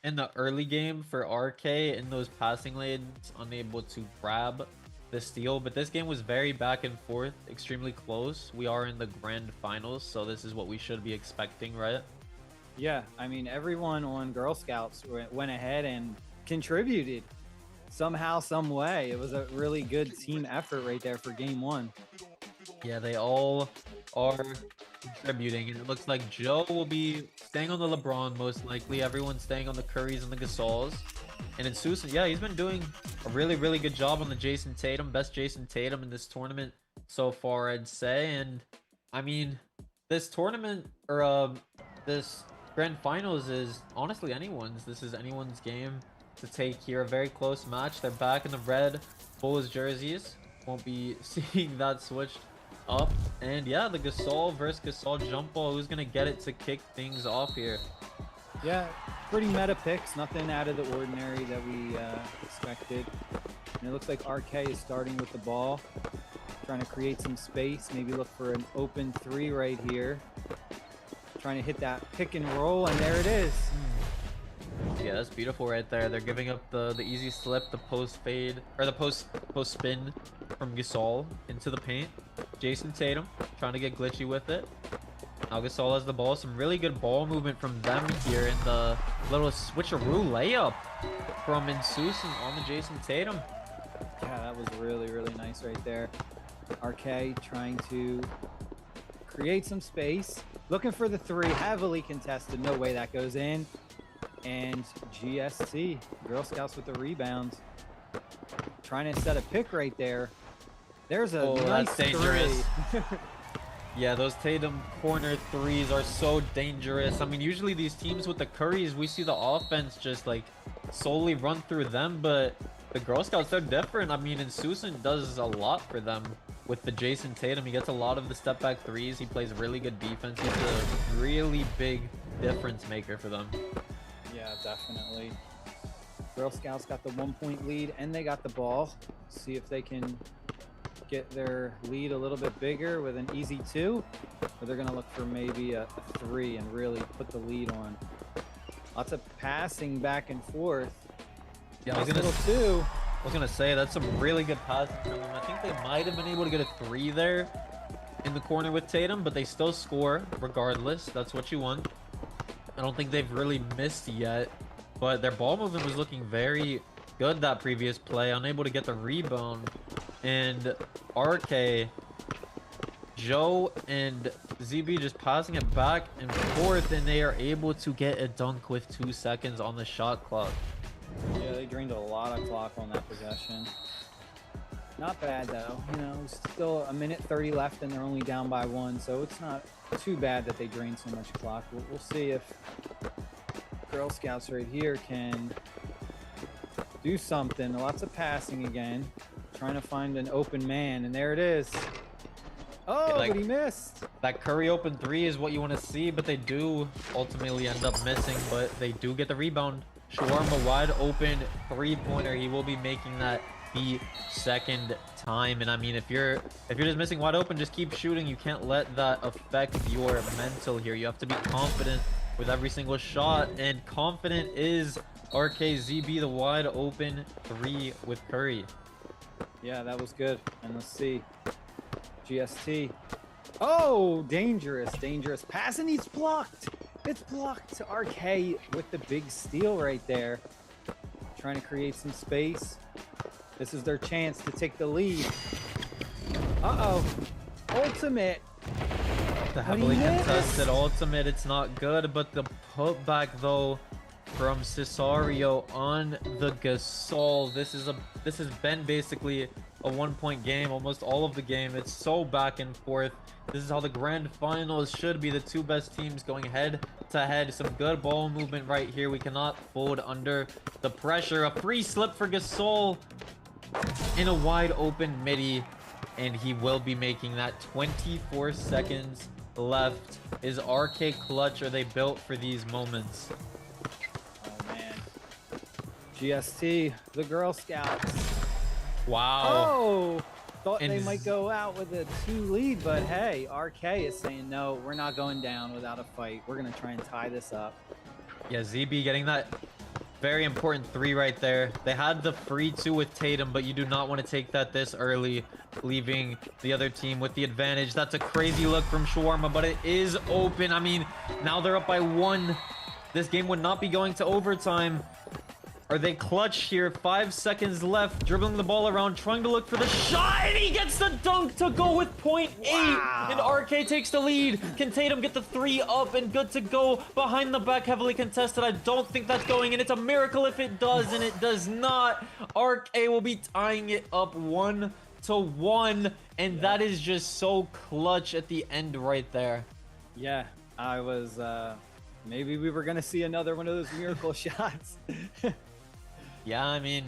in the early game for RK in those passing lanes, unable to grab the steal. But this game was very back and forth, extremely close. We are in the grand finals, so this is what we should be expecting, right? Yeah, I mean, everyone on Girl Scouts went ahead and contributed somehow, some way. It was a really good team effort right there for game 1. Yeah, they all are contributing, and it looks like Joe will be staying on the LeBron most likely. Everyone's staying on the Currys and the Gasols. And in Susan, yeah, he's been doing a really, really good job on the Jason Tatum. Best Jason Tatum in this tournament so far, I'd say. And I mean, this tournament, or this grand finals is honestly anyone's. This is anyone's game to take here. A very close match. They're back in the red Bulls jerseys. Won't be seeing that switched up. And yeah, the Gasol versus Gasol jump ball. Who's gonna get it to kick things off here? Yeah, pretty meta picks. Nothing out of the ordinary that we expected. And it looks like RK is starting with the ball, trying to create some space. Maybe look for an open 3 right here. Trying to hit that pick and roll, and there it is. Yeah, that's beautiful right there. They're giving up the easy slip, the post fade, or the post spin from Gasol into the paint. Jason Tatum trying to get glitchy with it. Now Gasol has the ball. Some really good ball movement from them here in the little switcheroo layup from Insusan on the Jason Tatum. Yeah, that was really, really nice right there. RK trying to create some space. Looking for the 3, heavily contested. No way that goes in. And GST, Girl Scouts with the rebound. Trying to set a pick right there. There's a nice that's dangerous. 3. Yeah, those Tatum corner 3s are so dangerous. I mean, usually these teams with the Currys, we see the offense just like solely run through them, but the Girl Scouts, they're different. I mean, and Susan does a lot for them with the Jason Tatum. He gets a lot of the step back 3s. He plays really good defense. He's a really big difference maker for them. Yeah, definitely. Girl Scouts got the 1-point lead and they got the ball. See if they can get their lead a little bit bigger with an easy 2, or they're gonna look for maybe a 3 and really put the lead on. Lots of passing back and forth. Yeah, nice little 2. I was gonna say that's some really good passing from them. I think they might have been able to get a 3 there in the corner with Tatum, but they still score regardless. That's what you want. I don't think they've really missed yet, but their ball movement was looking very good that previous play. Unable to get the rebound, and RK, Joe, and ZB just passing it back and forth, and they are able to get a dunk with 2 seconds on the shot clock. Yeah, they drained a lot of clock on that possession. Not bad though, you know, still a minute 30 left and they're only down by 1, so it's not too bad that they drained so much clock. We'll see if Girl Scouts right here can do something. Lots of passing again, trying to find an open man, and there it is. Oh, like, but he missed. That Curry open 3 is what you want to see, but they do ultimately end up missing, but they do get the rebound. Shawarma wide open 3-pointer. He will be making that the second time. And I mean, if you're just missing wide open, just keep shooting. You can't let that affect your mental here. You have to be confident with every single shot, and confident is RKZB, the wide open 3 with Curry. Yeah, that was good. And let's see. GST. Oh, dangerous, dangerous pass, and he's blocked. It's blocked. RK with the big steal right there. Trying to create some space. This is their chance to take the lead. Uh-oh. Ultimate. The heavily contested ultimate. It's not good, but the putback though from Cesario on the Gasol. This has been basically a 1-point game almost all of the game. It's so back and forth. This is how the grand finals should be. The 2 best teams going head to head. Some good ball movement right here. We cannot fold under the pressure. A free slip for Gasol in a wide open midi, and he will be making that. 24 seconds left. Is RK clutch? Are they built for these moments? Oh man. GST, the Girl Scouts. Wow. Oh, thought And they might go out with a 2 lead, but hey, RK is saying no, we're not going down without a fight. We're gonna try and tie this up. Yeah, ZB getting that very important 3 right there. They had the free 2 with Tatum, but you do not want to take that this early, leaving the other team with the advantage. That's a crazy look from Shawarma, but it is open. I mean, now they're up by 1. This game would not be going to overtime. Are they clutch here? 5 seconds left. Dribbling the ball around, trying to look for the shot, and he gets the dunk to go with 0.8. Wow. And RK takes the lead. Can Tatum get the 3 up and good to go? Behind the back, heavily contested. I don't think that's going, and it's a miracle if it does, and it does not. RK will be tying it up 1-1, and that is just so clutch at the end right there. Yeah, I was, maybe we were gonna see another one of those miracle shots. Yeah, I mean,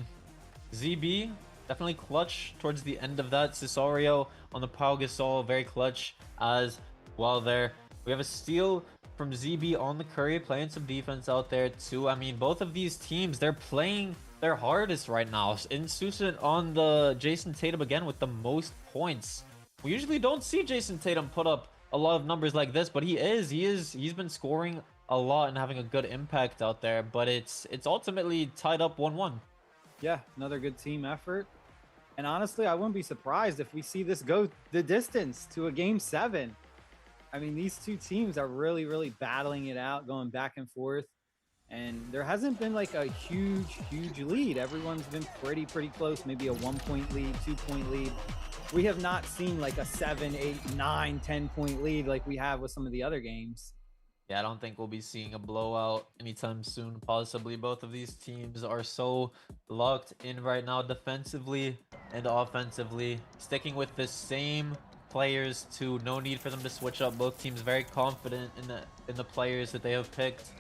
ZB definitely clutch towards the end of that. Cesario on the Pau Gasol, very clutch as well there. We have a steal from ZB on the Curry, playing some defense out there too. I mean, both of these teams, they're playing their hardest right now. Insucent on the Jason Tatum again with the most points. We usually don't see Jason Tatum put up a lot of numbers like this, but he's been scoring a lot and having a good impact out there, but it's ultimately tied up 1-1. Yeah, another good team effort. And honestly, I wouldn't be surprised if we see this go the distance to a game 7. I mean, these 2 teams are really, really battling it out, going back and forth. And there hasn't been like a huge lead. Everyone's been pretty close, maybe a 1-point lead, 2-point lead. We have not seen like a 7, 8, 9, 10-point lead like we have with some of the other games. Yeah, I don't think we'll be seeing a blowout anytime soon, possibly. Both of these teams are so locked in right now defensively and offensively. Sticking with the same players too. No need for them to switch up. Both teams very confident in the players that they have picked.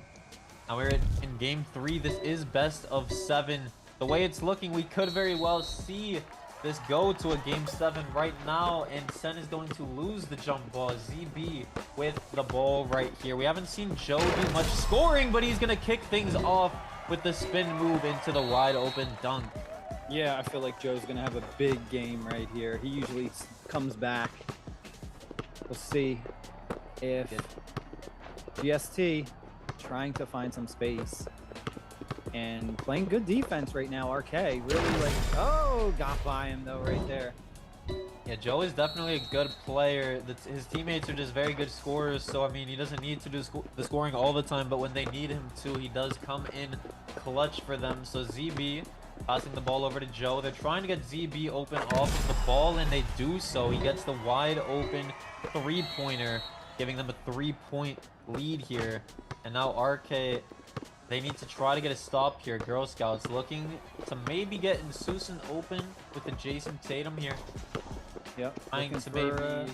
Now we're in game 3. This is best of 7. The way it's looking, we could very well see this go to a game 7 right now, and Sen is going to lose the jump ball. ZB with the ball right here. We haven't seen Joe do much scoring, but he's going to kick things off with the spin move into the wide open dunk. Yeah, I feel like Joe's gonna have a big game right here. He usually comes back. We'll see if GST trying to find some space and playing good defense right now. RK really like, oh, got by him though right there. Yeah, Joe is definitely a good player. His teammates are just very good scorers, so I mean, he doesn't need to do the scoring all the time, but when they need him to, he does come in clutch for them. So ZB passing the ball over to Joe. They're trying to get ZB open off of the ball, and they do so. He gets the wide open three-pointer, giving them a 3-point lead here. And now RK, they need to try to get a stop here. Girl Scouts looking to maybe get Susan open with the Jason Tatum here. Yep. Trying Looking to maybe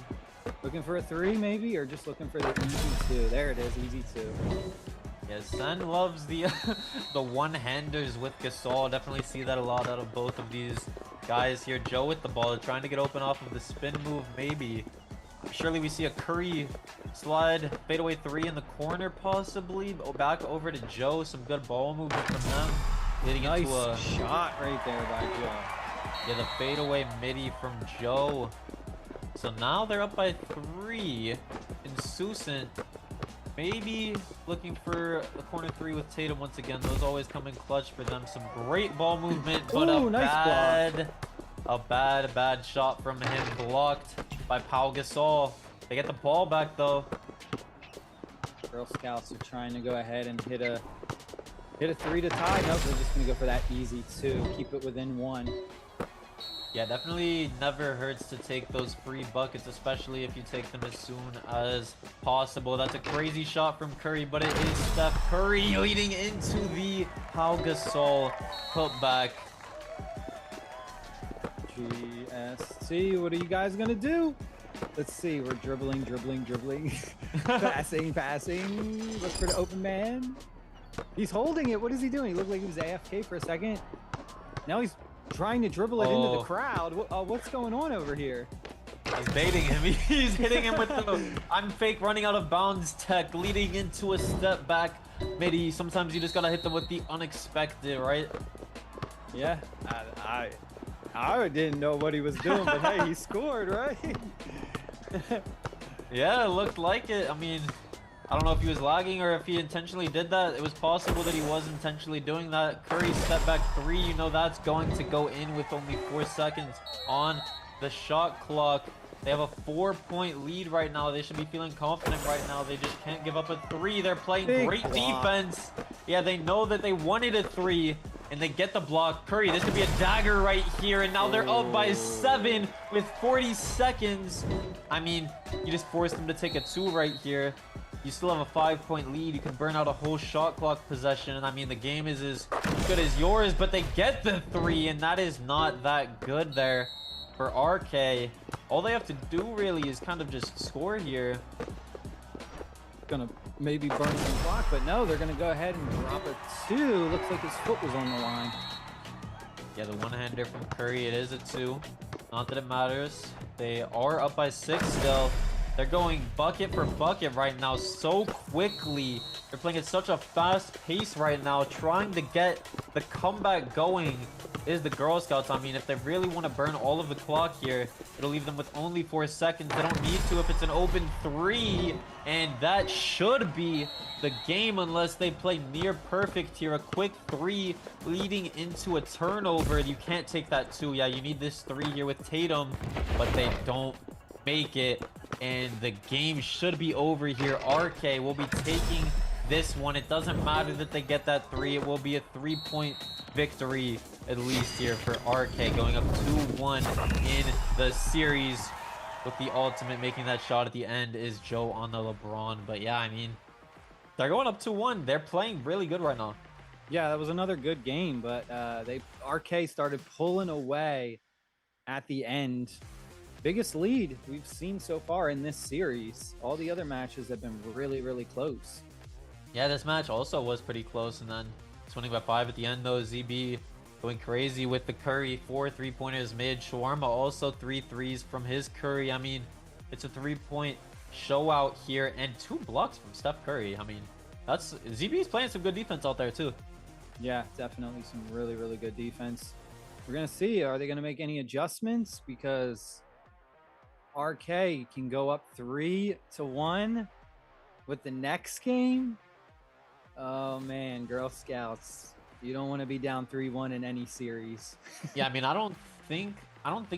looking for a 3 maybe, or just looking for the easy 2. There it is, easy 2. Yeah, Sen loves the the one-handers with Gasol. Definitely see that a lot out of both of these guys here. Joe with the ball, trying to get open off of the spin move, maybe. Surely we see a Curry slide, fadeaway 3 in the corner, possibly. Back over to Joe. Some good ball movement from them. Leading Nice into a shot right there by Joe. yeah, the fadeaway midi from Joe. So now they're up by 3. And Susan maybe looking for a corner 3 with Tatum once again. Those always come in clutch for them. Some great ball movement, but Ooh, a nice bad shot from him, blocked by Pau Gasol. They get the ball back though. Girl Scouts are trying to go ahead and hit a 3 to tie. Nope, they're just gonna go for that easy 2. Keep it within 1. Yeah, definitely never hurts to take those free buckets, especially if you take them as soon as possible. That's a crazy shot from Curry, but it is Steph Curry leading into the Pau Gasol putback. GST, what are you guys gonna do? Let's see, we're dribbling. passing. Look for the open man. He's holding it. What is he doing? He looked like he was AFK for a second. Now he's trying to dribble it into the crowd. What's going on over here? He's baiting him. He's hitting him with the I'm fake running out of bounds tech, leading into a step back midi. Sometimes you just gotta hit them with the unexpected, right? Yeah, I didn't know what he was doing, but hey, he scored, right? Yeah, it looked like it. I mean, I don't know if he was lagging or if he intentionally did that. It was possible that he was intentionally doing that. Curry step back 3, you know that's going to go in with only 4 seconds on the shot clock. They have a 4-point lead right now. They should be feeling confident right now. They just can't give up a 3. They're playing great defense. Yeah, they know that they wanted a 3, and they get the block. Curry, this could be a dagger right here, and now they're up by 7 with 40 seconds. I mean, you just forced them to take a 2 right here. You still have a 5-point lead. You can burn out a whole shot clock possession. And I mean, the game is as good as yours, but they get the 3, and that is not that good there for RK. All they have to do really is kind of just score here. Gonna maybe burn some clock, but no, they're gonna go ahead and drop a 2. Looks like his foot was on the line. Yeah, the one-hander from Curry, it is a 2. Not that it matters. They are up by 6 still. They're going bucket for bucket right now so quickly. They're playing at such a fast pace right now. Trying to get the comeback going is the Girl Scouts. I mean, if they really want to burn all of the clock here, it'll leave them with only 4 seconds. They don't need to if it's an open 3. And that should be the game unless they play near perfect here. A quick 3 leading into a turnover. You can't take that 2. Yeah, you need this 3 here with Tatum, but they don't make it, and the game should be over here. RK will be taking this one. It doesn't matter that they get that 3. It will be a 3-point victory at least here for RK, going up 2-1 in the series, with the ultimate making that shot at the end is Joe on the LeBron. But yeah, I mean, they're going up 2-1. They're playing really good right now. Yeah, that was another good game, but RK started pulling away at the end. Biggest lead we've seen so far in this series. All the other matches have been really, really close. Yeah, this match also was pretty close, and then it's winning by 5 at the end though. ZB going crazy with the Curry. 4 3-pointers mid. Shawarma also 3 threes from his Curry. I mean, it's a 3-point show out here, and 2 blocks from Steph Curry. I mean, that's ZB's playing some good defense out there too. Yeah, definitely some really, really good defense. We're going to see, are they going to make any adjustments? Because RK can go up 3-1 with the next game. Oh man, Girl Scouts, you don't want to be down 3-1 in any series. Yeah, I mean, I don't think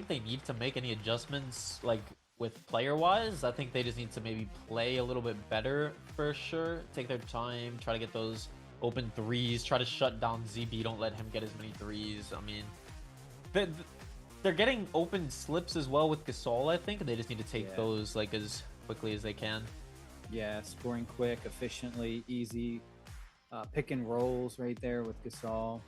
they need to make any adjustments like with player wise. I think they just need to maybe play a little bit better for sure. Take their time, try to get those open threes, try to shut down ZB, don't let him get as many threes. I mean, they're getting open slips as well with Gasol, I think, and they just need to take those like as quickly as they can. Yeah, scoring quick, efficiently, easy. Pick and rolls right there with Gasol.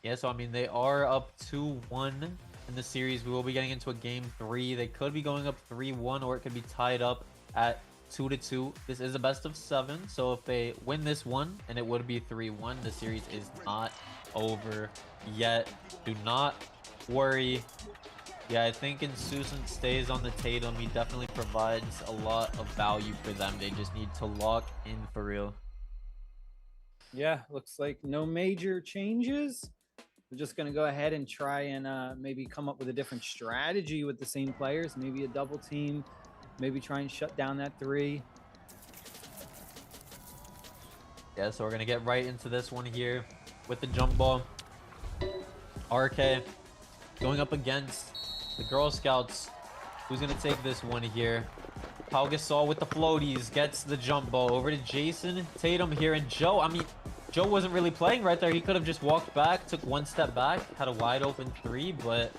Yeah, so I mean, they are up 2-1 in the series. We will be getting into a game 3. They could be going up 3-1, or it could be tied up at 2-2. This is a best of 7, so if they win this one, and it would be 3-1, the series is not over yet. Do not worry. Yeah, I think Susan stays on the Tatum. He definitely provides a lot of value for them. They just need to lock in for real. Yeah, looks like no major changes. We're just going to go ahead and try and maybe come up with a different strategy with the same players. Maybe a double team. Maybe try and shut down that 3. Yeah, so we're going to get right into this one here with the jump ball. RK going up against the Girl Scouts. Who's going to take this one here? Pau Gasol with the floaties gets the jump ball over to Jason Tatum here. And Joe, I mean, Joe wasn't really playing right there. He could have just walked back, took one step back, had a wide open 3, but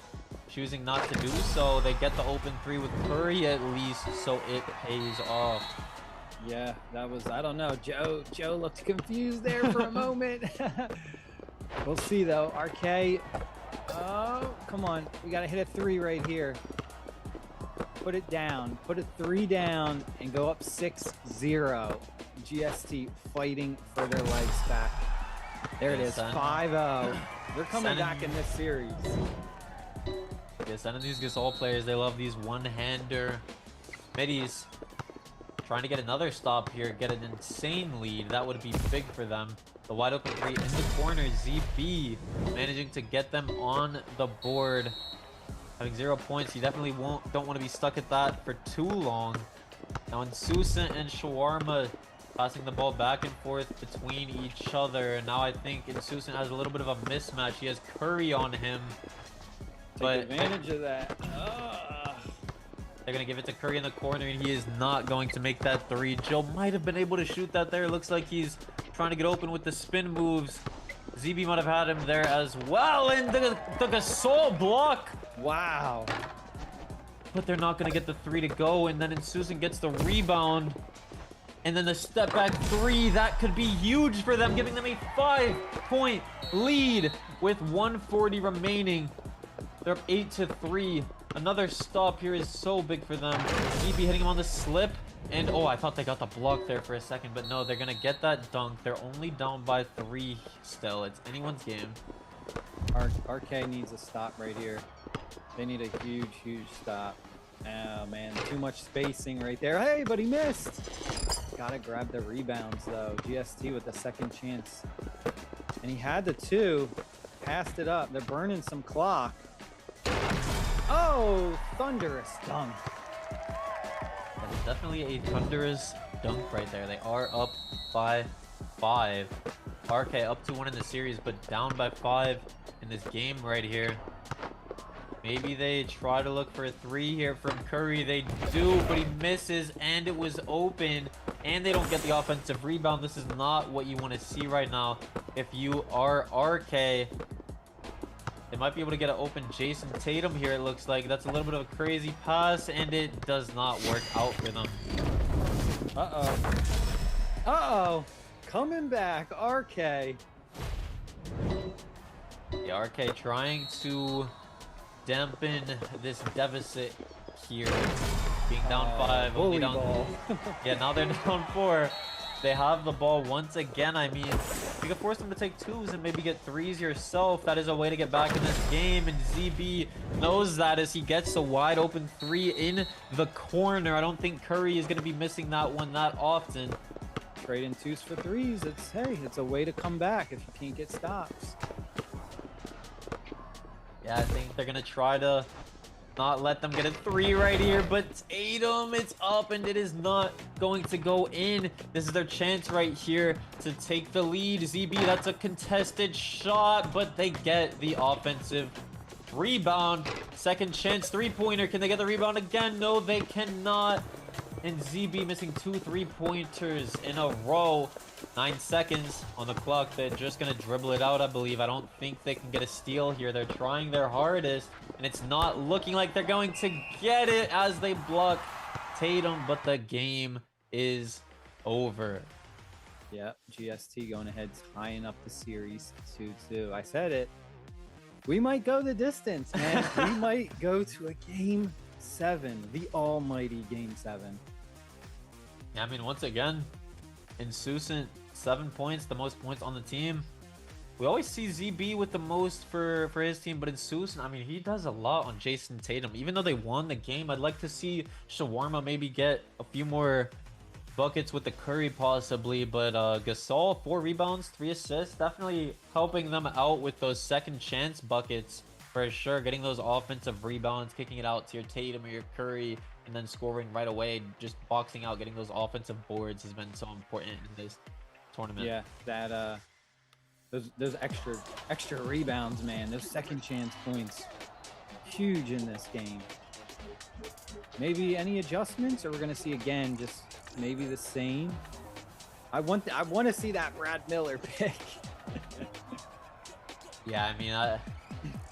choosing not to do so. They get the open 3 with Curry at least, so it pays off. Yeah, that was, I don't know. Joe looked confused there for a moment. We'll see though. RK. Oh, come on. We got to hit a 3 right here. Put it down. Put a 3 down and go up 6-0. GST fighting for their lives back. There it is. 5-0. They're coming back in this series. Yeah, sending these Gasol players, they love these one-hander middies. Trying to get another stop here, get an insane lead. That would be big for them. The wide open 3 in the corner. ZB managing to get them on the board. Having 0 points, you definitely don't want to be stuck at that for too long. Now Susan and Shawarma passing the ball back and forth between each other. And now I think Susan has a little bit of a mismatch. He has Curry on him. Take advantage of that. They're going to give it to Curry in the corner, and he is not going to make that 3. Joe might have been able to shoot that there. Looks like he's trying to get open with the spin moves. ZB might have had him there as well, and the Gasol block. Wow. But they're not going to get the 3 to go, and then Susan gets the rebound. And then the step back 3, that could be huge for them, giving them a 5-point lead with 1:40 remaining. They're up 8-3. Another stop here is so big for them. ZB hitting him on the slip. And oh, I thought they got the block there for a second, but no, they're going to get that dunk. They're only down by 3 still. It's anyone's game. RK needs a stop right here. They need a huge, huge stop. Oh, man. Too much spacing right there. Hey, but he missed. Gotta grab the rebounds, though. GST with the second chance. And he had the 2. Passed it up. They're burning some clock. Oh, thunderous dunk. That is definitely a thunderous dunk right there. They are up by 5. RK up 2-1 in the series, but down by 5 in this game right here. Maybe they try to look for a 3 here from Curry. They do, but he misses, and it was open, and they don't get the offensive rebound. This is not what you want to see right now. If you are RK, they might be able to get an open Jason Tatum here, it looks like. That's a little bit of a crazy pass, and it does not work out for them. Uh-oh. Uh-oh. Coming back, RK. Yeah, RK trying to dampen this deficit here. Being down 5, only down. Yeah, now they're down 4. They have the ball once again. I mean, you can force them to take 2s and maybe get 3s yourself. That is a way to get back in this game, and ZB knows that as he gets a wide open 3 in the corner. I don't think Curry is going to be missing that one that often. trading twos for threes. It's a way to come back if you can't get stops. Yeah, I think they're gonna try to not let them get a three right here, but Tatum, it's up and it is not going to go in. This is their chance right here to take the lead. ZB, that's a contested shot, but they get the offensive rebound. Second chance three-pointer. Can they get the rebound again? No, they cannot. And ZB missing 2 3-pointers in a row. 9 seconds on the clock. They're just gonna dribble it out, I believe. I don't think they can get a steal here. They're trying their hardest, and it's not looking like they're going to get it as they block Tatum, but the game is over. Yep, GST going ahead, tying up the series 2-2. I said it. We might go the distance, man. We might go to a game 7, the almighty game 7. Yeah, I mean, once again, Insucent, 7 points, the most points on the team. We always see ZB with the most for his team, but Insucent, I mean, he does a lot on Jason Tatum. Even though they won the game, I'd like to see Shawarma maybe get a few more buckets with the Curry possibly, but Gasol, 4 rebounds, 3 assists, definitely helping them out with those second chance buckets for sure. Getting those offensive rebounds, kicking it out to your Tatum or your Curry, and then scoring right away, just boxing out, getting those offensive boards has been so important in this tournament. Yeah, that those extra rebounds, man, those second chance points, huge in this game. Maybe any adjustments, or we're gonna see again just maybe the same. I want to see that Brad Miller pick. Yeah, I mean,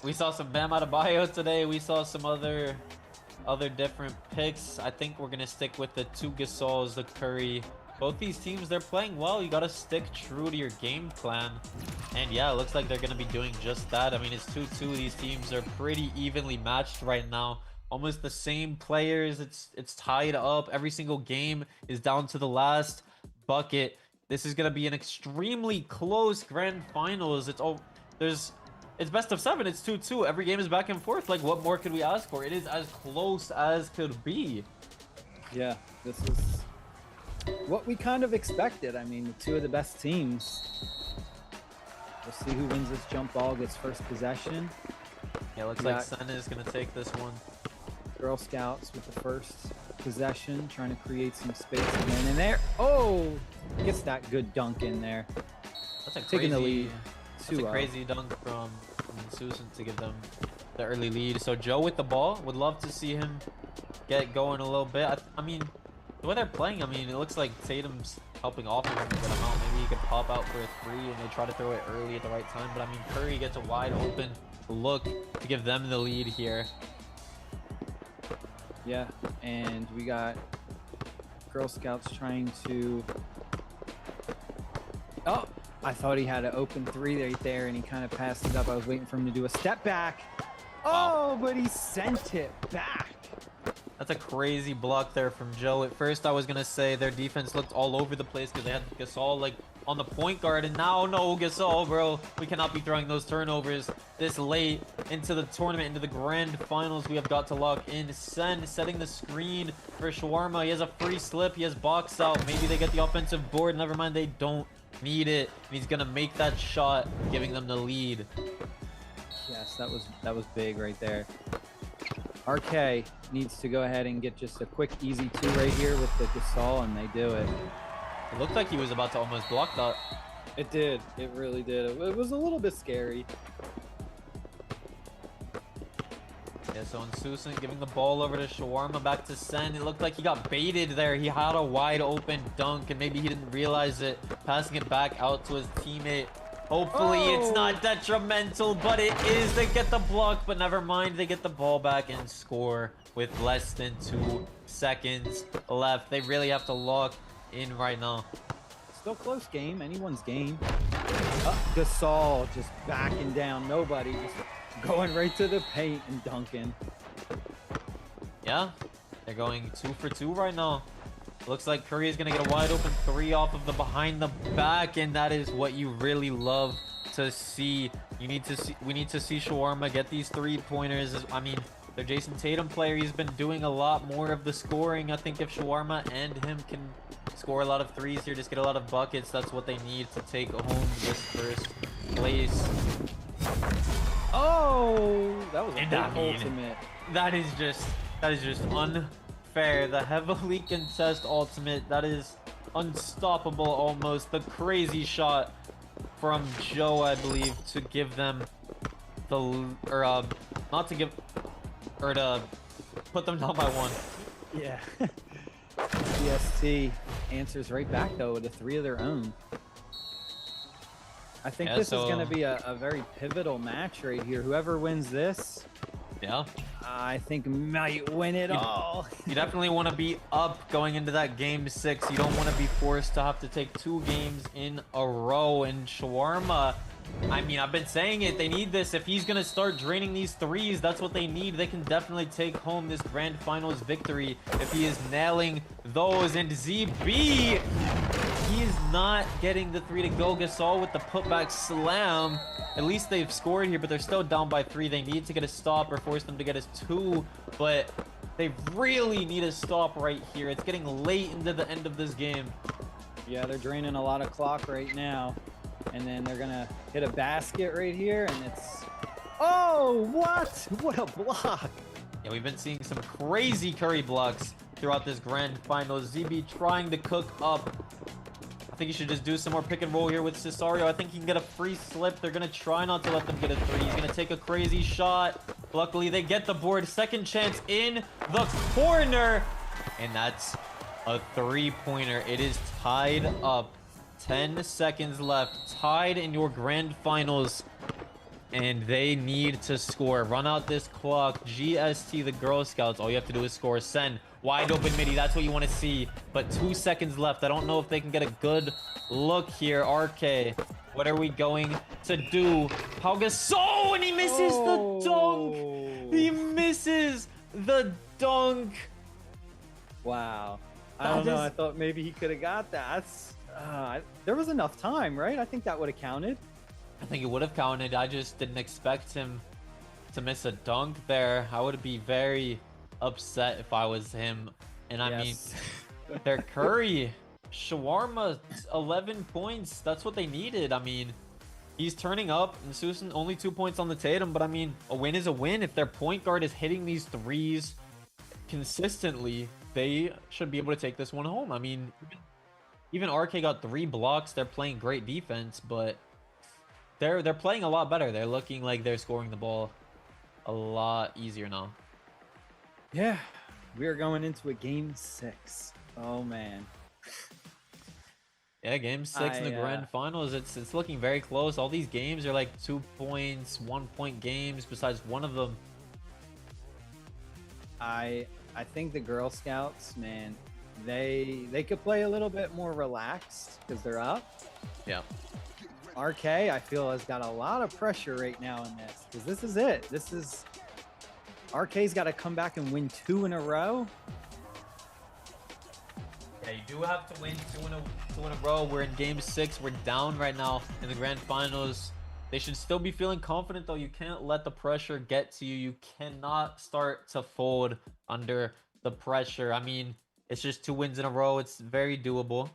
we saw some Bam Adebayo today. We saw some other different picks. I think we're gonna stick with the 2 Gasols, the Curry. Both these teams, they're playing well. You gotta stick true to your game plan, and yeah, it looks like they're gonna be doing just that. I mean, it's 2-2. These teams are pretty evenly matched right now. Almost the same players. It's tied up. Every single game is down to the last bucket. This is gonna be an extremely close grand finals. It's best of 7. It's 2-2. Every game is back and forth. Like, what more could we ask for? It is as close as could be. Yeah, this is what we kind of expected. I mean, the 2 of the best teams. We'll see who wins this jump ball, gets first possession. Yeah, looks like Senna is gonna take this one. Girl Scouts with the first possession, trying to create some space again in there. Oh, gets that good dunk in there. That's a taking the lead. That's a crazy dunk from Susan to give them the early lead. So Joe with the ball, would love to see him get going a little bit. I mean, the way they're playing, I mean, it looks like Tatum's helping off of him a good amount. Maybe he could pop out for a 3 and they try to throw it early at the right time. But I mean, Curry gets a wide open look to give them the lead here. Yeah, and we got Girl Scouts trying to... Oh, I thought he had an open 3 right there, and he kind of passed it up. I was waiting for him to do a step back. Oh, but he sent it back. That's a crazy block there from Joe. At first, I was going to say their defense looked all over the place because they had Gasol, like, on the point guard. And now, no, Gasol, bro. We cannot be throwing those turnovers this late into the tournament, into the grand finals. We have got to lock in. Sen setting the screen for Shawarma. He has a free slip. He has box out. Maybe they get the offensive board. Never mind, they don't need it. And he's going to make that shot, giving them the lead. Yes, that was big right there. RK needs to go ahead and get just a quick, easy 2 right here with the Gasol, and they do it. It looked like he was about to almost block that. It did. It really did. It was a little bit scary. Yeah, so Susan giving the ball over to Shawarma, back to Sen. It looked like he got baited there. He had a wide open dunk, and maybe he didn't realize it. Passing it back out to his teammate. Hopefully it's not detrimental, but it is. They get the block, but never mind. They get the ball back and score with less than 2 seconds left. They really have to lock in right now. Still close game. Anyone's game. Gasol just backing down. Nobody. Just going right to the paint and dunking. Yeah, they're going 2 for 2 right now. Looks like Curry is going to get a wide open 3 off of the behind the back, and that is what you really love to see. We need to see Shawarma get these 3-pointers. I mean, their Jason Tatum player, he's been doing a lot more of the scoring. I think if Shawarma and him can score a lot of threes here, just get a lot of buckets. That's what they need to take home this first place. Oh, that was a And big I mean, ultimate. that is just unfair. The heavily contest ultimate, that is unstoppable almost. The crazy shot from Joe, I believe, to give them the not to give or to put them down by 1. Yeah. GST answers right back though with a 3 of their own. I think this is going to be a very pivotal match right here. Whoever wins this, Yeah. I think might win it all. You definitely want to be up going into that game 6. You don't want to be forced to have to take 2 games in a row. And Shawarma, I mean, I've been saying it. They need this. If he's going to start draining these threes, that's what they need. They can definitely take home this grand finals victory if he is nailing those. And ZB, he is not getting the 3 to go. Gasol with the putback slam. At least they've scored here, but they're still down by 3. They need to get a stop or force them to get a 2, but they really need a stop right here. It's getting late into the end of this game. Yeah, they're draining a lot of clock right now. And then they're going to hit a basket right here, and it's... Oh, what? What a block. Yeah, we've been seeing some crazy Curry blocks throughout this grand finals. ZB trying to cook up. I think he should just do some more pick and roll here with Cesario. I think he can get a free slip. They're going to try not to let them get a 3. He's going to take a crazy shot. Luckily, they get the board. Second chance in the corner. And that's a 3-pointer. It is tied up. 10 seconds left. Tied in your grand finals. And they need to score. Run out this clock. GST, the Girl Scouts. All you have to do is score. Send. Wide open midi. That's what you want to see. But 2 seconds left. I don't know if they can get a good look here. RK, what are we going to do? Pau Gasol, and he misses the dunk. He misses the dunk. Wow. I don't know. I thought maybe he could have got that. There was enough time, right? I think that would have counted. I think it would have counted. I just didn't expect him to miss a dunk there. I would be very upset if I was him. And I mean, their Curry, Shawarma, 11 points. That's what they needed. I mean, he's turning up. And Susan, only 2 points on the Tatum. But I mean, a win is a win. If their point guard is hitting these threes consistently, they should be able to take this one home. I mean, even RK got 3 blocks. They're playing great defense, but they're playing a lot better. They're looking like they're scoring the ball a lot easier now. Yeah, we are going into a game 6. Oh man. Yeah, game 6 in the grand finals. It's looking very close. All these games are like 2 points, 1 point games. Besides one of them. I think the Girl Scouts, man, they could play a little bit more relaxed because they're up. Yeah. RK, I feel, has got a lot of pressure right now in this because this is it. This is RK's got to come back and win 2 in a row. Yeah, you do have to win two in a row. We're in game 6. We're down right now in the grand finals. They should still be feeling confident, though. You can't let the pressure get to you. You cannot start to fold under the pressure. I mean, it's just 2 wins in a row. It's very doable.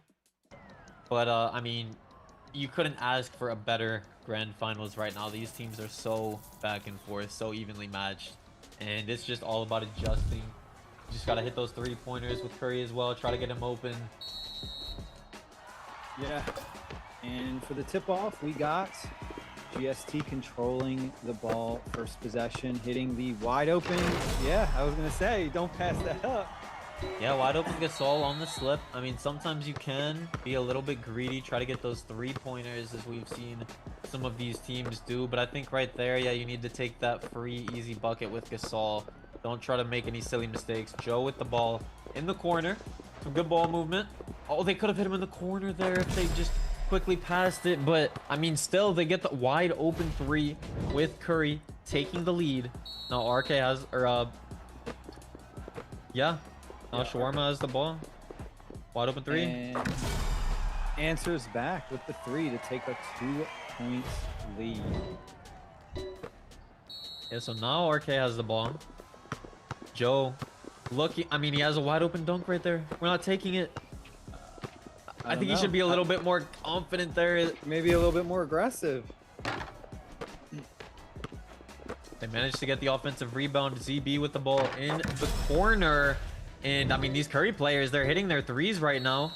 But, I mean, you couldn't ask for a better grand finals right now. These teams are so back and forth, so evenly matched. And it's just all about adjusting. You just got to hit those 3-pointers with Curry as well. Try to get him open. Yeah. And for the tip-off, we got GST controlling the ball first possession, hitting the wide open. Yeah, I was going to say, don't pass that up. Yeah, wide open Gasol on the slip. I mean, sometimes you can be a little bit greedy, try to get those 3-pointers as we've seen some of these teams do. But I think right there, yeah, you need to take that free, easy bucket with Gasol. Don't try to make any silly mistakes. Joe with the ball in the corner. Some good ball movement. Oh, they could have hit him in the corner there if they just quickly passed it. But, I mean, still, they get the wide open 3 with Curry taking the lead. Now, RK has, yeah. Now Shawarma has the ball. Wide open 3. And answers back with the 3 to take a 2-point lead. Yeah, so now RK has the ball. Joe, looking. I mean, he has a wide open dunk right there. We're not taking it. I think he don't should be a know. little bit more confident there. Maybe a little bit more aggressive. They managed to get the offensive rebound. ZB with the ball in the corner. And I mean, these Curry players, they're hitting their threes right now.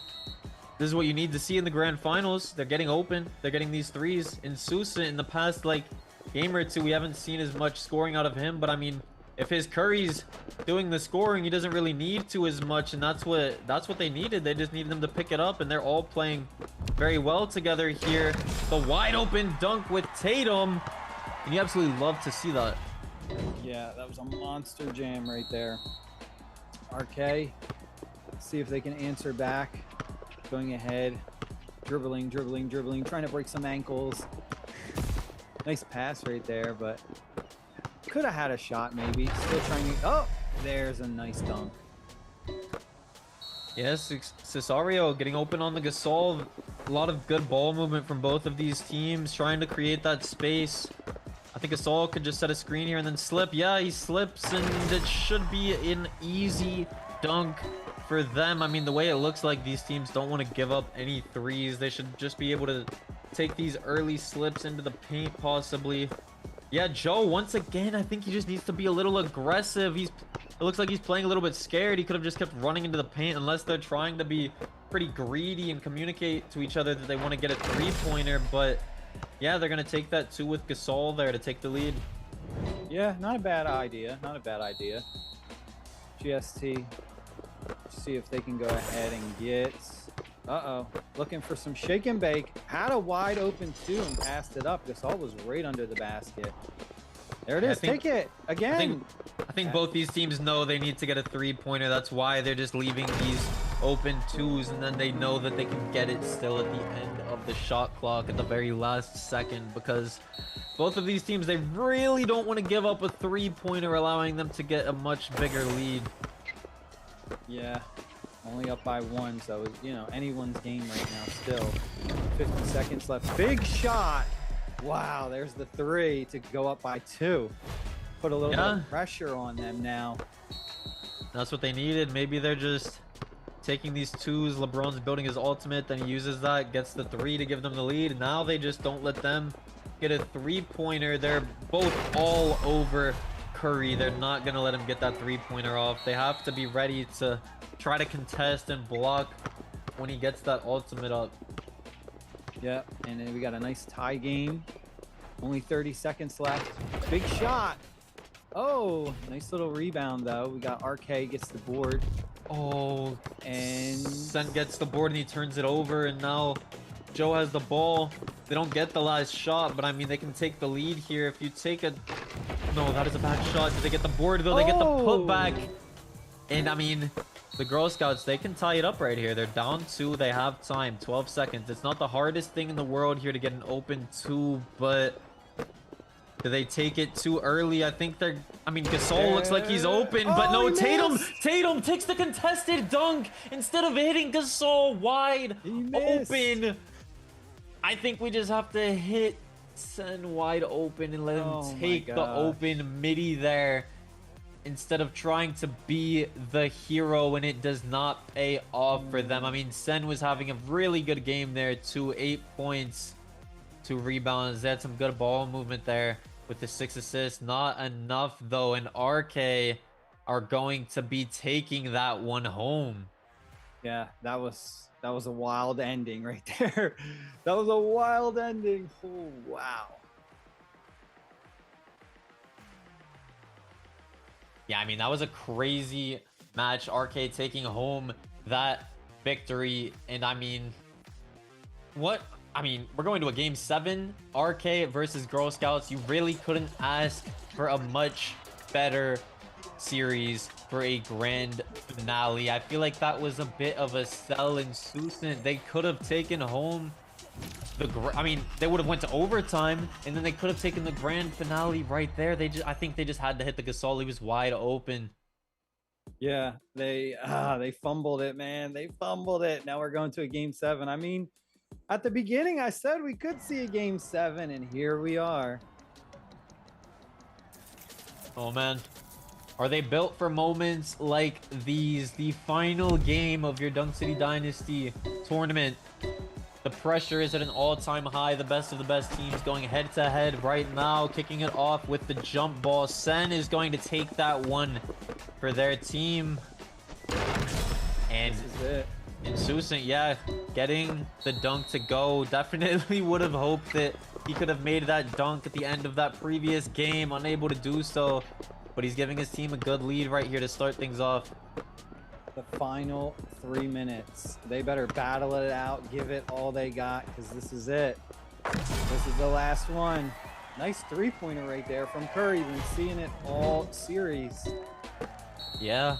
This is what you need to see in the grand finals. They're getting open. They're getting these threes. In Sousa, in the past like game or two, we haven't seen as much scoring out of him. But I mean, if his Curry's doing the scoring, he doesn't really need to as much. And that's what they needed. They just needed him to pick it up. And they're all playing very well together here. The wide open dunk with Tatum. And you absolutely love to see that. Yeah, that was a monster jam right there. RK, see if they can answer back. Going ahead, dribbling, trying to break some ankles. Nice pass right there, but could have had a shot maybe. Still trying to, oh, there's a nice dunk. Yes, Cesario getting open on the Gasol. A lot of good ball movement from both of these teams, trying to create that space. I think Gasol could just set a screen here and then slip. Yeah, he slips, and it should be an easy dunk for them. I mean, the way it looks like these teams don't want to give up any threes. They should just be able to take these early slips into the paint, possibly. Yeah, Joe, once again, I think he just needs to be a little aggressive. It looks like he's playing a little bit scared. He could have just kept running into the paint, unless they're trying to be pretty greedy and communicate to each other that they want to get a three-pointer. But yeah, they're going to take that two with Gasol there to take the lead. Yeah, not a bad idea. Not a bad idea. GST, see if they can go ahead and get... Uh-oh. Looking for some shake and bake. Had a wide open two and passed it up. Gasol was right under the basket. There it is. Take it. Again. I think both these teams know they need to get a three-pointer. That's why they're just leaving these open twos, and then they know that they can get it still at the end of the shot clock at the very last second, because both of these teams, they really don't want to give up a three-pointer, allowing them to get a much bigger lead. Yeah, only up by one, so you know, anyone's game right now still. 50 seconds left. Big shot. Wow, there's the three to go up by two. Put a little bit of pressure on them now. That's what they needed. Maybe they're just taking these twos. LeBron's building his ultimate, then he uses that, gets the three to give them the lead. Now they just don't let them get a three-pointer. They're both all over Curry. They're not going to let him get that three-pointer off. They have to be ready to try to contest and block when he gets that ultimate up. Yeah, and then we got a nice tie game. Only 30 seconds left. Big shot. Oh, nice little rebound, though. We got RK gets the board. Oh, and Sen gets the board and he turns it over, and now Joe has the ball. They don't get the last shot, but I mean, they can take the lead here. If you take a... No, that is a bad shot. Did they get the board, though? They get the putback. And I mean, the Girl Scouts, they can tie it up right here. They're down two. They have time. 12 seconds. It's not the hardest thing in the world here to get an open two, but... Do they take it too early? I think they're... I mean, Gasol looks like he's open, but no, Tatum takes the contested dunk instead of hitting Gasol wide open. I think we just have to hit Sen wide open and let him take the open midi there instead of trying to be the hero, and it does not pay off for them. I mean, Sen was having a really good game there too. 8 points, 2 rebounds. They had some good ball movement there with the 6 assists. Not enough though, and RK are going to be taking that one home. Yeah, that was a wild ending right there. That was a wild ending. Oh, wow. Yeah, I mean, that was a crazy match. RK taking home that victory. And I mean, we're going to a game 7, RK versus Girl Scouts. You really couldn't ask for a much better series for a grand finale. I feel like that was a bit of a sell in Susan. They could have taken home they would have went to overtime, and then they could have taken the grand finale right there. I think they just had to hit the Gasol. He was wide open. Yeah, they fumbled it, man. They fumbled it. Now we're going to a game 7. I mean, at the beginning, I said we could see a game 7, and here we are. Oh, man. Are they built for moments like these? The final game of your Dunk City Dynasty tournament. The pressure is at an all-time high. The best of the best teams going head-to-head right now. Kicking it off with the jump ball. Sen is going to take that one for their team. And This is it. Susan, yeah, getting the dunk to go. Definitely would have hoped that he could have made that dunk at the end of that previous game. Unable to do so. But he's giving his team a good lead right here to start things off. The final 3 minutes. They better battle it out, give it all they got, because this is it. This is the last one. Nice three-pointer right there from Curry. Been seeing it all series. Yeah,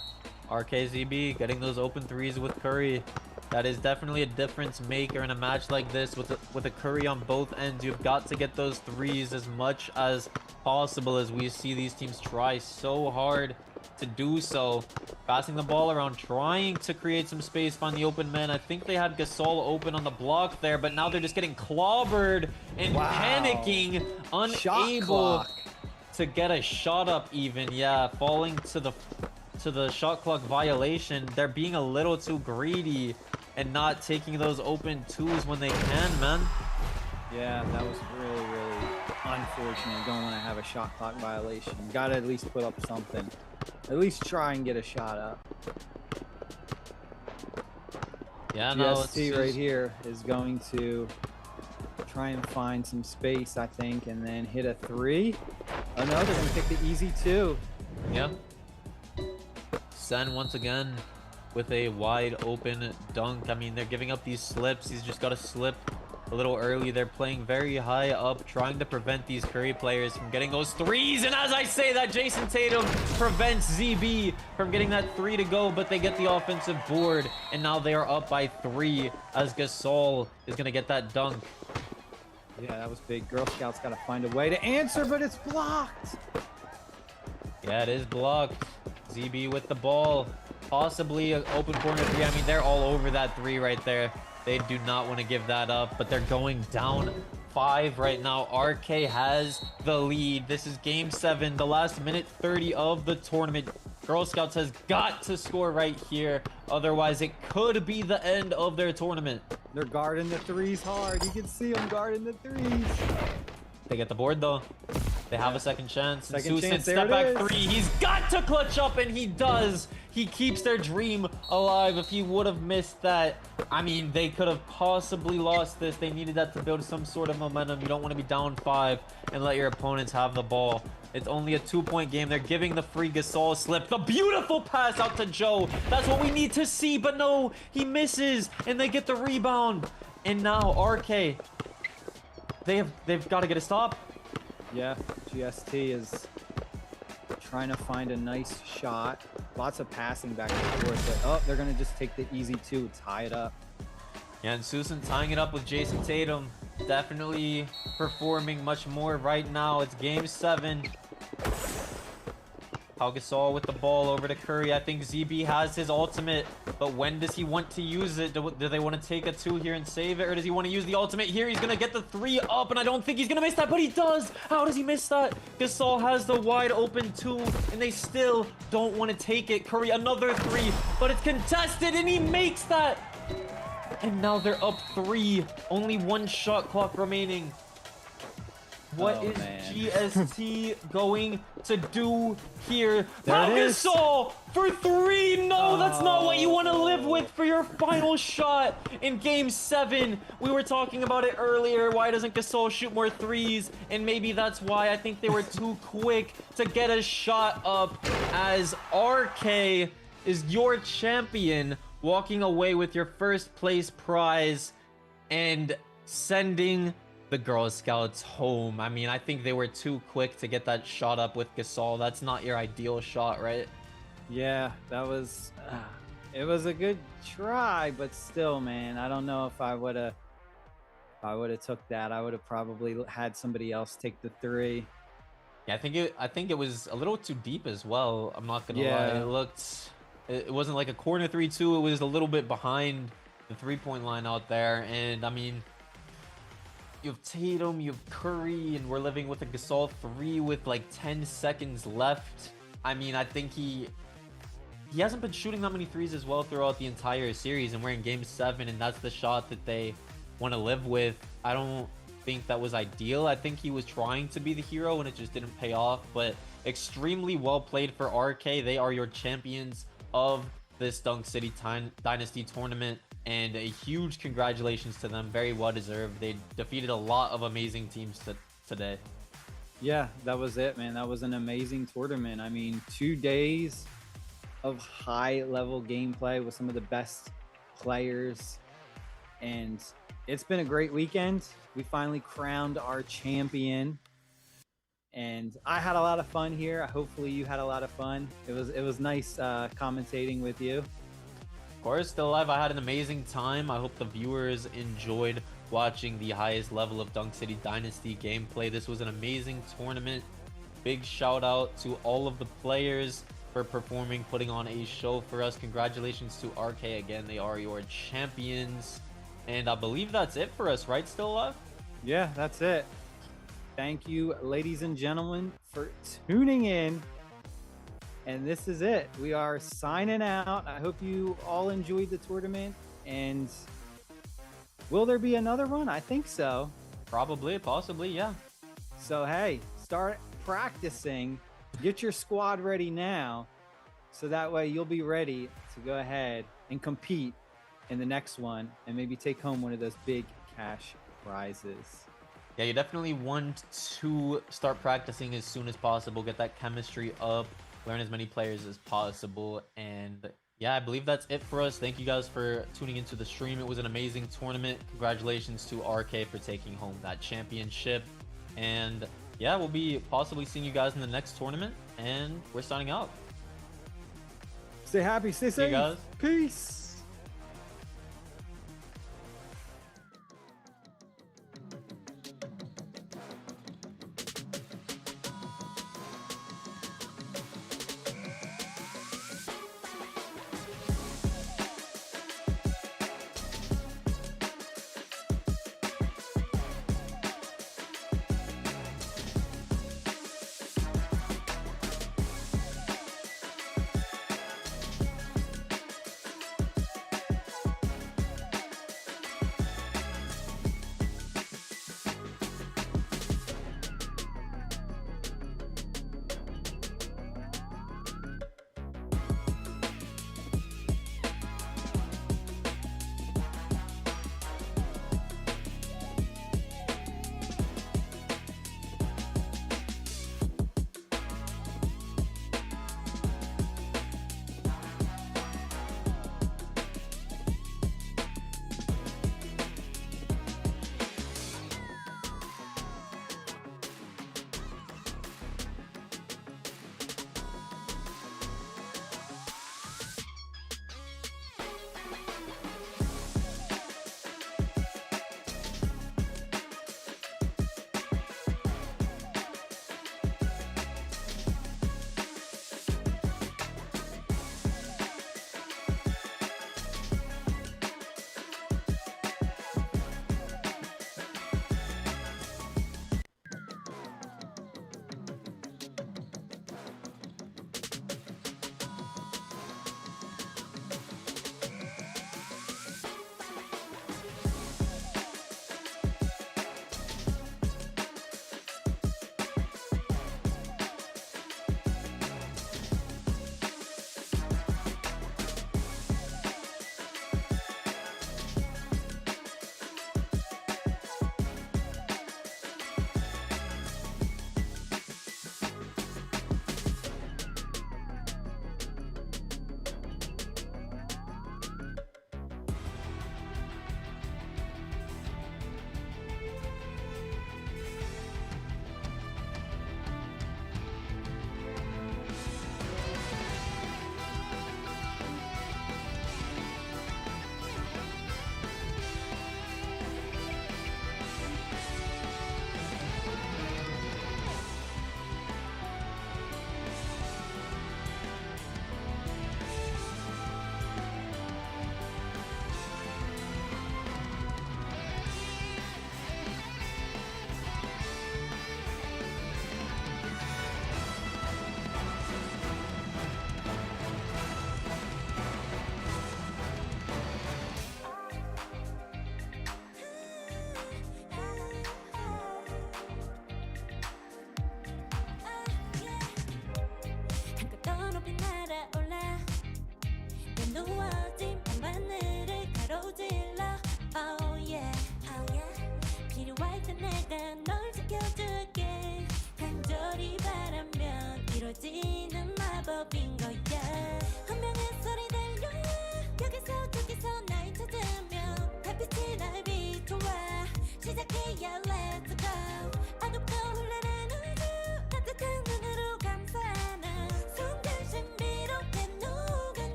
RKZB getting those open threes with Curry. That is definitely a difference maker in a match like this with a Curry on both ends. You've got to get those threes as much as possible, as we see these teams try so hard to do so. Passing the ball around, trying to create some space, find the open man. I think they had Gasol open on the block there, but now they're just getting clobbered and panicking, unable to get a shot up even. Yeah, falling to the shot clock violation. They're being a little too greedy and not taking those open twos when they can, man. Yeah, that was really, really unfortunate. Don't want to have a shot clock violation. Got to at least put up something. At least try and get a shot up. Yeah, no, GST right here is going to try and find some space, I think, and then hit a three. Oh no, they're going to pick the easy two. Yeah. Sen once again with a wide open dunk. I mean, they're giving up these slips. He's just got to slip a little early. They're playing very high up, trying to prevent these Curry players from getting those threes. And as I say that, Jason Tatum prevents ZB from getting that three to go, but they get the offensive board. And now they are up by 3 as Gasol is going to get that dunk. Yeah, that was big. Girl Scouts got to find a way to answer, but it's blocked. Yeah, it is blocked. ZB with the ball. Possibly an open corner three. I mean, they're all over that three right there. They do not want to give that up, but they're going down 5 right now. RK has the lead. This is game 7, the last minute 30 of the tournament. Girl Scouts has got to score right here. Otherwise, it could be the end of their tournament. They're guarding the threes hard. You can see them guarding the threes. They get the board, though. They have a second chance. Second chance, there step it back is. 3. He's got to clutch up, and he does. He keeps their dream alive. If he would have missed that, I mean, they could have possibly lost this. They needed that to build some sort of momentum. You don't want to be down 5 and let your opponents have the ball. It's only a 2-point game. They're giving the free Gasol slip. The beautiful pass out to Joe. That's what we need to see, but no, he misses, and they get the rebound. And now RK, they've got to get a stop. Yeah, GST is trying to find a nice shot. Lots of passing back and forth. But, oh, they're going to just take the easy 2, tie it up. Yeah, and Susan tying it up with Jason Tatum. Definitely performing much more right now. It's game 7. Pau Gasol with the ball over to Curry. I think ZB has his ultimate, but when does he want to use it? Do they want to take a 2 here and save it, or does he want to use the ultimate here? He's going to get the 3 up, and I don't think he's going to miss that, but he does. How does he miss that? Gasol has the wide open 2, and they still don't want to take it. Curry, another 3, but it's contested, and he makes that. And now they're up 3. Only 1 shot clock remaining. What is GST going to do here? Pau Gasol for 3. No, that's not what you want to live with for your final shot in game 7. We were talking about it earlier. Why doesn't Gasol shoot more threes? And maybe that's why. I think they were too quick to get a shot up, as RK is your champion, walking away with your first place prize and sending the Girl Scouts home. I mean, I think they were too quick to get that shot up with Gasol. That's not your ideal shot, right? Yeah, that was it was a good try, but still, man, I don't know if I would have took that. I would have probably had somebody else take the 3. Yeah, I think it was a little too deep as well. I'm not gonna lie. It wasn't like a corner 3-2. It was a little bit behind the 3-point line out there. And I mean, you have Tatum, you have Curry, and we're living with a Gasol 3 with like 10 seconds left. I mean, I think he hasn't been shooting that many threes as well throughout the entire series, and we're in game 7, and that's the shot that they want to live with. I don't think that was ideal. I think he was trying to be the hero and it just didn't pay off, but extremely well played for RK. They are your champions of this Dunk City Dynasty tournament, and a huge congratulations to them. Very well deserved. They defeated a lot of amazing teams today. Yeah, that was it, man. That was an amazing tournament. I mean, 2 days of high level gameplay with some of the best players, and it's been a great weekend. We finally crowned our champion, and I had a lot of fun here. Hopefully you had a lot of fun. It was nice commentating with you. Of course, still alive. I had an amazing time. I hope the viewers enjoyed watching the highest level of Dunk City Dynasty gameplay. This was an amazing tournament. Big shout out to all of the players for performing, putting on a show for us. Congratulations to RK again. They are your champions. And I believe that's it for us, right? Still alive? Yeah, that's it. Thank you, ladies and gentlemen, for tuning in. And this is it. We are signing out. I hope you all enjoyed the tournament. And will there be another one? I think so. Probably, possibly, yeah. So, hey, start practicing. Get your squad ready now. So that way you'll be ready to go ahead and compete in the next one and maybe take home one of those big cash prizes. Yeah, you definitely want to start practicing as soon as possible. Get that chemistry up. Learn as many players as possible. And yeah, I believe that's it for us. Thank you guys for tuning into the stream. It was an amazing tournament. Congratulations to RK for taking home that championship. And yeah, we'll be possibly seeing you guys in the next tournament. And we're signing out. Stay happy, stay See you safe. guys. Peace.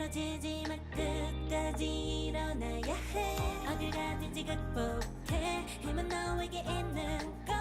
쓰러지지 마 끝까지 일어나야 해 어딜 가든지 극복해 힘은 너에게 있는 걸